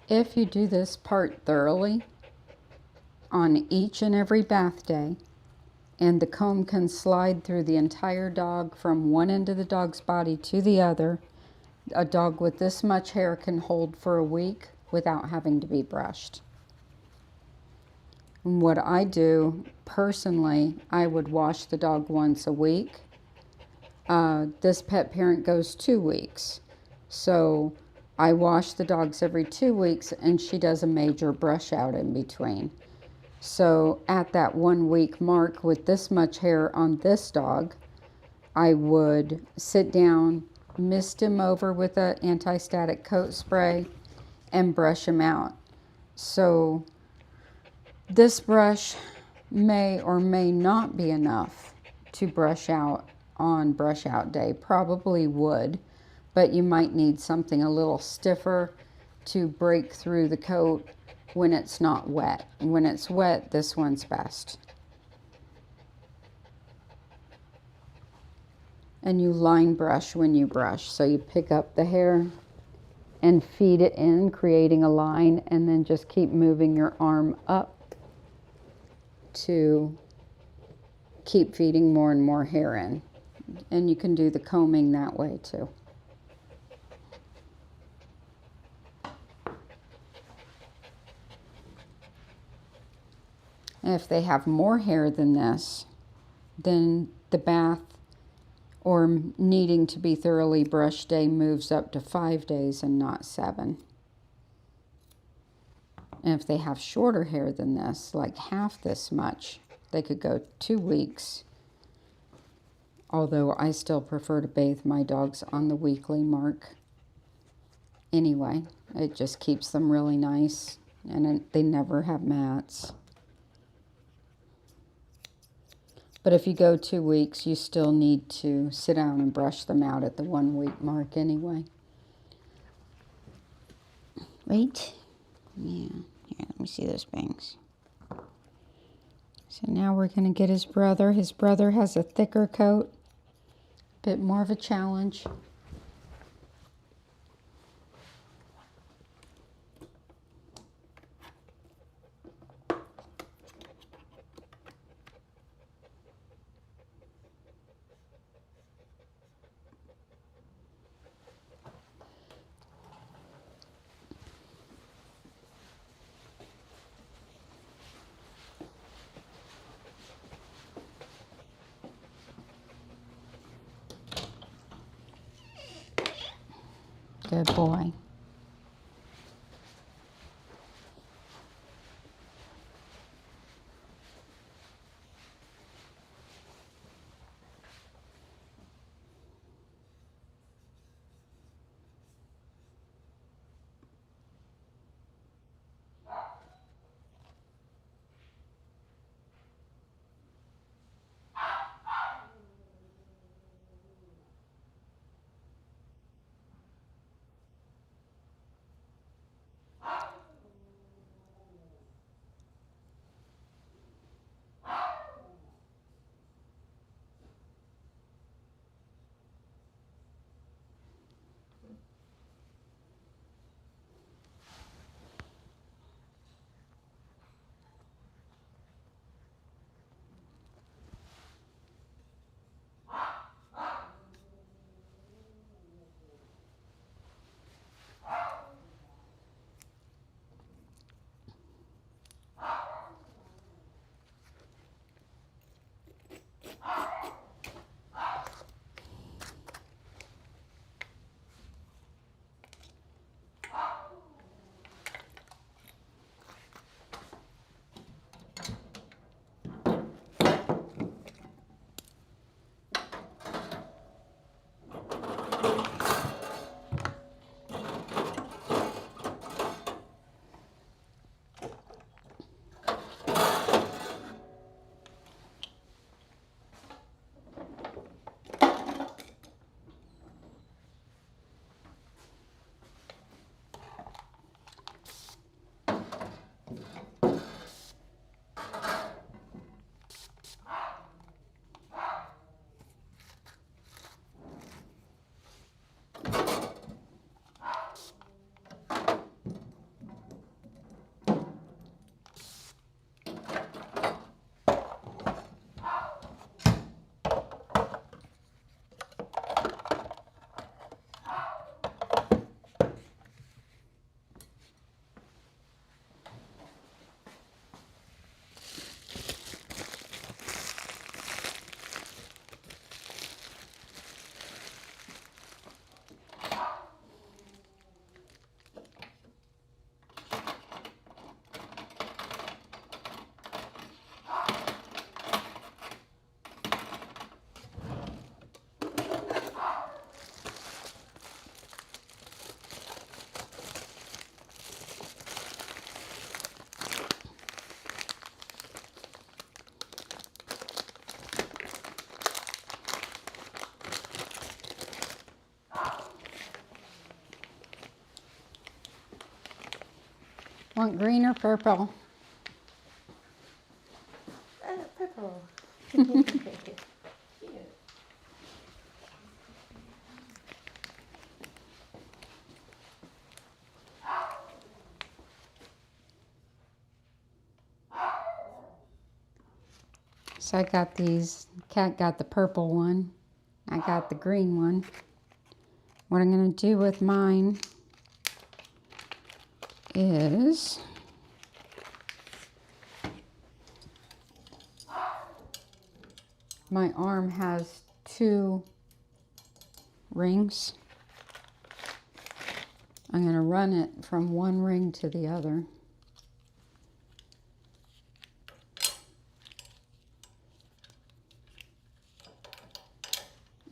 If you do this part thoroughly on each and every bath day, and the comb can slide through the entire dog from one end of the dog's body to the other, a dog with this much hair can hold for a week without having to be brushed. And what I do personally, I would wash the dog once a week. This pet parent goes 2 weeks. So I wash the dogs every 2 weeks, and she does a major brush out in between. So at that 1 week mark with this much hair on this dog, I would sit down, mist him over with an anti-static coat spray, and brush him out. So this brush may or may not be enough to brush out on brush out day. Probably would, but you might need something a little stiffer to break through the coat when it's not wet. When it's wet, this one's best. And you line brush when you brush. So you pick up the hair and feed it in, creating a line, and then just keep moving your arm up to keep feeding more and more hair in. And you can do the combing that way too. And if they have more hair than this, then the bath or needing to be thoroughly brushed day moves up to 5 days and not 7. And if they have shorter hair than this, like half this much, they could go 2 weeks. Although I still prefer to bathe my dogs on the weekly mark. Anyway, it just keeps them really nice, and they never have mats. But if you go 2 weeks, you still need to sit down and brush them out at the 1 week mark anyway. Right? Yeah. Here, let me see those bangs. So now we're going to get his brother. His brother has a thicker coat, a bit more of a challenge. Good boy. Want green or purple? Purple. So I got these. Cat got the purple one. I got the green one. What I'm going to do with mine is my arm has 2 rings. I'm going to run it from one ring to the other.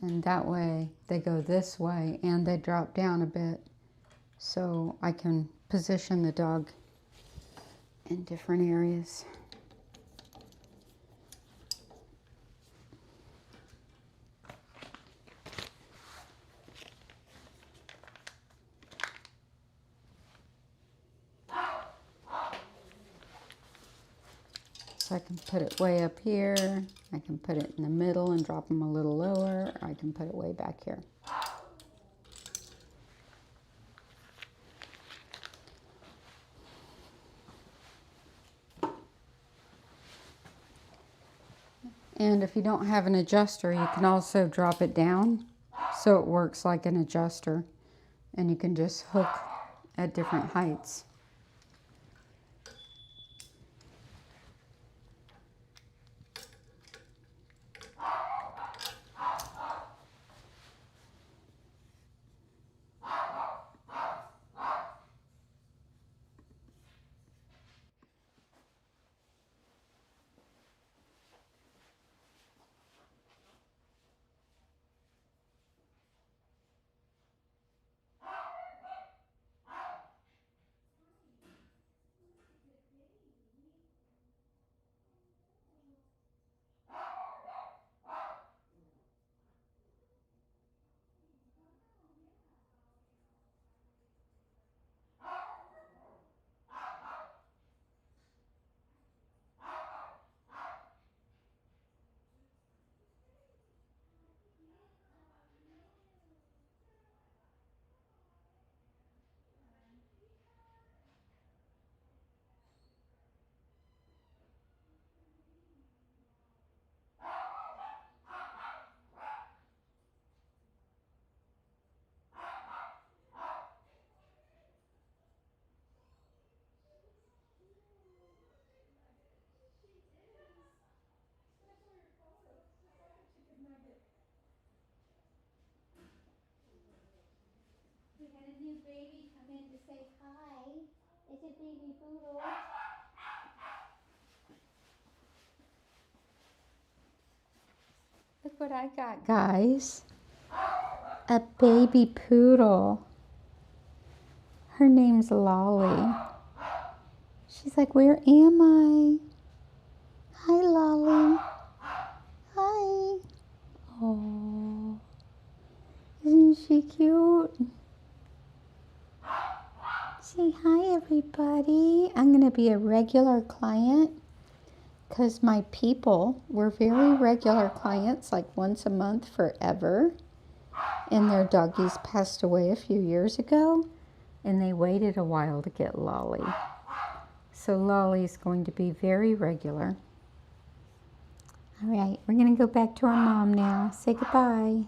And that way they go this way and they drop down a bit, so I can position the dog in different areas. So I can put it way up here, I can put it in the middle and drop them a little lower, or I can put it way back here. And if you don't have an adjuster, you can also drop it down so it works like an adjuster, and you can just hook at different heights. We had a new baby come in to say hi. It's a baby poodle. Look what I got, guys. A baby poodle. Her name's Lolly. She's like, where am I? Hi, Lolly. Hi. Oh, isn't she cute? Say hi, everybody. I'm going to be a regular client because my people were very regular clients, like once a month forever. And their doggies passed away a few years ago, and they waited a while to get Lolly. So Lolly's going to be very regular. All right, we're going to go back to our mom now. Say goodbye.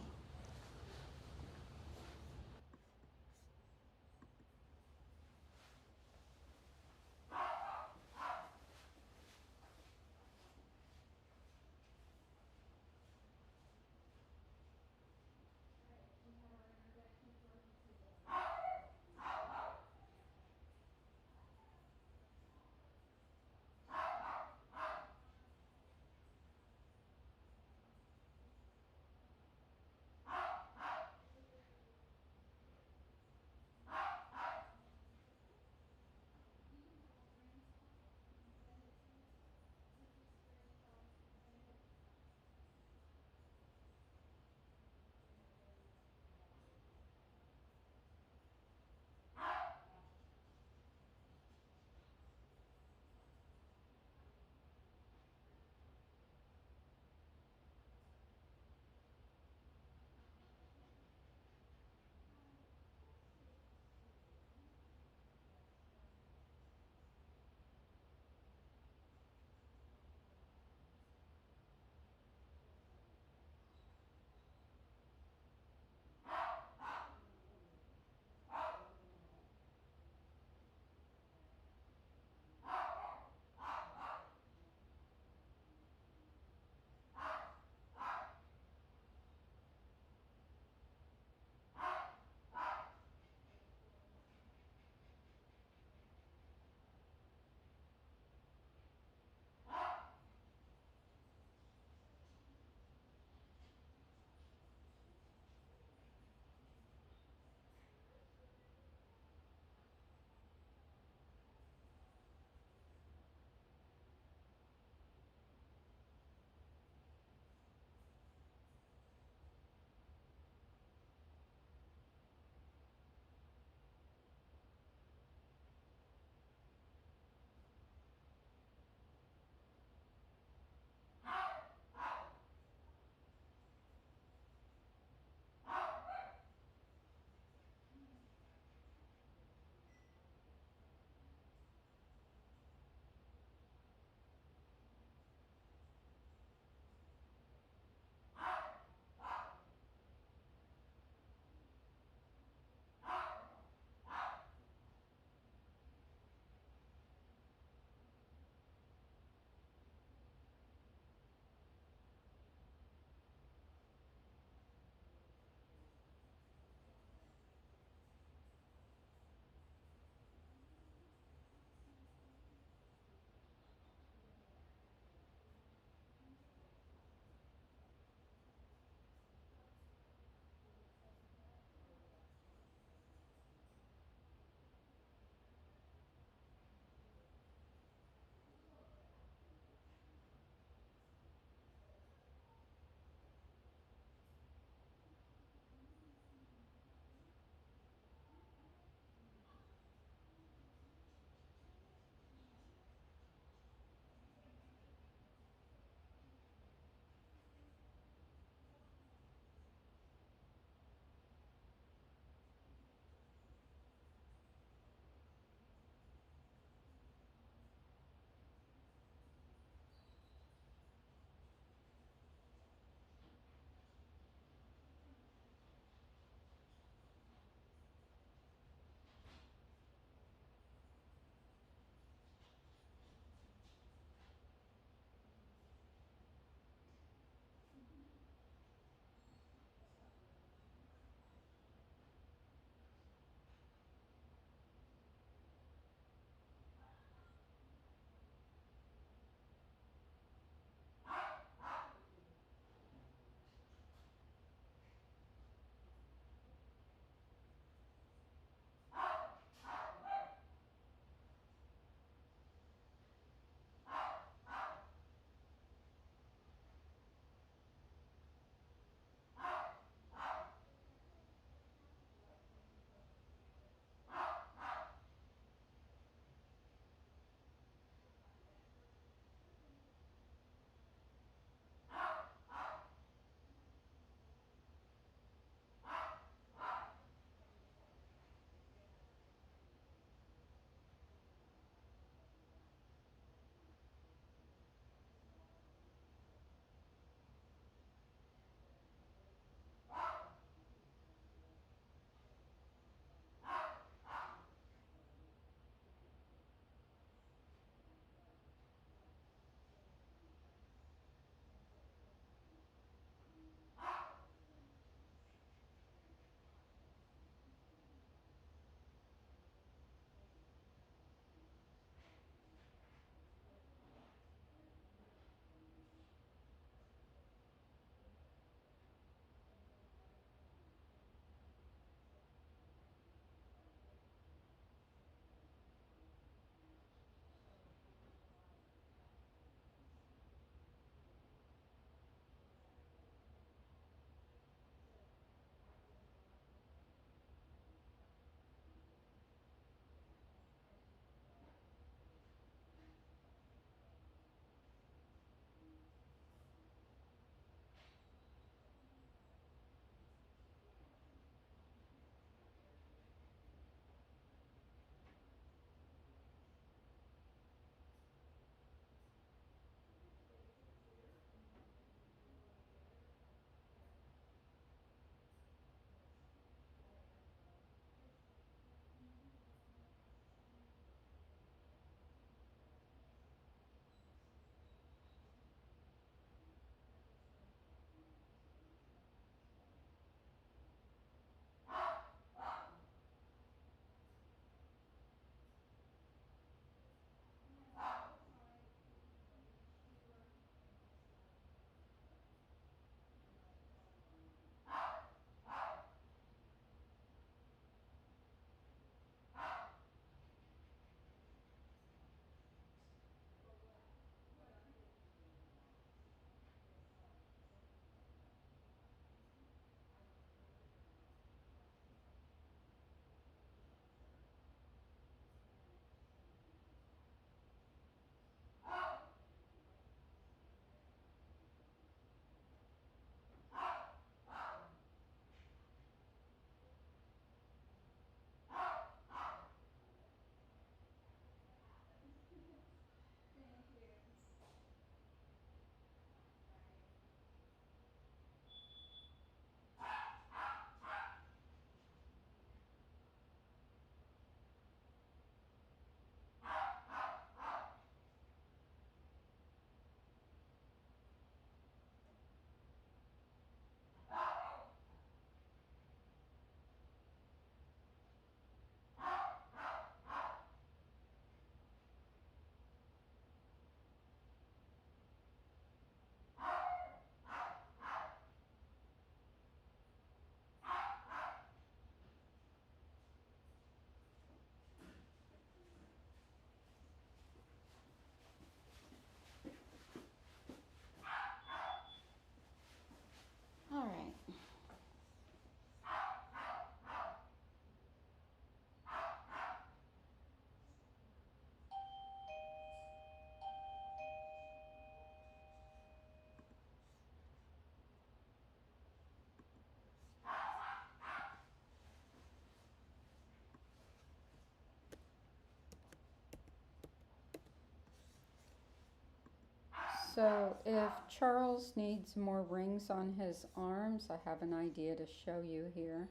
So if Charles needs more rings on his arms, I have an idea to show you here.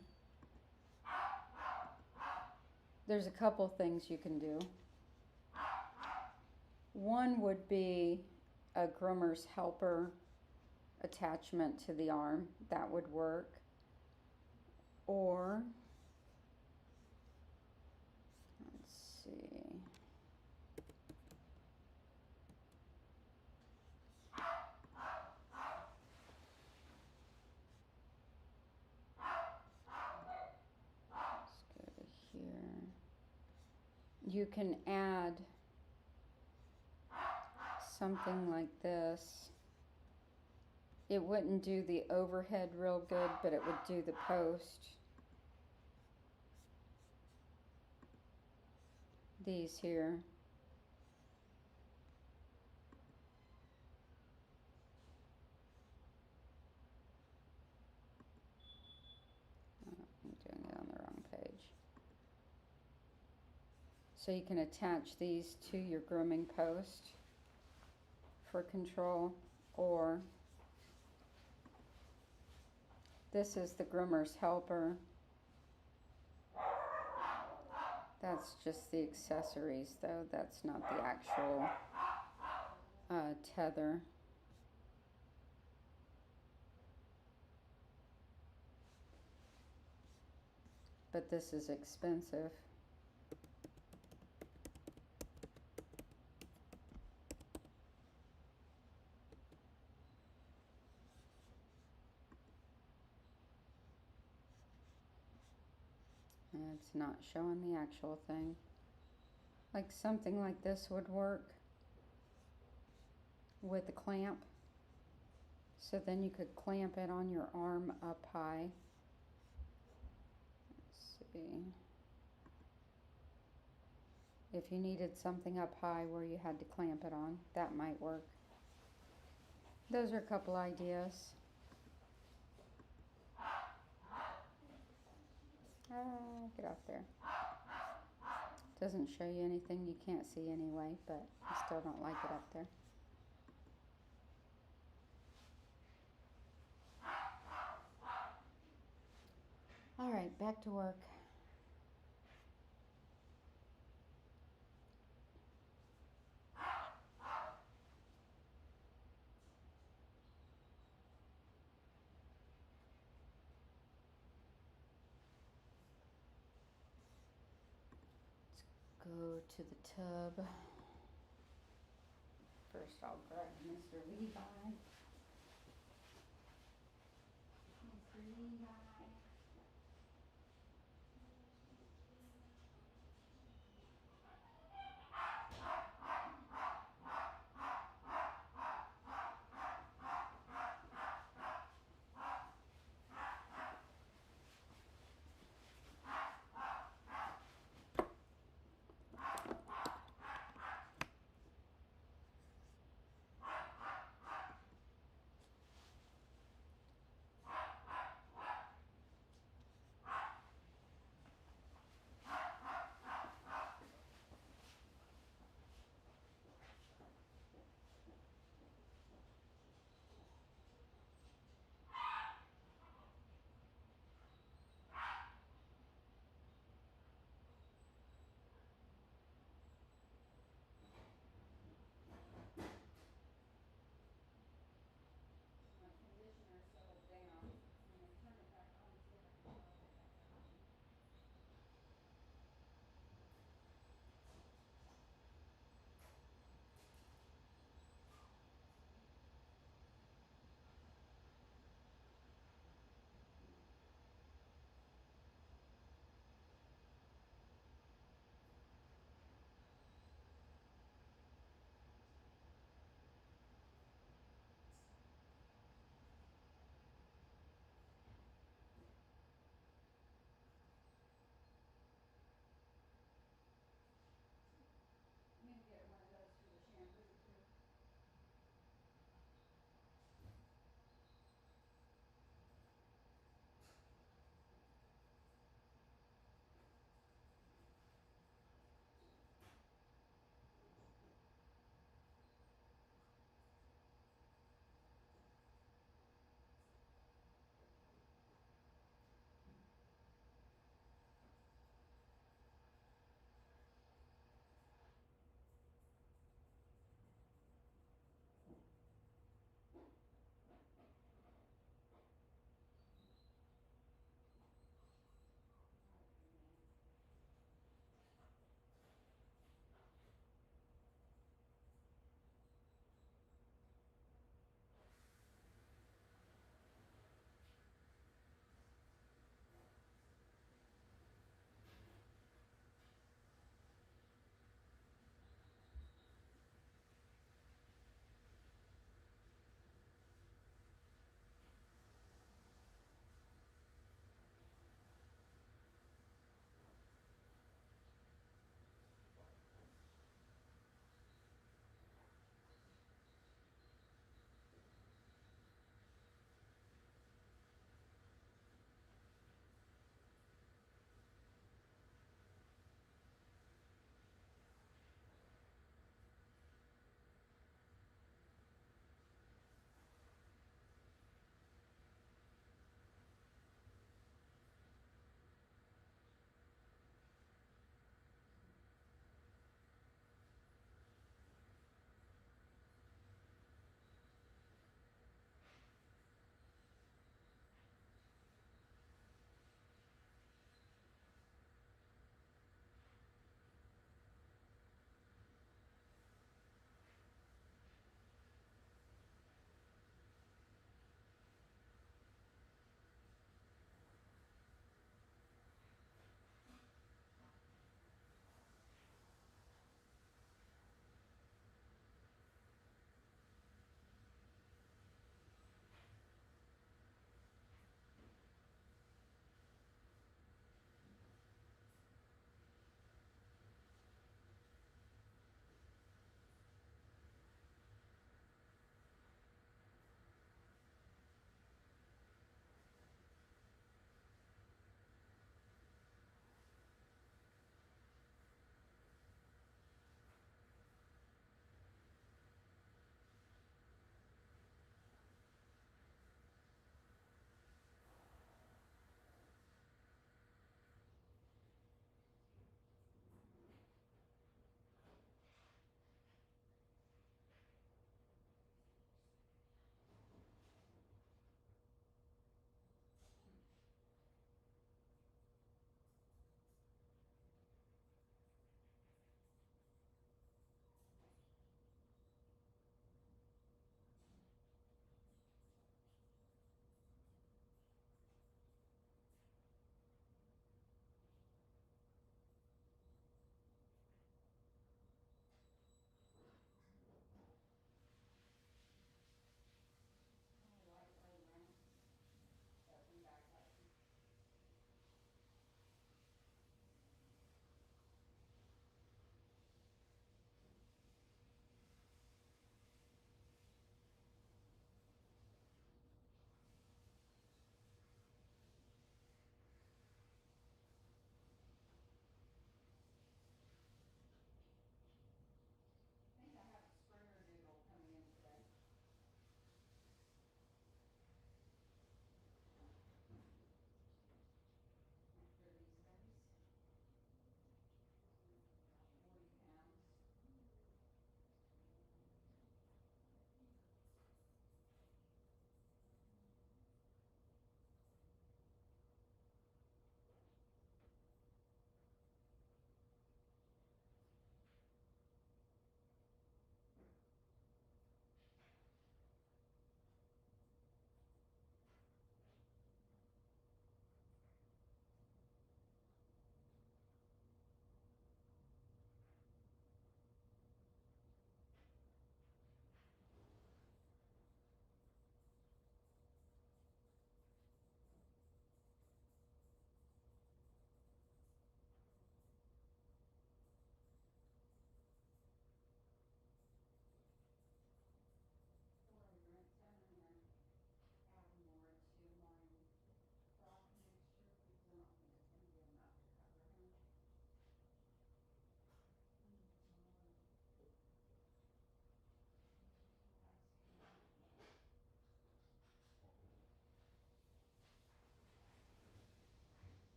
There's a couple things you can do. One would be a groomer's helper attachment to the arm. That would work. Or, let's see. Let's go to here. You can add something like this. It wouldn't do the overhead real good, but it would do the post. These here. Oh, I'm doing it on the wrong page. So you can attach these to your grooming post for control, or this is the groomer's helper. That's just the accessories though, that's not the actual tether. But this is expensive. And it's not showing the actual thing. Like something like this would work with the clamp. So then you could clamp it on your arm up high. Let's see. If you needed something up high where you had to clamp it on, that might work. Those are a couple ideas. Get off there. Doesn't show you anything you can't see anyway, but I still don't like it up there. All right, back to work. Go to the tub. First I'll grab Mr. Levi. Mr. Levi.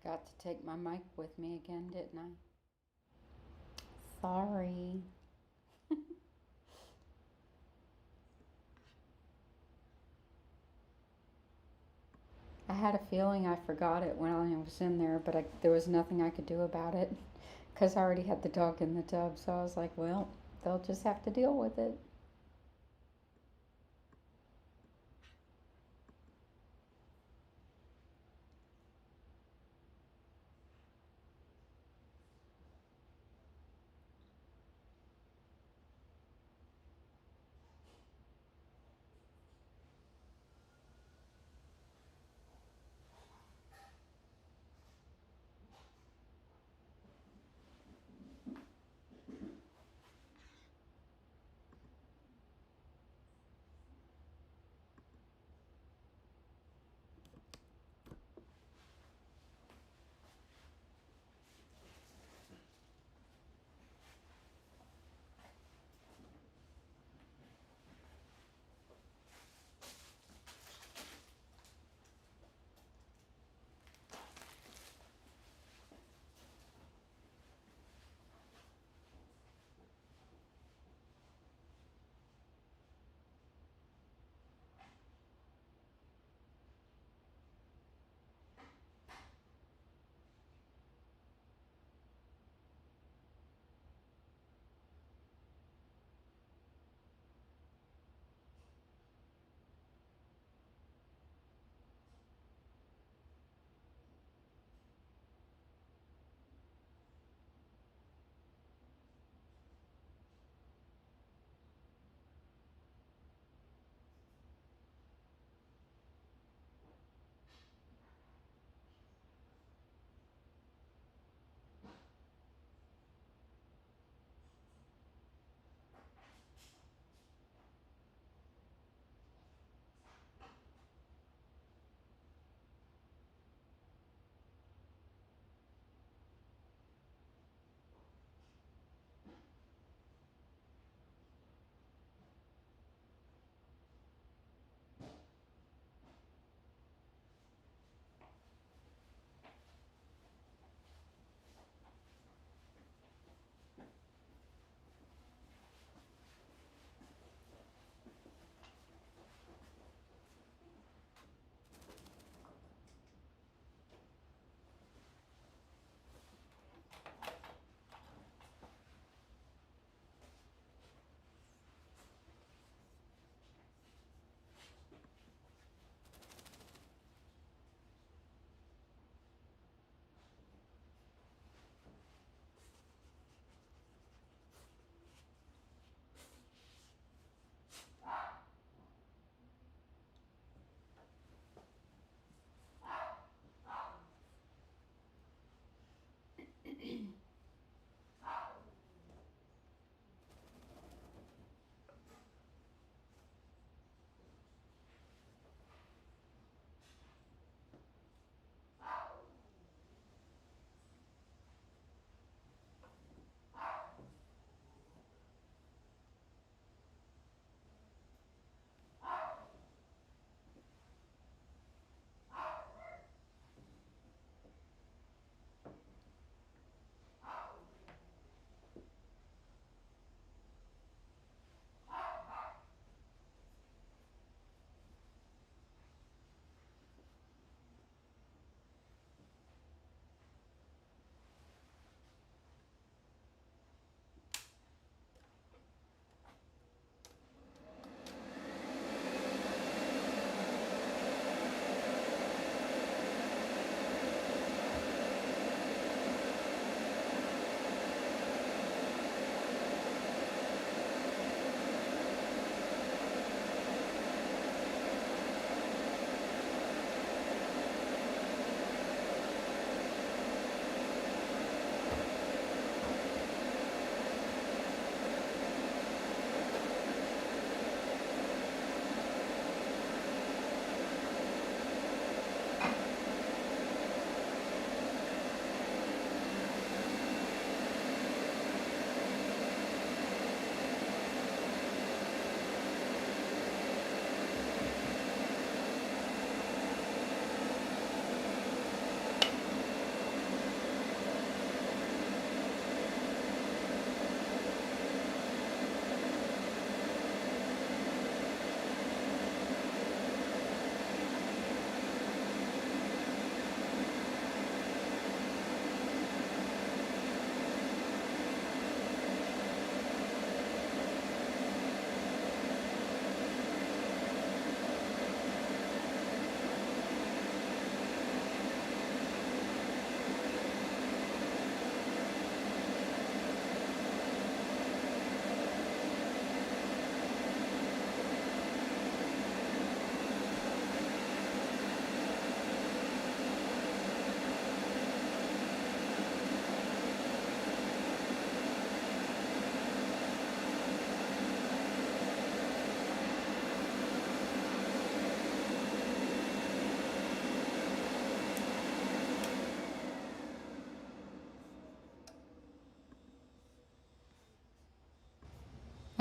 Forgot to take my mic with me again, didn't I? Sorry. I had a feeling I forgot it when I was in there, but there was nothing I could do about it because I already had the dog in the tub. So I was like, well, they'll just have to deal with it.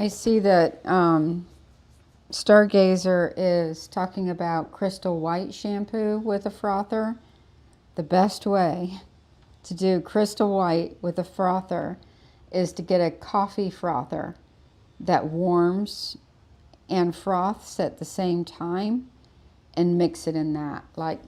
I see that Stargazer is talking about crystal white shampoo with a frother. The best way to do crystal white with a frother is to get a coffee frother that warms and froths at the same time and mix it in that. Like,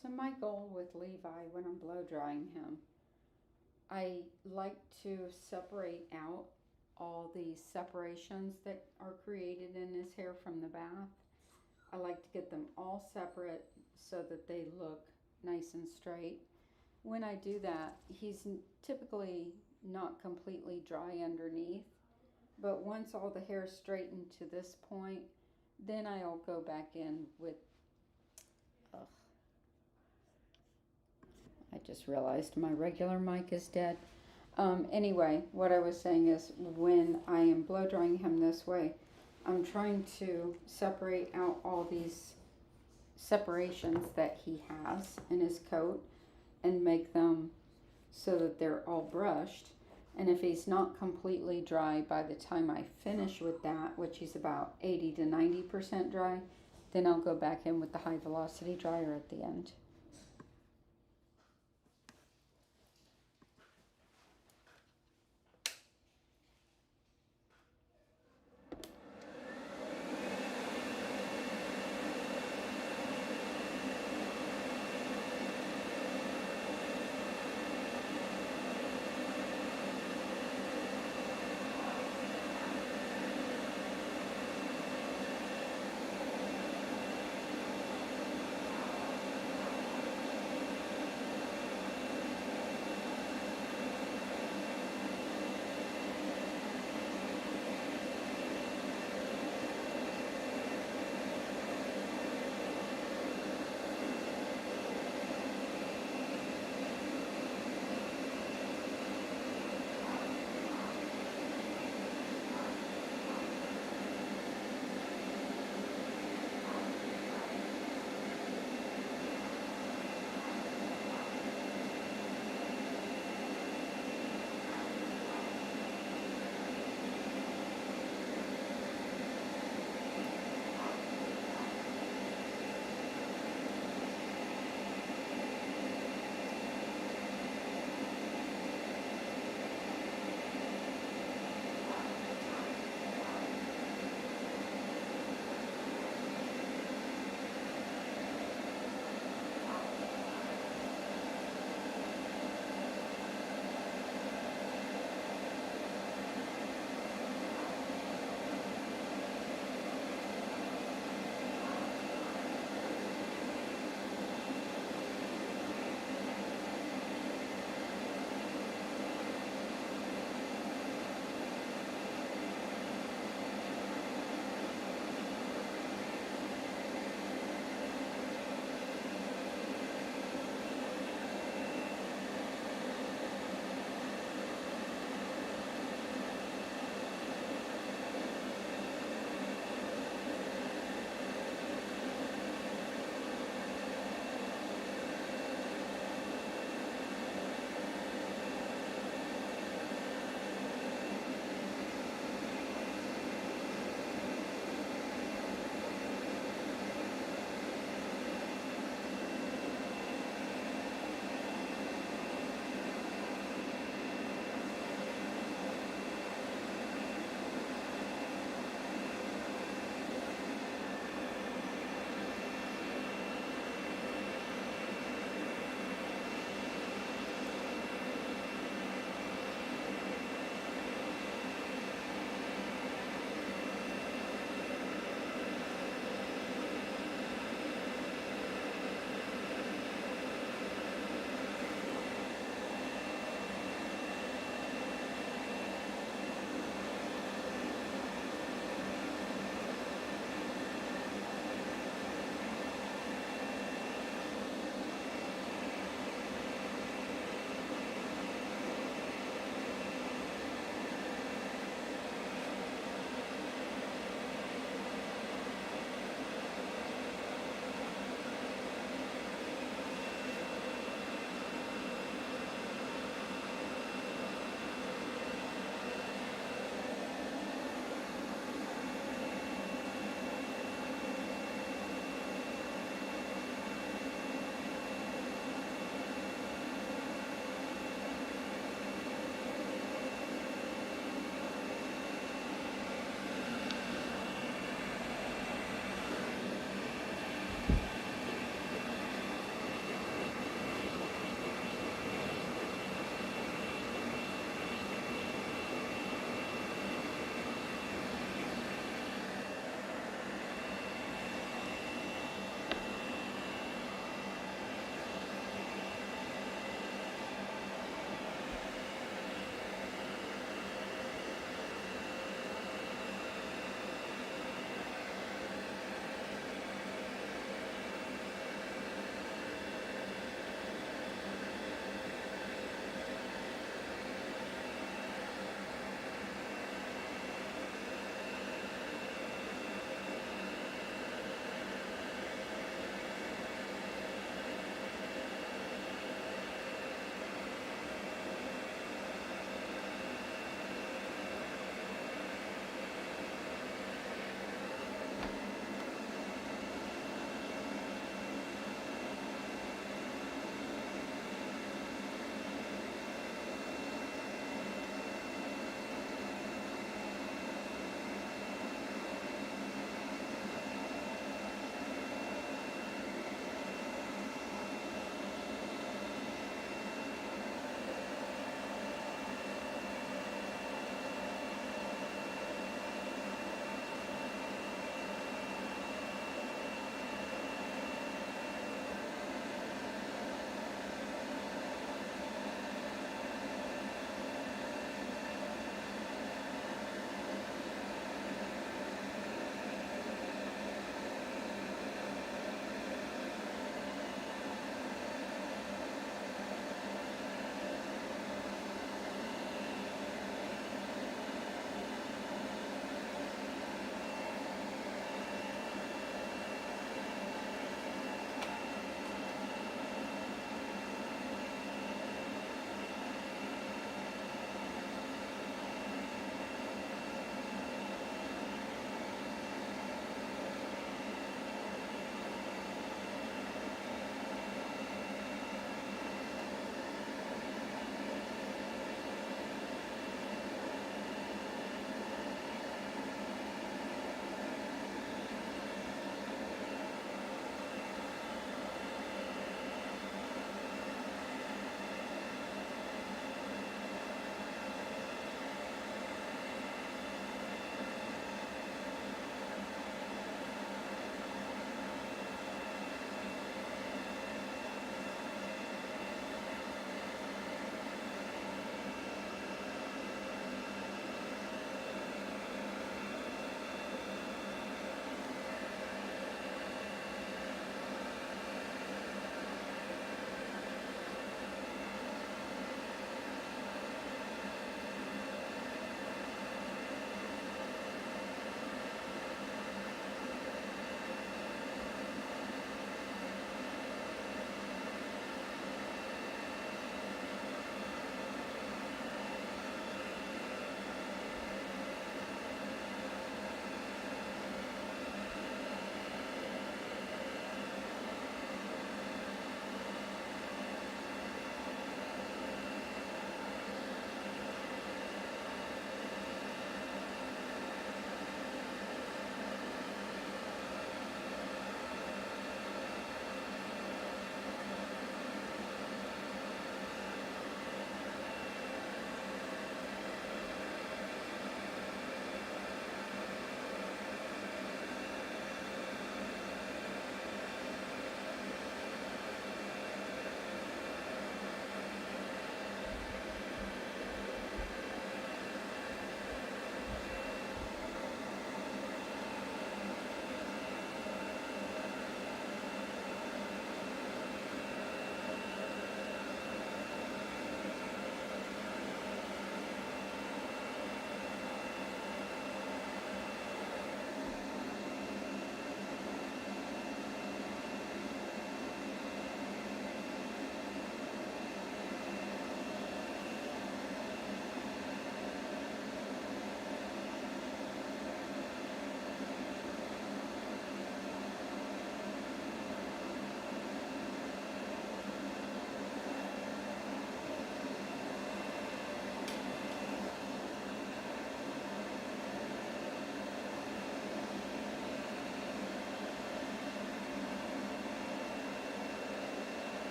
So my goal with Levi when I'm blow drying him, I like to separate out all the separations that are created in his hair from the bath. I like to get them all separate so that they look nice and straight. When I do that, he's typically not completely dry underneath, but once all the hair is straightened to this point, then I'll go back in with, I just realized my regular mic is dead. Anyway, what I was saying is when I am blow drying him this way, I'm trying to separate out all these separations that he has in his coat and make them so that they're all brushed. And if he's not completely dry by the time I finish with that, which he's about 80 to 90% dry, then I'll go back in with the high velocity dryer at the end.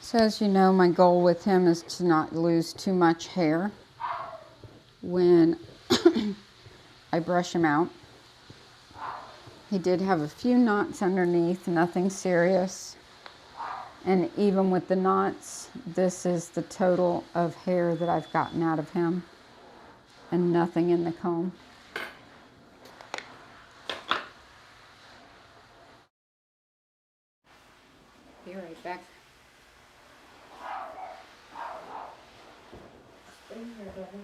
So as you know, my goal with him is to not lose too much hair when I brush him out. He did have a few knots underneath, nothing serious. And even with the knots, this is the total of hair that I've gotten out of him, and nothing in the comb. Be right back. Stay here, buddy.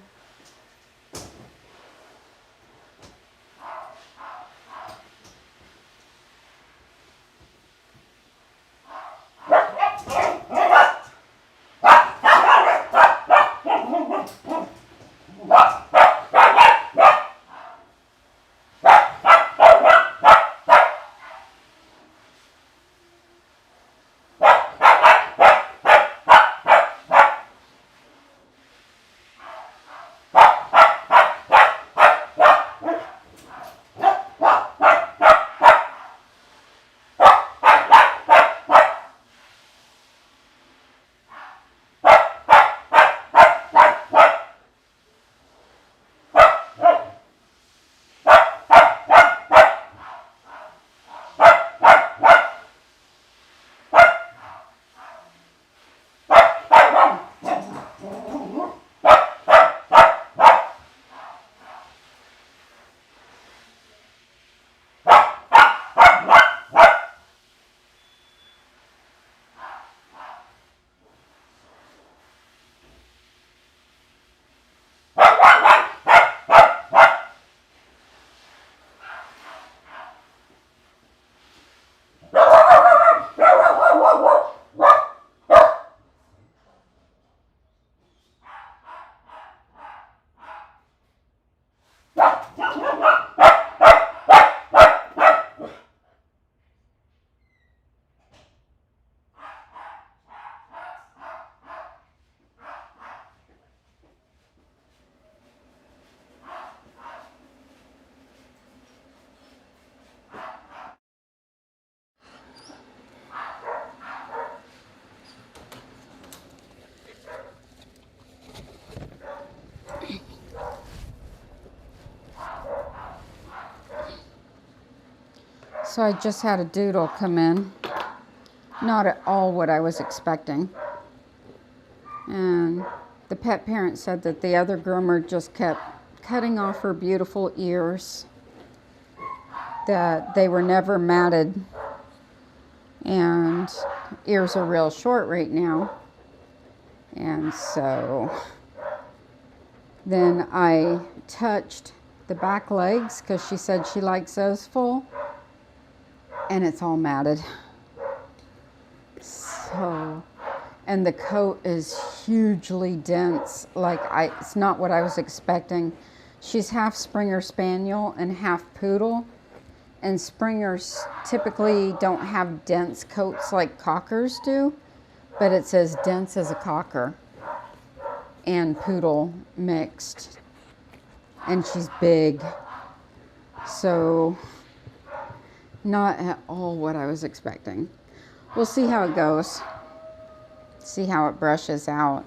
So I just had a doodle come in. Not at all what I was expecting. And the pet parent said that the other groomer just kept cutting off her beautiful ears, that they were never matted, and ears are real short right now. And so then I touched the back legs because she said she likes those full, and it's all matted. So, and the coat is hugely dense. It's not what I was expecting. She's half Springer Spaniel and half Poodle. And Springers typically don't have dense coats like Cockers do, but it's as dense as a Cocker and Poodle mixed. And she's big. So, not at all what I was expecting. We'll see how it goes. See how it brushes out.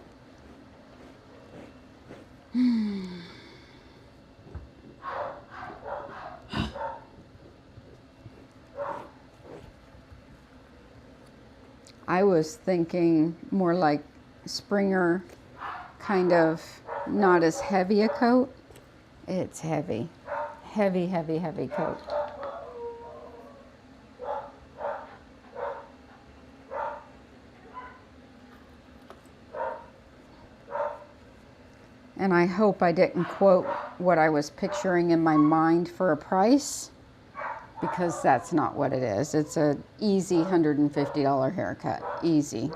I was thinking more like Springer, kind of not as heavy a coat. It's heavy. Heavy, heavy, heavy coat. And I hope I didn't quote what I was picturing in my mind for a price, because that's not what it is. It's an easy $150 haircut, easy.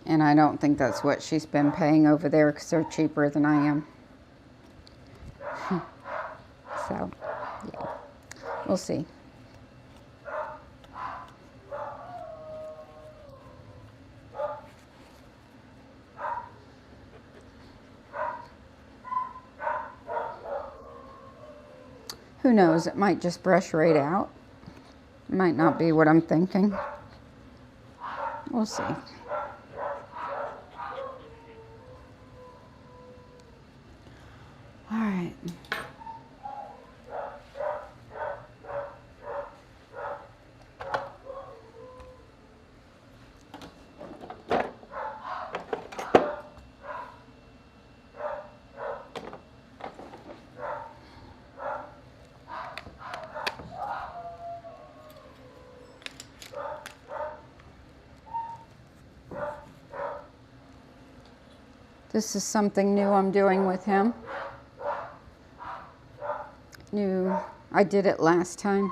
And I don't think that's what she's been paying over there, because they're cheaper than I am. So, yeah, we'll see. Who knows, it might just brush right out. It might not be what I'm thinking. We'll see. All right. This is something new I'm doing with him. New. I did it last time.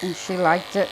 And she liked it.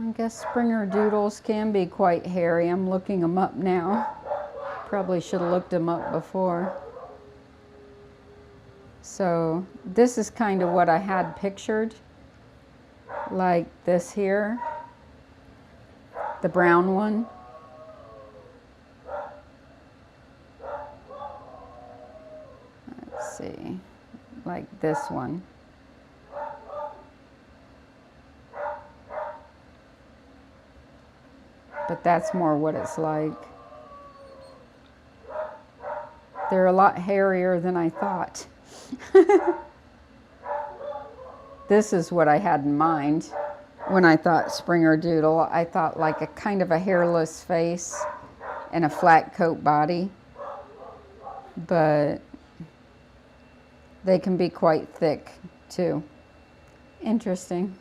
I guess Springer Doodles can be quite hairy. I'm looking them up now. Probably should have looked them up before. So this is kind of what I had pictured, like this here, the brown one. Let's see, like this one. But that's more what it's like. They're a lot hairier than I thought. This is what I had in mind when I thought Springer Doodle. I thought like a kind of a hairless face and a flat coat body. But they can be quite thick too. Interesting.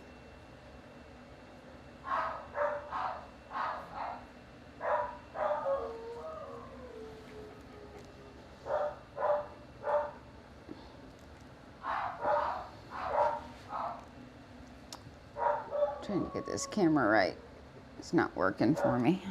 Trying to get this camera right. It's not working for me.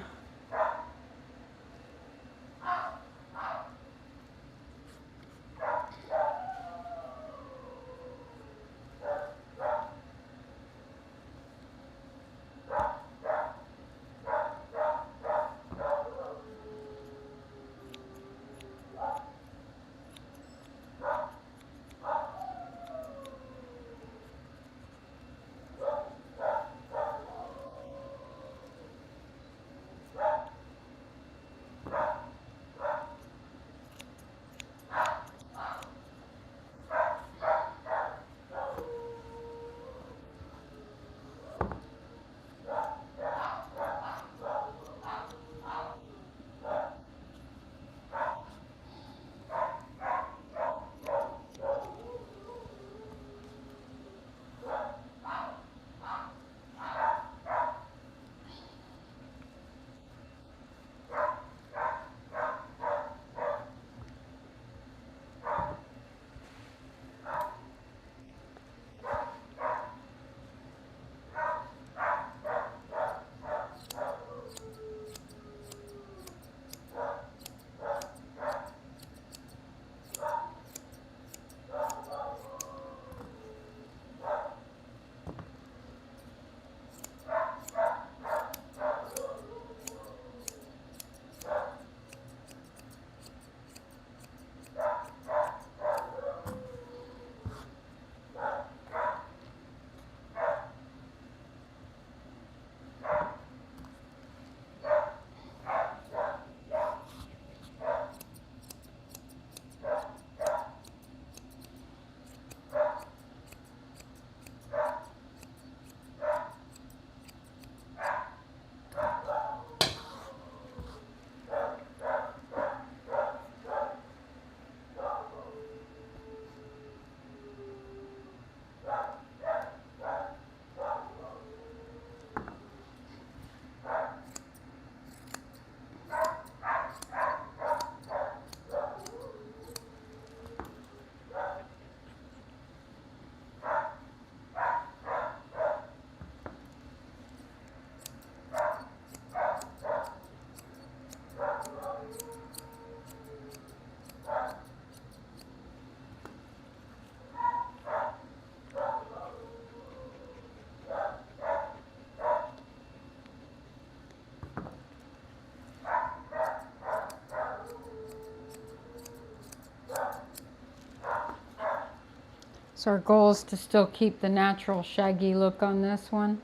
So our goal is to still keep the natural shaggy look on this one,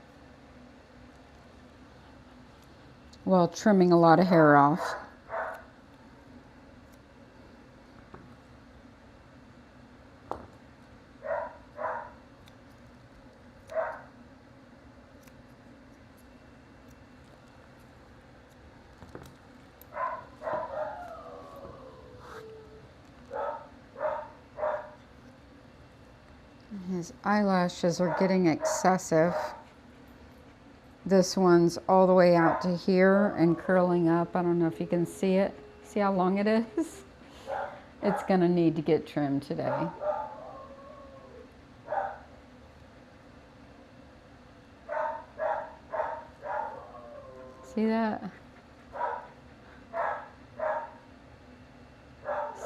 while trimming a lot of hair off. His eyelashes are getting excessive. This one's all the way out to here and curling up. I don't know if you can see it. See how long it is? It's gonna need to get trimmed today. See that?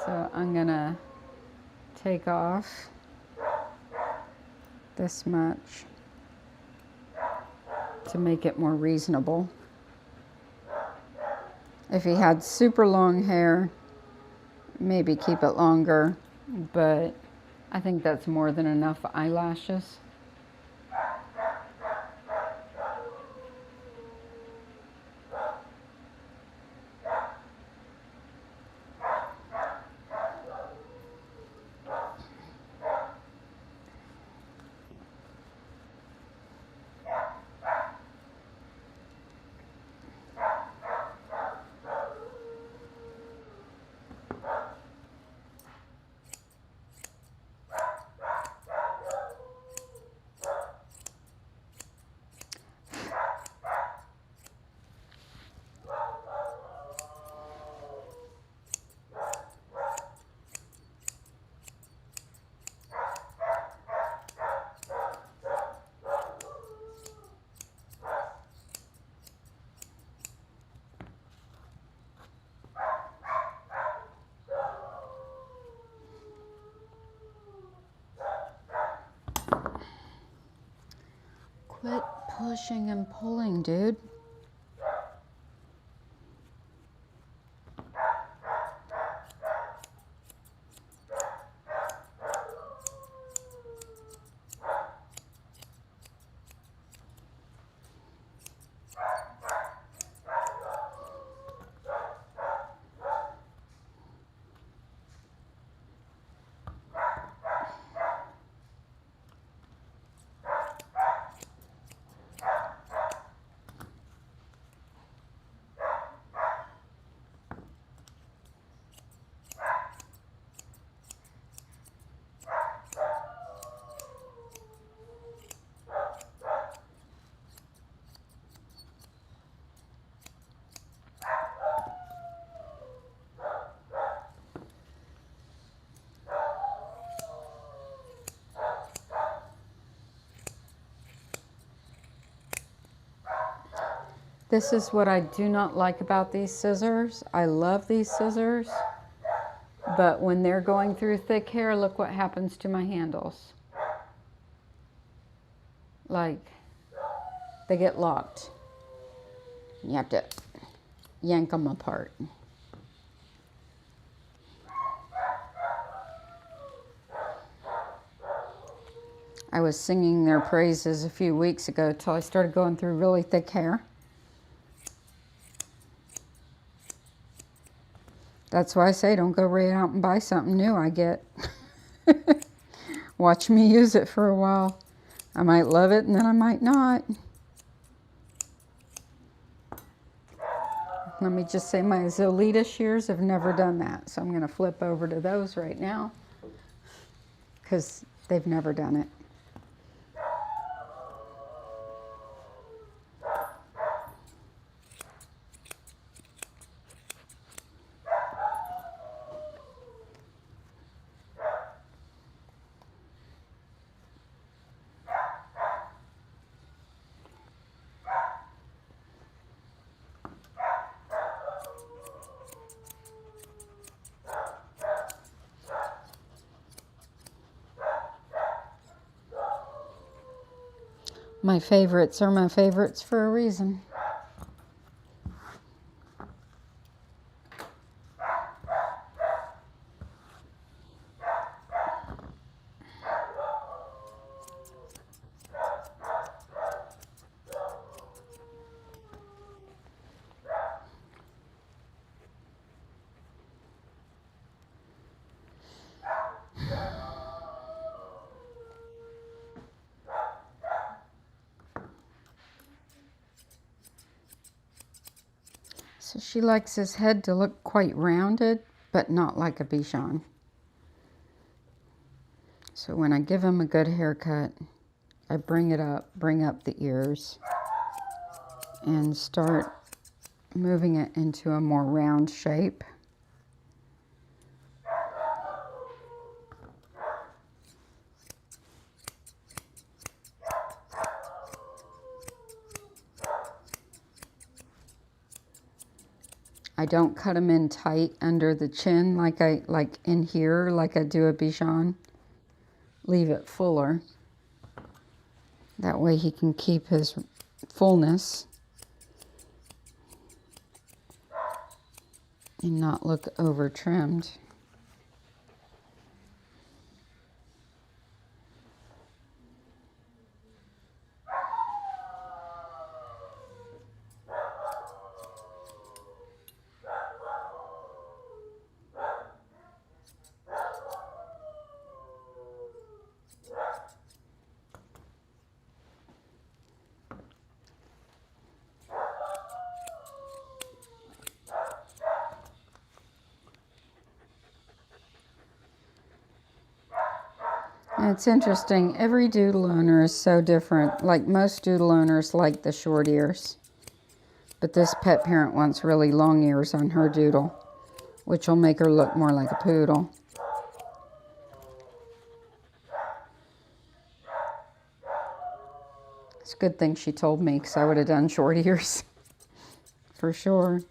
So I'm gonna take off this much to make it more reasonable. If he had super long hair, maybe keep it longer, but I think that's more than enough eyelashes. Quit pushing and pulling, dude. This is what I do not like about these scissors. I love these scissors, but when they're going through thick hair, look what happens to my handles. Like, they get locked. You have to yank them apart. I was singing their praises a few weeks ago till I started going through really thick hair. That's why I say don't go right out and buy something new. I get. Watch me use it for a while. I might love it and then I might not. Let me just say my Zolita shears have never done that. So I'm going to flip over to those right now because they've never done it. My favorites are my favorites for a reason. So she likes his head to look quite rounded, but not like a Bichon. So when I give him a good haircut, I bring up the ears, and start moving it into a more round shape. I don't cut them in tight under the chin like in here like I do a Bichon. Leave it fuller. That way he can keep his fullness and not look over trimmed. And it's interesting, every doodle owner is so different. Like most doodle owners like the short ears. But this pet parent wants really long ears on her doodle, which will make her look more like a poodle. It's a good thing she told me because I would have done short ears for sure.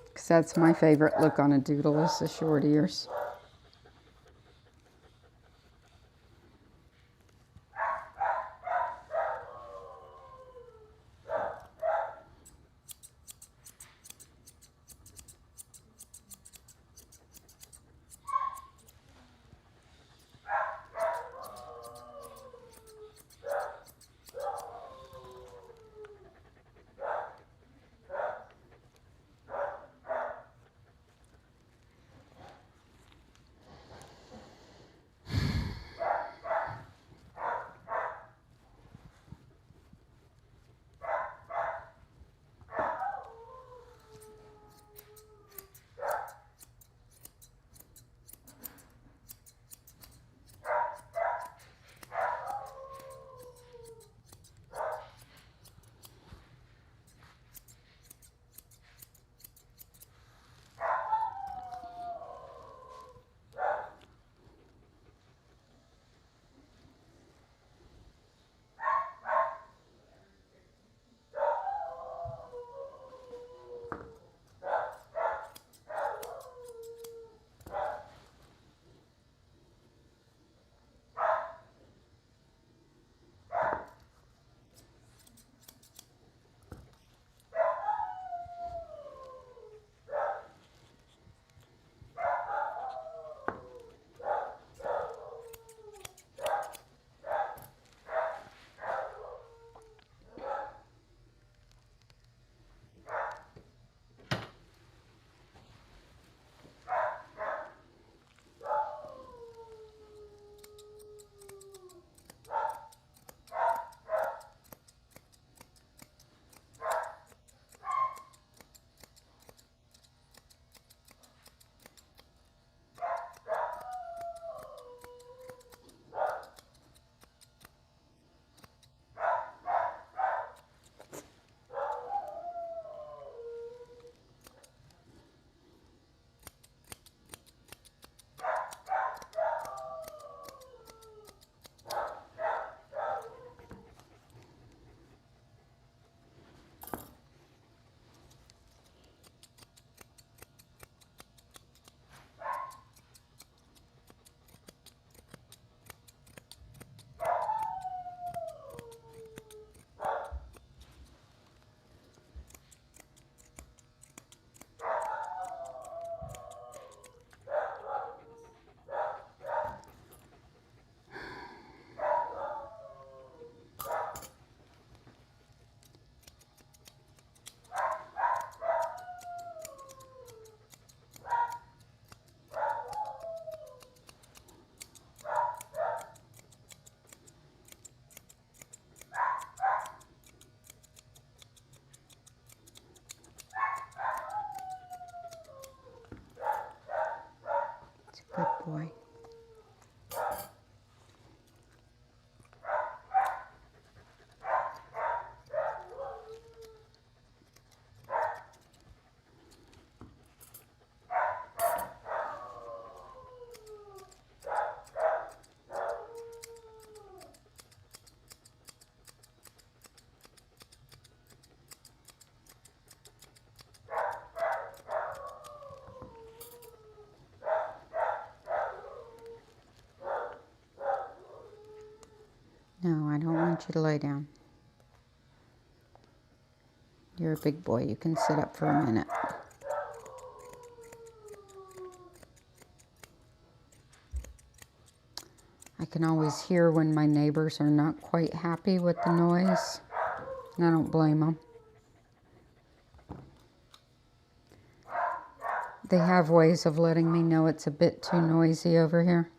Because that's my favorite look on a doodle is the short ears. Good boy. want you to lay down. You're a big boy. You can sit up for a minute. I can always hear when my neighbors are not quite happy with the noise, and I don't blame them. They have ways of letting me know it's a bit too noisy over here.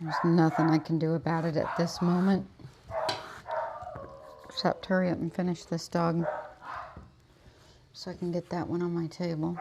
There's nothing I can do about it at this moment, except hurry up and finish this dog so I can get that one on my table.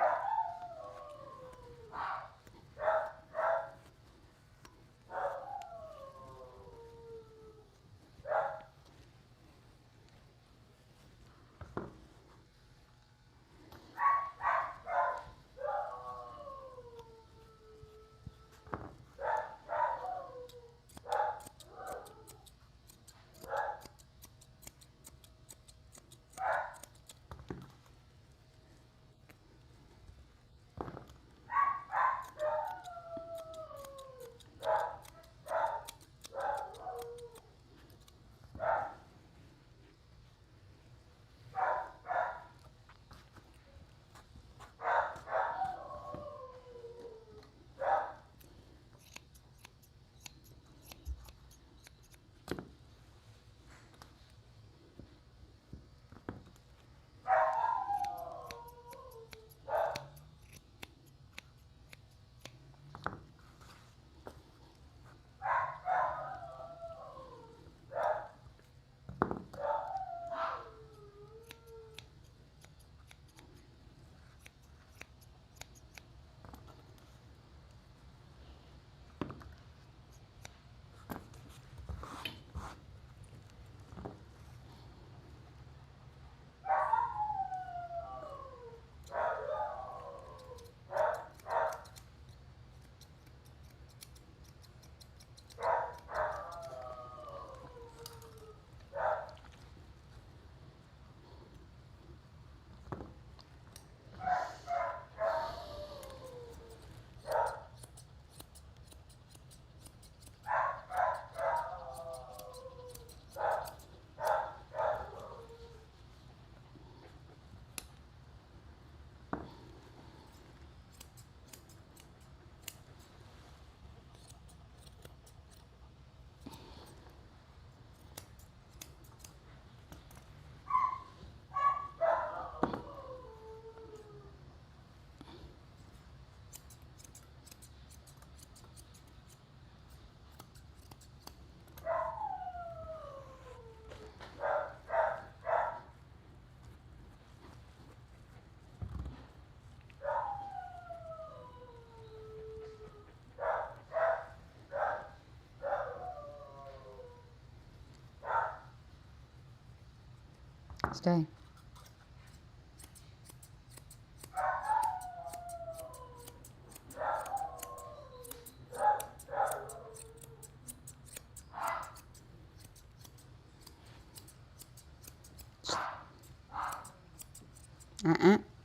Stay.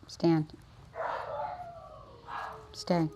Stand. Stay.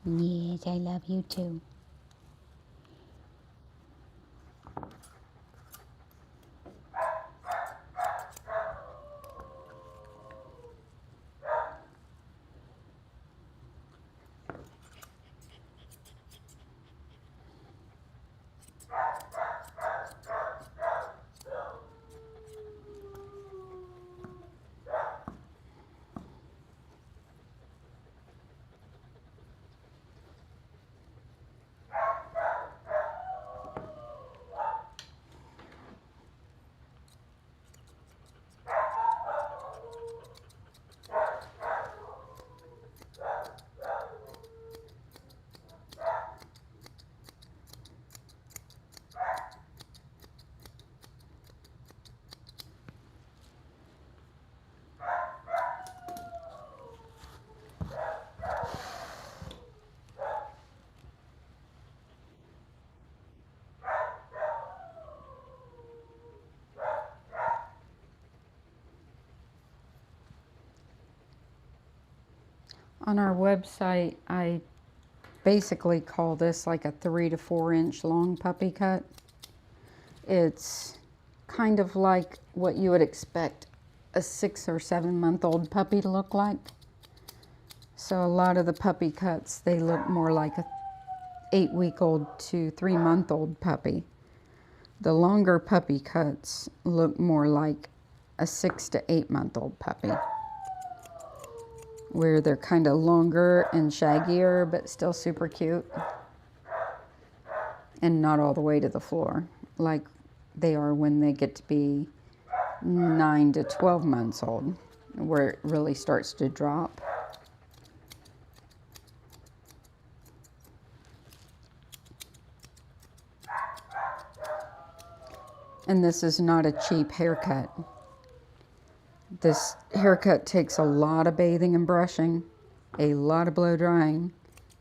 Yes, I love you too. On our website, I basically call this like a 3 to 4 inch long puppy cut. It's kind of like what you would expect a 6 or 7 month old puppy to look like. So a lot of the puppy cuts, they look more like a 8-week-old to 3-month-old puppy. The longer puppy cuts look more like a 6 to 8-month-old puppy, where they're kind of longer and shaggier, but still super cute. And not all the way to the floor, like they are when they get to be 9 to 12 months old, where it really starts to drop. And this is not a cheap haircut. This haircut takes a lot of bathing and brushing, a lot of blow drying,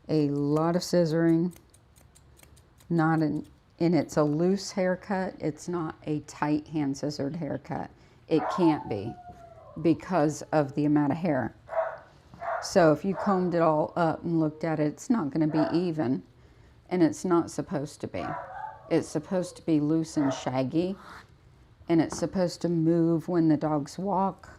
a lot of scissoring. And it's a loose haircut. It's not a tight hand scissored haircut. It can't be because of the amount of hair. So if you combed it all up and looked at it, it's not going to be even, and it's not supposed to be. It's supposed to be loose and shaggy, and it's supposed to move when the dogs walk.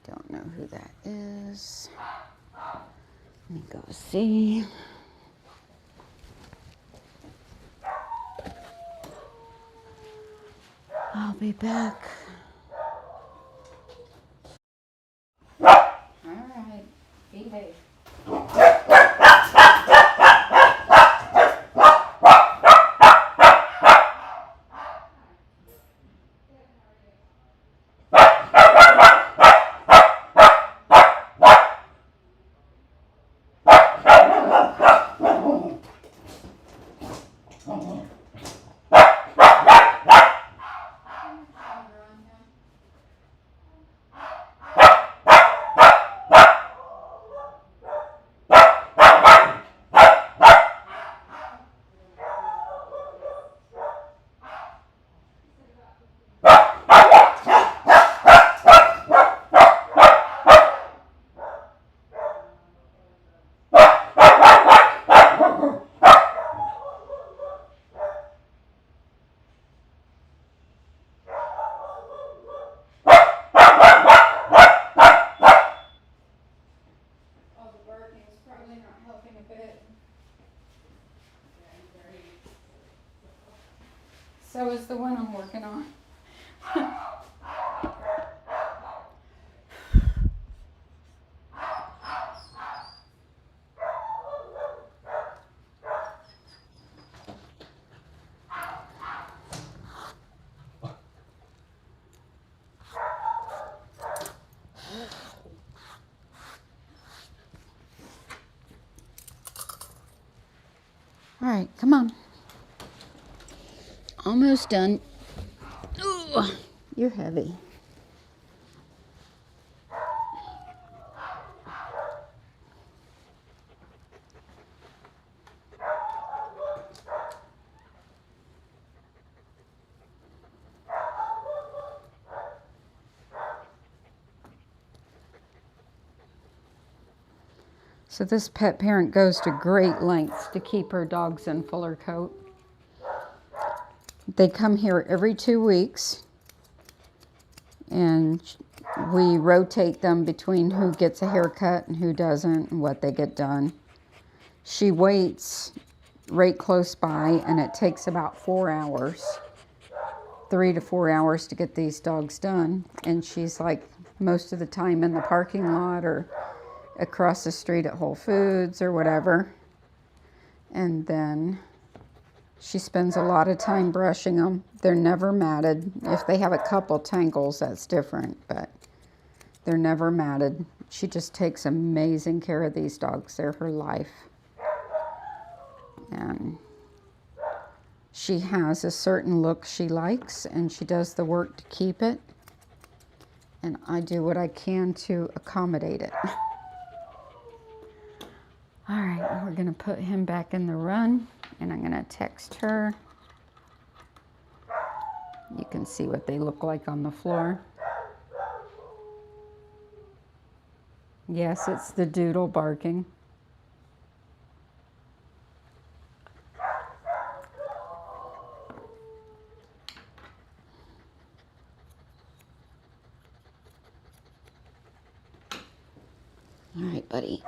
Don't know who that is. Let me go see. I'll be back. All right, behave. So is the one I'm working on. All right, come on. Almost done. Ooh, you're heavy. So this pet parent goes to great lengths to keep her dogs in fuller coat. They come here every 2 weeks, and we rotate them between who gets a haircut and who doesn't and what they get done. She waits right close by, and it takes about 4 hours, 3 to 4 hours to get these dogs done. And she's like most of the time in the parking lot or across the street at Whole Foods or whatever. And then she spends a lot of time brushing them. They're never matted. If they have a couple tangles, that's different, but they're never matted. She just takes amazing care of these dogs. They're her life. And she has a certain look she likes, and she does the work to keep it. And I do what I can to accommodate it. All right, we're gonna put him back in the run, and I'm gonna text her. You can see what they look like on the floor. Yes, it's the doodle barking. All right, buddy.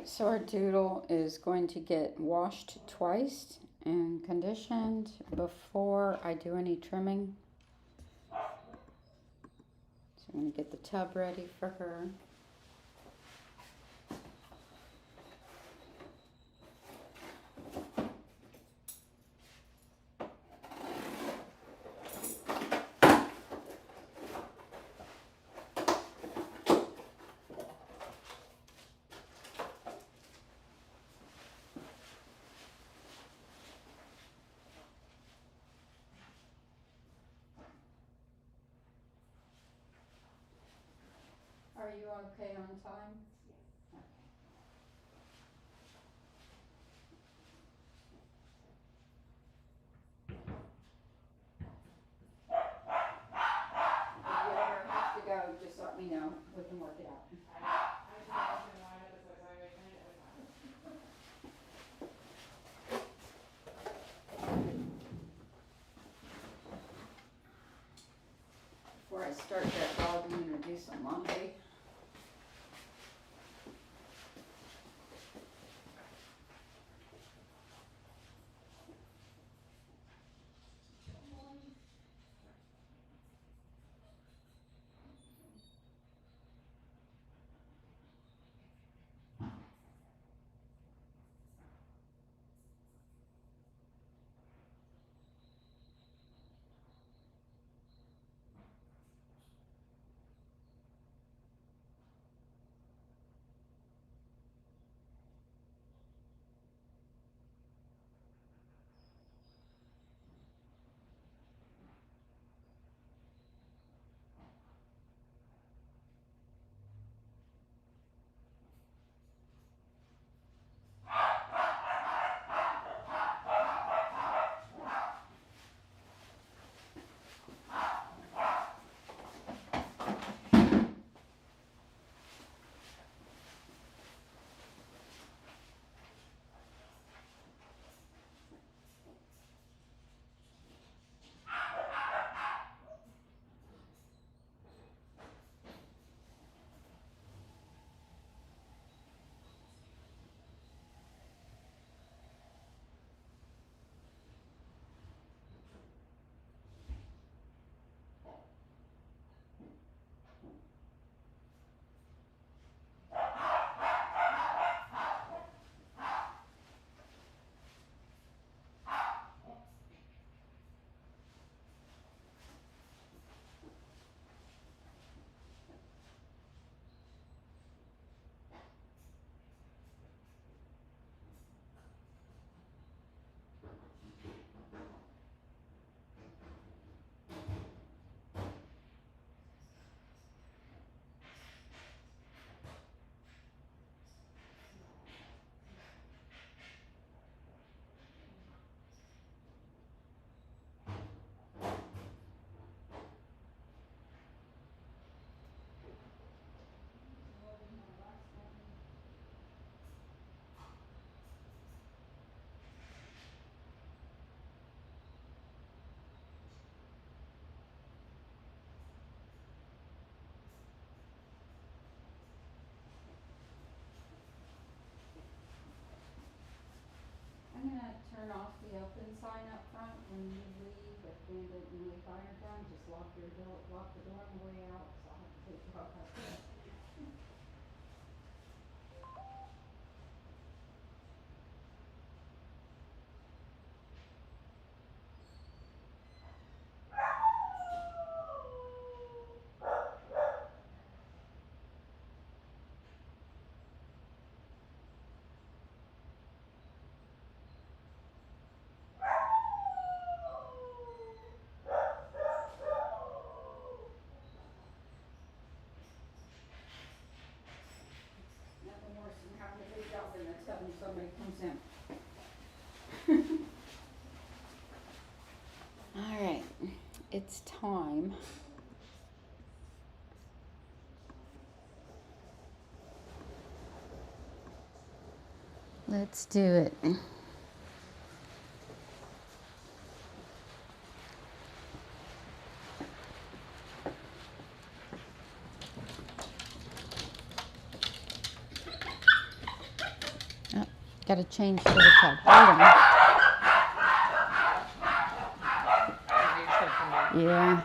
So our doodle is going to get washed twice and conditioned before I do any trimming. So I'm going to get the tub ready for her. Are you okay on time? Yes. If you ever have to go, just let me know. We can work it out. Before I start that dog, I'm going to do some laundry. I'm going to turn off the open sign up front when you leave. If Grande and leave iron down, just lock the door on the way out, so I'll have to take the dog out there. Nothing worse than having a big dog in the tub and somebody comes in. All right, it's time. Let's do it. Got to change to the tub. Hold on. Yeah.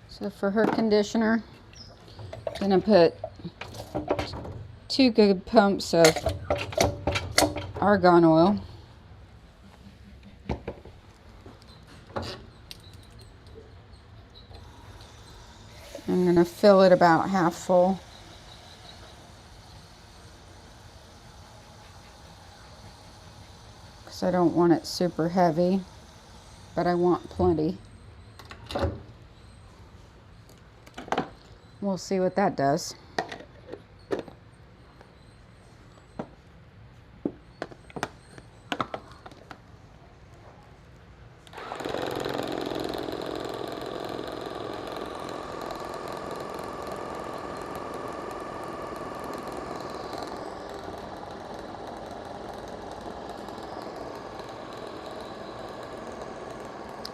So for her conditioner, I'm gonna put 2 good pumps of argan oil. I'm gonna fill it about half full. Because I don't want it super heavy, but I want plenty. We'll see what that does.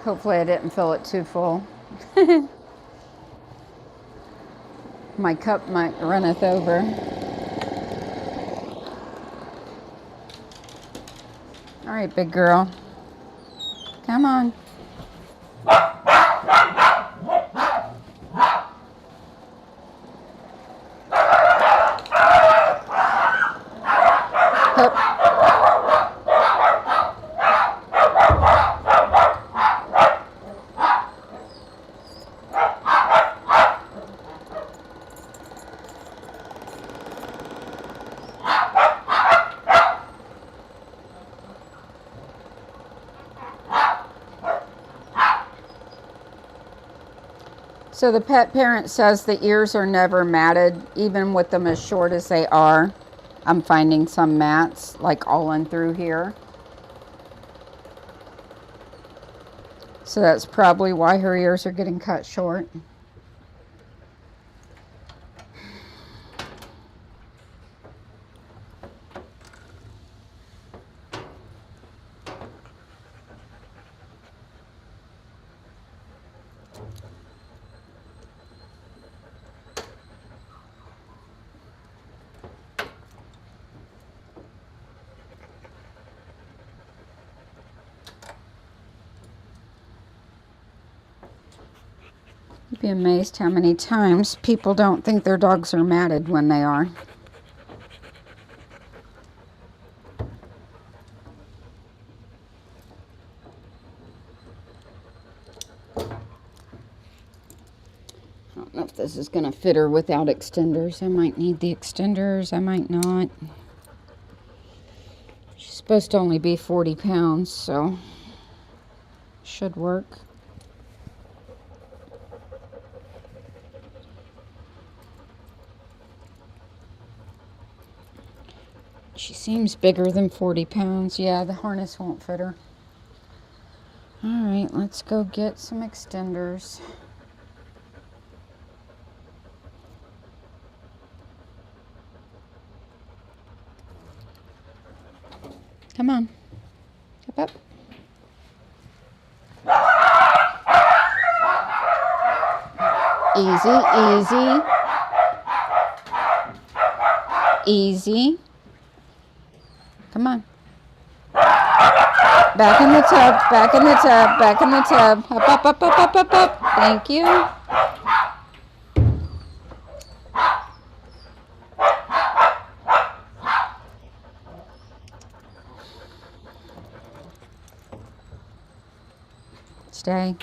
Hopefully I didn't fill it too full. My cup might runneth over. All right, big girl. Come on. Hup. So the pet parent says the ears are never matted, even with them as short as they are. I'm finding some mats like all in through here. So that's probably why her ears are getting cut short. You'd be amazed how many times people don't think their dogs are matted when they are. I don't know if this is going to fit her without extenders. I might need the extenders, I might not. She's supposed to only be 40 pounds, so should work. She seems bigger than 40 pounds. Yeah, the harness won't fit her. All right, let's go get some extenders. Come on. Up, up. Easy, easy. Easy. Come on. Back in the tub, back in the tub, back in the tub. Up, up, up, up, up, up, up. Thank you. Stay.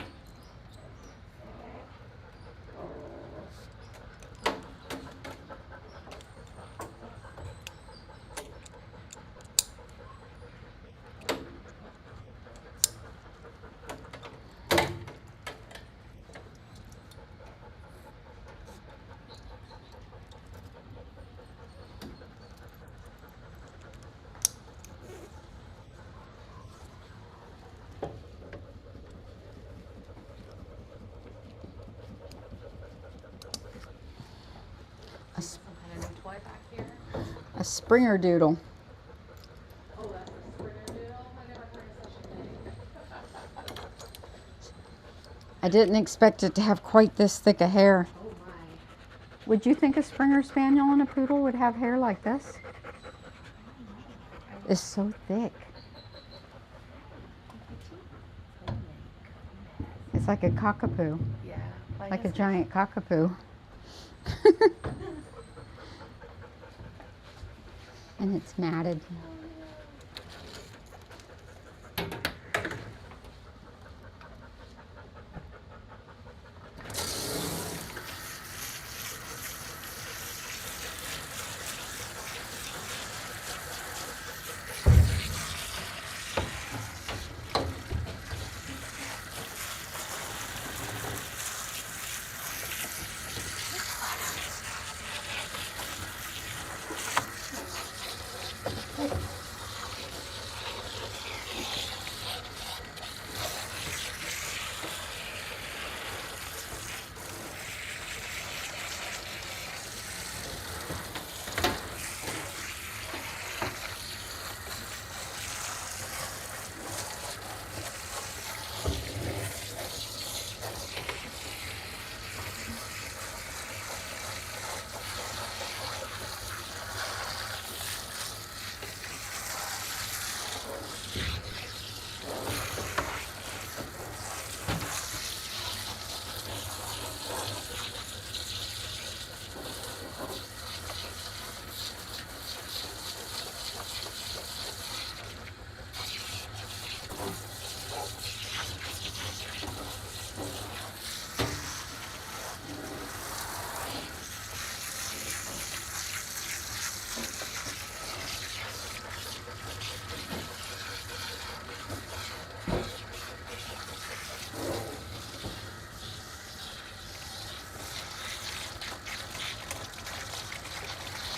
fly back here? A Springer Doodle. Oh, that's a Springer Doodle? I never heard of such a thing. I didn't expect it to have quite this thick a hair. Oh my. Would you think a Springer Spaniel and a Poodle would have hair like this? It's so thick. It's like a cockapoo, Yeah. like a giant cockapoo. And it's matted.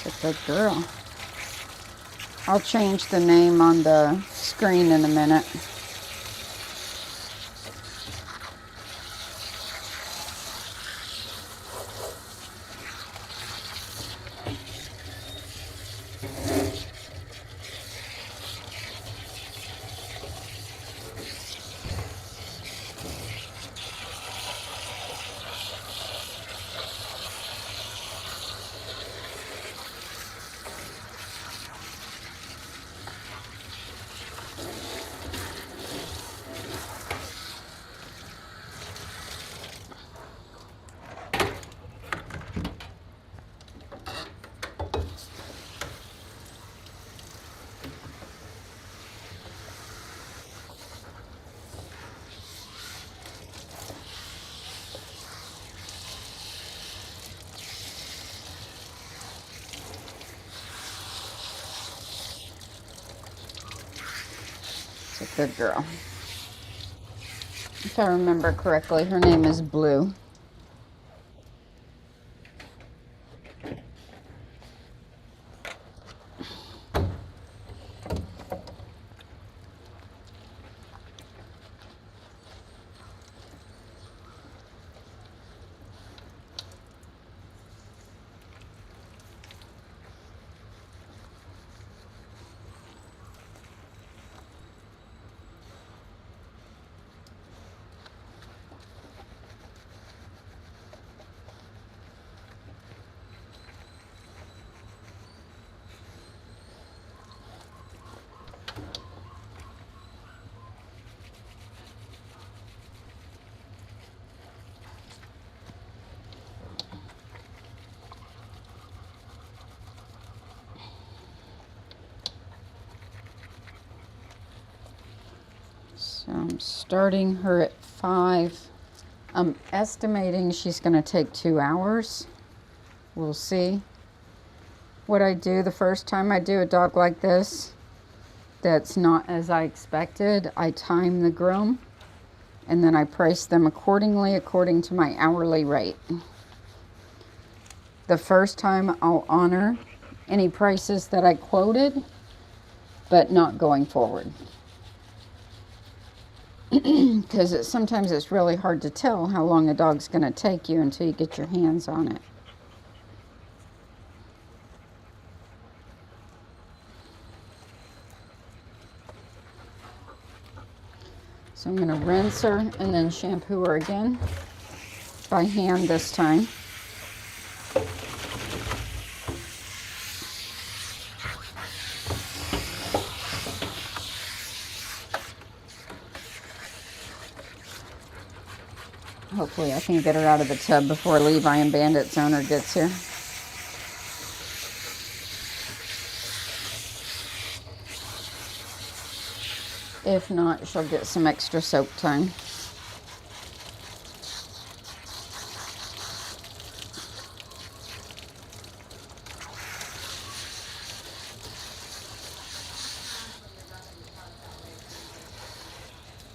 It's a good girl. I'll change the name on the screen in a minute. It's a good girl. If I remember correctly, her name is Blue. So I'm starting her at 5. I'm estimating she's going to take 2 hours. We'll see. What I do the first time I do a dog like this that's not as I expected, I time the groom and then I price them accordingly according to my hourly rate. The first time I'll honor any prices that I quoted, but not going forward. Because sometimes it's really hard to tell how long a dog's going to take you until you get your hands on it. So I'm going to rinse her and then shampoo her again by hand this time. Hopefully I can get her out of the tub before Levi and Bandit's owner gets here. If not, she'll get some extra soak time.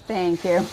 Thank you.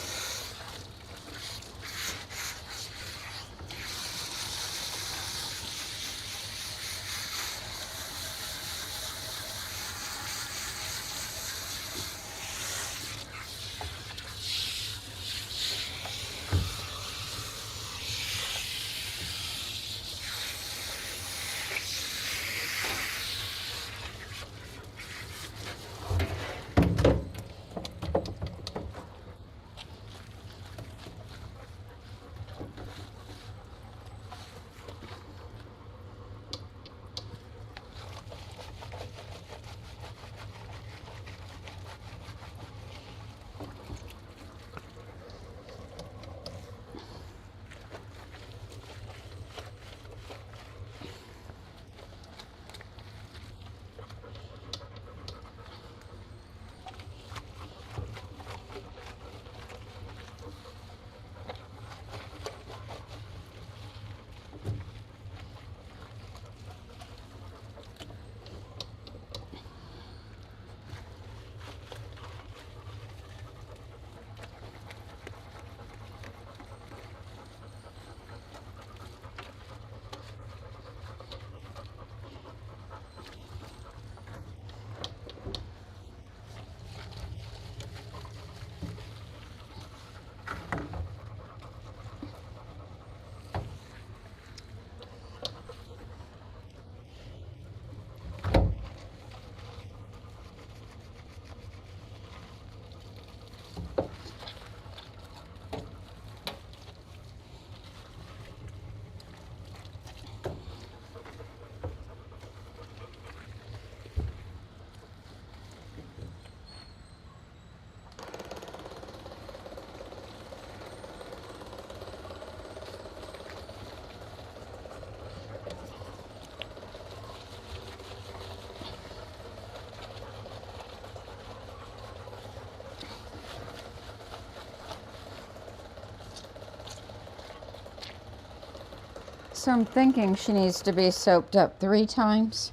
So I'm thinking she needs to be soaked up 3 times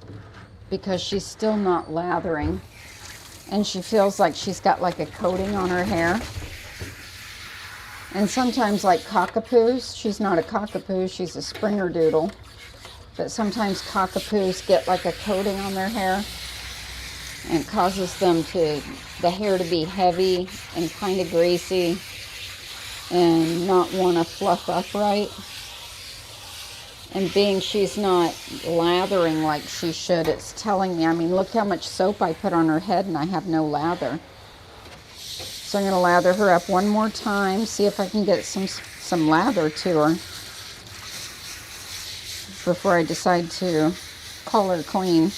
because she's still not lathering. And she feels like she's got like a coating on her hair. And sometimes like cockapoos, she's not a cockapoo, she's a springer doodle. But sometimes cockapoos get like a coating on their hair and it causes them to, the hair to be heavy and kind of greasy and not want to fluff up right. And being she's not lathering like she should, it's telling me, I mean, look how much soap I put on her head and I have no lather. So I'm going to lather her up one more time, see if I can get some lather to her before I decide to call her clean.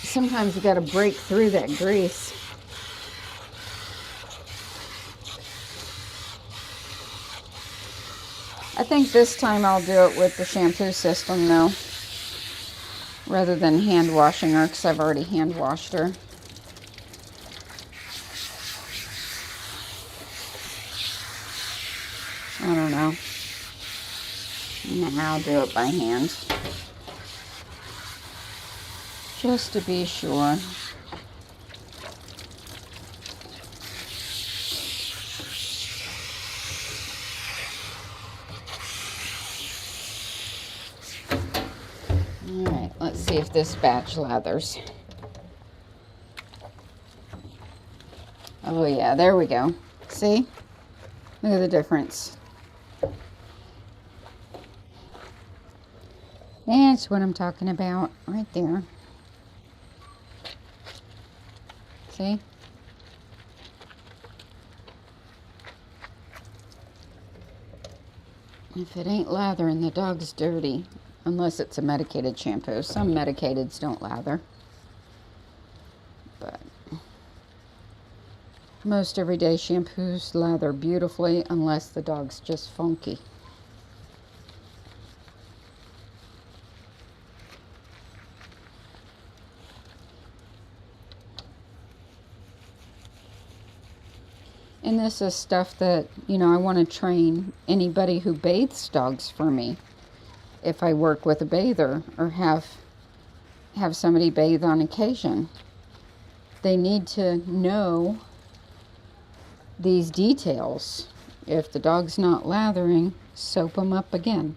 Sometimes you got to break through that grease. I think this time I'll do it with the shampoo system though, rather than hand washing her because I've already hand washed her. I don't know. Nah, I'll do it by hand. Just to be sure. Alright, let's see if this batch lathers. Oh yeah, there we go. See? Look at the difference. That's what I'm talking about right there. See? If it ain't lathering, the dog's dirty. Unless it's a medicated shampoo. Some medicateds don't lather. But most everyday shampoos lather beautifully unless the dog's just funky. And this is stuff that, you know, I want to train anybody who bathes dogs for me. If I work with a bather or have somebody bathe on occasion, they need to know these details. If the dog's not lathering, soap them up again.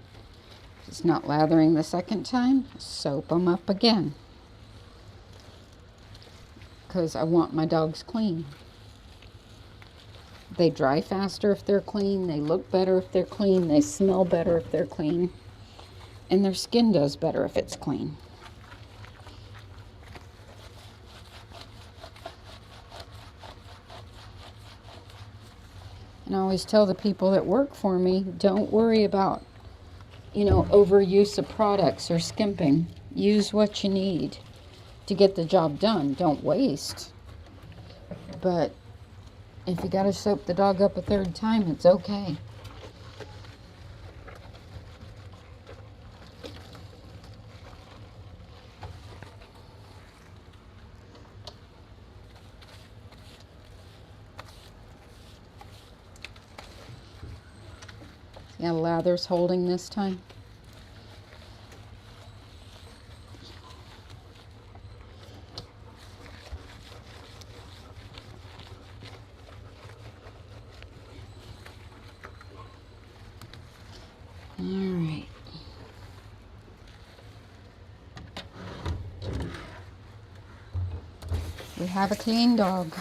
If it's not lathering the second time, soap them up again. Because I want my dogs clean. They dry faster if they're clean, they look better if they're clean, they smell better if they're clean, and their skin does better if it's clean. And I always tell the people that work for me, don't worry about, you know, overuse of products or skimping. Use what you need to get the job done. Don't waste. But if you gotta soap the dog up a third time, it's okay. See how lather's holding this time? Alright. We have a clean dog.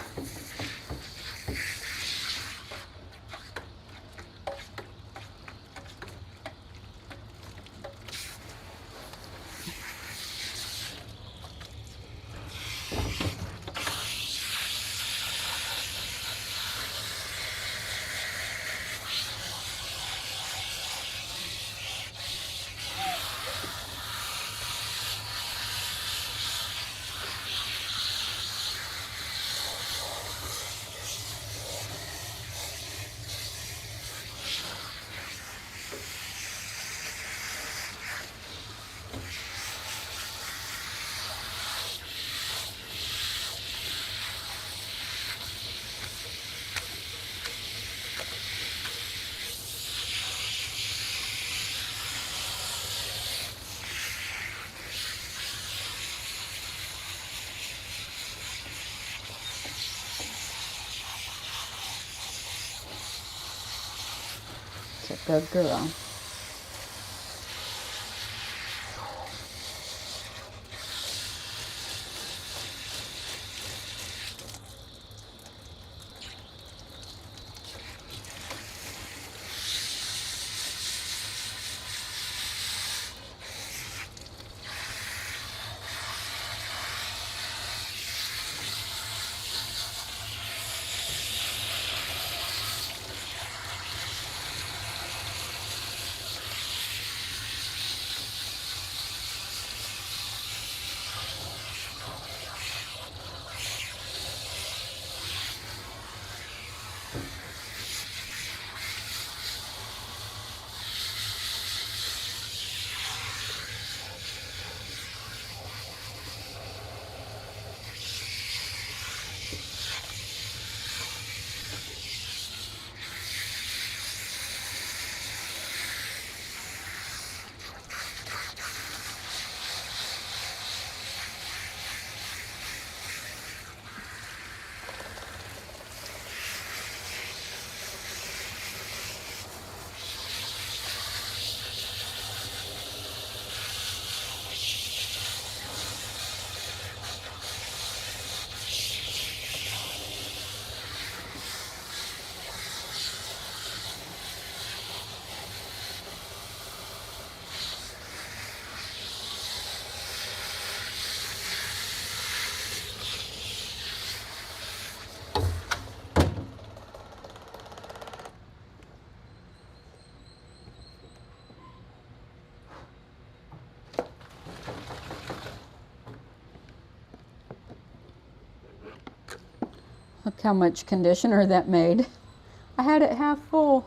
It's a good girl. Look how much conditioner that made. I had it half full.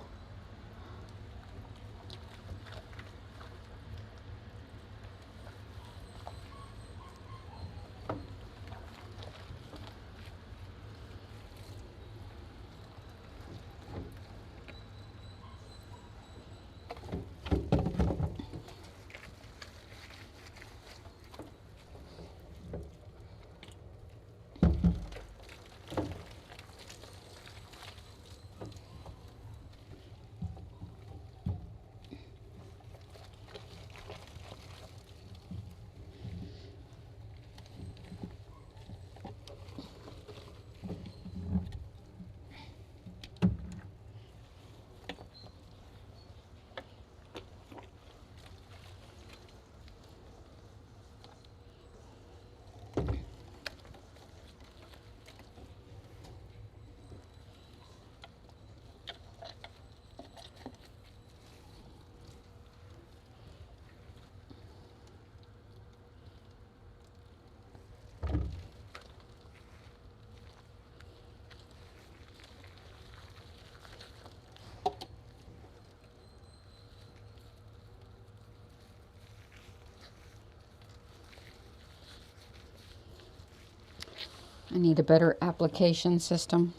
I need a better application system.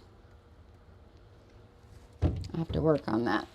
I have to work on that.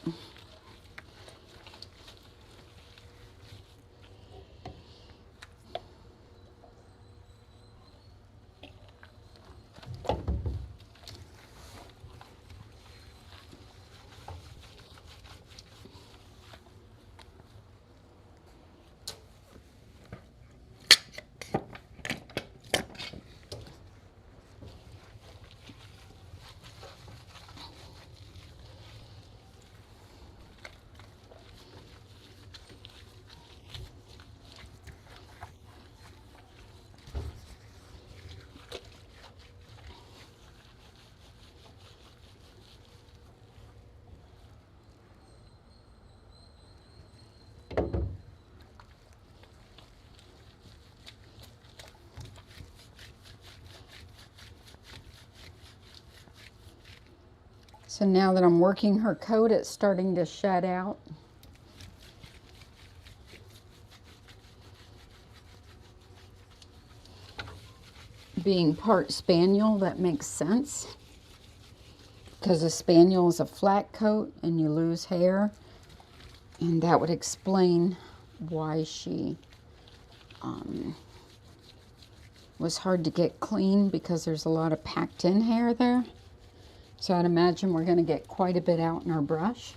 So now that I'm working her coat, it's starting to shed out. Being part spaniel, that makes sense. Because a spaniel is a flat coat and you lose hair. And that would explain why she was hard to get clean, because there's a lot of packed in hair there. So I'd imagine we're going to get quite a bit out in our brush.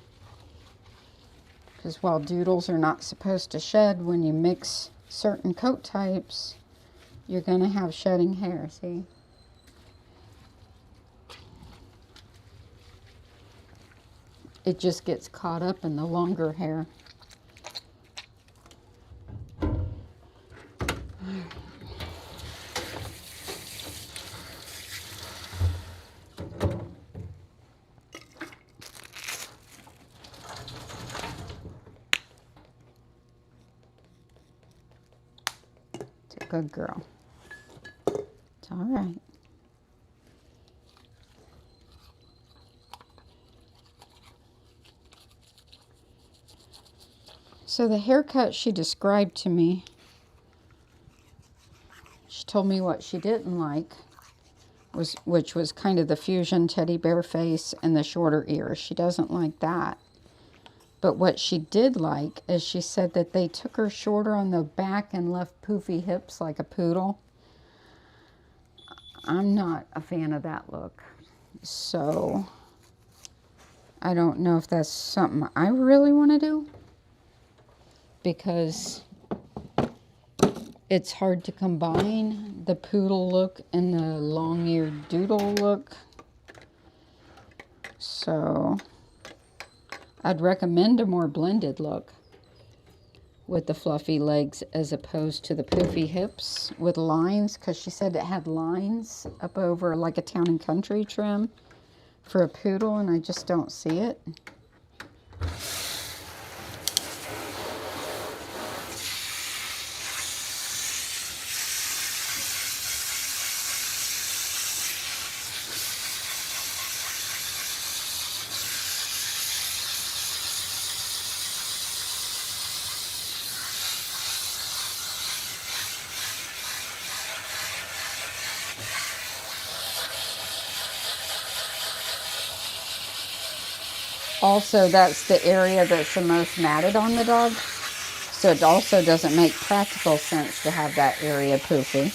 Because while doodles are not supposed to shed, when you mix certain coat types, you're going to have shedding hair, see? It just gets caught up in the longer hair. Good girl. It's all right. So the haircut she described to me, she told me what she didn't like, which was kind of the fusion teddy bear face and the shorter ears. She doesn't like that. But what she did like is she said that they took her shorter on the back and left poofy hips like a poodle. I'm not a fan of that look. So I don't know if that's something I really want to do, because it's hard to combine the poodle look and the long-eared doodle look. So I'd recommend a more blended look with the fluffy legs as opposed to the poofy hips with lines, because she said it had lines up over like a town and country trim for a poodle, and I just don't see it. Also, that's the area that's the most matted on the dog. So it also doesn't make practical sense to have that area poofy.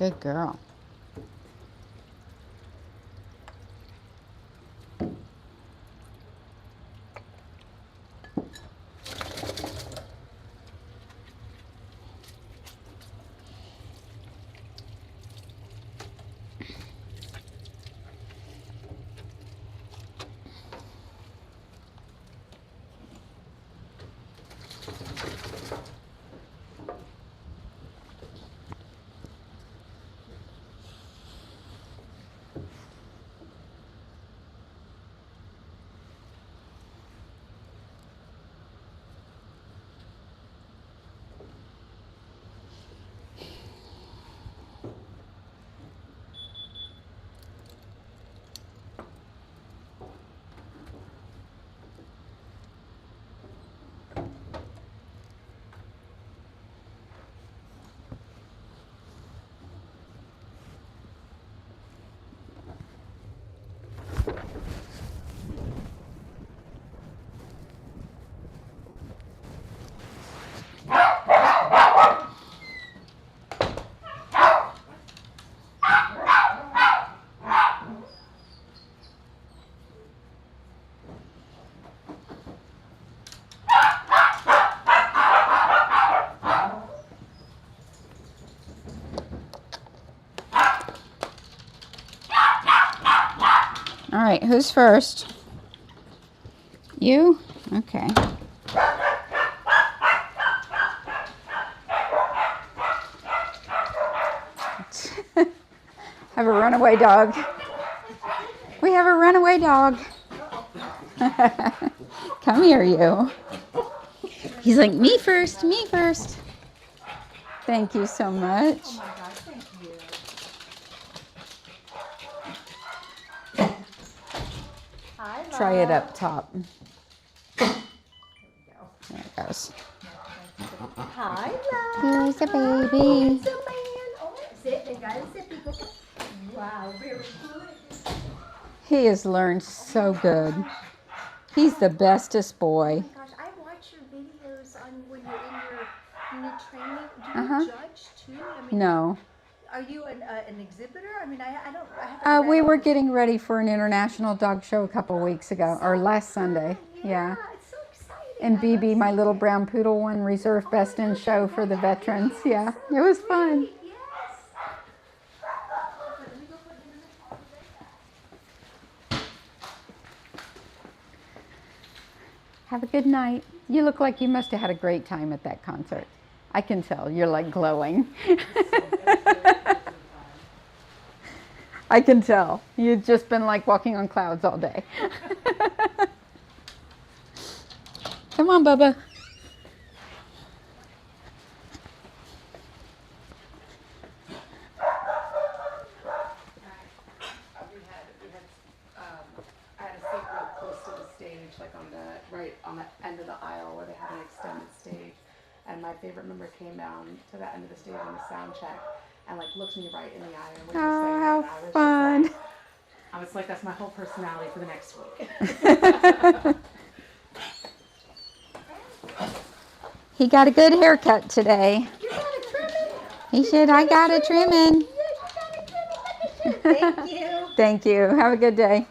Good girl. All right, who's first? You? Okay. Have a runaway dog. We have a runaway dog. Come here, you. He's like, me first, me first. Thank you so much. Oh my gosh, thank you. Hi, Love. Try it up top. There we go. There it goes. Hi, Love. Here's a Oh, baby. it's a man. Oh, sit. They got a sippy. Go. Wow, very good. He has learned so good. He's the bestest boy. Oh my gosh, I watch your videos on when you're in your training. Do you Uh-huh. judge too? I mean, No. are you an exhibitor? I mean, I haven't We read were all the- getting ready for an international dog show a couple weeks ago, or last Sunday. Yeah. It's so exciting. And I BB, love my seeing little it. brown poodle, won Reserve Best in Show for the veterans. Yeah, it was fun. Great, yes. Okay, let me go put him in the car right now. Have a good night. You look like you must have had a great time at that concert. I can tell. You're like glowing. I can tell. You've just been like walking on clouds all day. Come on, Bubba. I had a seat real close to the stage, like right on the end of the aisle where they had an extended stage. And my favorite member came down to the end of the stage on the sound check and like looked me right in the eye and was just Oh, saying, how and I was fun. just like, I was like, that's my whole personality for the next week. He got a good haircut today. You got a trimming? He said, I got a trimming. Yeah, you got a trimming. Thank you. Thank you. Have a good day.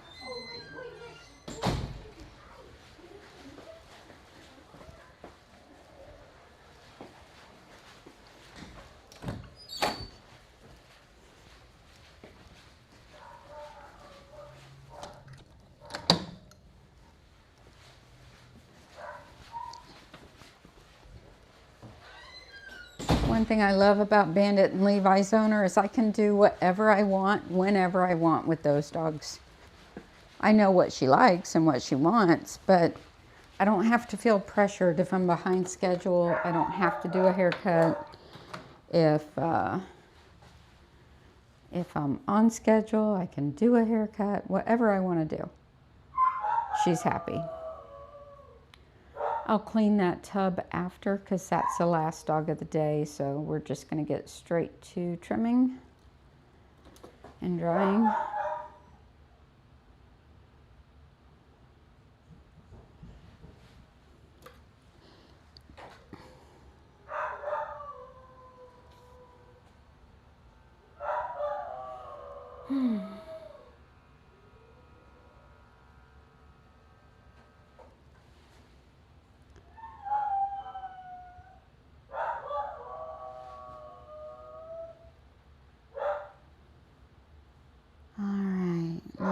One thing I love about Bandit and Levi's owner is I can do whatever I want, whenever I want with those dogs. I know what she likes and what she wants, but I don't have to feel pressured if I'm behind schedule. I don't have to do a haircut. If I'm on schedule, I can do a haircut, whatever I want to do. She's happy. I'll clean that tub after because that's the last dog of the day. So we're just going to get straight to trimming and drying.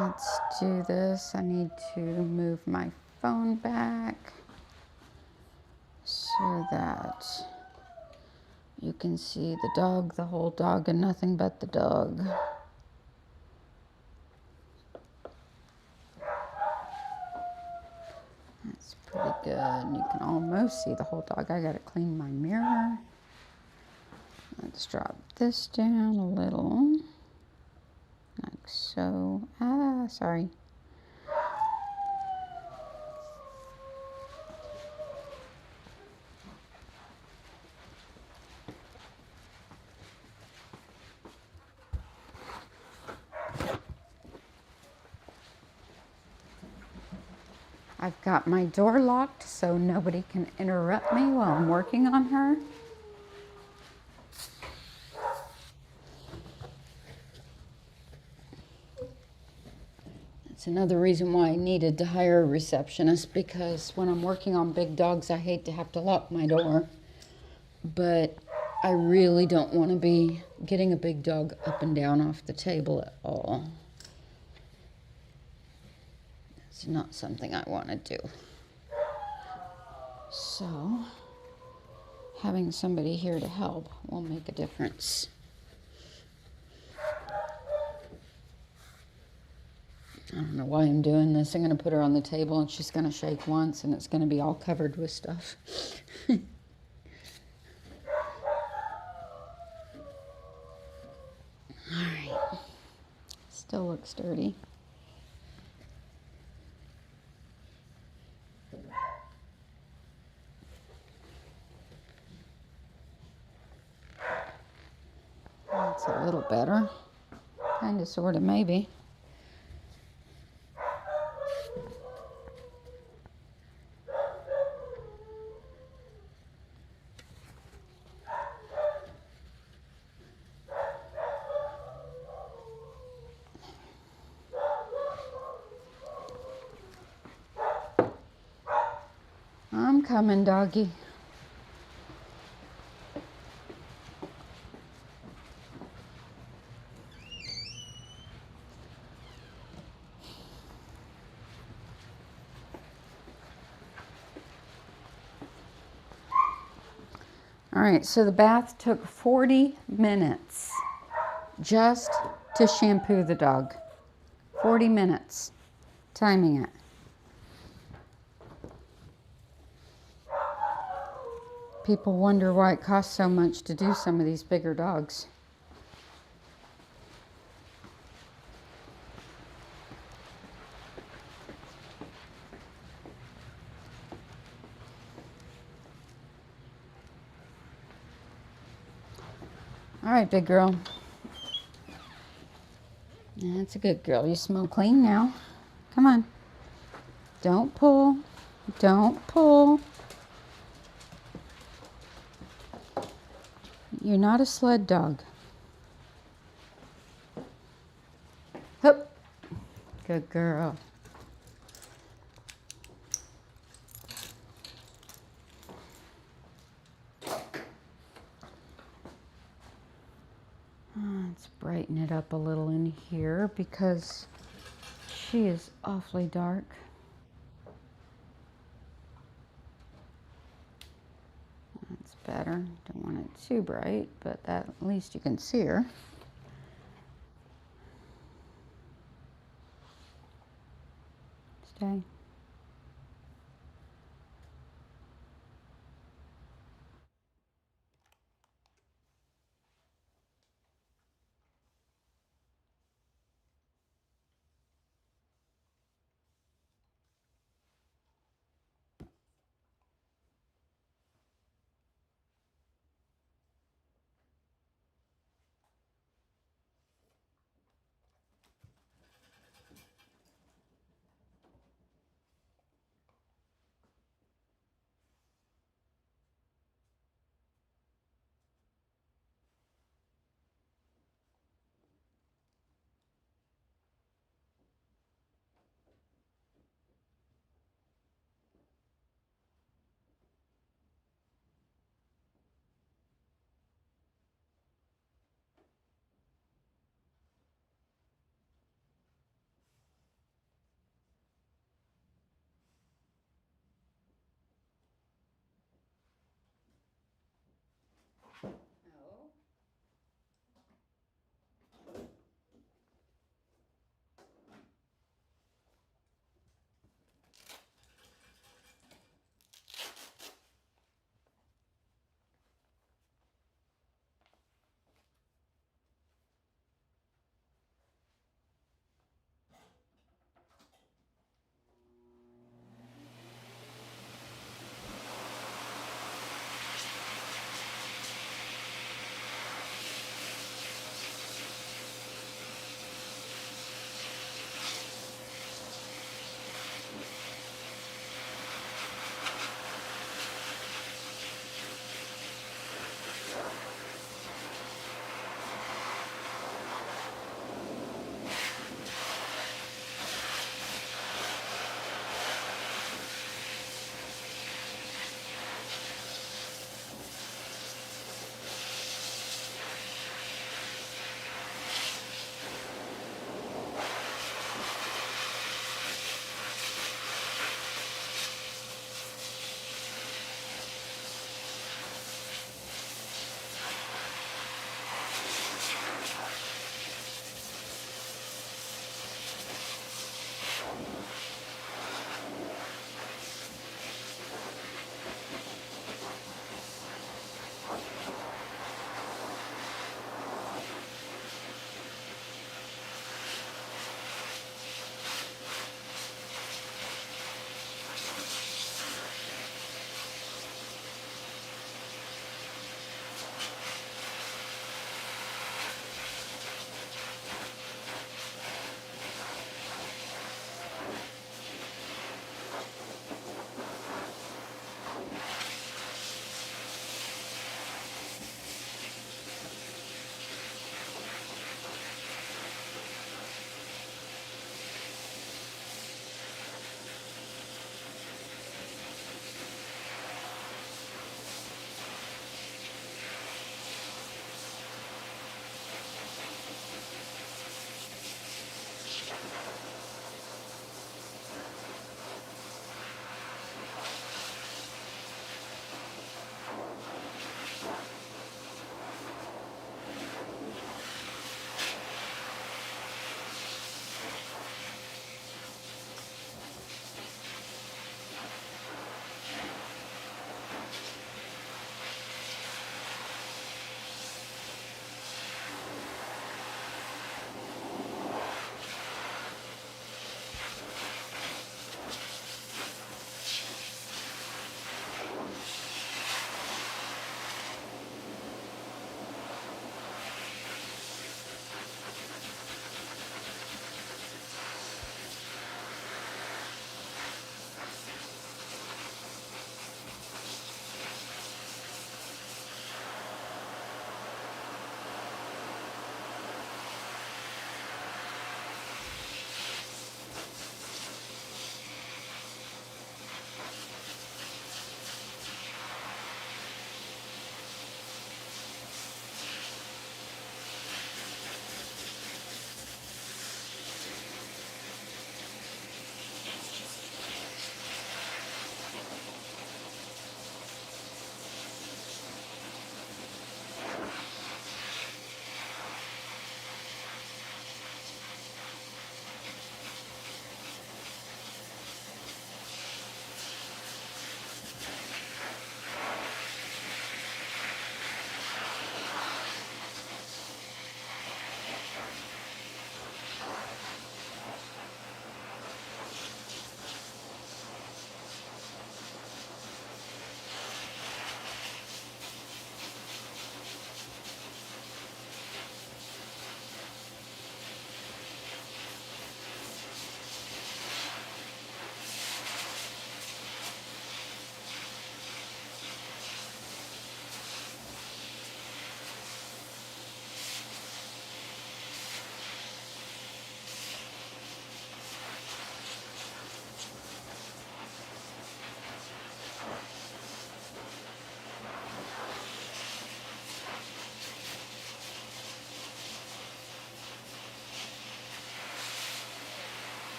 Let's do this. I need to move my phone back so that you can see the dog, the whole dog, and nothing but the dog. That's pretty good. You can almost see the whole dog. I gotta clean my mirror. Let's drop this down a little, like so. Sorry. I've got my door locked so nobody can interrupt me while I'm working on her. That's another reason why I needed to hire a receptionist, because when I'm working on big dogs, I hate to have to lock my door. But I really don't want to be getting a big dog up and down off the table at all. It's not something I want to do. So, having somebody here to help will make a difference. I don't know why I'm doing this. I'm going to put her on the table and she's going to shake once and it's going to be all covered with stuff. Alright. Still looks dirty. That's a little better. Kind of, sort of, maybe. I'm coming, doggy. All right, so the bath took 40 minutes just to shampoo the dog. 40 minutes, timing it. People wonder why it costs so much to do some of these bigger dogs. All right, big girl. That's a good girl. You smell clean now. Come on. Don't pull. Don't pull. You're not a sled dog. Hup. Good girl. Let's brighten it up a little in here because she is awfully dark. That's better. Don't want it too bright, but that, at least you can see her. Stay.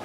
I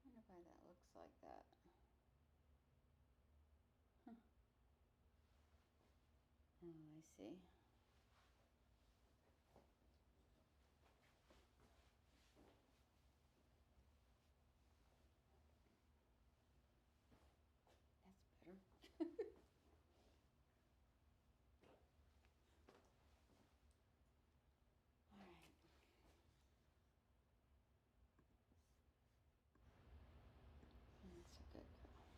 wonder why that looks like that. Huh. Oh, I see. That's better. All right. That's a good girl.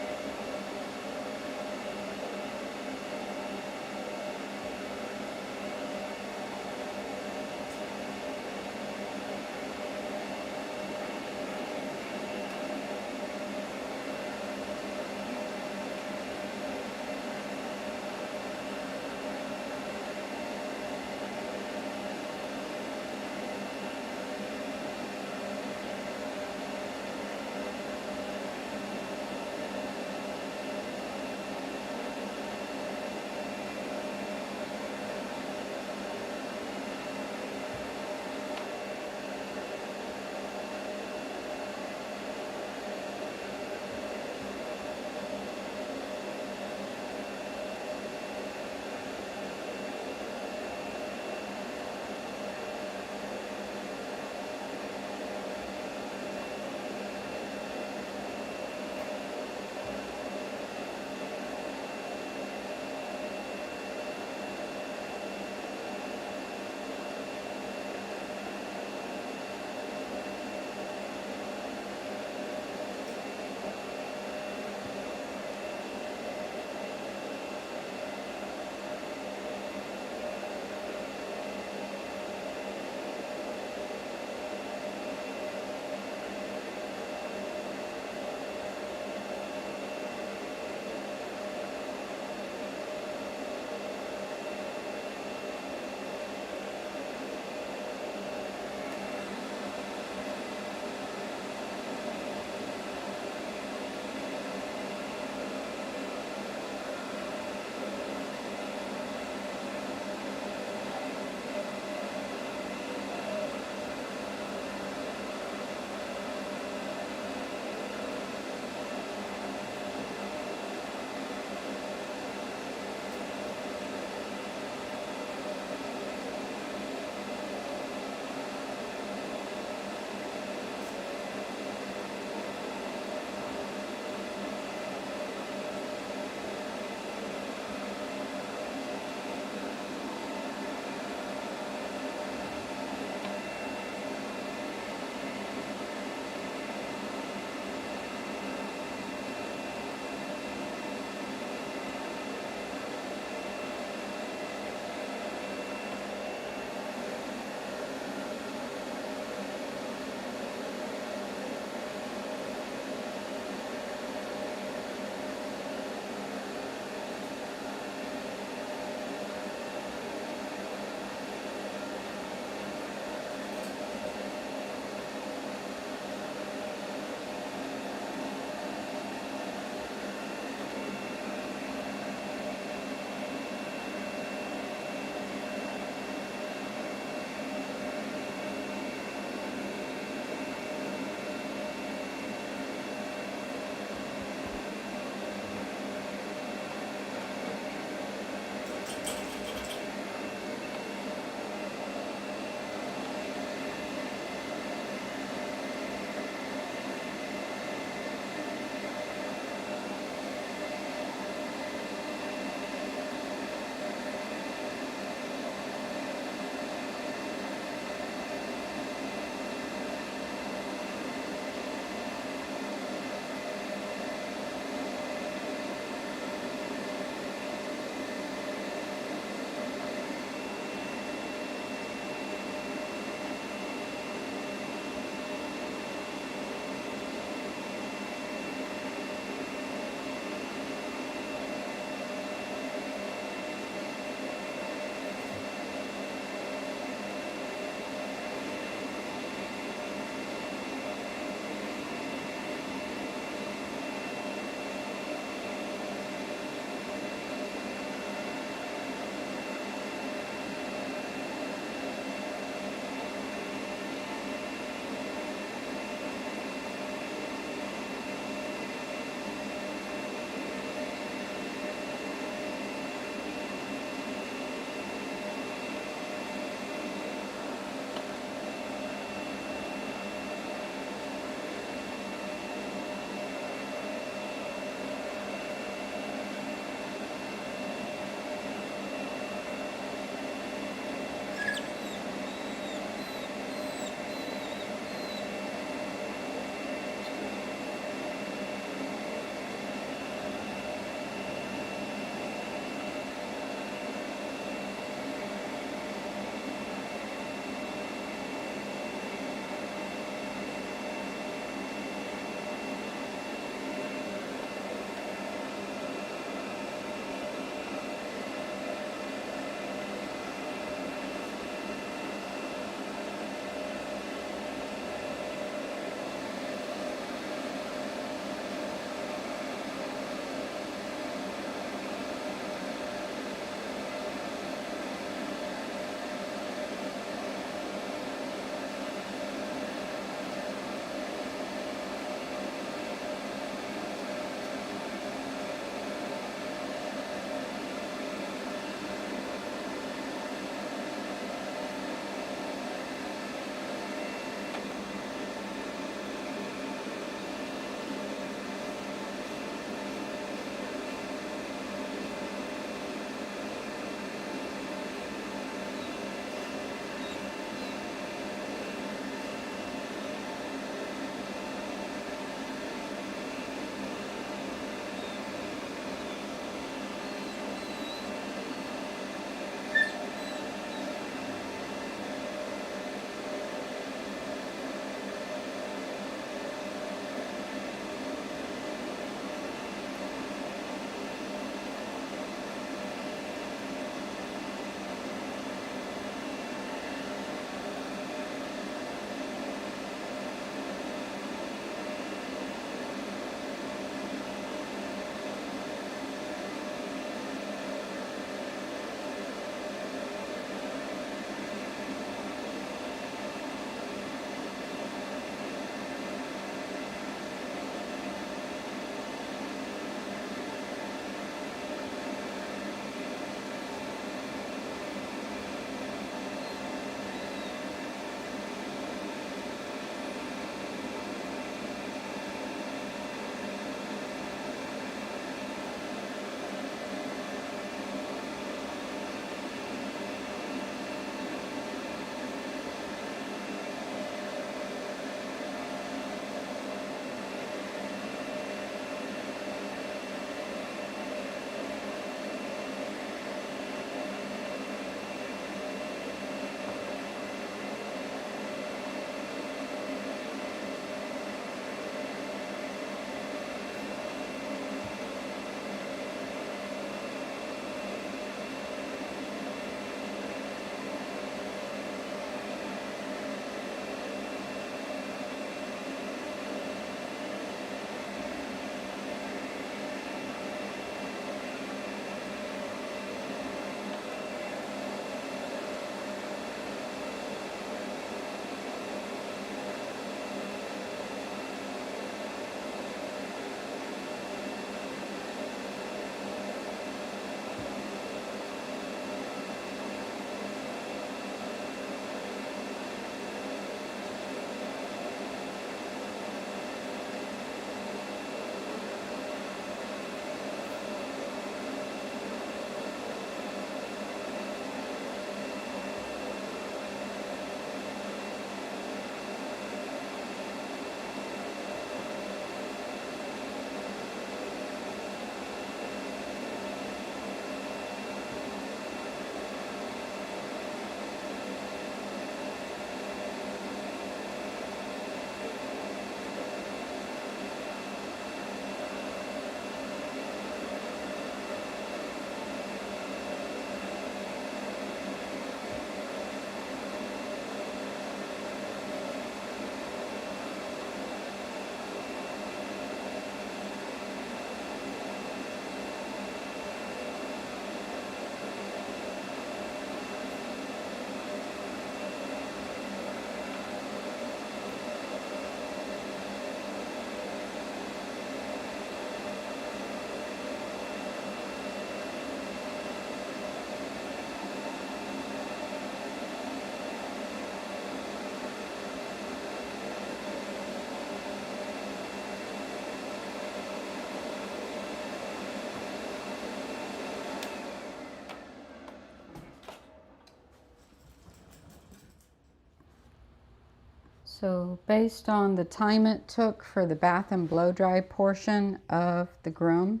So based on the time it took for the bath and blow dry portion of the groom,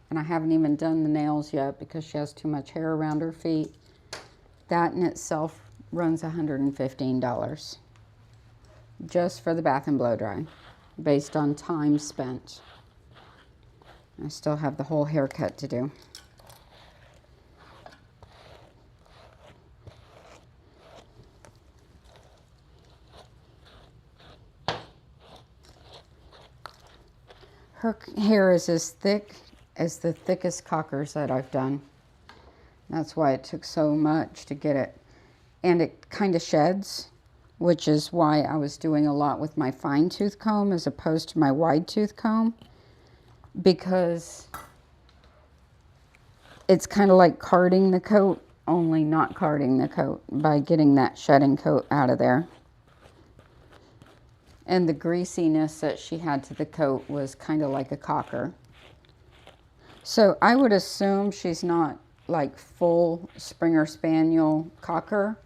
and I haven't even done the nails yet because she has too much hair around her feet, that in itself runs $115 just for the bath and blow dry based on time spent. I still have the whole haircut to do. Her hair is as thick as the thickest cockers that I've done. That's why it took so much to get it. And it kind of sheds, which is why I was doing a lot with my fine tooth comb as opposed to my wide tooth comb, because it's kind of like carding the coat, only not carding the coat by getting that shedding coat out of there. And the greasiness that she had to the coat was kind of like a cocker. So I would assume she's not like full Springer Spaniel cocker.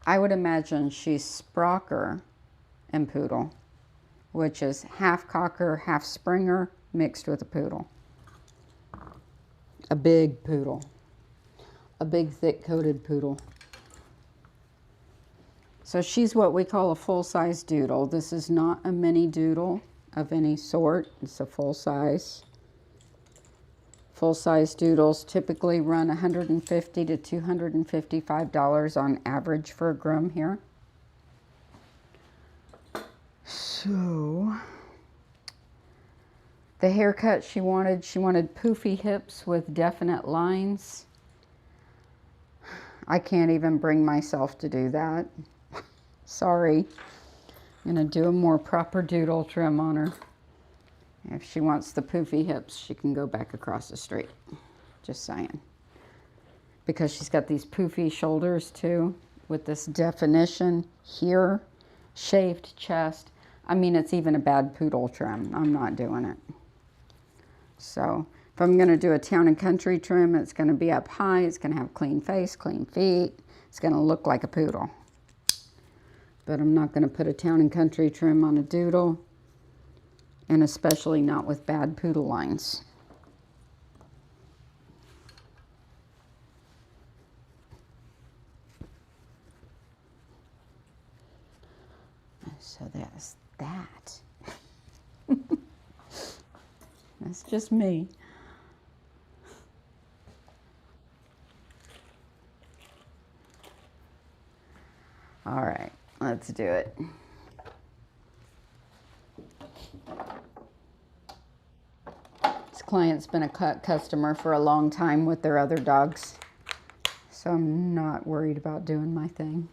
I would imagine she's Sprocker and Poodle, which is half cocker, half Springer mixed with a poodle. A big poodle. A big thick coated poodle. So she's what we call a full-size doodle. This is not a mini doodle of any sort. It's a full-size. Full-size doodles typically run $150 to $255 on average for a groom here. So the haircut she wanted poofy hips with definite lines. I can't even bring myself to do that. Sorry. I'm going to do a more proper doodle trim on her. If she wants the poofy hips, she can go back across the street. Just saying. Because she's got these poofy shoulders too, with this definition here, shaved chest. I mean, it's even a bad poodle trim. I'm not doing it. So if I'm going to do a town and country trim, it's going to be up high. It's going to have clean face, clean feet. It's going to look like a poodle. But I'm not going to put a town and country trim on a doodle, and especially not with bad poodle lines. So that's that. That's just me. All right, let's do it. This client's been a customer for a long time with their other dogs, so I'm not worried about doing my thing.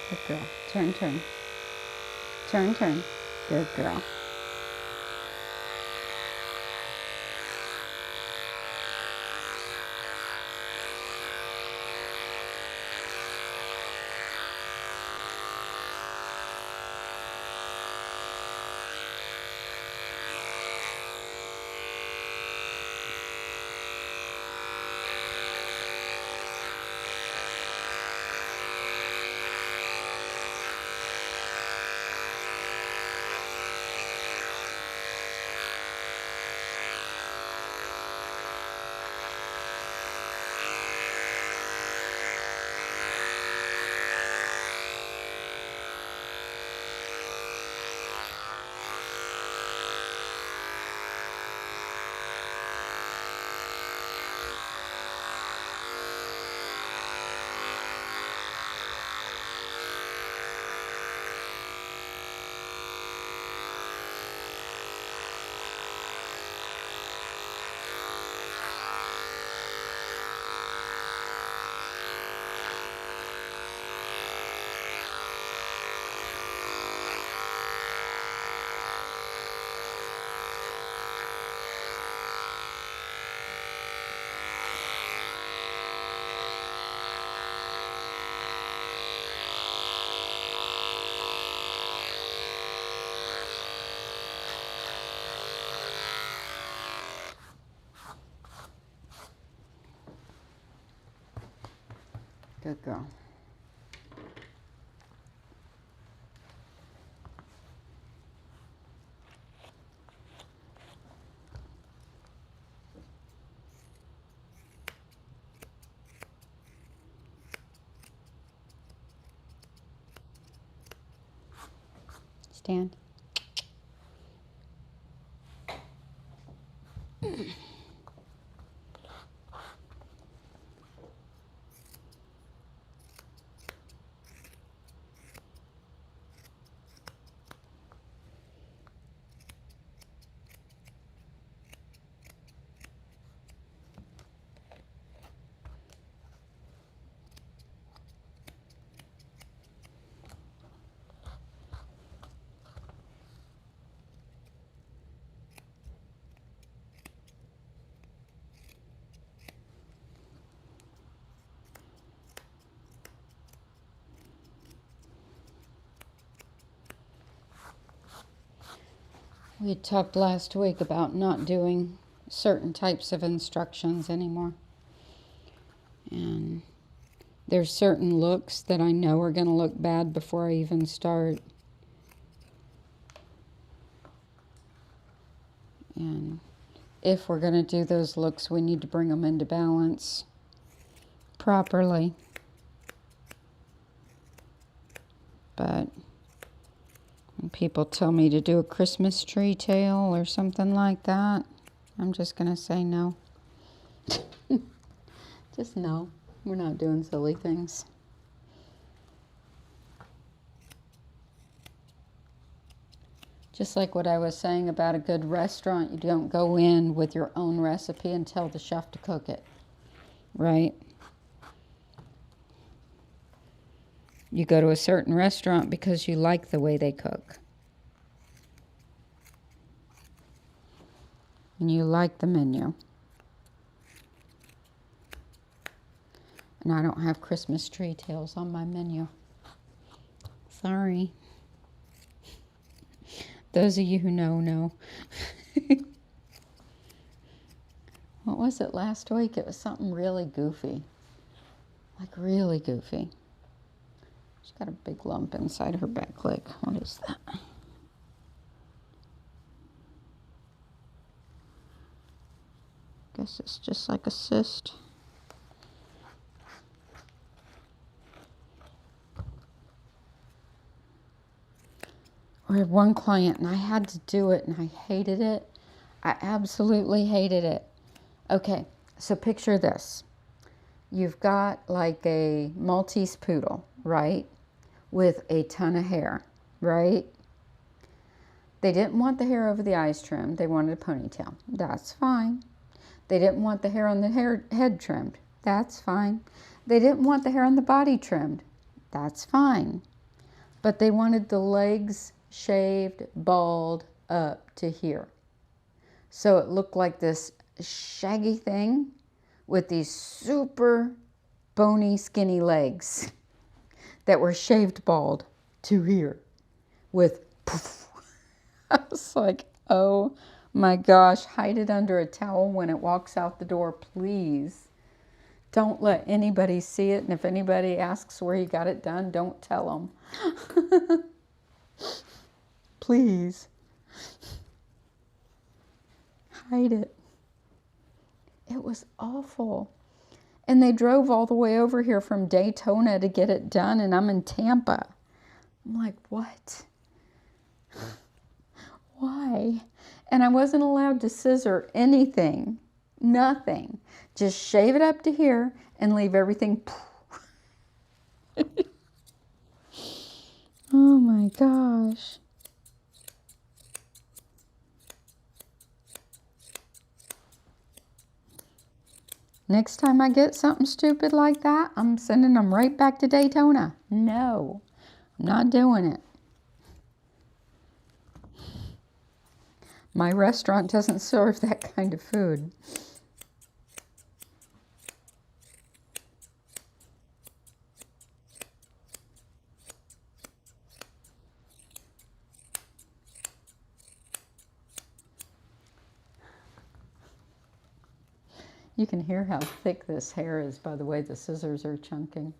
Good girl. Turn, turn. Turn, turn. Good girl. Good girl. Stand. We had talked last week about not doing certain types of instructions anymore. And there's certain looks that I know are going to look bad before I even start. And if we're going to do those looks, we need to bring them into balance properly. But when people tell me to do a Christmas tree tail or something like that, I'm just going to say no. Just no. We're not doing silly things. Just like what I was saying about a good restaurant, you don't go in with your own recipe and tell the chef to cook it, right? You go to a certain restaurant because you like the way they cook. And you like the menu. And I don't have Christmas tree tails on my menu. Sorry. Those of you who know. What was it last week? It was something really goofy. Like really goofy. She's got a big lump inside her back leg. What is that? Guess it's just like a cyst. I had one client and I had to do it and I hated it. I absolutely hated it. Okay, so picture this. You've got like a Maltese poodle, right? With a ton of hair, right? They didn't want the hair over the eyes trimmed. They wanted a ponytail. That's fine. They didn't want the hair on the head trimmed. That's fine. They didn't want the hair on the body trimmed. That's fine. But they wanted the legs shaved, bald up to here. So it looked like this shaggy thing with these super bony, skinny legs that were shaved bald to here with poof. I was like, oh my gosh, hide it under a towel when it walks out the door, please. Don't let anybody see it. And if anybody asks where you got it done, don't tell them. Please. Hide it. It was awful. And they drove all the way over here from Daytona to get it done, and I'm in Tampa. I'm like, what? Why? And I wasn't allowed to scissor anything. Nothing. Just shave it up to here and leave everything. Oh my gosh. Next time I get something stupid like that, I'm sending them right back to Daytona. No, I'm not doing it. My restaurant doesn't serve that kind of food. You can hear how thick this hair is by the way the scissors are chunking.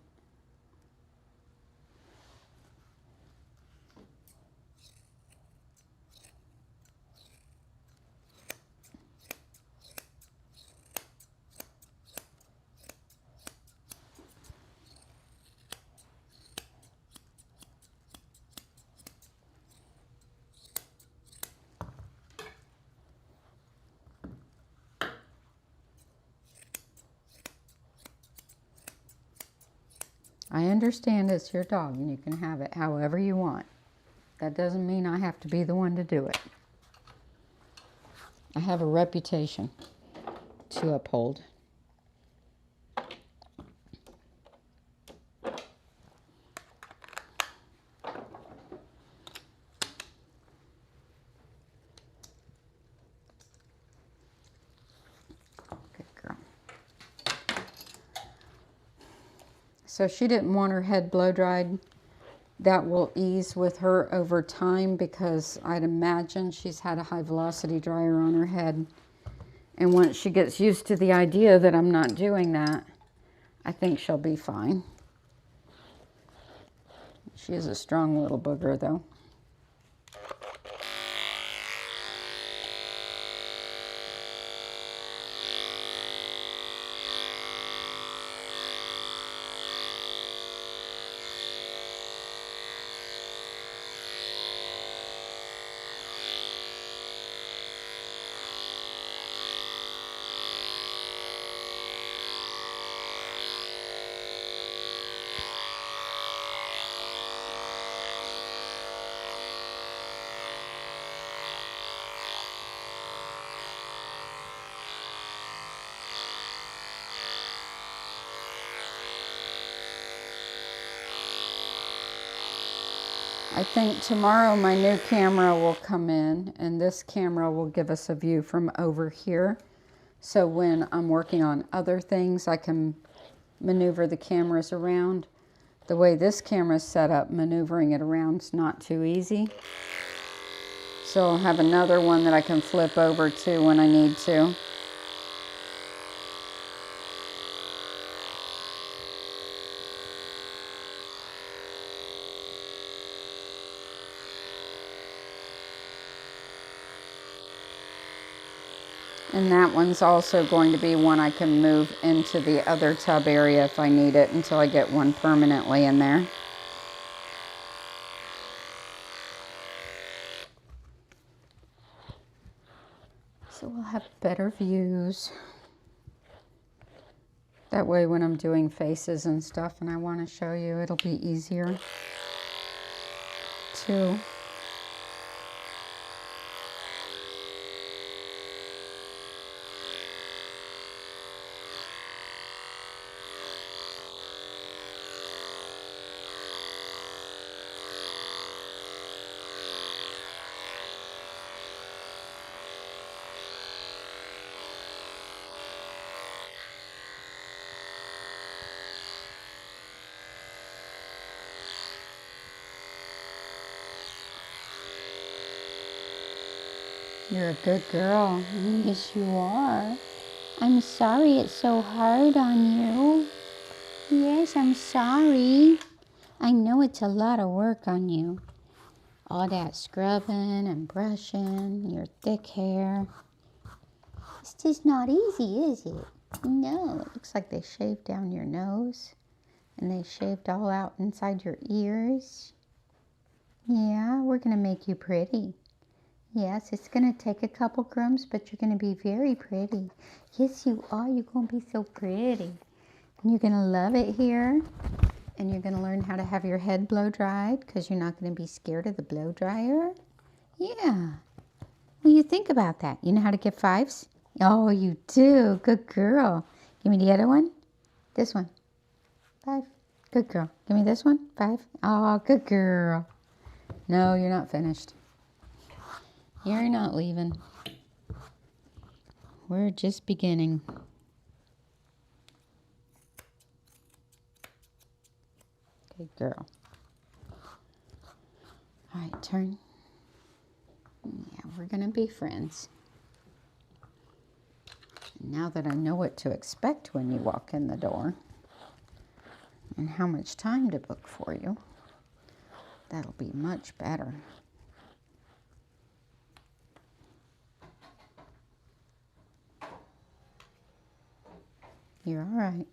I understand it's your dog and you can have it however you want. That doesn't mean I have to be the one to do it. I have a reputation to uphold. Good girl. So she didn't want her head blow dried. That will ease with her over time because I'd imagine she's had a high velocity dryer on her head. And once she gets used to the idea that I'm not doing that, I think she'll be fine. She is a strong little booger though. I think tomorrow my new camera will come in and this camera will give us a view from over here. So when I'm working on other things, I can maneuver the cameras around. The way this camera is set up, maneuvering it around is not too easy. So I'll have another one that I can flip over to when I need to. And that one's also going to be one I can move into the other tub area if I need it until I get one permanently in there. So we'll have better views. That way when I'm doing faces and stuff and I want to show you, it'll be easier too. You're a good girl. Yes, you are. I'm sorry it's so hard on you. Yes, I'm sorry. I know it's a lot of work on you. All that scrubbing and brushing, your thick hair. It's just not easy, is it? No, it looks like they shaved down your nose and they shaved all out inside your ears. Yeah, we're going to make you pretty. Yes, it's going to take a couple grooms, but you're going to be very pretty. Yes, you are. You're going to be so pretty. And you're going to love it here. And you're going to learn how to have your head blow dried because you're not going to be scared of the blow dryer. Yeah. Well, you think about that. You know how to give fives? Oh, you do. Good girl. Give me the other one. This one. 5. Good girl. Give me this one. 5. Oh, good girl. No, you're not finished. You're not leaving. We're just beginning. Good girl. All right, turn. Yeah, we're going to be friends. Now that I know what to expect when you walk in the door and how much time to book for you, that'll be much better. You're all right.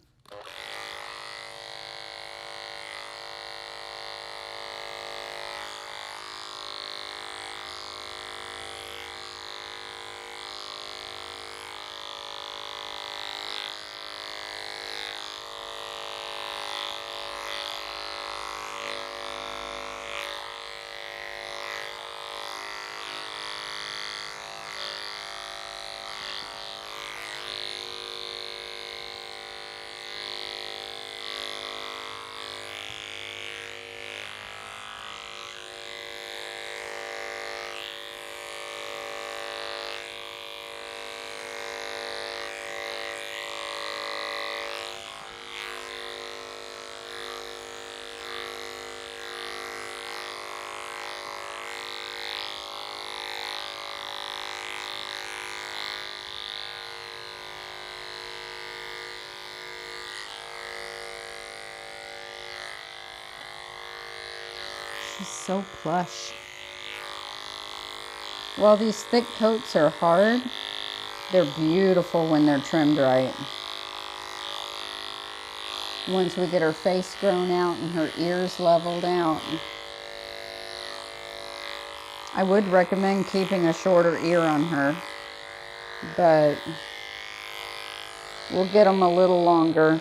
She's so plush. While these thick coats are hard, they're beautiful when they're trimmed right. Once we get her face grown out and her ears leveled out, I would recommend keeping a shorter ear on her, but we'll get them a little longer.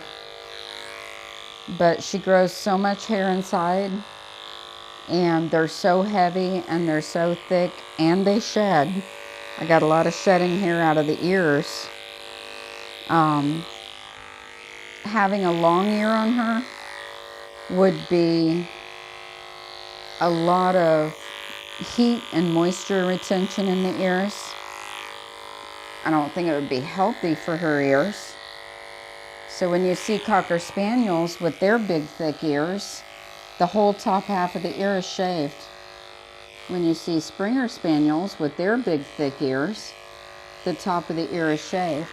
But she grows so much hair inside, and they're so heavy and they're so thick, and they shed. I got a lot of shedding hair out of the ears. Having a long ear on her would be a lot of heat and moisture retention in the ears. I don't think it would be healthy for her ears. So when you see Cocker Spaniels with their big thick ears, the whole top half of the ear is shaved. When you see Springer Spaniels with their big thick ears, the top of the ear is shaved.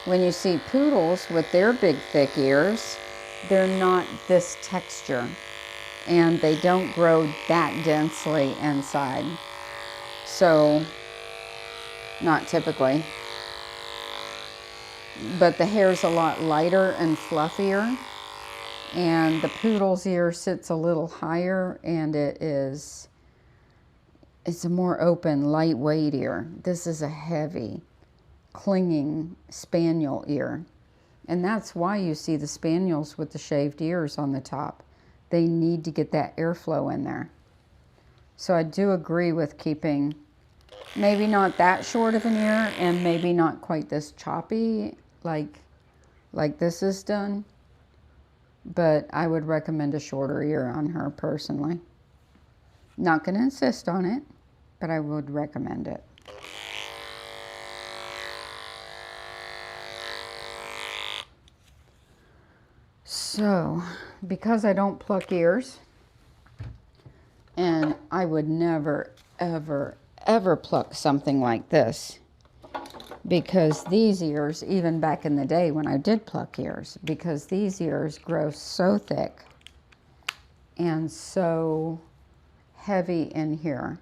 When you see Poodles with their big thick ears, they're not this texture, and they don't grow that densely inside. So, not typically. But the hair's a lot lighter and fluffier, and the Poodle's ear sits a little higher, and it's a more open, lightweight ear. This is a heavy, clinging Spaniel ear. And that's why you see the Spaniels with the shaved ears on the top. They need to get that airflow in there. So I do agree with keeping maybe not that short of an ear, and maybe not quite this choppy like this is done. But I would recommend a shorter ear on her personally. Not going to insist on it, but I would recommend it. So, because I don't pluck ears, and I would never, ever, ever pluck something like this, because these ears, even back in the day when I did pluck ears, because these ears grow so thick and so heavy in here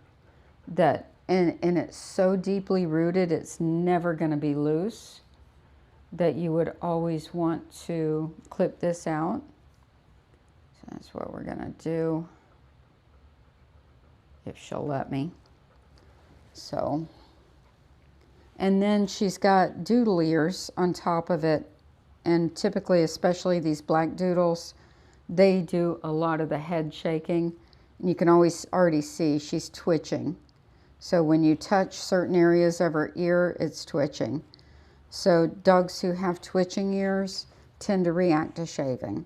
that, and it's so deeply rooted, it's never going to be loose, that you would always want to clip this out. So that's what we're going to do, if she'll let me. So, and then she's got doodle ears on top of it, and typically, especially these black doodles, they do a lot of the head shaking. And you can always already see she's twitching. So when you touch certain areas of her ear, it's twitching. So dogs who have twitching ears tend to react to shaving.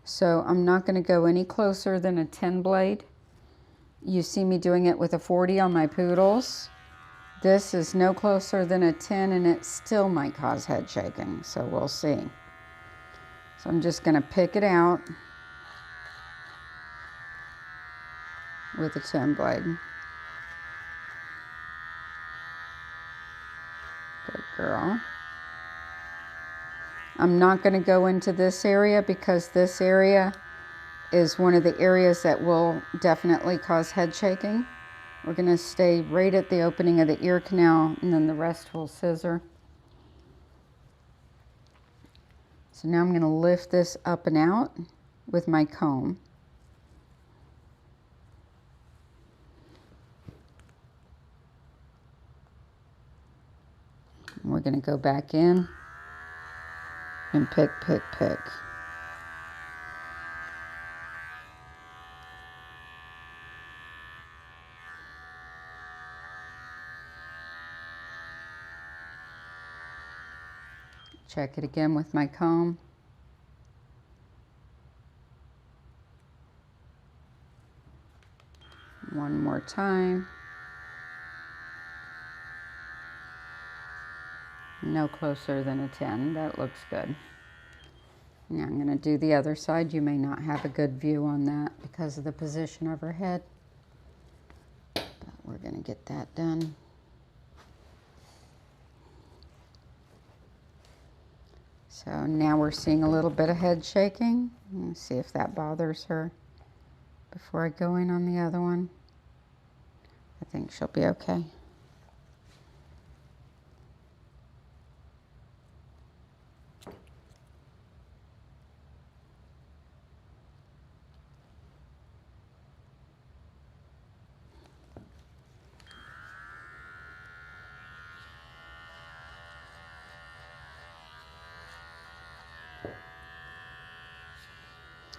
So I'm not going to go any closer than a 10 blade. You see me doing it with a 40 on my Poodles. This is no closer than a 10, and it still might cause head shaking, so we'll see. So I'm just going to pick it out with a 10 blade. Good girl. I'm not going to go into this area, because this area is one of the areas that will definitely cause head shaking. We're going to stay right at the opening of the ear canal, and then the rest will scissor. So now I'm going to lift this up and out with my comb. And we're going to go back in and pick, pick, pick. Check it again with my comb. One more time. No closer than a 10. That looks good. Now I'm going to do the other side. You may not have a good view on that because of the position of her head. But we're going to get that done. So now we're seeing a little bit of head shaking. Let's see if that bothers her. before I go in on the other one. I think she'll be okay.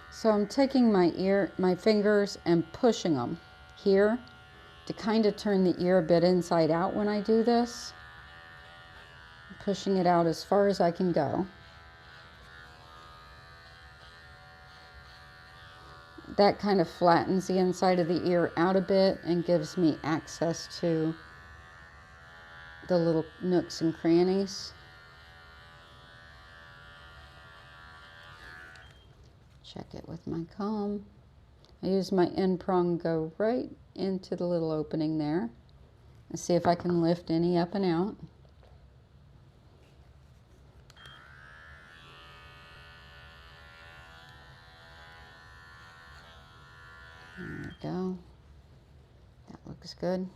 So I'm taking my fingers and pushing them here to kind of turn the ear a bit inside out when I do this. Pushing it out as far as I can go. That kind of flattens the inside of the ear out a bit and gives me access to the little nooks and crannies. Check it with my comb. I use my end prong, go right into the little opening there, and see if I can lift any up and out. There we go. That looks good.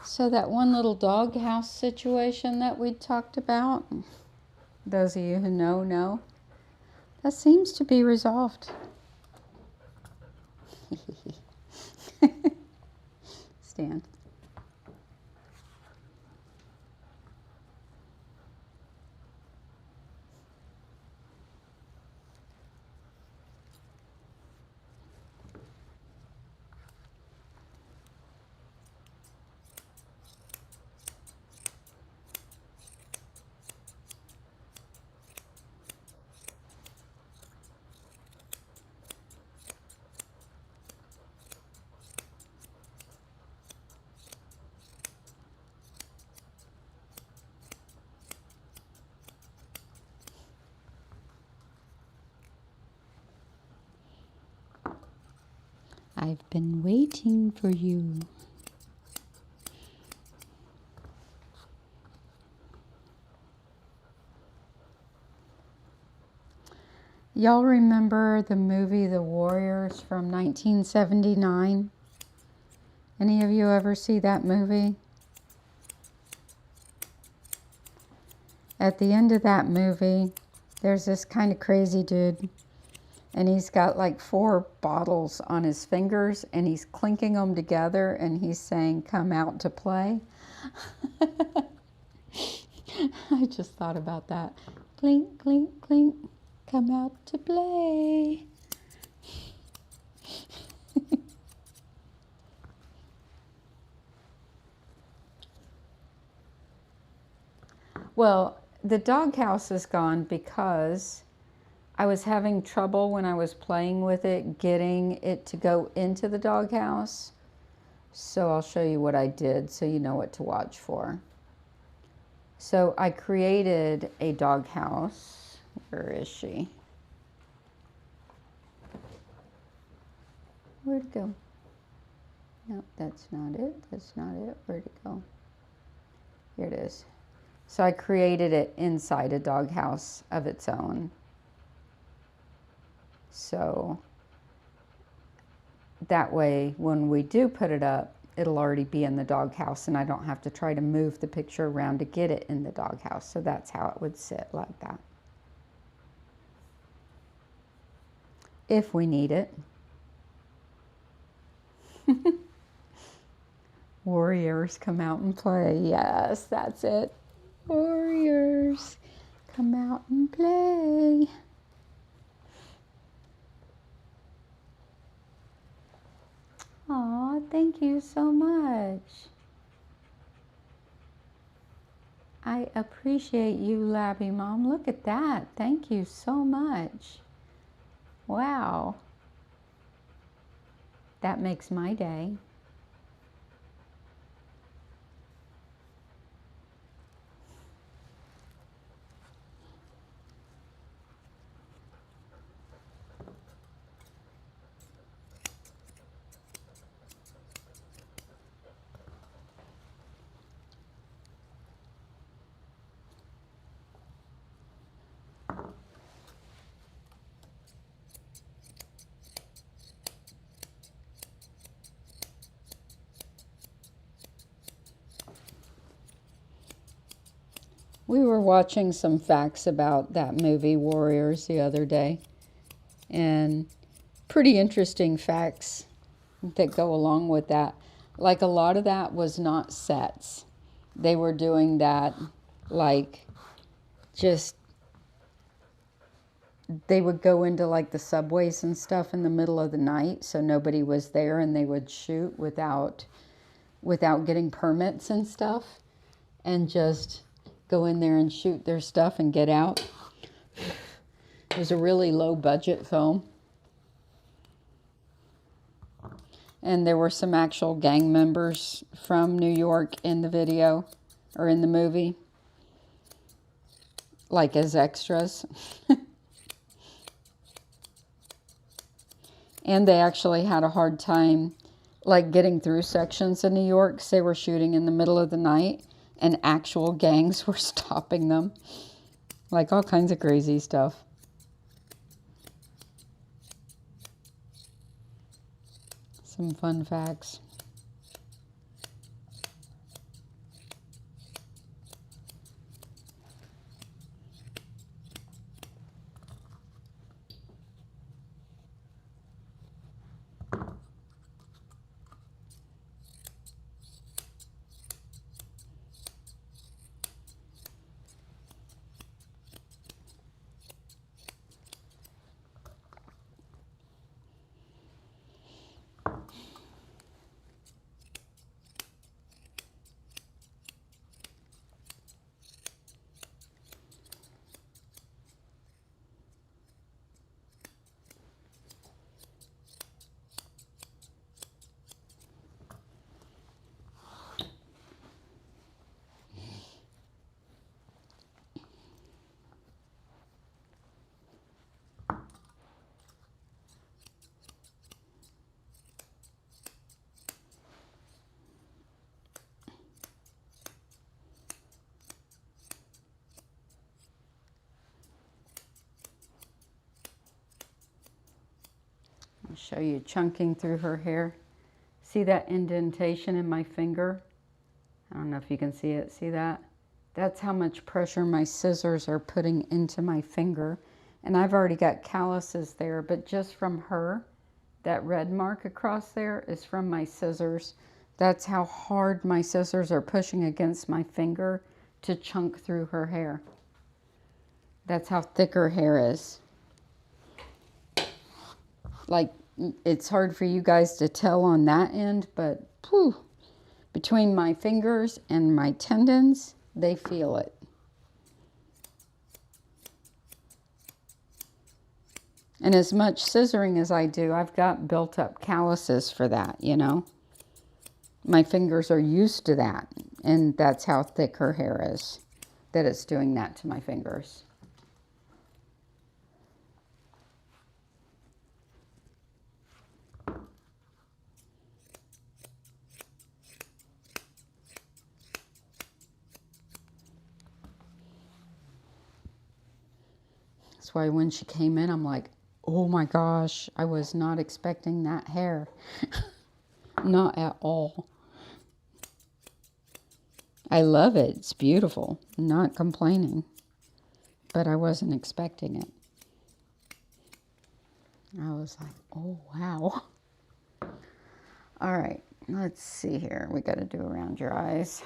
So that one little doghouse situation that we talked about, those of you who know, that seems to be resolved. Stand. I've been waiting for you. Y'all remember the movie The Warriors from 1979? Any of you ever see that movie? At the end of that movie, there's this kind of crazy dude, and he's got like 4 bottles on his fingers, and he's clinking them together, and he's saying, "Come out to play." I just thought about that. Clink, clink, clink. Come out to play. Well, the doghouse is gone because I was having trouble when I was playing with it, getting it to go into the doghouse. So I'll show you what I did so you know what to watch for. So I created a doghouse. Where is she? Where'd it go? No, that's not it. That's not it. Where'd it go? Here it is. So I created it inside a doghouse of its own. So that way, when we do put it up, it'll already be in the doghouse, and I don't have to try to move the picture around to get it in the doghouse. So that's how it would sit, like that. If we need it. Warriors, come out and play. Yes, that's it. Warriors, come out and play. Aw, thank you so much. I appreciate you, Labby Mom. Look at that. Thank you so much. Wow. That makes my day. We were watching some facts about that movie, Warriors, the other day. And pretty interesting facts that go along with that. Like a lot of that was not sets. They were doing that like just, they would go into like the subways and stuff in the middle of the night so nobody was there, and they would shoot without getting permits and stuff, and just go in there and shoot their stuff and get out. It was a really low budget film. And there were some actual gang members from New York in the video, or in the movie, like as extras. And they actually had a hard time like getting through sections in New York because they were shooting in the middle of the night and actual gangs were stopping them. Like all kinds of crazy stuff. Some fun facts. I'll show you chunking through her hair. See that indentation in my finger? I don't know if you can see it. See that? That's how much pressure my scissors are putting into my finger. And I've already got calluses there, but just from her, that red mark across there is from my scissors. That's how hard my scissors are pushing against my finger to chunk through her hair. That's how thick her hair is. Like, it's hard for you guys to tell on that end, but whew, between my fingers and my tendons, they feel it. And as much scissoring as I do, I've got built up calluses for that, you know. My fingers are used to that, and that's how thick her hair is, that it's doing that to my fingers. That's why when she came in, I'm like, oh my gosh, I was not expecting that hair. Not at all. I love it. It's beautiful. I'm not complaining. But I wasn't expecting it. I was like, oh, wow. All right, let's see here. We got to do around your eyes.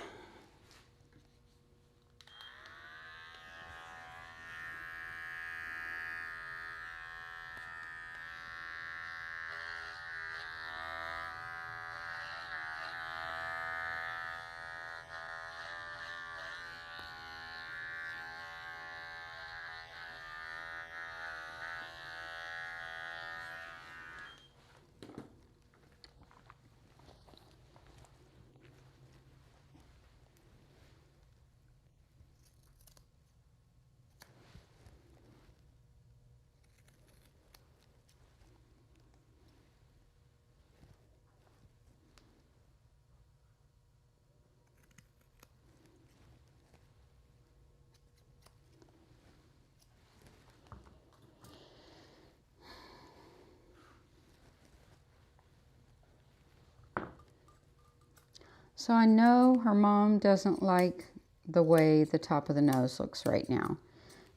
So I know her mom doesn't like the way the top of the nose looks right now.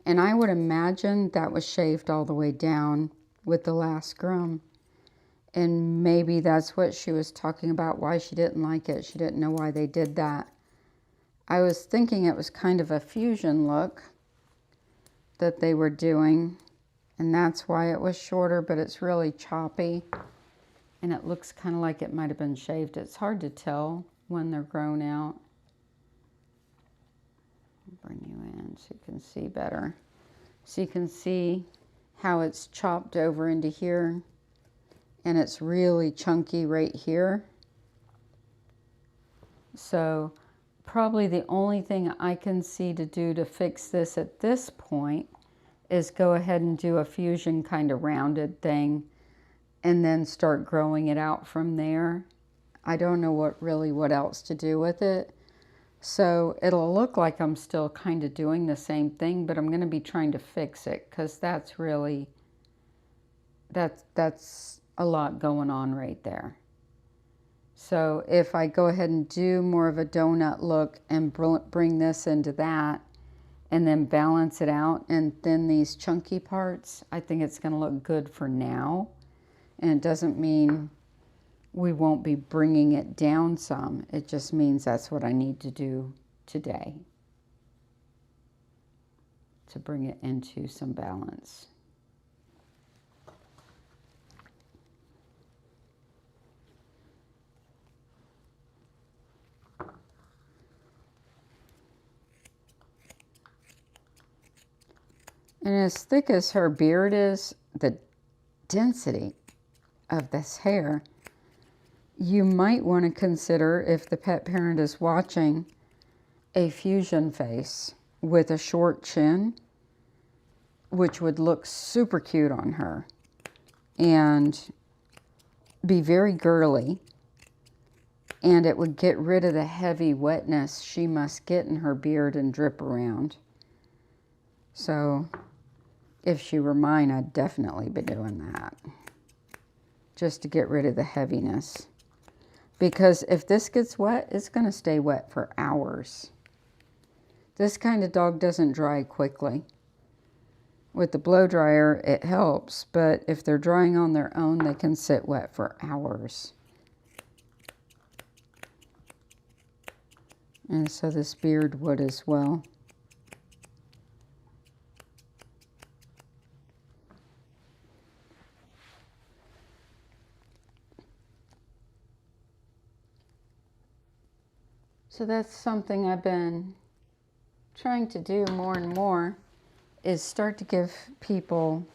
And I would imagine that was shaved all the way down with the last groom. And maybe that's what she was talking about, why she didn't like it. She didn't know why they did that. I was thinking it was kind of a fusion look that they were doing. And that's why it was shorter, but it's really choppy. And it looks kind of like it might have been shaved. It's hard to tell when they're grown out. I'll bring you in so you can see better. So you can see how it's chopped over into here. And it's really chunky right here. So probably the only thing I can see to do to fix this at this point is go ahead and do a fusion kind of rounded thing and then start growing it out from there. I don't know what else to do with it. So it'll look like I'm still kind of doing the same thing, but I'm going to be trying to fix it because that's really, that's a lot going on right there. So if I go ahead and do more of a donut look and bring this into that and then balance it out and thin these chunky parts, I think it's going to look good for now. And it doesn't mean we won't be bringing it down some. It just means that's what I need to do today to bring it into some balance. And as thick as her beard is, the density of this hair, you might want to consider, if the pet parent is watching, a fusion face with a short chin, which would look super cute on her and be very girly. And it would get rid of the heavy wetness she must get in her beard and drip around. So if she were mine, I'd definitely be doing that, just to get rid of the heaviness. Because if this gets wet, it's going to stay wet for hours. This kind of dog doesn't dry quickly. With the blow dryer, it helps, but if they're drying on their own, they can sit wet for hours. And so this beard would as well. So that's something I've been trying to do more and more, is start to give people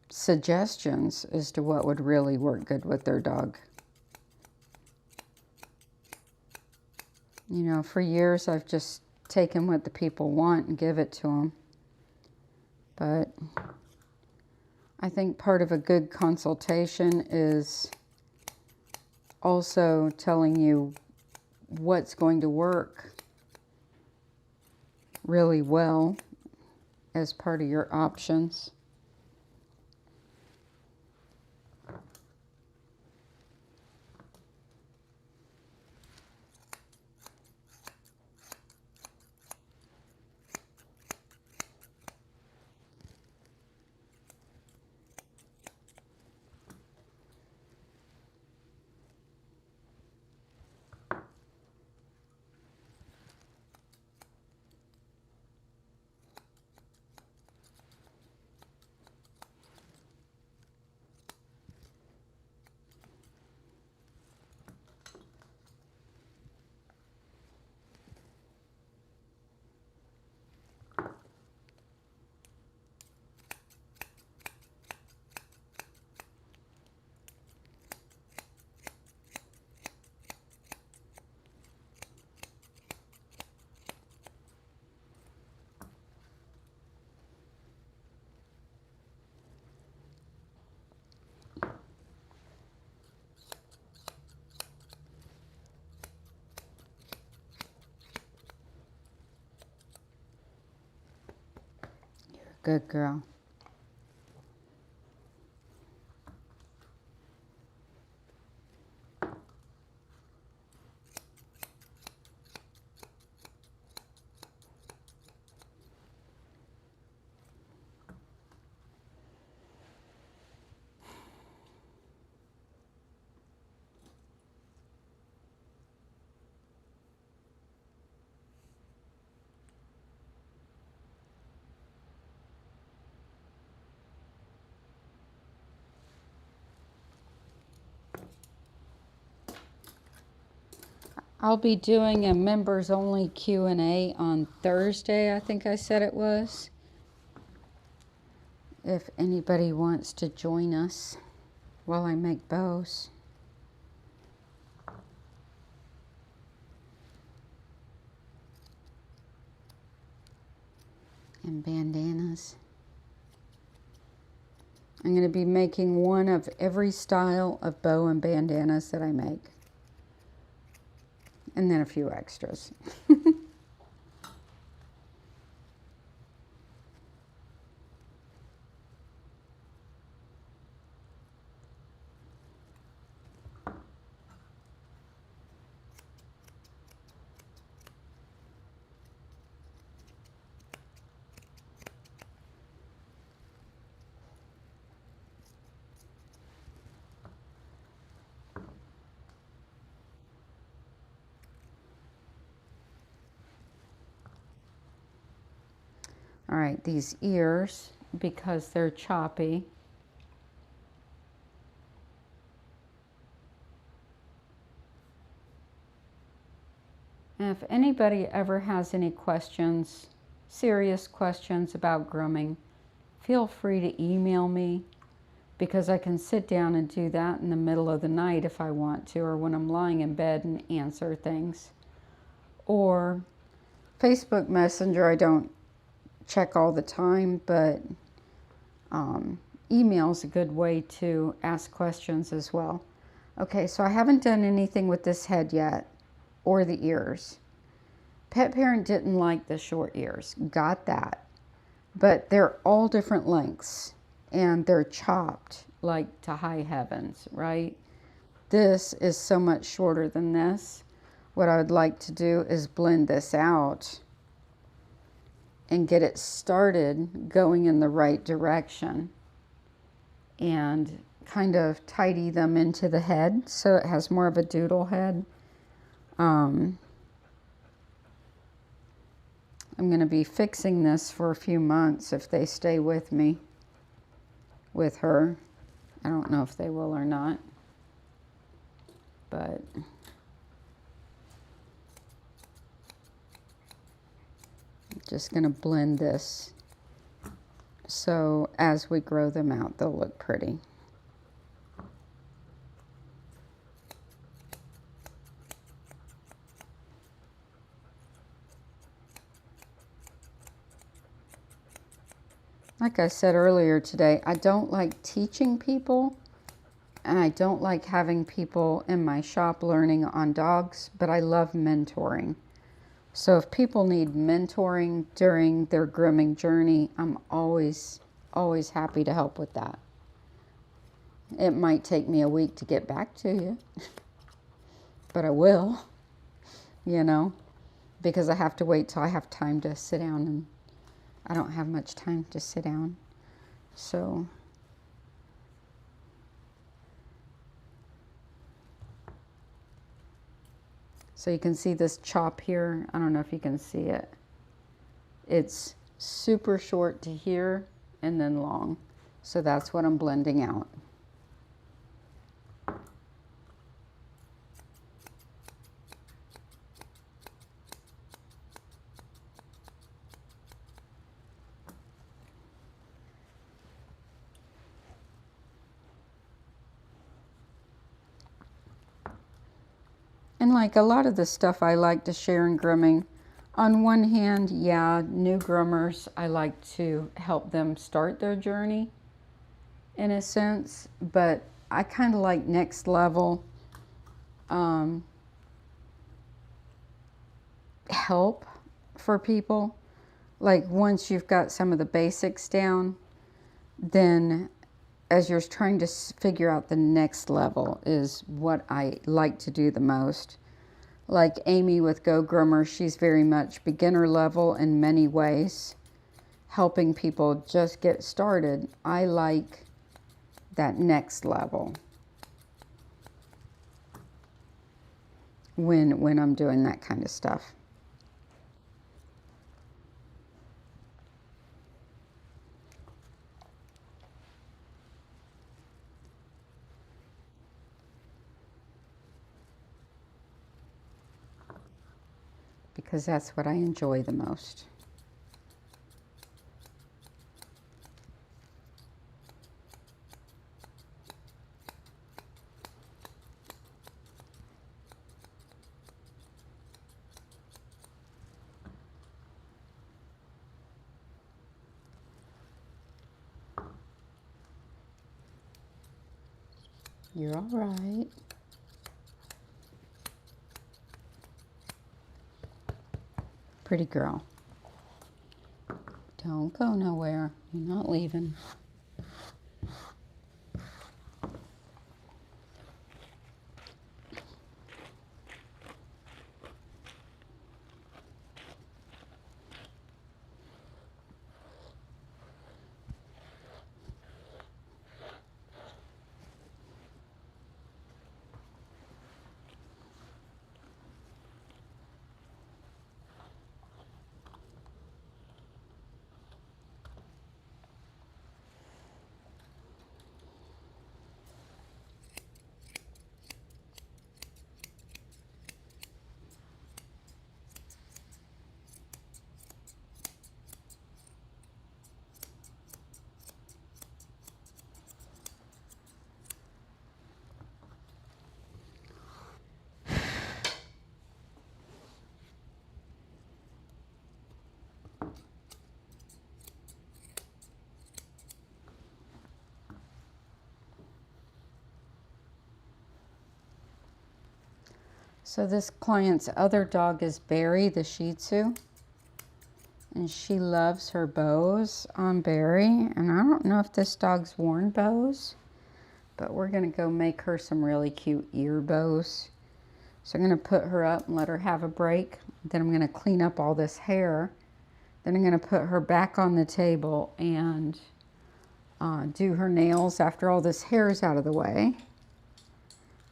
suggestions as to what would really work good with their dog. You know, for years I've just taken what the people want and give it to them. But I think part of a good consultation is also telling you what's going to work really well as part of your options. Good girl. I'll be doing a members only Q&A on Thursday, I think I said it was. If anybody wants to join us while I make bows. And bandanas. I'm going to be making one of every style of bow and bandanas that I make. And then a few extras. All right, these ears, because they're choppy, and if anybody ever has any questions, serious questions about grooming, feel free to email me, because I can sit down and do that in the middle of the night if I want to, or when I'm lying in bed and answer things. Or Facebook Messenger, I don't check all the time, but email is a good way to ask questions as well. Okay, so I haven't done anything with this head yet, or the ears. Pet parent didn't like the short ears, got that. But they're all different lengths, and they're chopped like to high heavens, right? This is so much shorter than this. What I would like to do is blend this out and get it started going in the right direction and kind of tidy them into the head so it has more of a doodle head. I'm going to be fixing this for a few months if they stay with me, with her. I don't know if they will or not, but just going to blend this so as we grow them out they'll look pretty. Like I said earlier today, I don't like teaching people, and I don't like having people in my shop learning on dogs, but I love mentoring. So if people need mentoring during their grooming journey, I'm always happy to help with that. It might take me a week to get back to you, but I will, you know, because I have to wait till I have time to sit down, and I don't have much time to sit down. So you can see this chop here. I don't know if you can see it. It's super short to here and then long. So that's what I'm blending out. And like a lot of the stuff I like to share in grooming, on one hand, yeah, new groomers, I like to help them start their journey in a sense, but I kind of like next level help for people. Like once you've got some of the basics down, then as you're trying to figure out the next level is what I like to do the most. Like Amy with Go Groomer, she's very much beginner level in many ways, helping people just get started. I like that next level when I'm doing that kind of stuff. because that's what I enjoy the most. You're all right. Pretty girl. Don't go nowhere. You're not leaving. So this client's other dog is Barry, the Shih Tzu. And she loves her bows on Barry. And I don't know if this dog's worn bows, but we're going to go make her some really cute ear bows. So I'm going to put her up and let her have a break. Then I'm going to clean up all this hair. Then I'm going to put her back on the table and do her nails after all this hair is out of the way.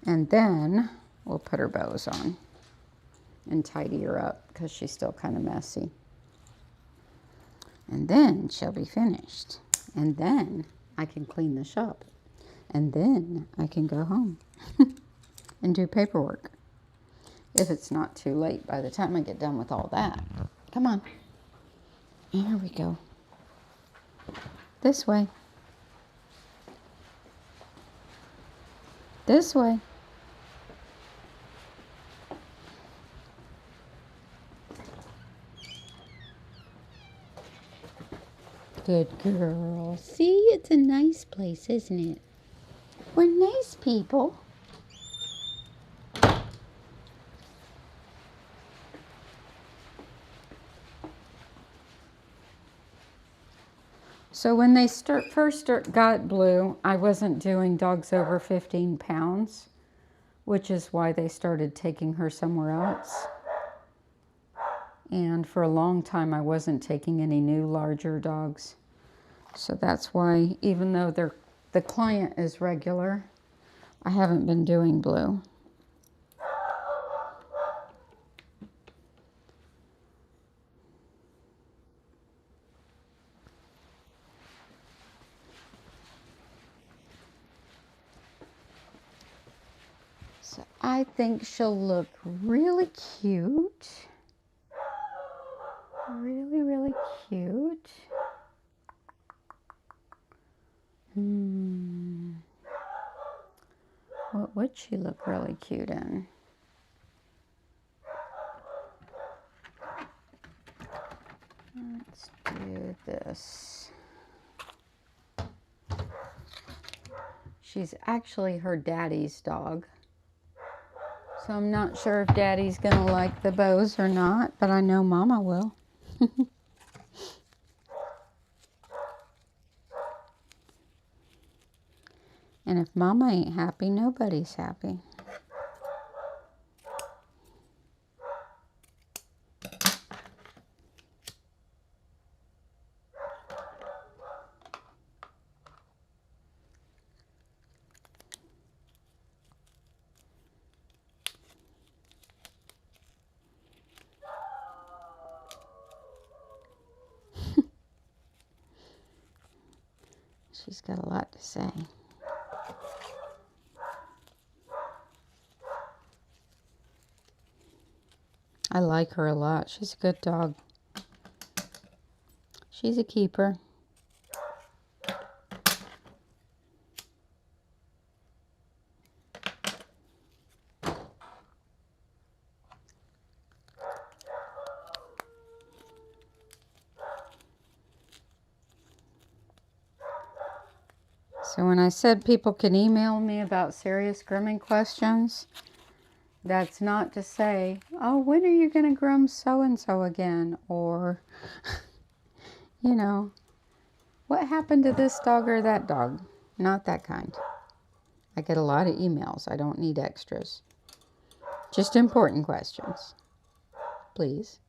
And then we'll put her bows on and tidy her up because she's still kind of messy. And then she'll be finished. And then I can clean the shop. And then I can go home and do paperwork. If it's not too late by the time I get done with all that. Come on. Here we go. This way. This way. Good girl. See, it's a nice place, isn't it? We're nice people. So when they first got Blue, I wasn't doing dogs over 15 pounds, which is why they started taking her somewhere else. And for a long time, I wasn't taking any new larger dogs. So that's why, even though the client is regular, I haven't been doing Blue. So I think she'll look really cute. Really, really cute. What would she look really cute in? Let's do this. She's actually her daddy's dog. So I'm not sure if Daddy's gonna like the bows or not, but I know Mama will. And if Mama ain't happy, nobody's happy. She's got a lot to say. I like her a lot. She's a good dog. She's a keeper. So when I said people can email me about serious grooming questions, that's not to say, oh, when are you going to groom so-and-so again? Or, you know, what happened to this dog or that dog? Not that kind. I get a lot of emails. I don't need extras. Just important questions. Please.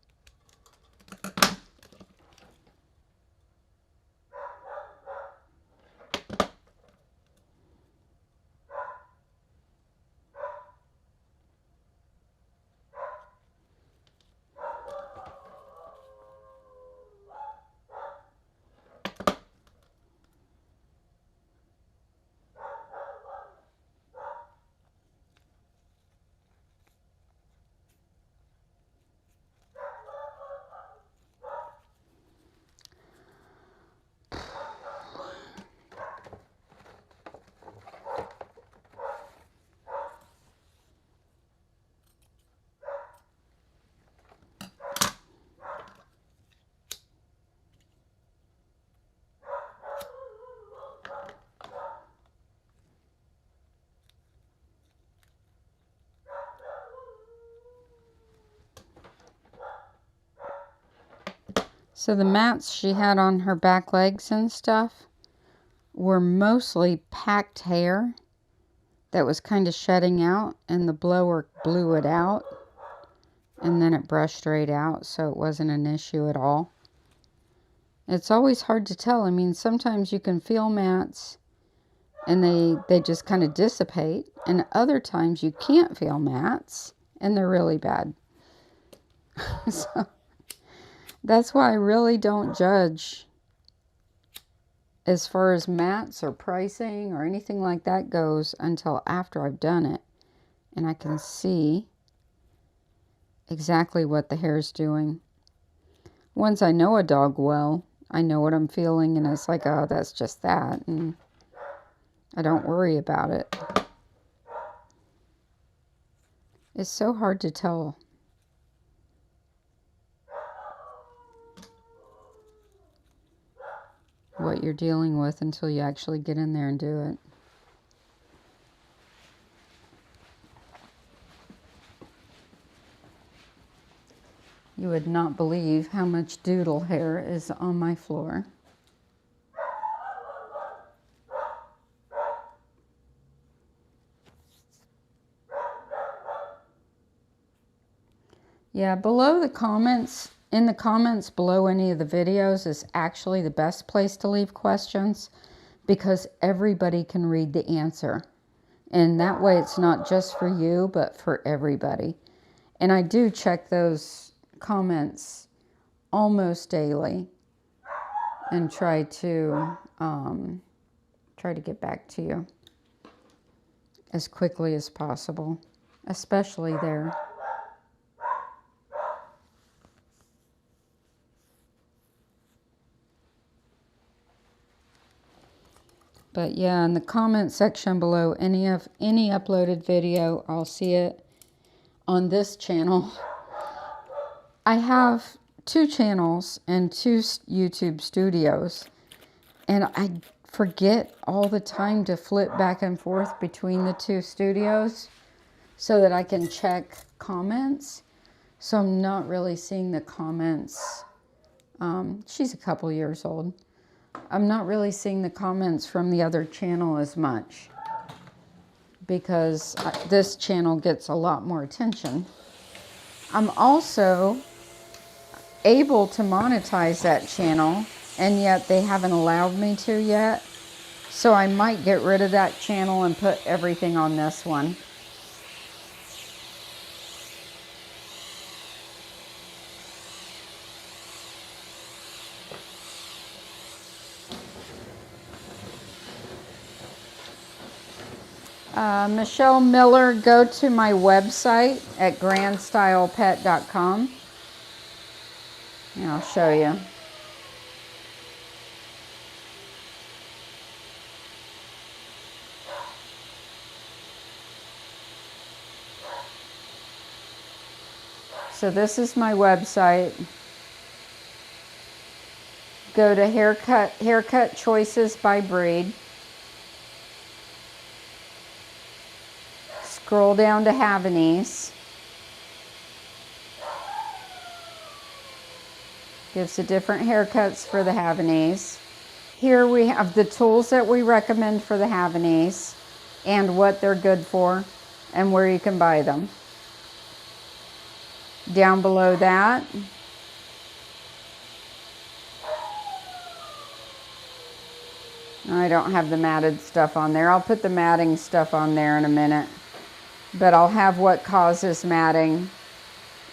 So the mats she had on her back legs and stuff were mostly packed hair that was kind of shedding out, and the blower blew it out, and then it brushed right out, so it wasn't an issue at all. It's always hard to tell. I mean, sometimes you can feel mats and they just kind of dissipate, and other times you can't feel mats and they're really bad. So that's why I really don't judge as far as mats or pricing or anything like that goes until after I've done it and I can see exactly what the hair is doing. Once I know a dog well, I know what I'm feeling, and it's like, oh, that's just that, and I don't worry about it. It's so hard to tell what you're dealing with until you actually get in there and do it. You would not believe how much doodle hair is on my floor. Yeah, below the comments, in the comments below any of the videos is actually the best place to leave questions, because everybody can read the answer. And that way it's not just for you, but for everybody. And I do check those comments almost daily and try to get back to you as quickly as possible, especially there. But yeah, in the comment section below any uploaded video, I'll see it on this channel. I have 2 channels and 2 YouTube studios, and I forget all the time to flip back and forth between the 2 studios so that I can check comments. So I'm not really seeing the comments. She's a couple years old. I'm not really seeing the comments from the other channel as much, because this channel gets a lot more attention. I'm also able to monetize that channel, and yet they haven't allowed me to yet. So I might get rid of that channel and put everything on this one. Michelle Miller, go to my website at grandstylepet.com and I'll show you. So this is my website. Go to haircut choices by breed. Scroll down to Havanese. Gives the different haircuts for the Havanese. Here we have the tools that we recommend for the Havanese and what they're good for and where you can buy them. Down below that, I don't have the matted stuff on there. I'll put the matting stuff on there in a minute. But I'll have what causes matting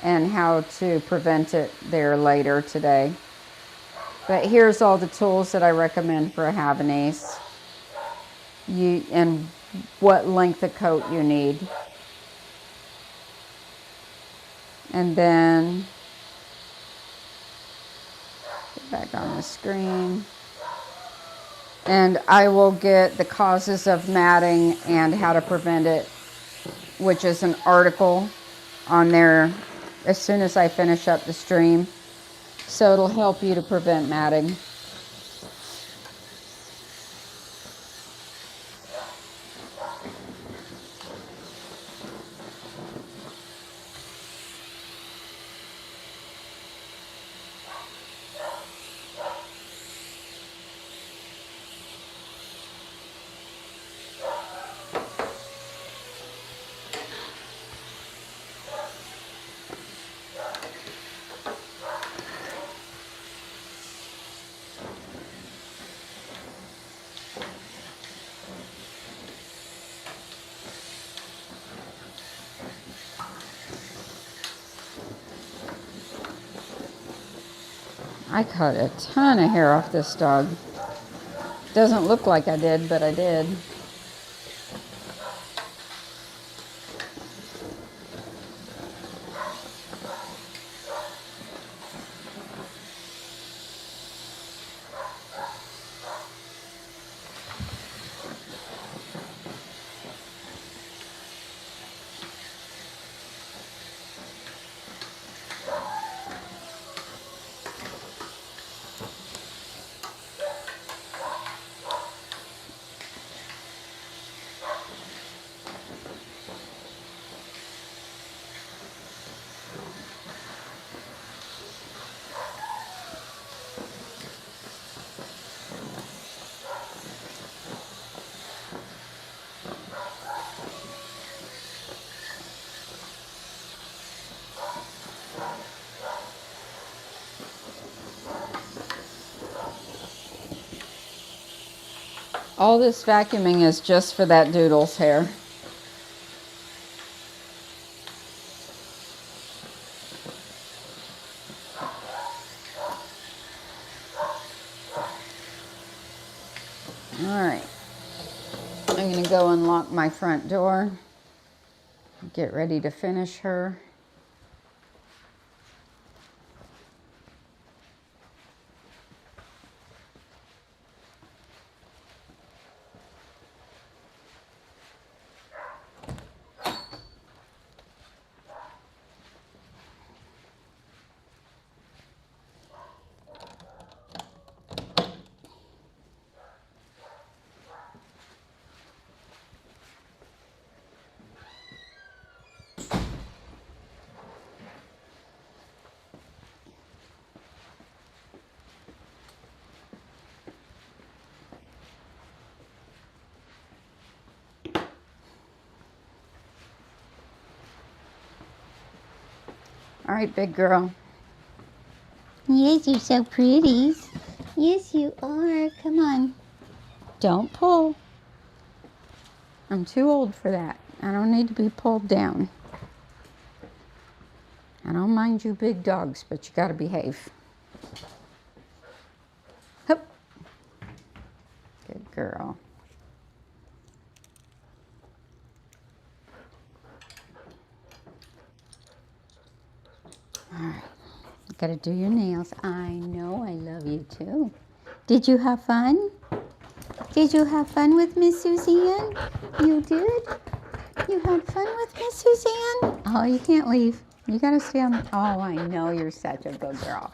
and how to prevent it there later today. But here's all the tools that I recommend for a Havanese. And what length of coat you need. And then, get back on the screen. And I will get the causes of matting and how to prevent it, which is an article on there as soon as I finish up the stream. So it'll help you to prevent matting. I cut a ton of hair off this dog. Doesn't look like I did, but I did. All this vacuuming is just for that Doodle's hair. All right, I'm gonna go unlock my front door, get ready to finish her. All right, big girl. Yes, you're so pretty. Yes, you are. Come on. Don't pull. I'm too old for that. I don't need to be pulled down. I don't mind you big dogs, but you gotta behave. Hup. Good girl. Gotta do your nails. I know I love you too. Did you have fun? Did you have fun with Miss Suzanne? You did? You had fun with Miss Suzanne? Oh, you can't leave. You gotta stay on. Oh, I know you're such a good girl.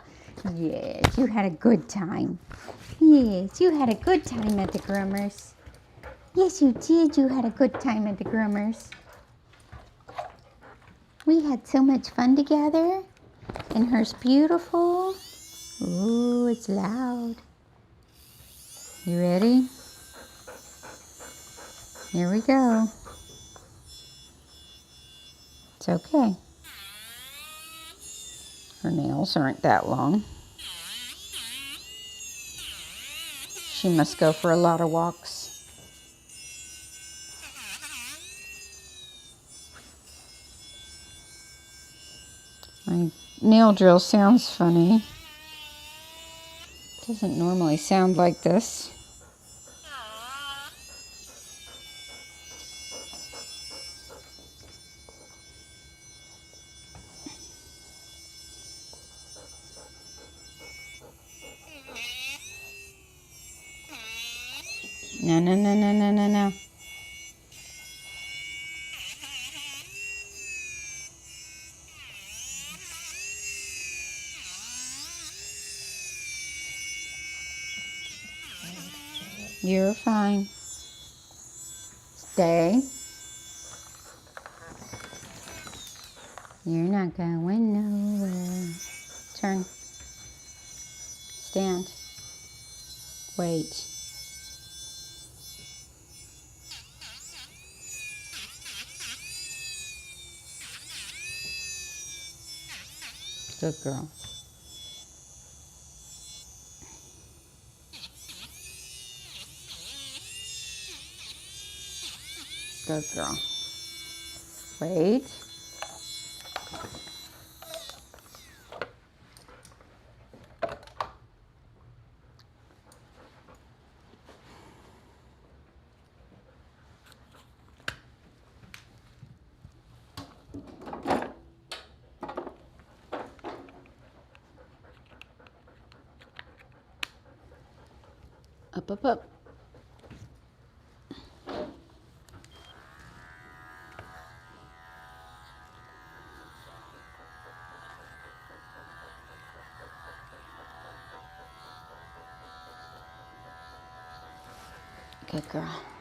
Yes, you had a good time. Yes, you had a good time at the groomers. Yes, you did. You had a good time at the groomers. We had so much fun together. And her's beautiful. Ooh, it's loud. You ready? Here we go. It's okay. Her nails aren't that long. She must go for a lot of walks. My nail drill sounds funny. It doesn't normally sound like this. No, no, no, no, no, no, no. You're fine. Stay. You're not going nowhere. Turn. Stand. Wait. Good girl. Good girl. Wait. Up, up, up. Good girl.